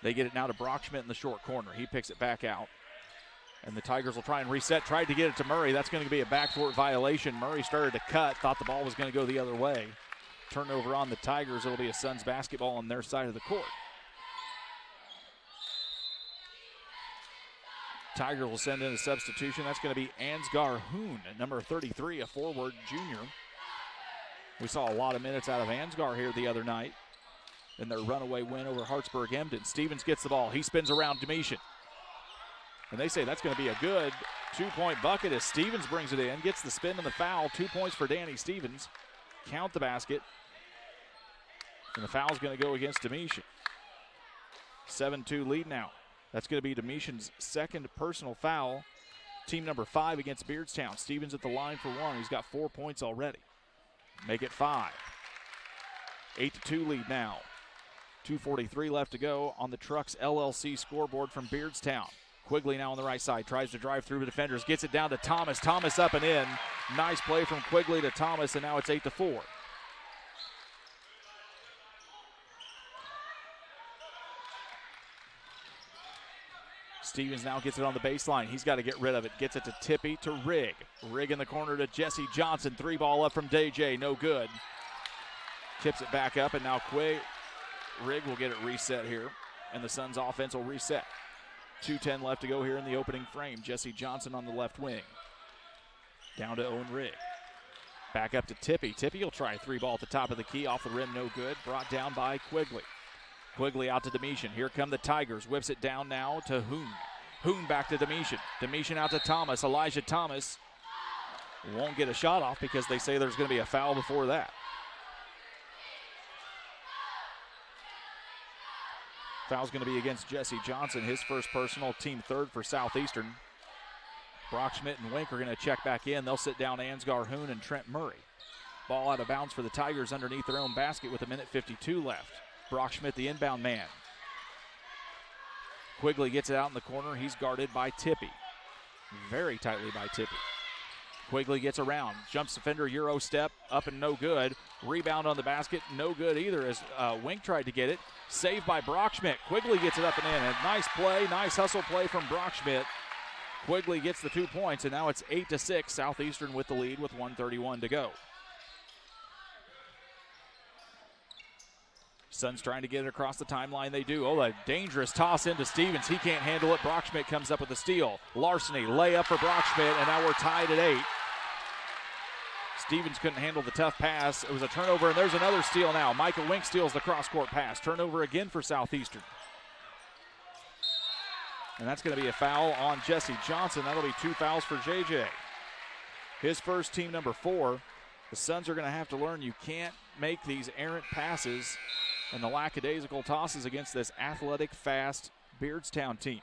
[SPEAKER 1] They get it now to Brockschmidt in the short corner. He picks it back out. And the Tigers will try and reset. Tried to get it to Murray. That's going to be a backcourt violation. Murray started to cut. Thought the ball was going to go the other way. Turnover on the Tigers. It'll be a Suns basketball on their side of the court. Tiger will send in a substitution. That's going to be Ansgar Hoon, number 33, a forward junior. We saw a lot of minutes out of Ansgar here the other night in their runaway win over Hartsburg-Emden. Stevens gets the ball. He spins around Domitian. And they say that's going to be a good 2-point bucket as Stevens brings it in, gets the spin and the foul. 2 points for Danny Stevens. Count the basket. And the foul's going to go against Domitian. 7-2 lead now. That's going to be Domitian's second personal foul. Team number 5 against Beardstown. Stevens at the line for 1. He's got 4 points already. Make it 5. 8-2 lead now. 2:43 left to go on the Trucks LLC scoreboard from Beardstown. Quigley now on the right side, tries to drive through the defenders, gets it down to Thomas. Thomas up and in. Nice play from Quigley to Thomas, and now it's 8-4. Stevens now gets it on the baseline. He's got to get rid of it. Gets it to Tippy to Rigg. Rigg in the corner to Jesse Johnson. 3-ball up from DJ, no good. Tips it back up, and now Rigg will get it reset here, and the Suns offense will reset. 2:10 left to go here in the opening frame. Jesse Johnson on the left wing. Down to Owen Rigg. Back up to Tippy. Tippy will try a 3-ball at the top of the key. Off the rim, no good. Brought down by Quigley. Quigley out to Domitian. Here come the Tigers. Whips it down now to Hoon. Hoon back to Domitian. Domitian out to Thomas. Elijah Thomas won't get a shot off because they say there's going to be a foul before that. Foul's going to be against Jesse Johnson, his first personal, team third for Southeastern. Brockschmidt and Wink are going to check back in. They'll sit down Ansgar Hoon and Trent Murray. Ball out of bounds for the Tigers underneath their own basket with 1:52 left. Brockschmidt, the inbound man. Quigley gets it out in the corner. He's guarded by Tippy. Very tightly by Tippy. Quigley gets around. Jumps defender, Euro step, up and no good. Rebound on the basket, no good either as Wink tried to get it. Saved by Brockschmidt. Quigley gets it up and in. A nice play, nice hustle play from Brockschmidt. Quigley gets the 2 points, and now it's 8-6. Southeastern with the lead with 1:31 to go. Suns trying to get it across the timeline. They do. Oh, a dangerous toss into Stevens. He can't handle it. Brockschmidt comes up with a steal. Larceny, layup for Brockschmidt, and now we're tied at 8. Stevens couldn't handle the tough pass. It was a turnover, and there's another steal now. Michael Wink steals the cross-court pass. Turnover again for Southeastern. And that's going to be a foul on Jesse Johnson. That'll be 2 fouls for JJ. His first, team number 4. The Suns are going to have to learn you can't make these errant passes and the lackadaisical tosses against this athletic, fast Beardstown team.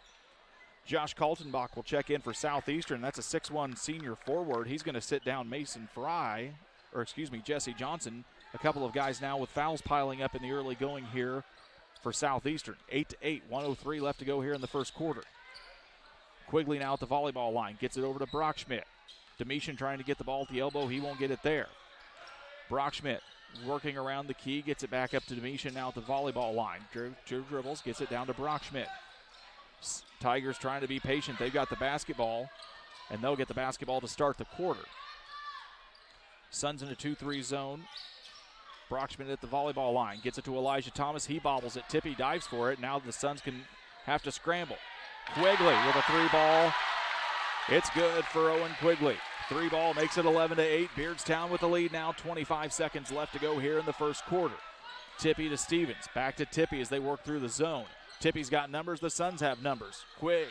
[SPEAKER 1] Josh Kaltenbach will check in for Southeastern. That's a 6'1" senior forward. He's going to sit down Jesse Johnson. A couple of guys now with fouls piling up in the early going here for Southeastern. 8-8, 1:03 left to go here in the first quarter. Quigley now at the volleyball line. Gets it over to Brockschmidt. Domitian trying to get the ball at the elbow. He won't get it there. Brockschmidt working around the key. Gets it back up to Domitian now at the volleyball line. Drew dribbles. Gets it down to Brockschmidt. Tigers trying to be patient. They've got the basketball, and they'll get the basketball to start the quarter. Suns in a 2-3 zone. Brockschmidt at the volleyball line. Gets it to Elijah Thomas. He bobbles it. Tippy dives for it. Now the Suns can have to scramble. Quigley with a 3-ball. It's good for Owen Quigley. 3-ball makes it 11-8. Beardstown with the lead now. 25 seconds left to go here in the first quarter. Tippy to Stevens. Back to Tippy as they work through the zone. Tippy's got numbers. The Suns have numbers. Rigg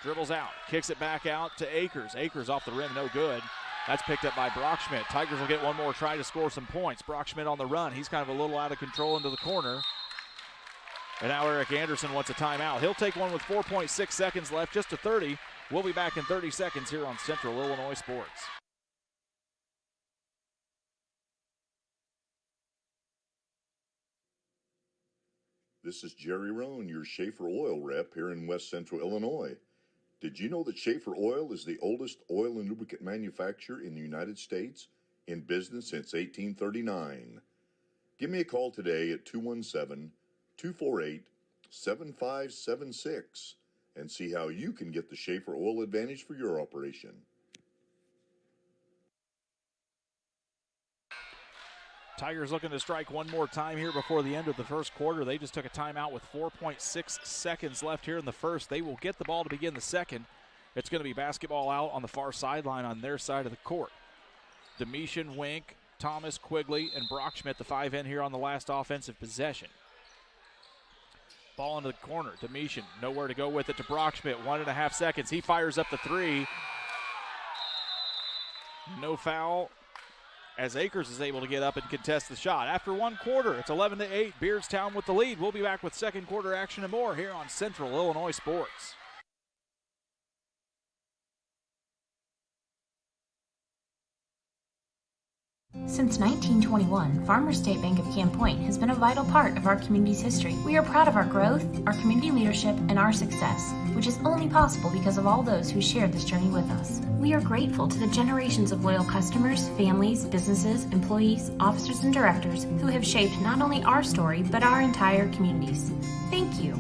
[SPEAKER 1] dribbles out. Kicks it back out to Akers. Akers off the rim. No good. That's picked up by Brockschmidt. Tigers will get one more try to score some points. Brockschmidt on the run. He's kind of a little out of control into the corner. And now Eric Anderson wants a timeout. He'll take one with 4.6 seconds left, just to 30. We'll be back in 30 seconds here on Central Illinois Sports.
[SPEAKER 6] This is Jerry Roan, your Schaefer Oil rep here in West Central Illinois. Did you know that Schaefer Oil is the oldest oil and lubricant manufacturer in the United States, in business since 1839? Give me a call today at 217-248-7576 and see how you can get the Schaefer Oil advantage for your operation.
[SPEAKER 1] Tigers looking to strike one more time here before the end of the first quarter. They just took a timeout with 4.6 seconds left here in the first. They will get the ball to begin the second. It's going to be basketball out on the far sideline on their side of the court. Domitian, Wink, Thomas, Quigley, and Brockschmidt, the 5 in here on the last offensive possession. Ball into the corner. Domitian, nowhere to go with it to Brockschmidt. 1.5 seconds. He fires up the 3. No foul, as Akers is able to get up and contest the shot. After one quarter, it's 11-8, Beardstown with the lead. We'll be back with second quarter action and more here on Central Illinois Sports.
[SPEAKER 5] Since 1921, Farmers State Bank of Camp Point has been a vital part of our community's history. We are proud of our growth, our community leadership, and our success, which is only possible because of all those who shared this journey with us. We are grateful to the generations of loyal customers, families, businesses, employees, officers, and directors who have shaped not only our story, but our entire communities. Thank you.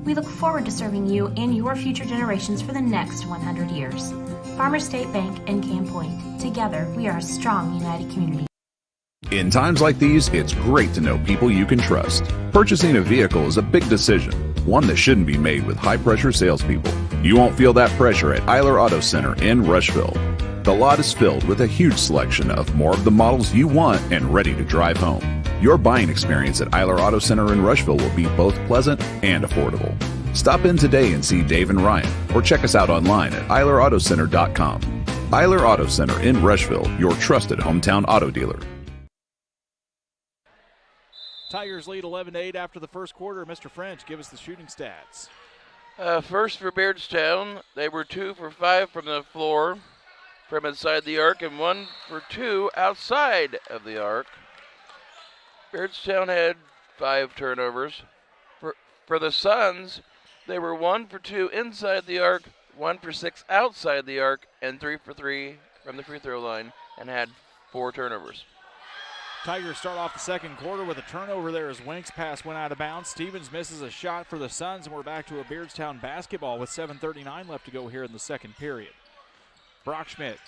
[SPEAKER 5] We look forward to serving you and your future generations for the next 100 years. Farmers State Bank and Camp Point. Together, we are a strong, united community.
[SPEAKER 7] In times like these, it's great to know people you can trust. Purchasing a vehicle is a big decision, one that shouldn't be made with high-pressure salespeople. You won't feel that pressure at Eiler Auto Center in Rushville. The lot is filled with a huge selection of more of the models you want and ready to drive home. Your buying experience at Eiler Auto Center in Rushville will be both pleasant and affordable. Stop in today and see Dave and Ryan, or check us out online at EilerAutoCenter.com. Eiler Auto Center in Rushville, your trusted hometown auto dealer.
[SPEAKER 1] Tigers lead 11-8 after the first quarter. Mr. French, give us the shooting stats.
[SPEAKER 11] First for Beardstown, they were 2 for 5 from the floor, from inside the arc, and 1 for 2 outside of the arc. Beardstown had 5 turnovers. For the Suns, they were 1 for 2 inside the arc, 1 for 6 outside the arc, and 3 for 3 from the free throw line, and had 4 turnovers.
[SPEAKER 1] Tigers start off the second quarter with a turnover there as Wink's pass went out of bounds. Stevens misses a shot for the Suns, and we're back to a Beardstown basketball with 7:39 left to go here in the second period. Brockschmidt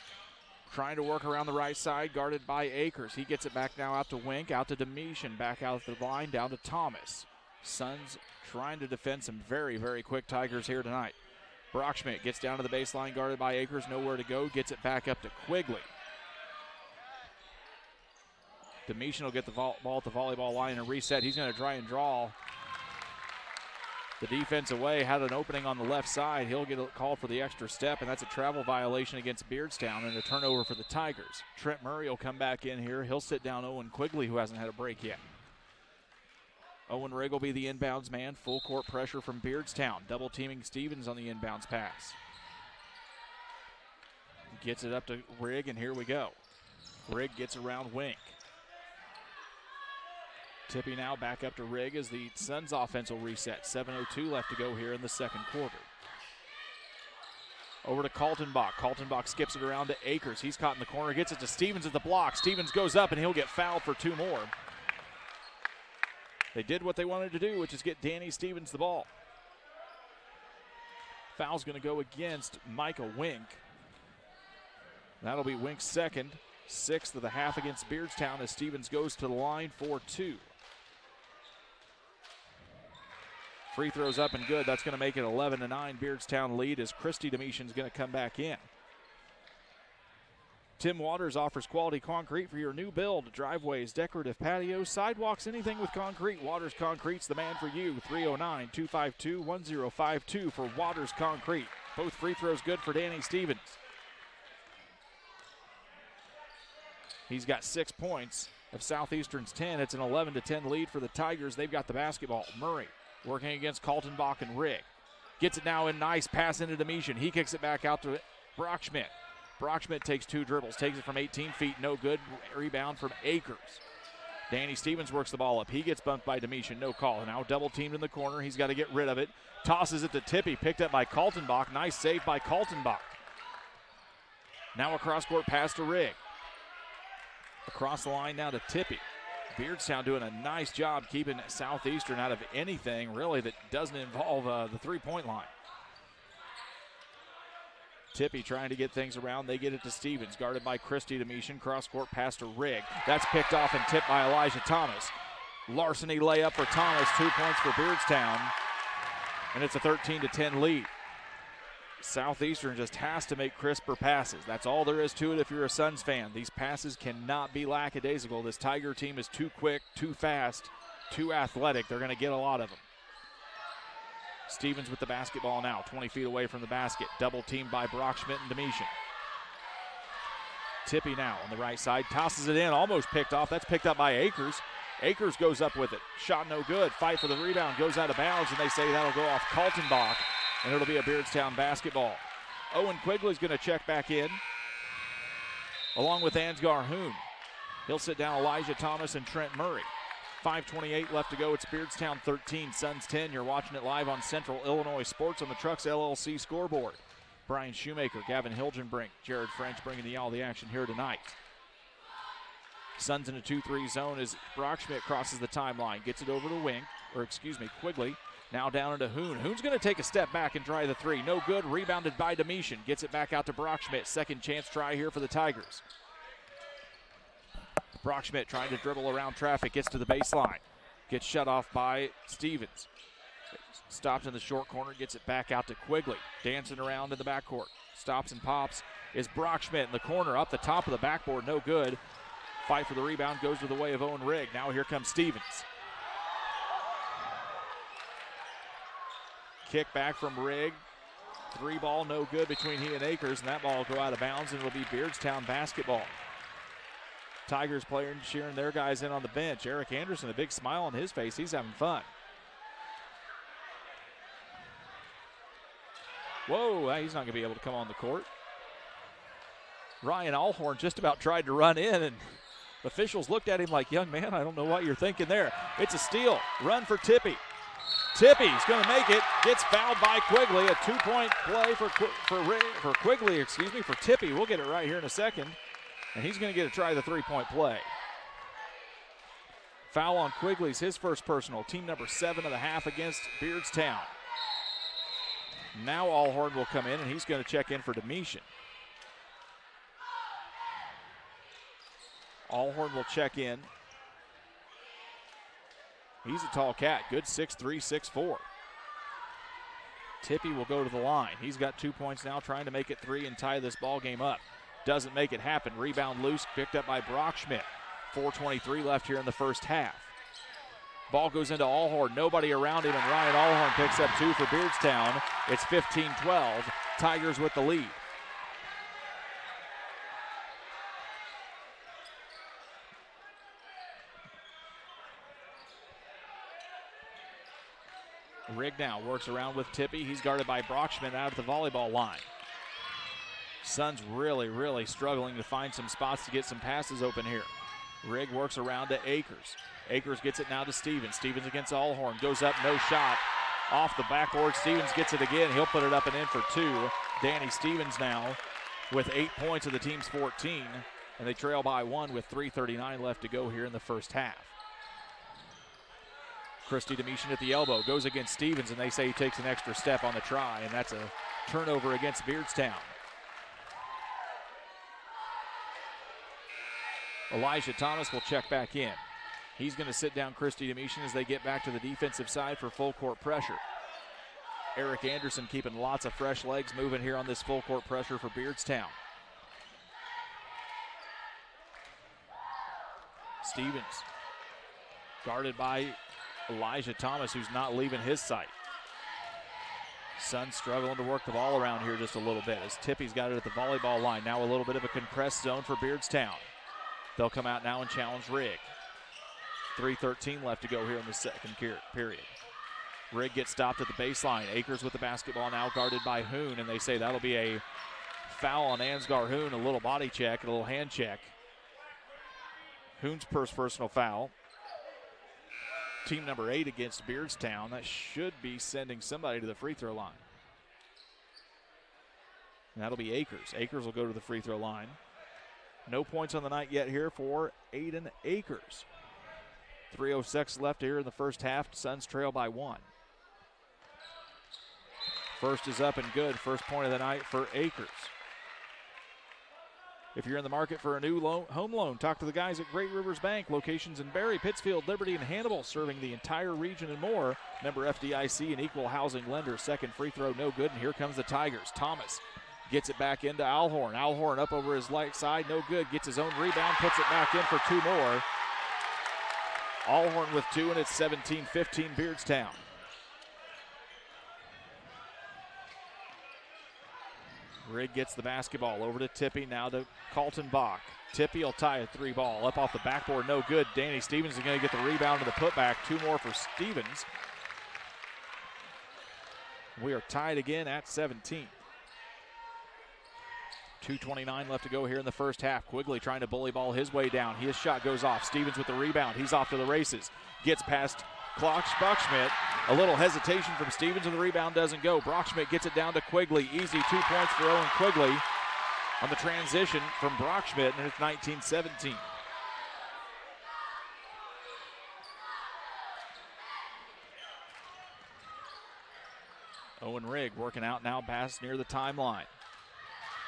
[SPEAKER 1] trying to work around the right side, guarded by Akers. He gets it back now out to Wink, out to Domitian, back out the line, down to Thomas. Suns trying to defend some very, very quick Tigers here tonight. Brockschmidt gets down to the baseline, guarded by Akers, nowhere to go, gets it back up to Quigley. Domitian will get the ball at the volleyball line and reset. He's going to try and draw the defense away. Had an opening on the left side. He'll get a call for the extra step, and that's a travel violation against Beardstown and a turnover for the Tigers. Trent Murray will come back in here. He'll sit down Owen Quigley, who hasn't had a break yet. Owen Rigg will be the inbounds man. Full court pressure from Beardstown. Double teaming Stevens on the inbounds pass. Gets it up to Rigg, and here we go. Rigg gets around Wink. Tippy now back up to Rigg as the Suns offense will reset. 7:02 left to go here in the second quarter. Over to Kaltenbach. Kaltenbach skips it around to Akers. He's caught in the corner, gets it to Stevens at the block. Stevens goes up and he'll get fouled for 2 more. They did what they wanted to do, which is get Danny Stevens the ball. Foul's going to go against Micah Wink. That'll be Wink's second, 6th of the half against Beardstown as Stevens goes to the line for 2. Free throws up and good. That's going to make it 11-9 Beardstown lead as Christy Domitian's going to come back in. Tim Waters offers quality concrete for your new build. Driveways, decorative patios, sidewalks, anything with concrete. Waters Concrete's the man for you. 309-252-1052 for Waters Concrete. Both free throws good for Danny Stevens. He's got 6 points of Southeastern's 10. It's an 11-10 lead for the Tigers. They've got the basketball. Murray working against Kaltenbach and Rigg. Gets it now in, nice pass into Domitian. He kicks it back out to Brockschmidt. Brockschmidt takes 2 dribbles, takes it from 18 feet, no good. Rebound from Akers. Danny Stevens works the ball up. He gets bumped by Domitian, no call. Now double teamed in the corner. He's got to get rid of it. Tosses it to Tippy, picked up by Kaltenbach. Nice save by Kaltenbach. Now a cross-court pass to Rigg. Across the line now to Tippy. Beardstown doing a nice job keeping Southeastern out of anything really that doesn't involve the three-point line. Tippy trying to get things around. They get it to Stevens, guarded by Christy Domitian. Cross-court pass to Rigg. That's picked off and tipped by Elijah Thomas. Larceny layup for Thomas, 2 points for Beardstown. And it's a 13-10 lead. Southeastern just has to make crisper passes. That's all there is to it if you're a Suns fan. These passes cannot be lackadaisical. This Tiger team is too quick, too fast, too athletic. They're going to get a lot of them. Stevens with the basketball now, 20 feet away from the basket. Double teamed by Brockschmidt and Domitian. Tippy now on the right side, tosses it in, almost picked off. That's picked up by Akers. Akers goes up with it. Shot no good. Fight for the rebound, goes out of bounds, and they say that'll go off Kaltenbach, and it'll be a Beardstown basketball. Owen Quigley's going to check back in, along with Ansgar Hoon. He'll sit down Elijah Thomas and Trent Murray. 5:28 left to go. It's Beardstown 13, Suns 10. You're watching it live on Central Illinois Sports on the Trucks LLC scoreboard. Brian Shoemaker, Gavin Hilgenbrink, Jared French bringing all the action here tonight. Suns in a 2-3 zone as Brockschmidt crosses the timeline, gets it over to Quigley. Now down into Hoon. Hoon's going to take a step back and try the three. No good. Rebounded by Domitian. Gets it back out to Brockschmidt. Second chance try here for the Tigers. Brockschmidt trying to dribble around traffic, gets to the baseline. Gets shut off by Stevens. Stops in the short corner, gets it back out to Quigley. Dancing around in the backcourt. Stops and pops is Brockschmidt in the corner, up the top of the backboard, no good. Fight for the rebound goes to the way of Owen Rigg. Now here comes Stevens. Kick back from Rigg. Three ball, no good between he and Akers, and that ball will go out of bounds, and it'll be Beardstown basketball. Tigers players cheering their guys in on the bench. Eric Anderson, a big smile on his face. He's having fun. Whoa, he's not going to be able to come on the court. Ryan Allhorn just about tried to run in, and officials looked at him like, young man, I don't know what you're thinking there. It's a steal. Run for Tippy. Tippy's going to make it. Gets fouled by Quigley. A 2-point play for Quigley, for Tippy. We'll get it right here in a second. And he's going to get a try the three-point play. Foul on Quigley's his first personal. Team number 7 of the half against Beardstown. Now Allhorn will come in, and he's going to check in for Domitian. Allhorn will check in. He's a tall cat. Good 6'3", 6'4". Tippy will go to the line. He's got 2 points now, trying to make it 3 and tie this ball game up. Doesn't make it happen. Rebound loose, picked up by Brockschmidt. 4:23 left here in the first half. Ball goes into Allhorn. Nobody around him, and Ryan Allhorn picks up 2 for Beardstown. It's 15-12. Tigers with the lead. Rigg now works around with Tippy. He's guarded by Brockschmidt out at the volleyball line. Suns really struggling to find some spots to get some passes open here. Rigg works around to Akers. Akers gets it now to Stevens. Stevens against Allhorn. Goes up, no shot. Off the backboard, Stevens gets it again. He'll put it up and in for 2. Danny Stevens now with 8 points of the team's 14. And they trail by 1 with 3:39 left to go here in the first half. Christy Domitian at the elbow. Goes against Stevens, and they say he takes an extra step on the try. And that's a turnover against Beardstown. Elijah Thomas will check back in. He's going to sit down Christy Domitian as they get back to the defensive side for full court pressure. Eric Anderson keeping lots of fresh legs moving here on this full court pressure for Beardstown. Stevens guarded by Elijah Thomas, who's not leaving his sight. Suns struggling to work the ball around here just a little bit as Tippy's got it at the volleyball line. Now a little bit of a compressed zone for Beardstown. They'll come out now and challenge Rigg. 3:13 left to go here in the second period. Rigg gets stopped at the baseline. Akers with the basketball now guarded by Hoon, and they say that'll be a foul on Ansgar Hoon, a little body check, a little hand check. Hoon's first personal foul. Team number 8 against Beardstown. That should be sending somebody to the free throw line. And that'll be Akers. Akers will go to the free throw line. No points on the night yet here for Aiden Akers. 3:06 left here in the first half. Suns trail by 1. First is up and good. First point of the night for Akers. If you're in the market for a new home loan, talk to the guys at Great Rivers Bank. Locations in Barry, Pittsfield, Liberty, and Hannibal, serving the entire region and more. Member FDIC, an equal housing lender. Second free throw, no good, and here comes the Tigers. Thomas gets it back into Alhorn. Alhorn up over his right side, no good. Gets his own rebound, puts it back in for two more. Alhorn with two, and it's 17-15 Beardstown. Rigg gets the basketball over to Tippy, now to Colton Bach. Tippy will tie a three ball up off the backboard, no good. Danny Stevens is going to get the rebound to the putback. Two more for Stevens. We are tied again at 17. 2:29 left to go here in the first half. Quigley trying to bully ball his way down. His shot goes off. Stevens with the rebound. He's off to the races. Gets past Brockschmidt. A little hesitation from Stevens, and the rebound doesn't go. Brockschmidt gets it down to Quigley. Easy 2 points for Owen Quigley on the transition from Brockschmidt, and it's 19-17. Owen Rigg working out now, pass near the timeline.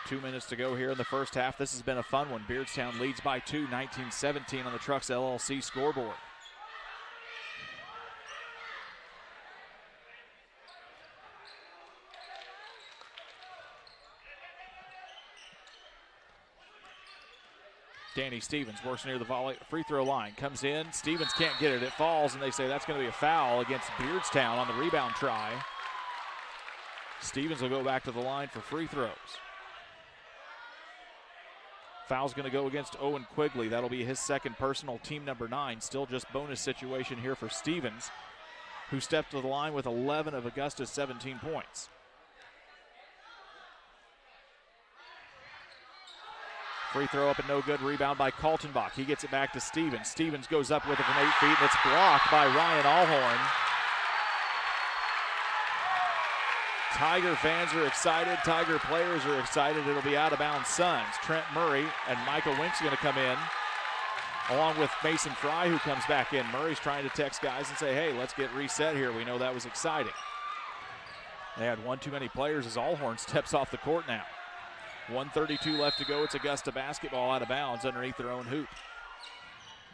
[SPEAKER 1] 2 minutes to go here in the first half. This has been a fun one. Beardstown leads by 2, 19-17 on the Trucks LLC scoreboard. Danny Stevens works near the free throw line. Comes in. Stevens can't get it. It falls, and they say that's going to be a foul against Beardstown on the rebound try. Stevens will go back to the line for free throws. Foul's going to go against Owen Quigley. That'll be his second personal, team number 9. Still just bonus situation here for Stevens, who stepped to the line with 11 of Augusta's 17 points. Free throw up and no good. Rebound by Kaltenbach. He gets it back to Stevens. Stevens goes up with it from 8 feet, and it's blocked by Ryan Alhorn. Tiger fans are excited. Tiger players are excited. It'll be out of bounds Suns. Trent Murray and Michael Wink's going to come in, along with Mason Fry, who comes back in. Murray's trying to text guys and say, hey, let's get reset here. We know that was exciting. They had one too many players as Alhorn steps off the court now. 1:32 left to go. It's Augusta basketball out of bounds underneath their own hoop.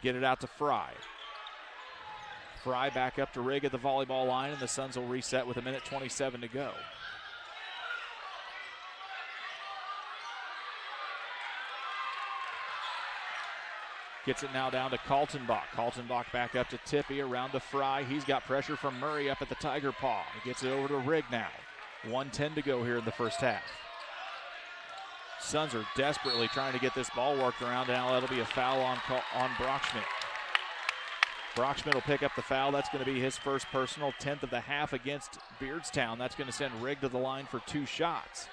[SPEAKER 1] Get it out to Fry. Fry back up to Rigg at the volleyball line, and the Suns will reset with 1:27 to go. Gets it now down to Kaltenbach. Kaltenbach back up to Tippy, around to Fry. He's got pressure from Murray up at the Tiger paw. He gets it over to Rigg now. 1:10 to go here in the first half. Suns are desperately trying to get this ball worked around. Now that'll be a foul on Brockschmidt. Brockschmidt will pick up the foul. That's going to be his first personal, 10th of the half against Beardstown. That's going to send Rigg to the line for 2 shots.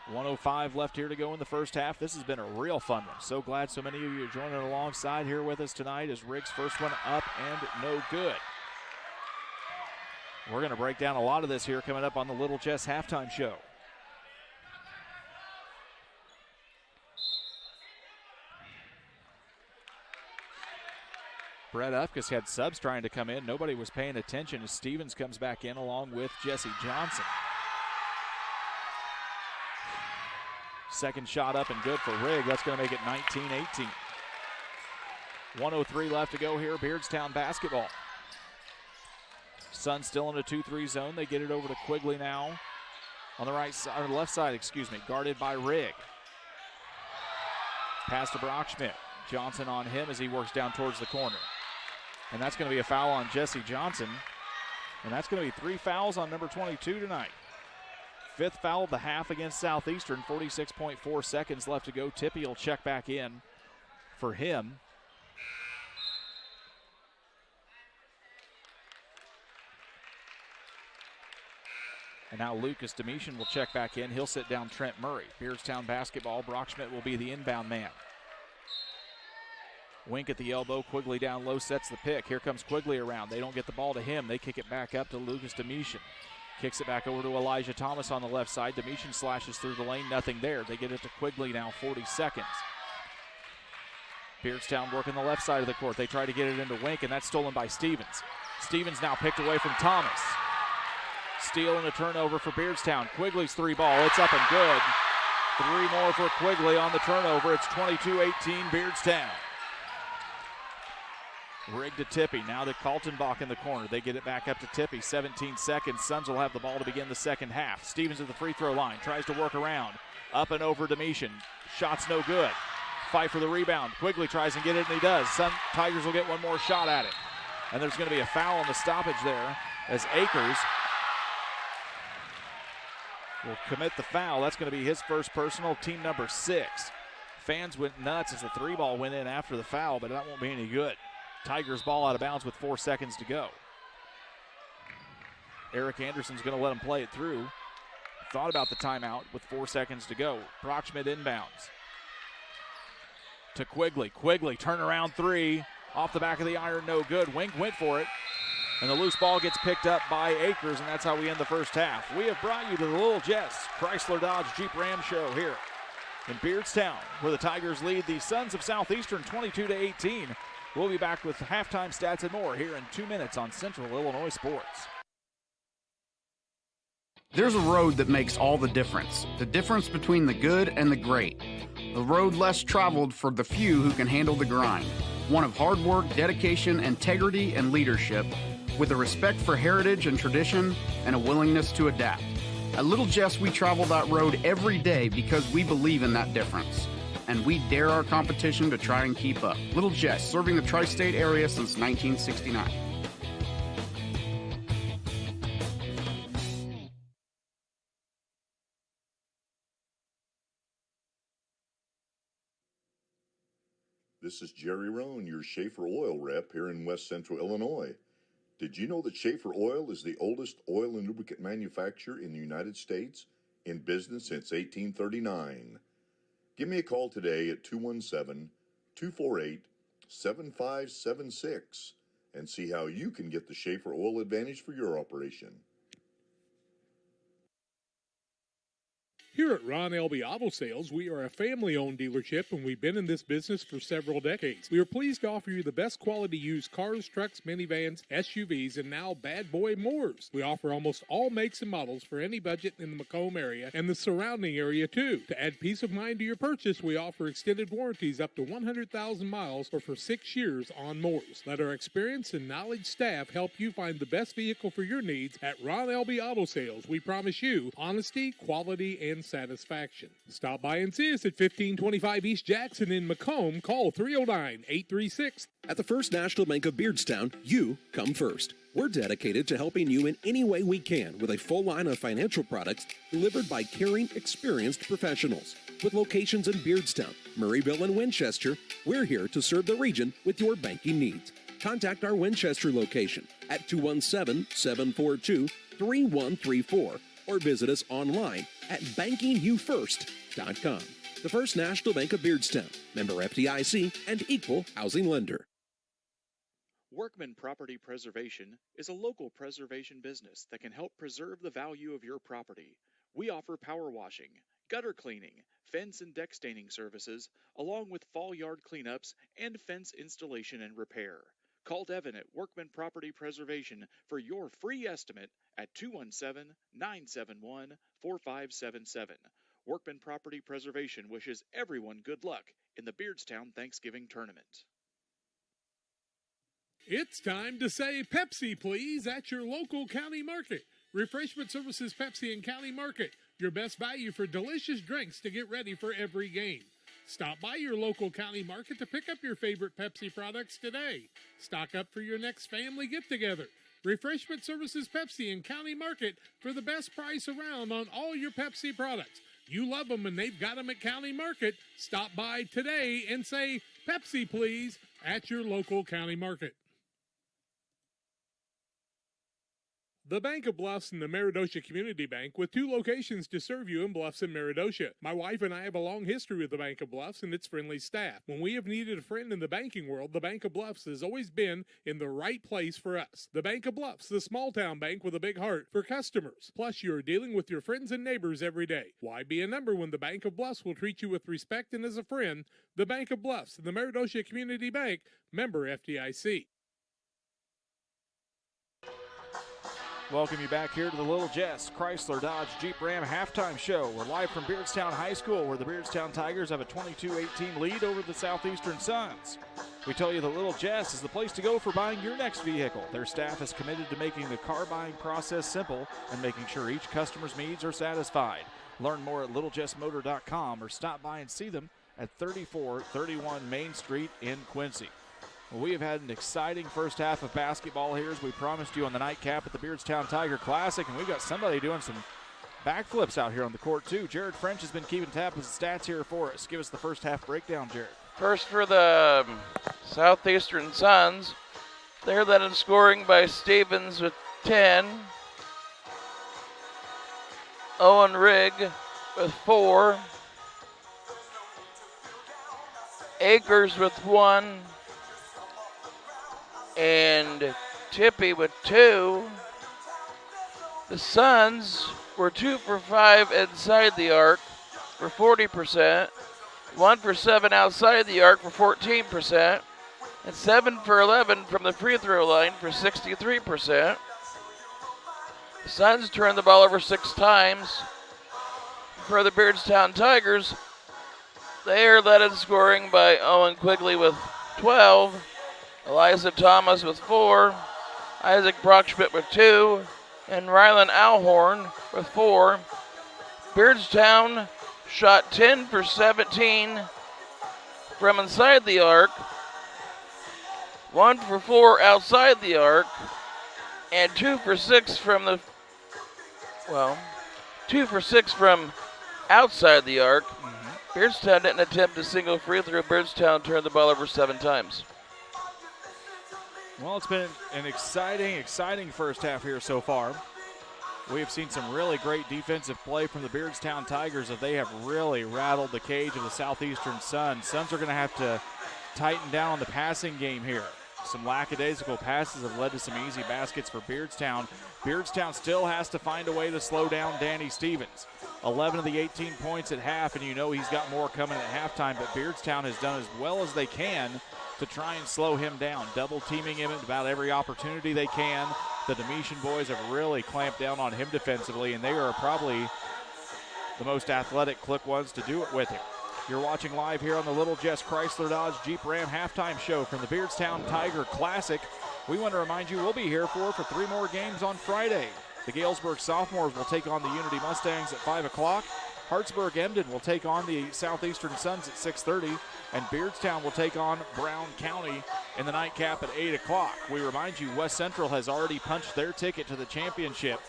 [SPEAKER 1] 1:05 left here to go in the first half. This has been a real fun one. So glad so many of you are joining alongside here with us tonight as Rigg's first one up and no good. We're going to break down a lot of this here coming up on the Little Chess halftime show. Brett Ufkus had subs trying to come in. Nobody was paying attention as Stevens comes back in along with Jesse Johnson. Second shot up and good for Rigg. That's going to make it 19-18. 1:03 left to go here. Beardstown basketball. Suns still in a 2-3 zone. They get it over to Quigley now on the right side, or left side, guarded by Rigg. Pass to Brockschmidt. Johnson on him as he works down towards the corner. And that's going to be a foul on Jesse Johnson. And that's going to be 3 fouls on number 22 tonight. 5th foul of the half against Southeastern. 46.4 seconds left to go. Tippy will check back in for him. And now Lucas Domitian will check back in. He'll sit down Trent Murray. Beardstown basketball. Brockschmidt will be the inbound man. Wink at the elbow. Quigley down low, sets the pick. Here comes Quigley around. They don't get the ball to him. They kick it back up to Lucas Domitian. Kicks it back over to Elijah Thomas on the left side. Domitian slashes through the lane. Nothing there. They get it to Quigley now. 40 seconds. Beardstown working the left side of the court. They try to get it into Wink, and that's stolen by Stevens. Stevens now picked away from Thomas. Steal and a turnover for Beardstown. Quigley's three ball, it's up and good. Three more for Quigley on the turnover. It's 22-18 Beardstown. Rig to Tippy. Now to Kaltenbach in the corner. They get it back up to Tippy. 17 seconds. Suns will have the ball to begin the second half. Stevens at the free throw line. Tries to work around. Up and over Demetian. Shot's no good. Fight for the rebound. Quigley tries and get it, and he does. Tigers will get one more shot at it. And there's going to be a foul on the stoppage there as Akers will commit the foul. That's going to be his first personal, team number 6. Fans went nuts as the three ball went in after the foul, but that won't be any good. Tigers ball out of bounds with 4 seconds to go. Eric Anderson's going to let him play it through. Thought about the timeout with 4 seconds to go. Brockschmidt inbounds. To Quigley. Quigley, turnaround three. Off the back of the iron, no good. Wink went for it. And the loose ball gets picked up by Akers, and that's how we end the first half. We have brought you to the Little Jess Chrysler Dodge Jeep Ram show here in Beardstown, where the Tigers lead the Sons of Southeastern 22-18. We'll be back with halftime stats and more here in 2 minutes on Central Illinois Sports.
[SPEAKER 10] There's a road that makes all the difference between the good and the great. The road less traveled for the few who can handle the grind. One of hard work, dedication, integrity, and leadership, with a respect for heritage and tradition and a willingness to adapt. At Little Jess, we travel that road every day because we believe in that difference. And we dare our competition to try and keep up. Little Jess, serving the tri-state area since 1969.
[SPEAKER 6] This is Jerry Roan, your Schaefer Oil rep here in West Central Illinois. Did you know that Schaefer Oil is the oldest oil and lubricant manufacturer in the United States, in business since 1839? Give me a call today at 217-248-7576 and see how you can get the Schaefer Oil advantage for your operation.
[SPEAKER 3] Here at Ron Elby Auto Sales, we are a family-owned dealership, and we've been in this business for several decades. We are pleased to offer you the best quality used cars, trucks, minivans, SUVs, and now bad boy mowers. We offer almost all makes and models for any budget in the Macomb area and the surrounding area, too. To add peace of mind to your purchase, we offer extended warranties up to 100,000 miles or for 6 years on mowers. Let our experienced and knowledge staff help you find the best vehicle for your needs at Ron Elby Auto Sales. We promise you honesty, quality, and satisfaction. Stop by and see us at 1525 East Jackson in Macomb. Call 309-836.
[SPEAKER 22] At the First National Bank of Beardstown, you come first. We're dedicated to helping you in any way we can with a full line of financial products delivered by caring, experienced professionals. With locations in Beardstown, Murrayville, and Winchester, we're here to serve the region with your banking needs. Contact our Winchester location at 217-742-3134 or visit us online at bankingyoufirst.com. The First National Bank of Beardstown, member FDIC, and equal housing lender.
[SPEAKER 1] Workman Property Preservation is a local preservation business that can help preserve the value of your property. We offer power washing, gutter cleaning, fence and deck staining services, along with fall yard cleanups and fence installation and repair. Call Devin at Workman Property Preservation for your free estimate at 217-971-4577. Workman Property Preservation wishes everyone good luck in the Beardstown Thanksgiving Tournament.
[SPEAKER 3] It's time to say Pepsi, please, at your local county market. Refreshment Services Pepsi and County Market, your best value for delicious drinks to get ready for every game. Stop by your local county market to pick up your favorite Pepsi products today. Stock up for your next family get-together. Refreshment Services Pepsi and County Market for the best price around on all your Pepsi products. You love them and they've got them at County Market. Stop by today and say, Pepsi, please, at your local county market. The Bank of Bluffs and the Meridosha Community Bank, with 2 locations to serve you in Bluffs and Meridosha. My wife and I have a long history with the Bank of Bluffs and its friendly staff. When we have needed a friend in the banking world, the Bank of Bluffs has always been in the right place for us. The Bank of Bluffs, the small town bank with a big heart for customers. Plus, you are dealing with your friends and neighbors every day. Why be a number when the Bank of Bluffs will treat you with respect and as a friend? The Bank of Bluffs and the Meridosha Community Bank, member FDIC.
[SPEAKER 1] Welcome you back here to the Little Jess Chrysler Dodge Jeep Ram halftime show. We're live from Beardstown High School, where the Beardstown Tigers have a 22-18 lead over the Southeastern Suns. We tell you the Little Jess is the place to go for buying your next vehicle. Their staff is committed to making the car buying process simple and making sure each customer's needs are satisfied. Learn more at littlejessmotor.com or stop by and see them at 3431 Main Street in Quincy. Well, we have had an exciting first half of basketball here, as we promised you on the nightcap at the Beardstown Tiger Classic, and we've got somebody doing some backflips out here on the court, too. Jared French has been keeping tabs of the stats here for us. Give us the first half breakdown, Jared.
[SPEAKER 11] First for the Southeastern Suns. They're led in scoring by Stevens with 10. Owen Rigg with 4. Akers with 1. And Tippy with 2. The Suns were 2 for 5 inside the arc for 40%, 1 for 7 outside the arc for 14%, and 7 for 11 from the free throw line for 63%. The Suns turned the ball over 6 times. For the Beardstown Tigers, they are led in scoring by Owen Quigley with 12. Eliza Thomas with 4, Isaac Brockschmidt with 2, and Rylan Alhorn with 4. Beardstown shot 10 for 17 from inside the arc, 1 for 4 outside the arc, and 2 for 6 from outside the arc. Beardstown didn't attempt a single free throw. Beardstown turned the ball over 7 times.
[SPEAKER 1] Well, it's been an exciting first half here so far. We have seen some really great defensive play from the Beardstown Tigers, as they have really rattled the cage of the Southeastern Suns. Suns are going to have to tighten down on the passing game here. Some lackadaisical passes have led to some easy baskets for Beardstown. Beardstown still has to find a way to slow down Danny Stevens. 11 of the 18 points at half, and you know he's got more coming at halftime, but Beardstown has done as well as they can to try and slow him down, double teaming him at about every opportunity they can. The Domitian boys have really clamped down on him defensively, and they are probably the most athletic, quick ones to do it with him. You're watching live here on the Little Jess Chrysler Dodge Jeep Ram halftime show from the Beardstown Tiger Classic. We want to remind you we'll be here for 3 more games on Friday. The Galesburg Sophomores will take on the Unity Mustangs at 5 o'clock. Hartsburg Emden will take on the Southeastern Suns at 6:30, and Beardstown will take on Brown County in the nightcap at 8 o'clock. We remind you West Central has already punched their ticket to the championship.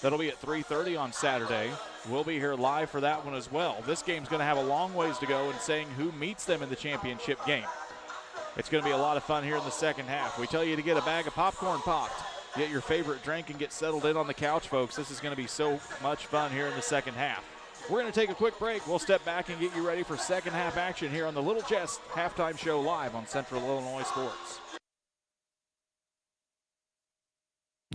[SPEAKER 1] That'll be at 3:30 on Saturday. We'll be here live for that one as well. This game's going to have a long ways to go in saying who meets them in the championship game. It's going to be a lot of fun here in the second half. We tell you to get a bag of popcorn popped, get your favorite drink, and get settled in on the couch, folks. This is going to be so much fun here in the second half. We're going to take a quick break. We'll step back and get you ready for second half action here on the Little Jess halftime show live on Central Illinois Sports.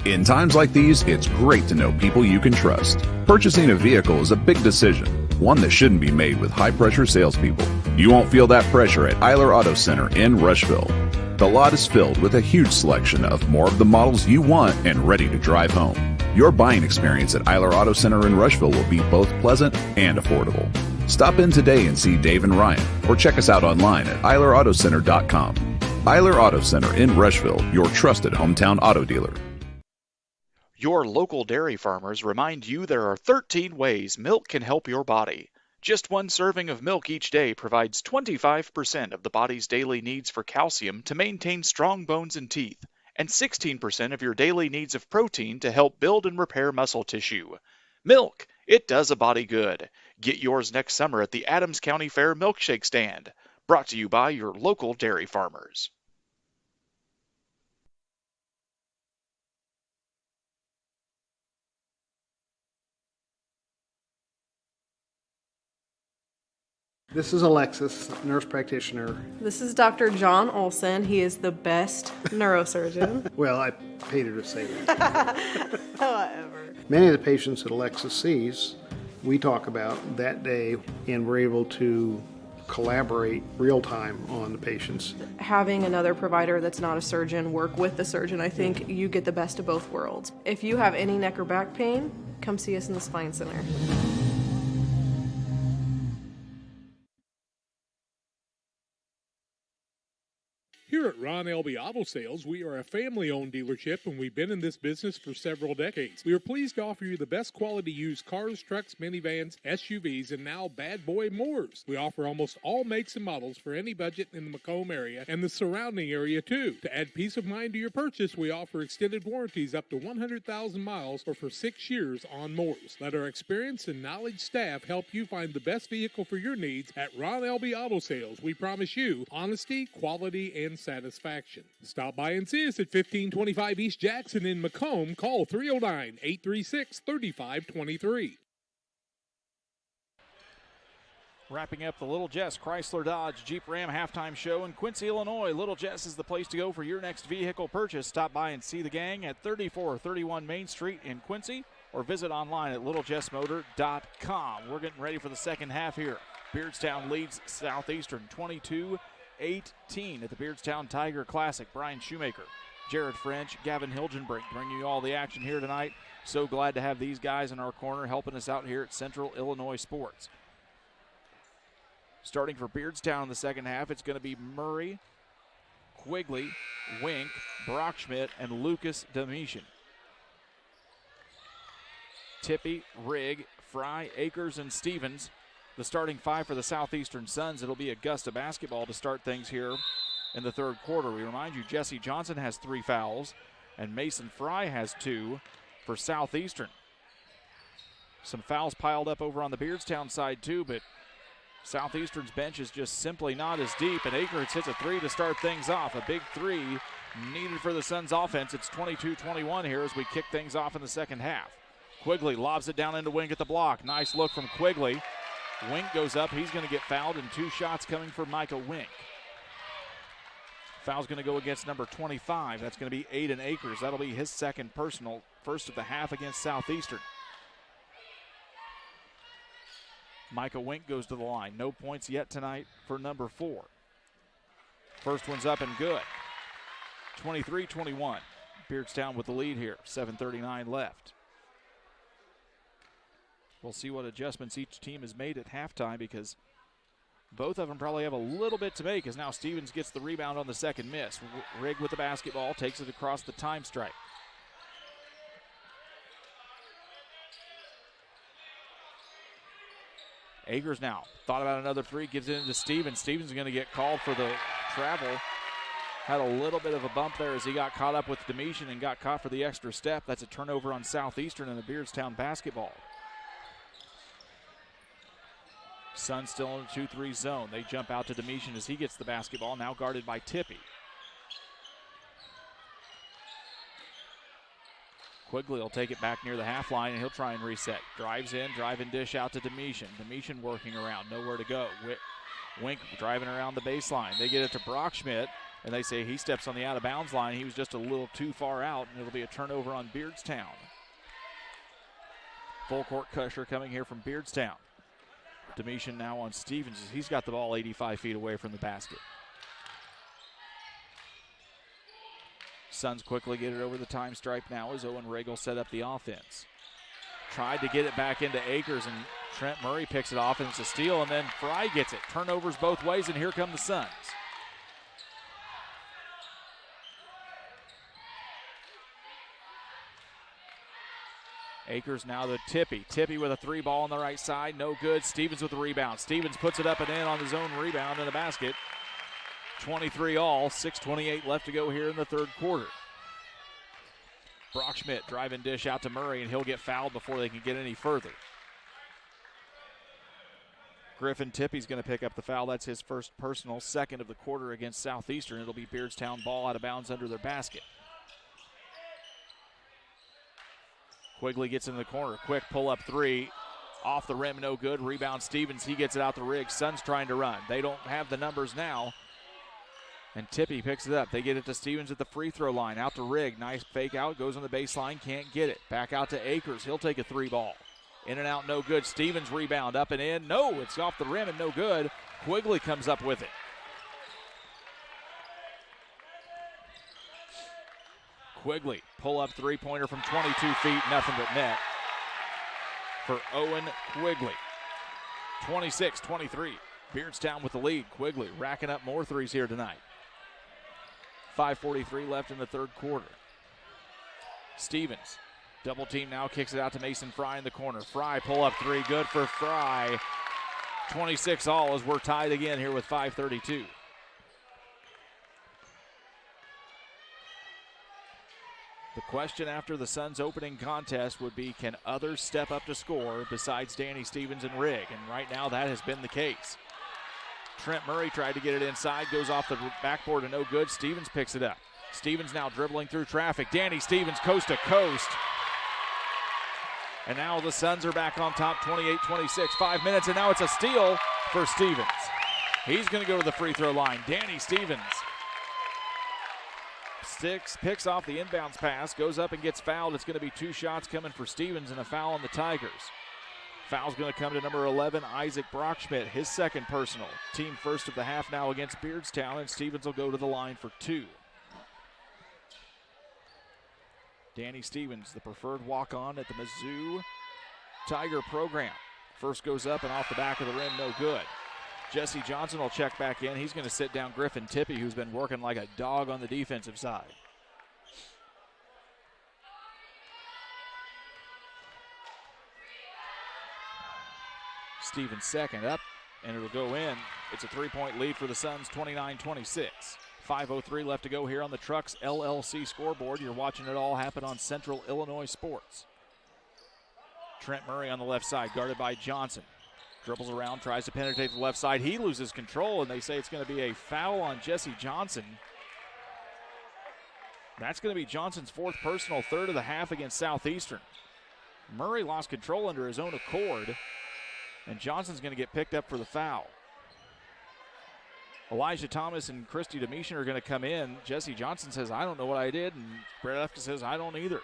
[SPEAKER 7] In times like these, it's great to know people you can trust. Purchasing a vehicle is a big decision, one that shouldn't be made with high-pressure salespeople. You won't feel that pressure at Eiler Auto Center in Rushville. The lot is filled with a huge selection of more of the models you want and ready to drive home. Your buying experience at Eiler Auto Center in Rushville will be both pleasant and affordable. Stop in today and see Dave and Ryan, or check us out online at EilerAutoCenter.com. Eiler Auto Center in Rushville, your trusted hometown auto dealer.
[SPEAKER 1] Your local dairy farmers remind you there are 13 ways milk can help your body. Just 1 serving of milk each day provides 25% of the body's daily needs for calcium to maintain strong bones and teeth, and 16% of your daily needs of protein to help build and repair muscle tissue. Milk, it does a body good. Get yours next summer at the Adams County Fair Milkshake Stand. Brought to you by your local dairy farmers.
[SPEAKER 15] This is Alexis, nurse practitioner.
[SPEAKER 17] This is Dr. John Olson. He is the best neurosurgeon.
[SPEAKER 15] Well, I paid her to say that.
[SPEAKER 17] However.
[SPEAKER 15] Many of the patients that Alexis sees, we talk about that day, and we're able to collaborate real time on the patients.
[SPEAKER 17] Having another provider that's not a surgeon work with the surgeon, I think you get the best of both worlds. If you have any neck or back pain, come see us in the Spine Center.
[SPEAKER 3] Here at Ron Elby Auto Sales, we are a family-owned dealership, and we've been in this business for several decades. We are pleased to offer you the best quality used cars, trucks, minivans, SUVs, and now bad boy mowers. We offer almost all makes and models for any budget in the Macomb area and the surrounding area, too. To add peace of mind to your purchase, we offer extended warranties up to 100,000 miles or for 6 years on mowers. Let our experienced and knowledge staff help you find the best vehicle for your needs at Ron Elby Auto Sales. We promise you honesty, quality, and satisfaction. Stop by and see us at 1525 East Jackson in Macomb. Call 309-836-3523.
[SPEAKER 1] Wrapping up the Little Jess Chrysler Dodge Jeep Ram halftime show in Quincy, Illinois. Little Jess is the place to go for your next vehicle purchase. Stop by and see the gang at 3431 Main Street in Quincy or visit online at littlejessmotor.com. We're getting ready for the second half here. Beardstown leads Southeastern 22-18 at the Beardstown Tiger Classic. Brian Shoemaker, Jared French, Gavin Hilgenbrink bringing you all the action here tonight. So glad to have these guys in our corner helping us out here at Central Illinois Sports. Starting for Beardstown in the second half, it's going to be Murray, Quigley, Wink, Brockschmidt, and Lucas Domitian. Tippy, Rigg, Fry, Akers, and Stevens. The starting five for the Southeastern Suns. It'll be Augusta basketball to start things here in the third quarter. We remind you, Jesse Johnson has 3 fouls, and Mason Fry has 2 for Southeastern. Some fouls piled up over on the Beardstown side too, but Southeastern's bench is just simply not as deep, and Akers hits a 3 to start things off. A big 3 needed for the Suns offense. It's 22-21 here as we kick things off in the second half. Quigley lobs it down into Wink at the block. Nice look from Quigley. Wink goes up. He's going to get fouled, and 2 shots coming for Micah Wink. Foul's going to go against number 25. That's going to be Aiden Akers. That'll be his second personal, first of the half against Southeastern. Micah Wink goes to the line. No points yet tonight for number 4. First one's up and good. 23-21. Beardstown with the lead here. 7:39 left. We'll see what adjustments each team has made at halftime, because both of them probably have a little bit to make, as now Stevens gets the rebound on the second miss. Rigg with the basketball, takes it across the time stripe. Akers now thought about another 3, gives it into Stevens. Stevens is going to get called for the travel. Had a little bit of a bump there as he got caught up with Domitian and got caught for the extra step. That's a turnover on Southeastern in the Beardstown basketball. Suns still in the 2-3 zone. They jump out to Domitian as he gets the basketball, now guarded by Tippy. Quigley will take it back near the half line, and he'll try and reset. Drives in, driving dish out to Domitian. Domitian working around, nowhere to go. Wink driving around the baseline. They get it to Brockschmidt, and they say he steps on the out-of-bounds line. He was just a little too far out, and it'll be a turnover on Beardstown. Full court pressure coming here from Beardstown. Domitian now on Stevens. He's got the ball 85 feet away from the basket. Suns quickly get it over the time stripe now as Owen Riggle set up the offense. Tried to get it back into Akers, and Trent Murray picks it off, and it's a steal, and then Fry gets it. Turnovers both ways, and here come the Suns. Akers now to Tippy. Tippy with a 3 ball on the right side. No good. Stevens with the rebound. Stevens puts it up and in on his own rebound in the basket. 23 all. 6:28 left to go here in the third quarter. Brockschmidt driving dish out to Murray, and he'll get fouled before they can get any further. Griffin Tippy's going to pick up the foul. That's his first personal, second of the quarter against Southeastern. It'll be Beardstown ball out of bounds under their basket. Quigley gets into the corner. Quick pull-up 3. Off the rim, no good. Rebound Stevens. He gets it out to Rigg. Suns trying to run. They don't have the numbers now. And Tippy picks it up. They get it to Stevens at the free throw line. Out to Rigg. Nice fake out. Goes on the baseline. Can't get it. Back out to Akers. He'll take a 3 ball. In and out, no good. Stevens rebound. Up and in. No, it's off the rim and no good. Quigley comes up with it. Quigley, pull-up three-pointer from 22 feet, nothing but net for Owen Quigley. 26-23. Beardstown with the lead. Quigley racking up more threes here tonight. 5:43 left in the third quarter. Stevens, double team now, kicks it out to Mason Fry in the corner. Fry, pull-up three, good for Fry. 26 all as we're tied again here with 5:32. The question after the Suns' opening contest would be, can others step up to score besides Danny Stevens and Rigg? And right now that has been the case. Trent Murray tried to get it inside, goes off the backboard and no good. Stevens picks it up. Stevens now dribbling through traffic. Danny Stevens coast to coast. And now the Suns are back on top, 28-26. 5 minutes, and now it's a steal for Stevens. He's going to go to the free throw line. Danny Stevens picks off the inbounds pass, goes up and gets fouled. It's going to be 2 shots coming for Stevens and a foul on the Tigers. Foul's going to come to number 11, Isaac Brockschmidt, his second personal. Team first of the half now against Beardstown, and Stevens will go to the line for 2. Danny Stevens, the preferred walk-on at the Mizzou Tiger program. First goes up and off the back of the rim, no good. Jesse Johnson will check back in. He's going to sit down Griffin Tippie, who's been working like a dog on the defensive side. Stevens second up, and it'll go in. It's a 3-point lead for the Suns, 29-26. 5:03 left to go here on the Trucks LLC scoreboard. You're watching it all happen on Central Illinois Sports. Trent Murray on the left side, guarded by Johnson. Dribbles around, tries to penetrate the left side. He loses control, and they say it's going to be a foul on Jesse Johnson. That's going to be Johnson's 4th personal, 3rd of the half against Southeastern. Murray lost control under his own accord, and Johnson's going to get picked up for the foul. Elijah Thomas and Christy Demetian are going to come in. Jesse Johnson says, I don't know what I did, and Brett Efka says, I don't either.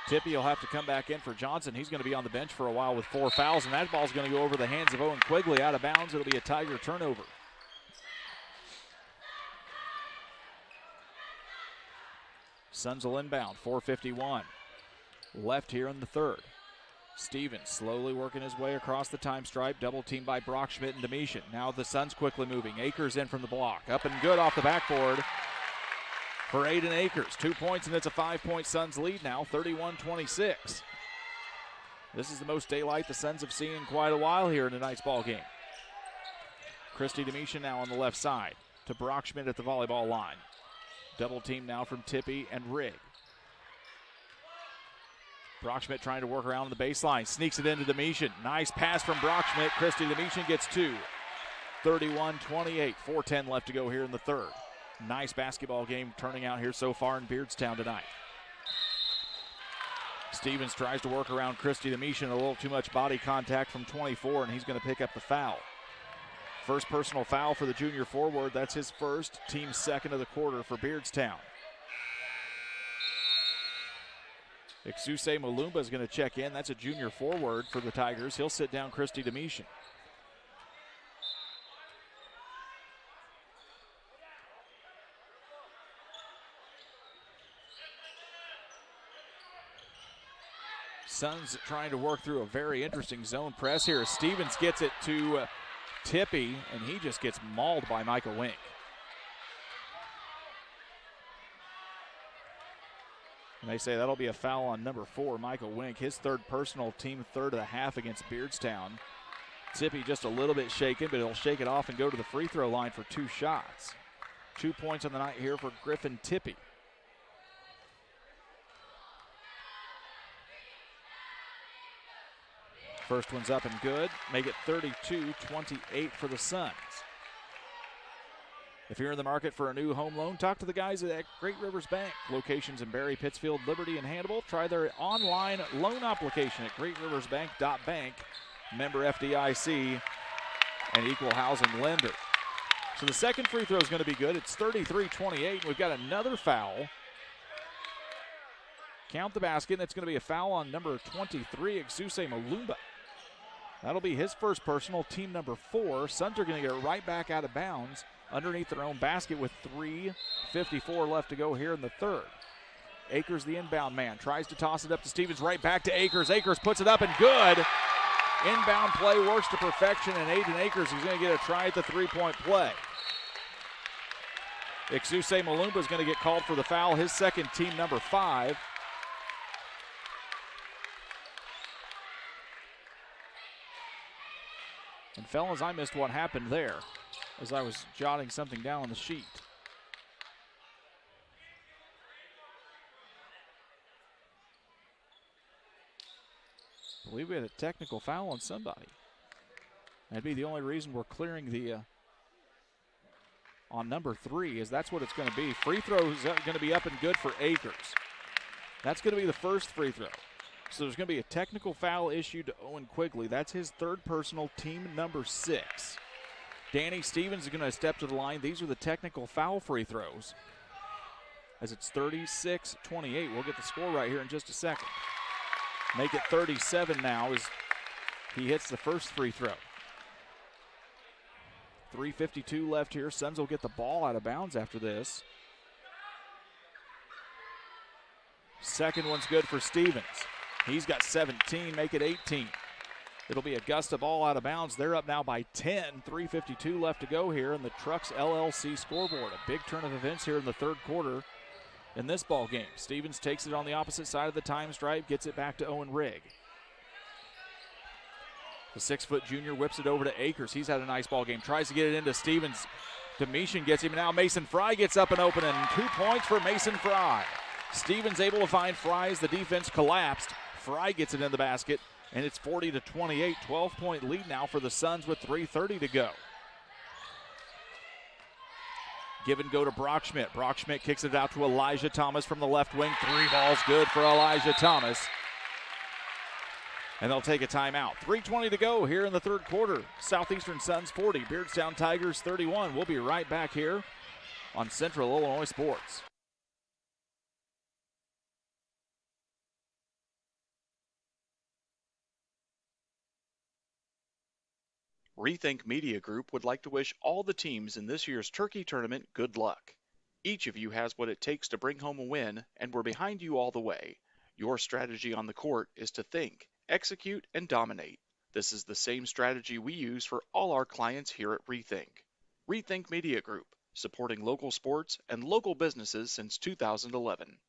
[SPEAKER 1] Tippie will have to come back in for Johnson. He's going to be on the bench for a while with 4 fouls, and that ball's going to go over the hands of Owen Quigley out of bounds. It'll be a Tiger turnover. Suns will inbound, 4:51 left here in the third. Stevens slowly working his way across the time stripe, double teamed by Brockschmidt and Demetian. Now the Suns quickly moving. Akers in from the block, up and good off the backboard for Aiden Akers. 2 points, and it's a 5-point Suns lead now, 31-26. This is the most daylight the Suns have seen in quite a while here in tonight's ball game. Christy Demetian now on the left side to Brockschmidt at the volleyball line. Double team now from Tippie and Rigg. Brockschmidt trying to work around the baseline, sneaks it into Demetian. Nice pass from Brockschmidt. Christy Demetian gets 2. 31-28, 4:10 left to go here in the third. Nice basketball game turning out here so far in Beardstown tonight. Stevens tries to work around Christy Demetian, a little too much body contact from 24, and he's going to pick up the foul. First personal foul for the junior forward. That's his first, team second of the quarter for Beardstown. Exuse Malumba is going to check in. That's a junior forward for the Tigers. He'll sit down Christy Demetian. Suns trying to work through a very interesting zone press here. Stevens gets it to Tippie, and he just gets mauled by Michael Wink. And they say that'll be a foul on number 4, Michael Wink. His third personal, team third of the half against Beardstown. Tippie just a little bit shaken, but he'll shake it off and go to the free throw line for 2 shots. 2 points on the night here for Griffin Tippie. First one's up and good. Make it 32-28 for the Suns. If you're in the market for a new home loan, talk to the guys at Great Rivers Bank. Locations in Barry, Pittsfield, Liberty, and Hannibal. Try their online loan application at greatriversbank.bank. Member FDIC and equal housing lender. So the second free throw is going to be good. It's 33-28. We've got another foul count the basket, and it's going to be a foul on number 23, Exuse Malumba. That'll be his first personal, team number 4. Suns are going to get it right back out of bounds underneath their own basket with 3:54 left to go here in the third. Akers, the inbound man, tries to toss it up to Stevens, right back to Akers. Akers puts it up and good. Inbound play works to perfection, and Aiden Akers is going to get a try at the three-point play. Exuse Malumba is going to get called for the foul, his second, team number 5. And fellas, I missed what happened there as I was jotting something down on the sheet. I believe we had a technical foul on somebody. That'd be the only reason we're clearing the on number 3, is that's what it's going to be. Free throws going to be up and good for Akers. That's going to be the first free throw. So there's going to be a technical foul issued to Owen Quigley. That's his third personal, team number 6. Danny Stevens is going to step to the line. These are the technical foul free throws. As it's 36-28. We'll get the score right here in just a second. Make it 37 now as he hits the first free throw. 3:52 left here. Suns will get the ball out of bounds after this. Second one's good for Stevens. He's got 17, make it 18. It'll be Augusta ball out of bounds. They're up now by 10. 3:52 left to go here in the Trucks LLC scoreboard. A big turn of events here in the third quarter in this ball game. Stevens takes it on the opposite side of the time stripe, gets it back to Owen Rigg. The 6-foot junior whips it over to Akers. He's had a nice ball game. Tries to get it into Stevens. Domitian gets him. Now Mason Fry gets up and open, and 2 points for Mason Fry. Stevens able to find Fry as the defense collapsed. Fry gets it in the basket, and it's 40-28. 12-point lead now for the Suns with 3:30 to go. Give and go to Brockschmidt. Brockschmidt kicks it out to Elijah Thomas from the left wing. 3 balls good for Elijah Thomas. And they'll take a timeout. 3:20 to go here in the third quarter. Southeastern Suns 40, Beardstown Tigers 31. We'll be right back here on Central Illinois Sports. Rethink Media Group would like to wish all the teams in this year's turkey tournament good luck. Each of you has what it takes to bring home a win, and we're behind you all the way. Your strategy on the court is to think, execute, and dominate. This is the same strategy we use for all our clients here at Rethink. Rethink Media Group, supporting local sports and local businesses since 2011.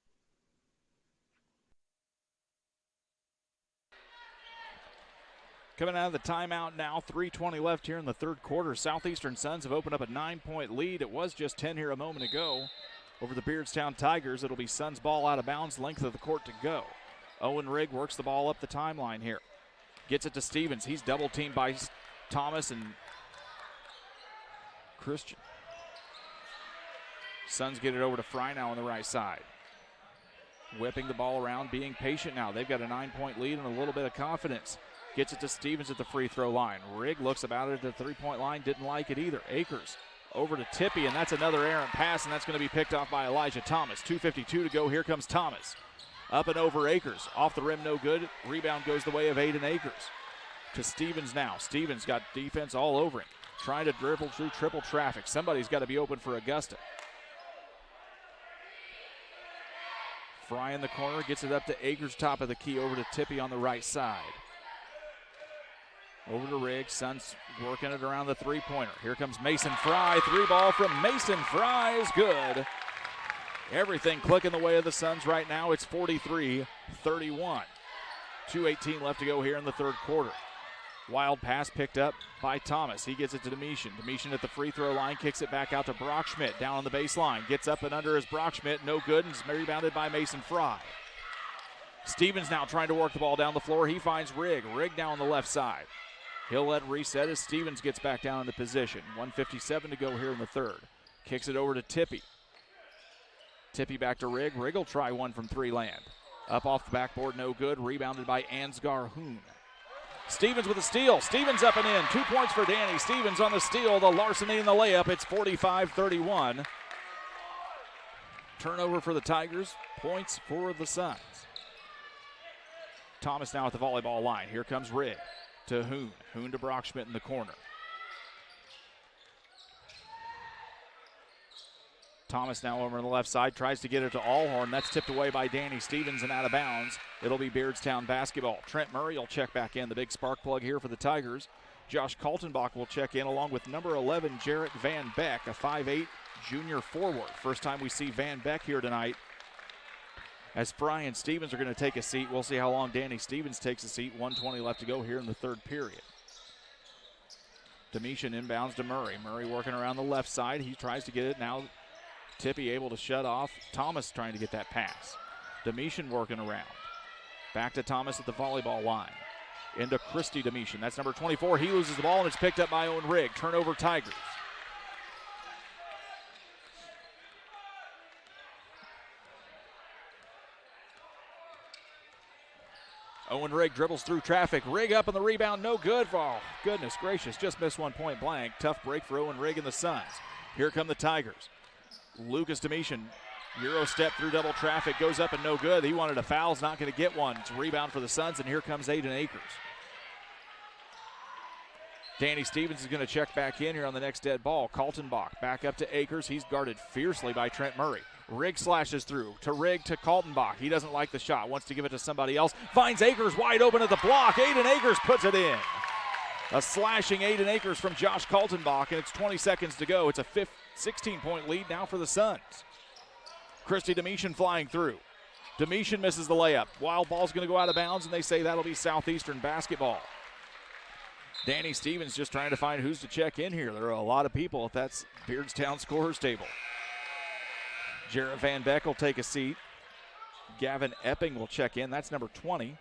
[SPEAKER 1] Coming out of the timeout now, 3:20 left here in the third quarter. Southeastern Suns have opened up a 9-point lead. It was just 10 here a moment ago over the Beardstown Tigers. It'll be Suns ball out of bounds, length of the court to go. Owen Rigg works the ball up the timeline here. Gets it to Stevens. He's double teamed by Thomas and Christian. Suns get it over to Fry now on the right side. Whipping the ball around, being patient now. They've got a 9-point lead and a little bit of confidence. Gets it to Stevens at the free throw line. Rigg looks about it at the three-point line, didn't like it either. Akers over to Tippy, and that's another errant pass, and that's going to be picked off by Elijah Thomas. 2:52 to go. Here comes Thomas. Up and over Akers. Off the rim, no good. Rebound goes the way of Aiden Akers. To Stevens now. Stevens got defense all over him. Trying to dribble through triple traffic. Somebody's got to be open for Augusta. Fry in the corner. Gets it up to Akers, top of the key, over to Tippy on the right side. Over to Riggs. Suns working it around the three-pointer. Here comes Mason Fry. 3-ball from Mason Fry is good. Everything clicking the way of the Suns right now. It's 43-31. 2:18 left to go here in the third quarter. Wild pass picked up by Thomas. He gets it to Domitian. Domitian at the free throw line, kicks it back out to Brockschmidt down on the baseline. Gets up and under as Brockschmidt. No good, and is rebounded by Mason Fry. Stevens now trying to work the ball down the floor. He finds Rigg. Rigg down on the left side. He'll let reset as Stevens gets back down into position. 1:57 to go here in the third. Kicks it over to Tippy. Tippy back to Rigg. Rigg will try one from three land. Up off the backboard, no good. Rebounded by Ansgar Hoon. Stevens with a steal. Stevens up and in. 2 points for Danny. Stevens on the steal, the larceny and the layup. It's 45-31. Turnover for the Tigers. Points for the Suns. Thomas now at the volleyball line. Here comes Rigg to Hoon. Hoon to Brockschmidt in the corner. Thomas now over on the left side, tries to get it to Allhorn. That's tipped away by Danny Stevens and out of bounds. It'll be Beardstown basketball. Trent Murray will check back in, the big spark plug here for the Tigers. Josh Kaltenbach will check in along with number 11, Jarrett Van Beck, a 5'8 junior forward. First time we see Van Beck here tonight. As Fry and Stevens are going to take a seat, we'll see how long Danny Stevens takes a seat. 1:20 left to go here in the third period. Domitian inbounds to Murray. Murray working around the left side. He tries to get it now. Tippy able to shut off. Thomas trying to get that pass. Domitian working around. Back to Thomas at the volleyball line. Into Christy Domitian. That's number 24. He loses the ball and it's picked up by Owen Rigg. Turnover Tigers. Owen Rigg dribbles through traffic. Rigg up on the rebound. No good. Oh, goodness gracious. Just missed one point blank. Tough break for Owen Rigg and the Suns. Here come the Tigers. Lucas Domitian, Euro step through double traffic, goes up and no good. He wanted a foul, is not going to get one. It's a rebound for the Suns, and here comes Aiden Akers. Danny Stevens is going to check back in here on the next dead ball. Kaltenbach back up to Akers. He's guarded fiercely by Trent Murray. Rigg slashes through to Rigg to Kaltenbach. He doesn't like the shot, wants to give it to somebody else. Finds Akers wide open at the block. Aiden Akers puts it in. A slashing Aiden Akers from Josh Kaltenbach, and it's 20 seconds to go. It's a 16-point lead now for the Suns. Christy Domitian flying through. Domitian misses the layup. Wild ball's going to go out of bounds, and they say that'll be Southeastern basketball. Danny Stevens just trying to find who's to check in here. There are a lot of people at that Beardstown scorers table. Jarrett Van Beck will take a seat. Gavin Epping will check in. That's number 20.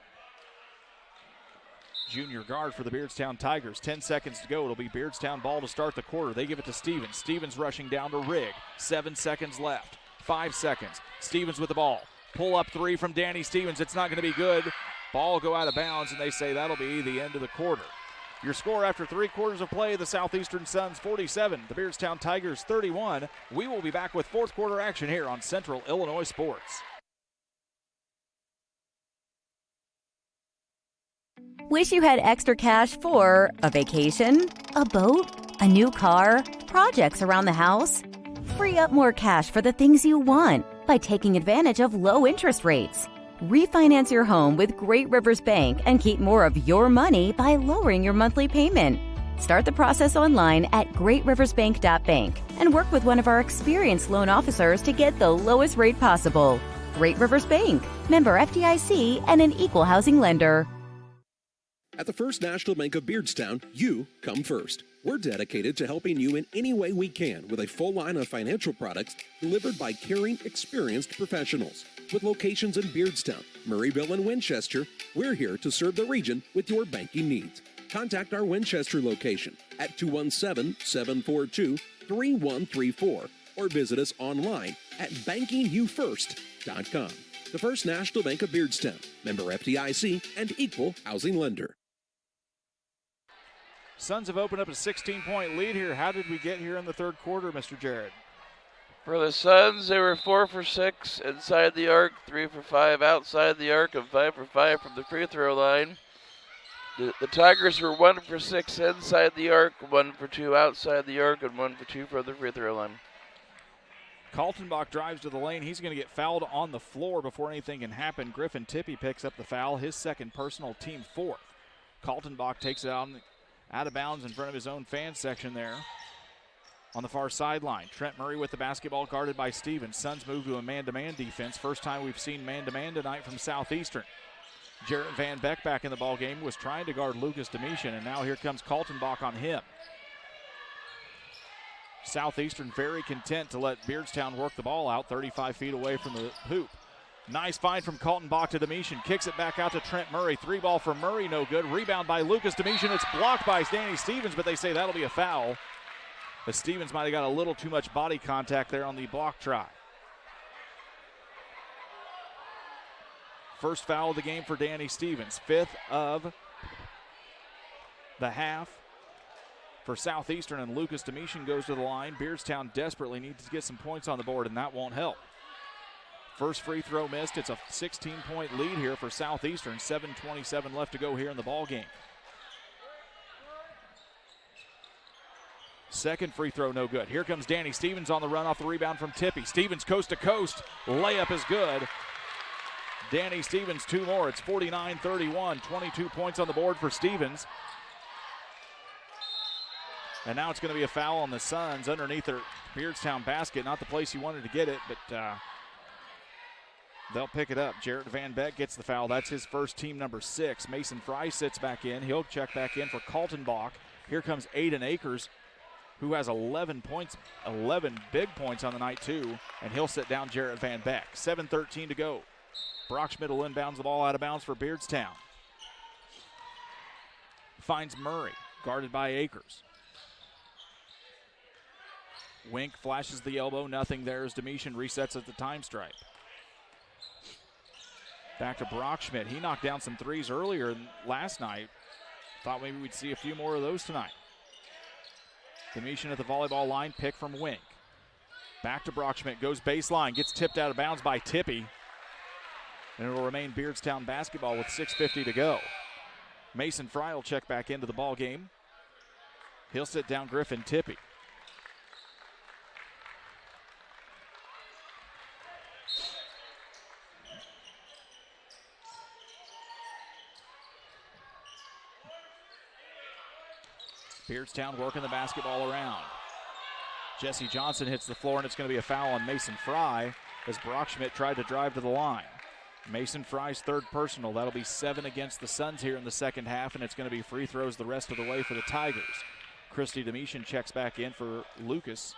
[SPEAKER 1] Junior guard for the Beardstown Tigers. 10 seconds to go. It'll be Beardstown ball to start the quarter. They give it to Stevens. Stevens rushing down to Rigg. 7 seconds left. 5 seconds. Stevens with the ball. Pull up three from Danny Stevens. It's not going to be good. Ball will go out of bounds, and they say that'll be the end of the quarter. Your score after 3 quarters of play, the Southeastern Suns 47, the Beardstown Tigers 31. We will be back with fourth quarter action here on Central Illinois Sports.
[SPEAKER 2] Wish you had extra cash for a vacation, a boat, a new car, projects around the house? Free up more cash for the things you want by taking advantage of low interest rates. Refinance your home with Great Rivers Bank and keep more of your money by lowering your monthly payment. Start the process online at greatriversbank.bank and work with one of our experienced loan officers to get the lowest rate possible. Great Rivers Bank, member FDIC, and an equal housing lender.
[SPEAKER 22] At the First National Bank of Beardstown, you come first. We're dedicated to helping you in any way we can with a full line of financial products delivered by caring, experienced professionals. With locations in Beardstown, Murrayville, and Winchester, we're here to serve the region with your banking needs. Contact our Winchester location at 217-742-3134 or visit us online at bankingyoufirst.com. The First National Bank of Beardstown, member FDIC, and equal housing lender.
[SPEAKER 1] Suns have opened up a 16-point lead here. How did we get here in the third quarter, Mr. Jared?
[SPEAKER 11] For the Suns, they were 4 for 6 inside the arc, 3 for 5 outside the arc, and 5 for 5 from the free throw line. The Tigers were 1 for 6 inside the arc, 1 for 2 outside the arc, and 1 for 2 from the free throw line.
[SPEAKER 1] Kaltenbach drives to the lane. He's going to get fouled on the floor before anything can happen. Griffin Tippy picks up the foul, his second personal, team fourth. Kaltenbach takes it out of bounds in front of his own fan section there on the far sideline. Trent Murray with the basketball, guarded by Stevens. Suns move to a man-to-man defense. First time we've seen man-to-man tonight from Southeastern. Jarrett Van Beck back in the ball game, was trying to guard Lucas Domitian, and now here comes Kaltenbach on him. Southeastern very content to let Beardstown work the ball out 35 feet away from the hoop. Nice find from Kaltenbach to Domitian. Kicks it back out to Trent Murray. 3 ball for Murray, no good. Rebound by Lucas Domitian. It's blocked by Danny Stevens, but they say that'll be a foul. But Stevens might have got a little too much body contact there on the block try. First foul of the game for Danny Stevens. 5th of the half for Southeastern, and Lucas Domitian goes to the line. Beardstown desperately needs to get some points on the board, and that won't help. First free throw missed. It's a 16-point lead here for Southeastern. 7:27 left to go here in the ball game. Second free throw, no good. Here comes Danny Stevens on the run off the rebound from Tippy. Stevens coast to coast. Layup is good. Danny Stevens, 2 more. It's 49-31. 22 points on the board for Stevens. And now it's going to be a foul on the Suns underneath their Beardstown basket. Not the place you wanted to get it, but they'll pick it up. Jarrett Van Beck gets the foul. That's his first, team number 6. Mason Fry sits back in. He'll check back in for Kaltenbach. Here comes Aiden Akers, who has 11 points, 11 big points on the night too, and he'll sit down Jarrett Van Beck. 7:13 to go. Brockschmidt will inbounds the ball out of bounds for Beardstown. Finds Murray, guarded by Akers. Wink flashes the elbow, nothing there as Demetian resets at the time stripe. Back to Brockschmidt. He knocked down some threes earlier last night. Thought maybe we'd see a few more of those tonight. Demetian at the volleyball line, pick from Wink. Back to Brockschmidt, goes baseline, gets tipped out of bounds by Tippy. And it will remain Beardstown basketball with 6:50 to go. Mason Fry will check back into the ball game. He'll sit down Griffin Tippy. Beardstown working the basketball around. Jesse Johnson hits the floor, and it's going to be a foul on Mason Fry as Brockschmidt tried to drive to the line. Mason Fry's third personal. That'll be 7 against the Suns here in the second half, and it's going to be free throws the rest of the way for the Tigers. Christy Demetian checks back in for Lucas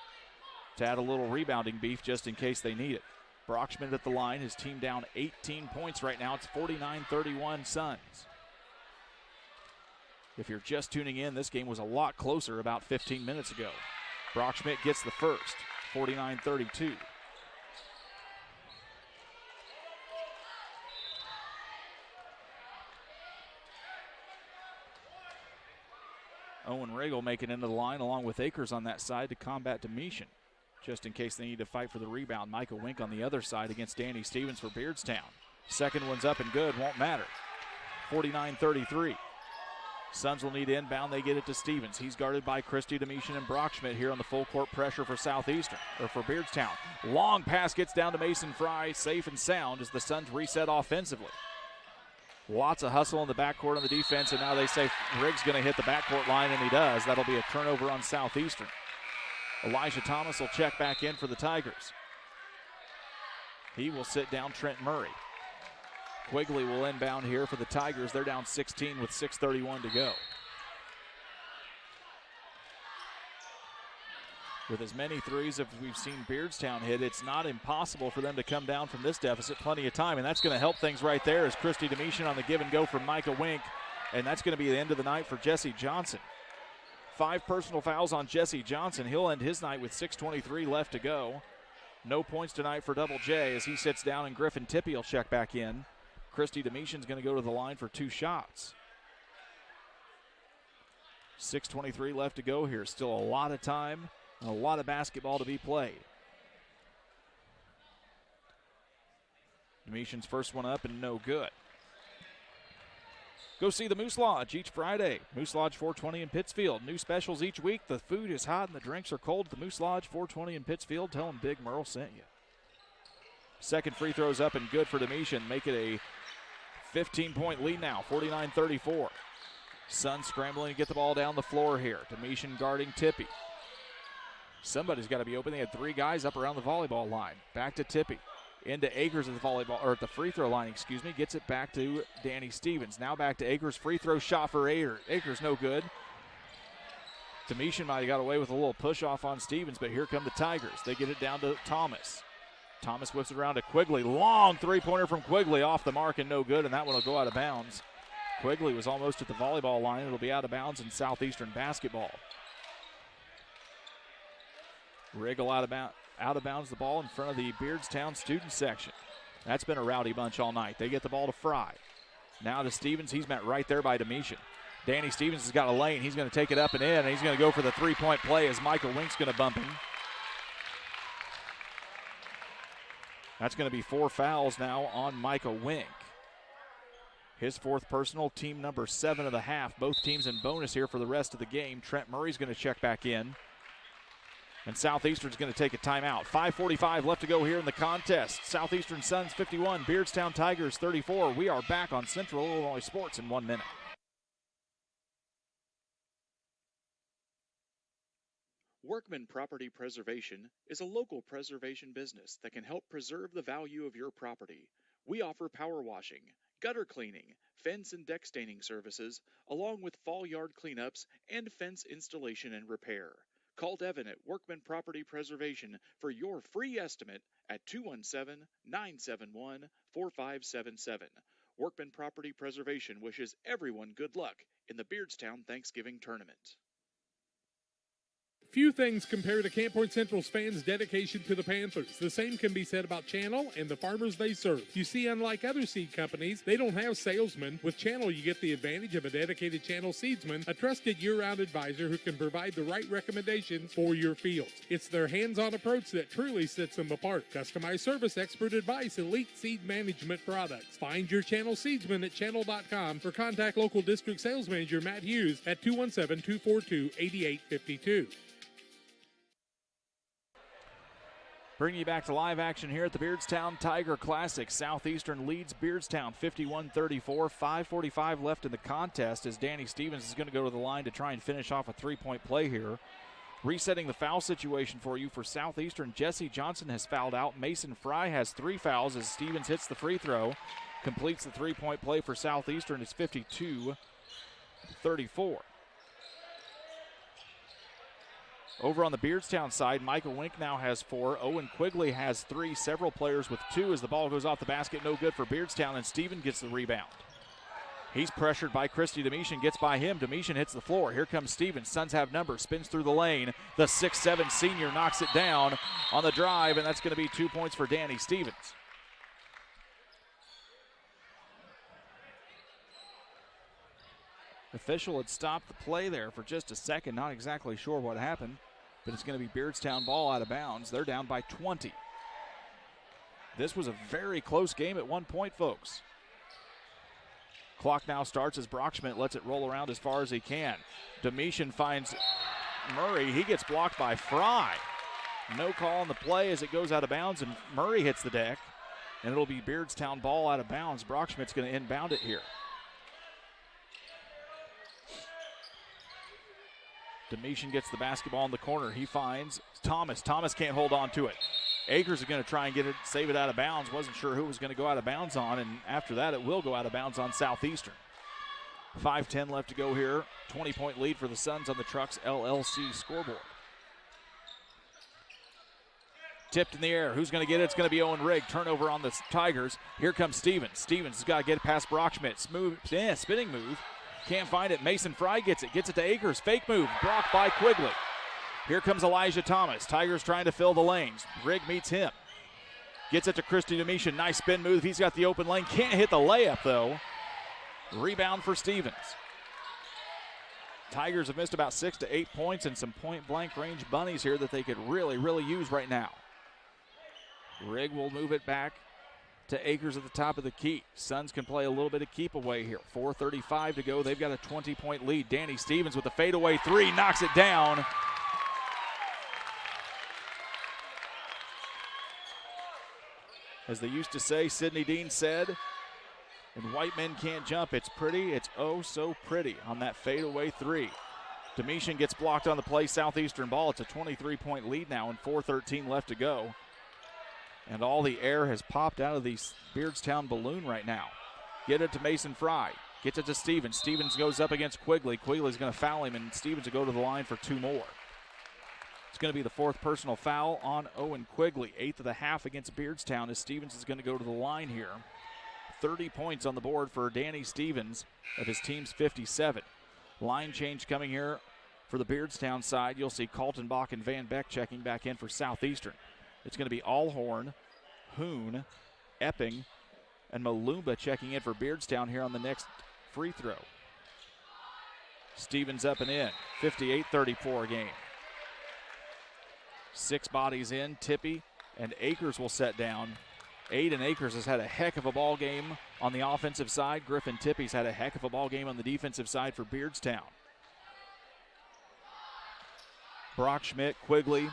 [SPEAKER 1] to add a little rebounding beef just in case they need it. Brockschmidt at the line, his team down 18 points right now. It's 49-31 Suns. If you're just tuning in, this game was a lot closer about 15 minutes ago. Brockschmidt gets the first, 49-32. Owen Regal making into the line along with Akers on that side to combat Demetian. Just in case they need to fight for the rebound. Micah Wink on the other side against Danny Stevens for Beardstown. Second one's up and good, won't matter. 49-33. Suns will need to inbound. They get it to Stevens. He's guarded by Christy Demetian and Brockschmidt here on the full court pressure for Southeastern, or for Beardstown. Long pass gets down to Mason Fry, safe and sound as the Suns reset offensively. Lots of hustle in the backcourt on the defense, and now they say Riggs going to hit the backcourt line, and he does. That'll be a turnover on Southeastern. Elijah Thomas will check back in for the Tigers. He will sit down Trent Murray. Quigley will inbound here for the Tigers. They're down 16 with 6:31 to go. With as many threes as we've seen Beardstown hit, it's not impossible for them to come down from this deficit. Plenty of time, and that's going to help things right there as Christy Demetian on the give and go from Micah Wink, and that's going to be the end of the night for Jesse Johnson. 5 personal fouls on Jesse Johnson. He'll end his night with 6:23 left to go. No points tonight for Double J as he sits down, and Griffin Tippy will check back in. Christy Demetian's going to go to the line for 2 shots. 6:23 left to go here. Still a lot of time. A lot of basketball to be played. Demetian's first one up and no good. Go see the Moose Lodge each Friday. Moose Lodge 420 in Pittsfield. New specials each week. The food is hot and the drinks are cold. The Moose Lodge 420 in Pittsfield. Tell them Big Merle sent you. Second free throw's up and good for Demetian. Make it a 15-point lead now, 49-34. Suns scrambling to get the ball down the floor here. Demetian guarding Tippy. Somebody's got to be open. They had 3 guys up around the volleyball line. Back to Tippy. Into Akers at the volleyball, or at the free throw line, excuse me. Gets it back to Danny Stevens. Now back to Akers. Free throw shot for Akers. Akers no good. Demetian might have got away with a little push off on Stevens, but here come the Tigers. They get it down to Thomas. Thomas whips it around to Quigley. Long three-pointer from Quigley off the mark and no good, and that one will go out of bounds. Quigley was almost at the volleyball line. It'll be out of bounds in Southeastern basketball. Wriggle out of bounds the ball in front of the Beardstown student section. That's been a rowdy bunch all night. They get the ball to Fry. Now to Stevens. He's met right there by Demetian. Danny Stevens has got a lane. He's going to take it up and in, and he's going to go for the three-point play as Michael Wink's going to bump him. That's going to be 4 fouls now on Micah Wink. His 4th personal, team number 7 of the half. Both teams in bonus here for the rest of the game. Trent Murray's going to check back in. And Southeastern's going to take a timeout. 5:45 left to go here in the contest. Southeastern Suns 51, Beardstown Tigers 34. We are back on Central Illinois Sports in 1 minute.
[SPEAKER 16] Workman Property Preservation is a local preservation business that can help preserve the value of your property. We offer power washing, gutter cleaning, fence and deck staining services, along with fall yard cleanups and fence installation and repair. Call Devin at Workman Property Preservation for your free estimate at 217-971-4577. Workman Property Preservation wishes everyone good luck in the Beardstown Thanksgiving Tournament.
[SPEAKER 3] Few things compare to Camp Point Central's fans' dedication to the Panthers. The same can be said about Channel and the farmers they serve. You see, unlike other seed companies, they don't have salesmen. With Channel, you get the advantage of a dedicated Channel seedsman, a trusted year-round advisor who can provide the right recommendations for your fields. It's their hands-on approach that truly sets them apart. Customized service, expert advice, elite seed management products. Find your Channel seedsman at channel.com or contact local district sales manager Matt Hughes at 217-242-8852.
[SPEAKER 1] Bringing you back to live action here at the Beardstown Tiger Classic. Southeastern leads Beardstown 51-34. 5:45 left in the contest as Danny Stevens is going to go to the line to try and finish off a three-point play here. Resetting the foul situation for you for Southeastern, Jesse Johnson has fouled out. Mason Fry has 3 fouls as Stevens hits the free throw. Completes the three-point play for Southeastern. It's 52-34. Over on the Beardstown side, Michael Wink now has 4. Owen Quigley has 3. Several players with 2 as the ball goes off the basket. No good for Beardstown, and Steven gets the rebound. He's pressured by Christy Demetian, gets by him. Demetian hits the floor. Here comes Stevens. Suns have numbers. Spins through the lane. The 6'7" senior knocks it down on the drive, and that's going to be 2 points for Danny Stevens. Official had stopped the play there for just a second. Not exactly sure what happened, but it's going to be Beardstown ball out of bounds. They're down by 20. This was a very close game at one point, folks. Clock now starts as Brockschmidt lets it roll around as far as he can. Demetian finds Murray. He gets blocked by Fry. No call on the play as it goes out of bounds, and Murray hits the deck, and it'll be Beardstown ball out of bounds. Brockschmidt's going to inbound it here. Demetian gets the basketball in the corner. He finds Thomas. Thomas can't hold on to it. Akers is going to try and get it, save it out of bounds. Wasn't sure who was going to go out of bounds on, and after that it will go out of bounds on Southeastern. 5:10 left to go here. 20-point lead for the Suns on the Trucks LLC scoreboard. Tipped in the air. Who's going to get it? It's going to be Owen Rigg. Turnover on the Tigers. Here comes Stevens. Stevens has got to get it past Brockschmidt. Smooth, spinning move. Can't find it. Mason Fry gets it. Gets it to Akers. Fake move. Blocked by Quigley. Here comes Elijah Thomas. Tigers trying to fill the lanes. Rigg meets him. Gets it to Christy Demetian. Nice spin move. He's got the open lane. Can't hit the layup, though. Rebound for Stevens. Tigers have missed about 6 to 8 points and some point-blank range bunnies here that they could really, really use right now. Rigg will move it back to Akers at the top of the key. Suns can play a little bit of keep away here. 4:35 to go. They've got a 20-point lead. Danny Stevens with a fadeaway 3 knocks it down. As they used to say, Sidney Dean said, when white men can't jump, it's pretty. It's oh so pretty on that fadeaway 3. Demetian gets blocked on the play. Southeastern ball. It's a 23-point lead now and 4:13 left to go. And all the air has popped out of the Beardstown balloon right now. Get it to Mason Fry. Gets it to Stevens. Stevens goes up against Quigley. Quigley's going to foul him, and Stevens will go to the line for 2 more. It's going to be the 4th personal foul on Owen Quigley. 8th of the half against Beardstown as Stevens is going to go to the line here. 30 points on the board for Danny Stevens of his team's 57. Line change coming here for the Beardstown side. You'll see Kaltenbach and Van Beck checking back in for Southeastern. It's going to be Allhorn, Hoon, Epping, and Malumba checking in for Beardstown here on the next free throw. Stevens up and in. 58-34 game. 6 bodies in. Tippy and Akers will set down Aiden Akers has had a heck of a ball game on the offensive side. Griffin Tippy's had a heck of a ball game on the defensive side for Beardstown. Brock Schmidt, Quigley,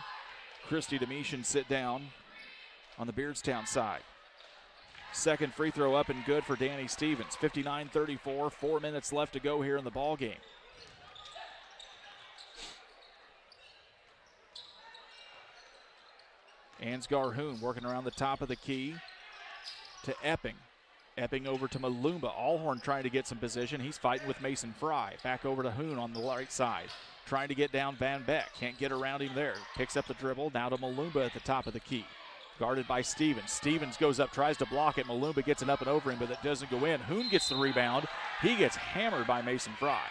[SPEAKER 1] Christy Demetian sit down on the Beardstown side. Second free throw up and good for Danny Stevens. 59-34, 4 minutes left to go here in the ball game. Ansgar Hoon working around the top of the key to Epping. Epping over to Malumba. Allhorn trying to get some position. He's fighting with Mason Fry. Back over to Hoon on the right side. Trying to get down Van Beck. Can't get around him there. Picks up the dribble. Now to Malumba at the top of the key. Guarded by Stevens. Stevens goes up, tries to block it. Malumba gets it up and over him, but it doesn't go in. Hoon gets the rebound. He gets hammered by Mason Fry.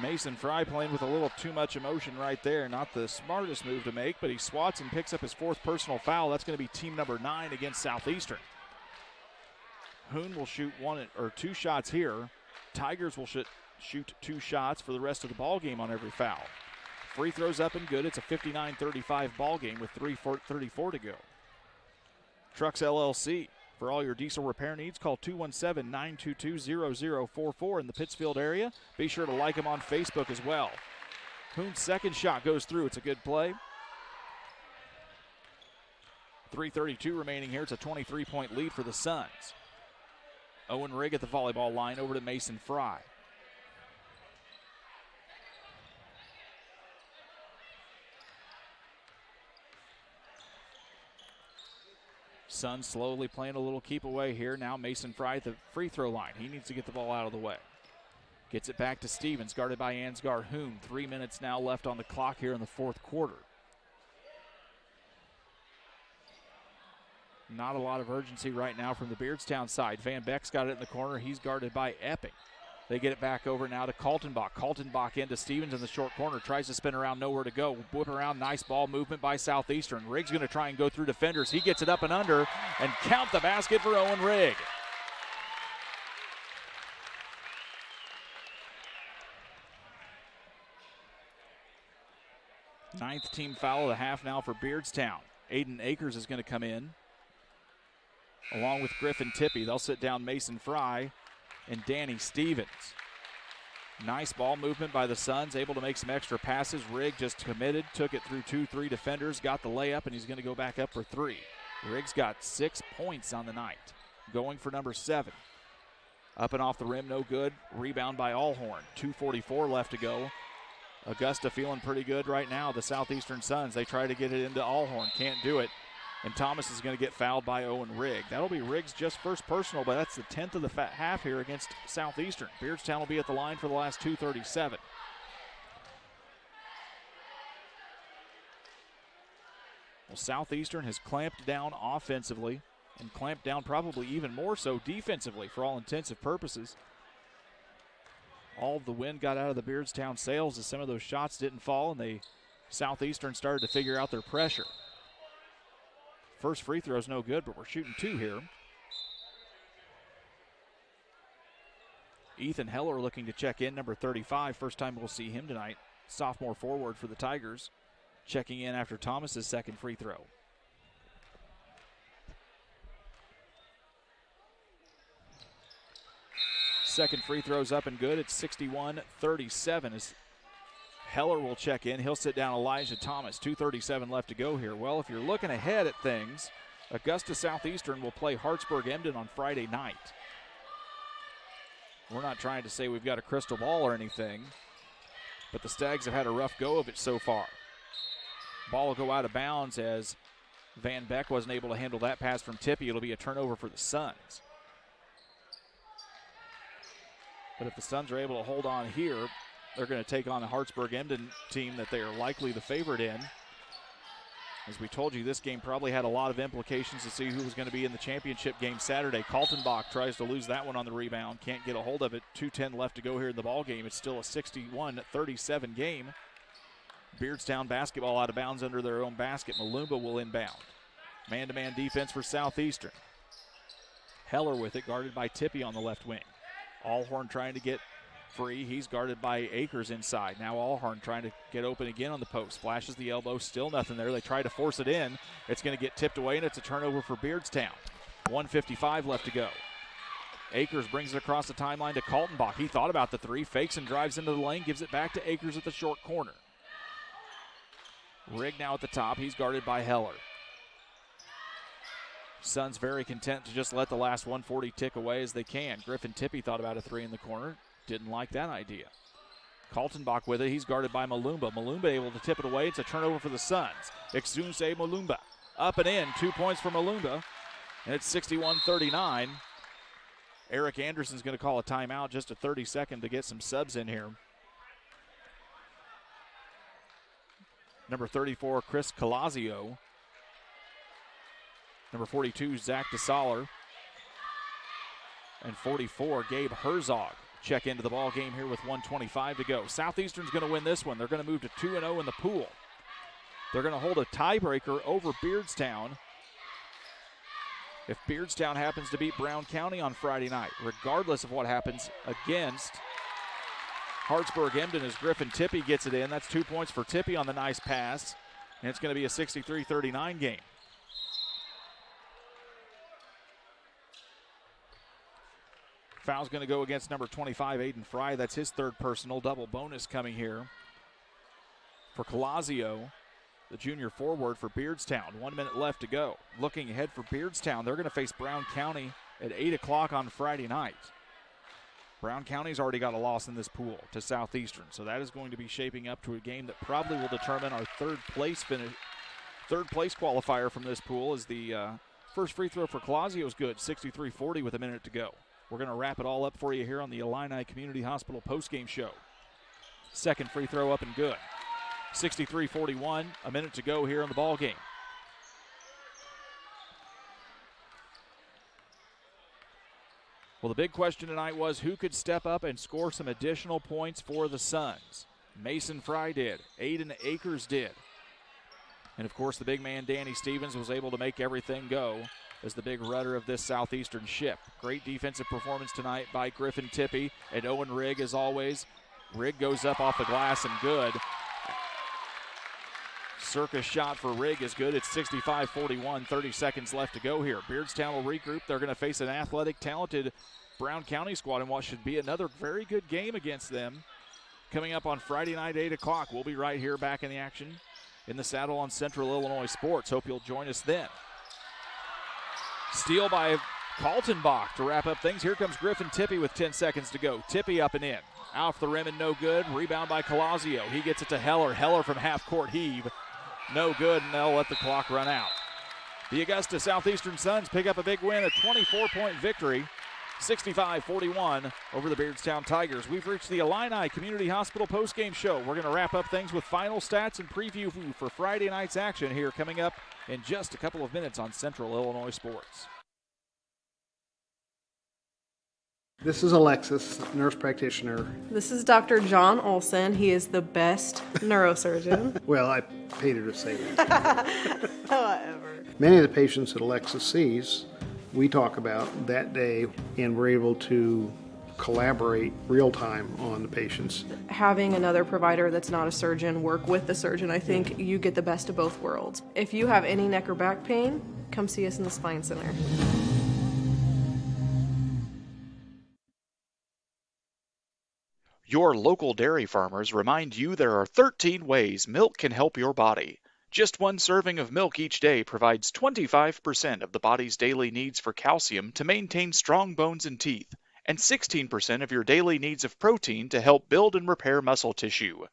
[SPEAKER 1] Mason Fry playing with a little too much emotion right there. Not the smartest move to make, but he swats and picks up his fourth personal foul. That's going to be team number 9 against Southeastern. Hoon will shoot 1 or 2 shots here. Tigers will shoot 2 shots for the rest of the ball game on every foul. Free throws up and good. It's a 59-35 ball game with 3:34 to go. Trucks LLC. For all your diesel repair needs, call 217-922-0044 in the Pittsfield area. Be sure to like them on Facebook as well. Hoon's second shot goes through. It's a good play. 3:32 remaining here. It's a 23-point lead for the Suns. Owen Rigg at the volleyball line over to Mason Fry. Suns slowly playing a little keep away here. Now Mason Fry at the free throw line. He needs to get the ball out of the way. Gets it back to Stevens, guarded by Ansgar Hoon. 3 minutes now left on the clock here in the fourth quarter. Not a lot of urgency right now from the Beardstown side. Van Beck's got it in the corner. He's guarded by Epping. They get it back over now to Kaltenbach. Kaltenbach into Stevens in the short corner. Tries to spin around, nowhere to go. Whip around, nice ball movement by Southeastern. Riggs going to try and go through defenders. He gets it up and under, and count the basket for Owen Rigg. Ninth team foul of the half now for Beardstown. Aiden Akers is going to come in, along with Griffin Tippy. They'll sit down Mason Fry and Danny Stevens. Nice ball movement by the Suns, able to make some extra passes. Rigg just committed, took it through 2-3 defenders, got the layup, and he's going to go back up for 3. Rigg's got 6 points on the night, going for number 7. Up and off the rim, no good. Rebound by Allhorn. 2:44 left to go. Augusta feeling pretty good right now. The Southeastern Suns, they try to get it into Allhorn, can't do it. And Thomas is going to get fouled by Owen Rigg. That'll be Rigg's just first personal, but that's the 10th of the half here against Southeastern. Beardstown will be at the line for the last 2:37. Well, Southeastern has clamped down offensively and clamped down probably even more so defensively for all intensive purposes. All of the wind got out of the Beardstown sails as some of those shots didn't fall, and Southeastern started to figure out their pressure. First free throw is no good, but we're shooting 2 here. Ethan Heller looking to check in, number 35. First time we'll see him tonight. Sophomore forward for the Tigers. Checking in after Thomas's second free throw. Second free throw's up and good. It's 61-37 as Heller will check in. He'll sit down Elijah Thomas. 2:37 left to go here. Well, if you're looking ahead at things, Augusta Southeastern will play Hartsburg-Emden on Friday night. We're not trying to say we've got a crystal ball or anything, but the Stags have had a rough go of it so far. Ball will go out of bounds as Van Beck wasn't able to handle that pass from Tippy. It'll be a turnover for the Suns. But if the Suns are able to hold on here, they're going to take on the Hartsburg-Emden team that they are likely the favorite in. As we told you, this game probably had a lot of implications to see who was going to be in the championship game Saturday. Kaltenbach tries to lose that one on the rebound. Can't get a hold of it. 2:10 left to go here in the ball game. It's still a 61-37 game. Beardstown basketball out of bounds under their own basket. Malumba will inbound. Man-to-man defense for Southeastern. Heller with it, guarded by Tippy on the left wing. Allhorn trying to get free. He's guarded by Akers inside. Now Allhorn trying to get open again on the post. Flashes the elbow. Still nothing there. They try to force it in. It's going to get tipped away, and it's a turnover for Beardstown. 1:55 left to go. Akers brings it across the timeline to Kaltenbach. He thought about the three. Fakes and drives into the lane. Gives it back to Akers at the short corner. Rigg now at the top. He's guarded by Heller. Suns very content to just let the last 140 tick away as they can. Griffin Tippie thought about a three in the corner. Didn't like that idea. Kaltenbach with it. He's guarded by Malumba. Malumba able to tip it away. It's a turnover for the Suns. Exunse Malumba. Up and in. 2 points for Malumba. And it's 61-39. Eric Anderson's going to call a timeout, just a 30-second to get some subs in here. Number 34, Chris Calazio. Number 42, Zach DeSaller. And 44, Gabe Herzog. Check into the ball game here with 1:25 to go. Southeastern's going to win this one. They're going to move to 2-0 in the pool. They're going to hold a tiebreaker over Beardstown if Beardstown happens to beat Brown County on Friday night, regardless of what happens against Hartsburg-Emden as Griffin Tippie gets it in. That's 2 points for Tippie on the nice pass, and it's going to be a 63-39 game. Foul's going to go against number 25, Aiden Fry. That's his third personal. Double bonus coming here for Calazio, the junior forward for Beardstown. 1 minute left to go. Looking ahead for Beardstown, they're going to face Brown County at 8 o'clock on Friday night. Brown County's already got a loss in this pool to Southeastern, so that is going to be shaping up to a game that probably will determine our third place qualifier from this pool. As the first free throw for Calazio is good, 63-40 with a minute to go. We're going to wrap it all up for you here on the Illini Community Hospital postgame show. Second free throw up and good. 63-41, a minute to go here in the ball game. Well, the big question tonight was who could step up and score some additional points for the Suns. Mason Fry did. Aiden Akers did. And, of course, the big man, Danny Stevens, was able to make everything go as the big rudder of this Southeastern ship. Great defensive performance tonight by Griffin Tippie and Owen Rigg, as always. Rigg goes up off the glass and good. Circus shot for Rigg is good. It's 65-41, 30 seconds left to go here. Beardstown will regroup. They're going to face an athletic, talented Brown County squad in what should be another very good game against them. Coming up on Friday night, 8 o'clock. We'll be right here back in the action in the saddle on Central Illinois Sports. Hope you'll join us then. Steal by Kaltenbach to wrap up things. Here comes Griffin Tippie with 10 seconds to go. Tippie up and in. Off the rim and no good. Rebound by Calazio. He gets it to Heller. Heller from half-court heave. No good, and they'll let the clock run out. The Augusta Southeastern Suns pick up a big win, a 24-point victory, 65-41 over the Beardstown Tigers. We've reached the Illini Community Hospital postgame show. We're going to wrap up things with final stats and preview for Friday night's action here coming up in just a couple of minutes on Central Illinois Sports.
[SPEAKER 15] This is Alexis, nurse practitioner.
[SPEAKER 17] This is Dr. John Olson. He is the best neurosurgeon.
[SPEAKER 15] Well, I paid her to say that.
[SPEAKER 17] However.
[SPEAKER 15] Many of the patients that Alexis sees, we talk about that day, and we're able to collaborate real time on the patients.
[SPEAKER 17] Having another provider that's not a surgeon work with the surgeon, I think you get the best of both worlds. If you have any neck or back pain, come see us in the Spine Center.
[SPEAKER 16] Your local dairy farmers remind you there are 13 ways milk can help your body. Just one serving of milk each day provides 25% of the body's daily needs for calcium to maintain strong bones and teeth, and 16% of your daily needs of protein to help build and repair muscle tissue.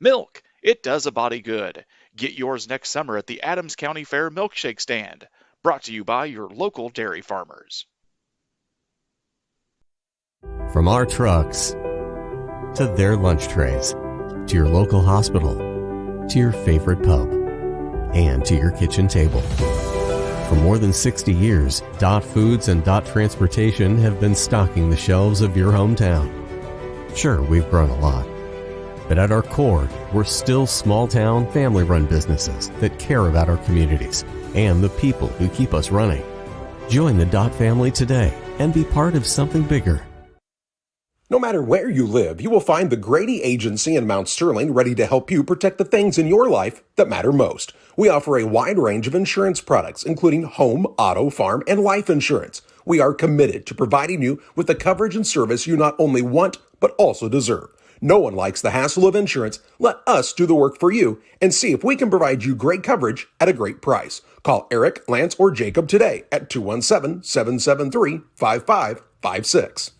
[SPEAKER 16] Milk, it does a body good. Get yours next summer at the Adams County Fair Milkshake Stand. Brought to you by your local dairy farmers.
[SPEAKER 14] From our trucks to their lunch trays, to your local hospital, to your favorite pub, and to your kitchen table. For more than 60 years, Dot Foods and Dot Transportation have been stocking the shelves of your hometown. Sure, we've grown a lot, but at our core, we're still small-town, family-run businesses that care about our communities and the people who keep us running. Join the Dot family today and be part of something bigger.
[SPEAKER 22] No matter where you live, you will find the Grady Agency in Mount Sterling ready to help you protect the things in your life that matter most. We offer a wide range of insurance products, including home, auto, farm, and life insurance. We are committed to providing you with the coverage and service you not only want, but also deserve. No one likes the hassle of insurance. Let us do the work for you and see if we can provide you great coverage at a great price. Call Eric, Lance, or Jacob today at 217-773-5556.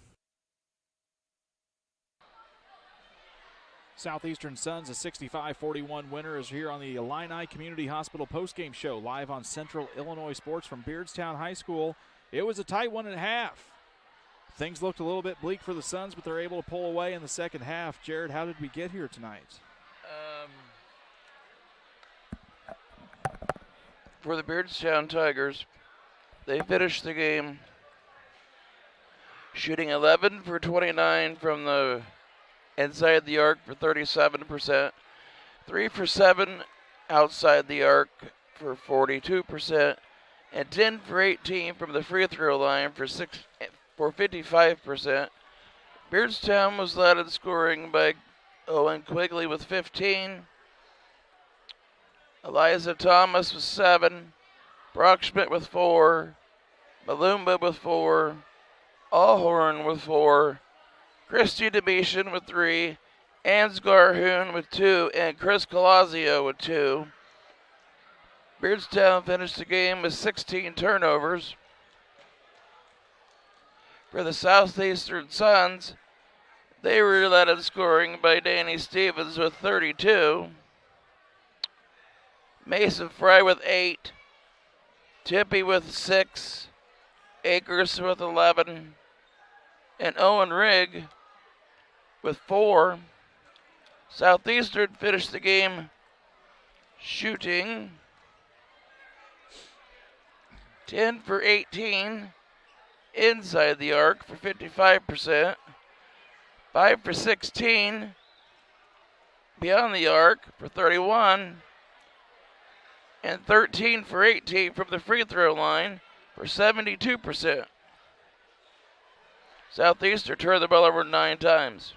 [SPEAKER 1] Southeastern Suns, a 65-41 winner, is here on the Illini Community Hospital postgame show, live on Central Illinois Sports from Beardstown High School. It was a tight one and a half. Things looked a little bit bleak for the Suns, but they're able to pull away in the second half. Jared, how did we get here tonight?
[SPEAKER 11] For the Beardstown Tigers, they finished the game shooting 11 for 29 from the inside the arc for 37%, 3 for 7 outside the arc for 42%, and 10 for 18 from the free throw line for 55%. Beardstown was led in scoring by Owen Quigley with 15, Eliza Thomas with 7, Brock Schmidt with 4, Malumba with 4, Allhorn with 4, Christy Demetian with 3, Ansgar Hoon with 2, and Chris Colazio with 2. Beardstown finished the game with 16 turnovers. For the Southeastern Suns, they were led in scoring by Danny Stevens with 32, Mason Fry with 8, Tippy with 6, Akers with 11, and Owen Rigg with 4. Southeastern finished the game shooting 10 for 18 inside the arc for 55%, 5 for 16 beyond the arc for 31, and 13 for 18 from the free throw line for 72%. Southeastern turned the ball over 9 times.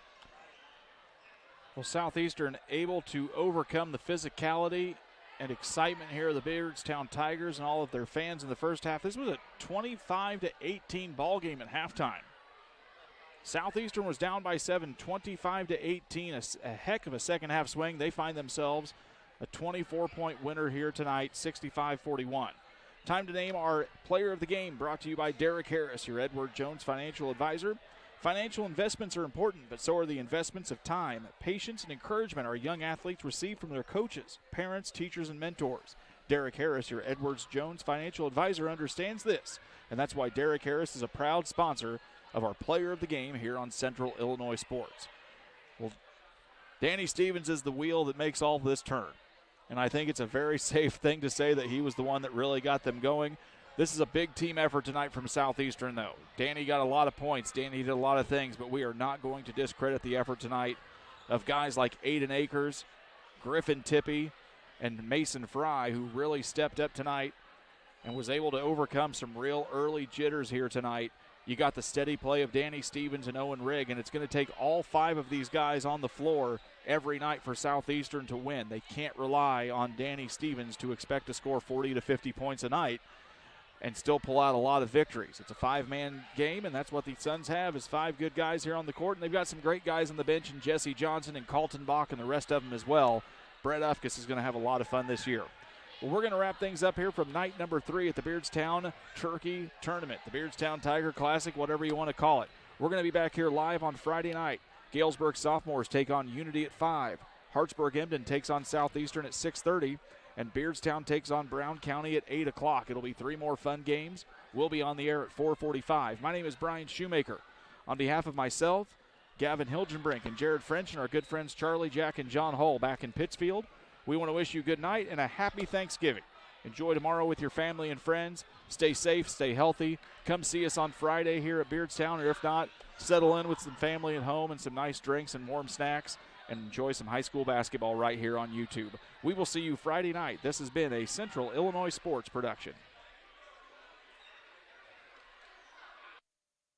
[SPEAKER 1] Well, Southeastern able to overcome the physicality and excitement here of the Beardstown Tigers and all of their fans in the first half. This was a 25-18 ball game at halftime. Southeastern was down by 7, 25-18, a heck of a second half swing. They find themselves a 24-point winner here tonight, 65-41. Time to name our player of the game, brought to you by Derek Harris, your Edward Jones financial advisor. Financial investments are important, but so are the investments of time, patience, and encouragement our young athletes receive from their coaches, parents, teachers, and mentors. Derek Harris, your Edwards Jones financial advisor, understands this, and that's why Derek Harris is a proud sponsor of our player of the game here on Central Illinois Sports. Well, Danny Stevens is the wheel that makes all this turn, and I think it's a very safe thing to say that he was the one that really got them going. This is a big team effort tonight from Southeastern, though. Danny got a lot of points. Danny did a lot of things, but we are not going to discredit the effort tonight of guys like Aiden Akers, Griffin Tippy, and Mason Fry, who really stepped up tonight and was able to overcome some real early jitters here tonight. You got the steady play of Danny Stevens and Owen Rigg, and it's going to take all 5 of these guys on the floor every night for Southeastern to win. They can't rely on Danny Stevens to expect to score 40 to 50 points a night and still pull out a lot of victories. It's a 5-man game, and that's what the Suns have, is 5 good guys here on the court, and they've got some great guys on the bench, and Jesse Johnson and Colton Bach and the rest of them as well. Brett Ufkus is going to have a lot of fun this year. Well, we're going to wrap things up here from night number 3 at the Beardstown Turkey Tournament, the Beardstown Tiger Classic, whatever you want to call it. We're going to be back here live on Friday night. Galesburg Sophomores take on Unity at 5. Hartsburg-Emden takes on Southeastern at 6:30. And Beardstown takes on Brown County at 8 o'clock. It'll be 3 more fun games. We'll be on the air at 4:45. My name is Brian Shoemaker. On behalf of myself, Gavin Hilgenbrink, and Jared French, and our good friends Charlie, Jack, and John Hull back in Pittsfield, we want to wish you good night and a happy Thanksgiving. Enjoy tomorrow with your family and friends. Stay safe, stay healthy. Come see us on Friday here at Beardstown, or if not, settle in with some family at home and some nice drinks and warm snacks, and enjoy some high school basketball right here on YouTube. We will see you Friday night. This has been a Central Illinois Sports production.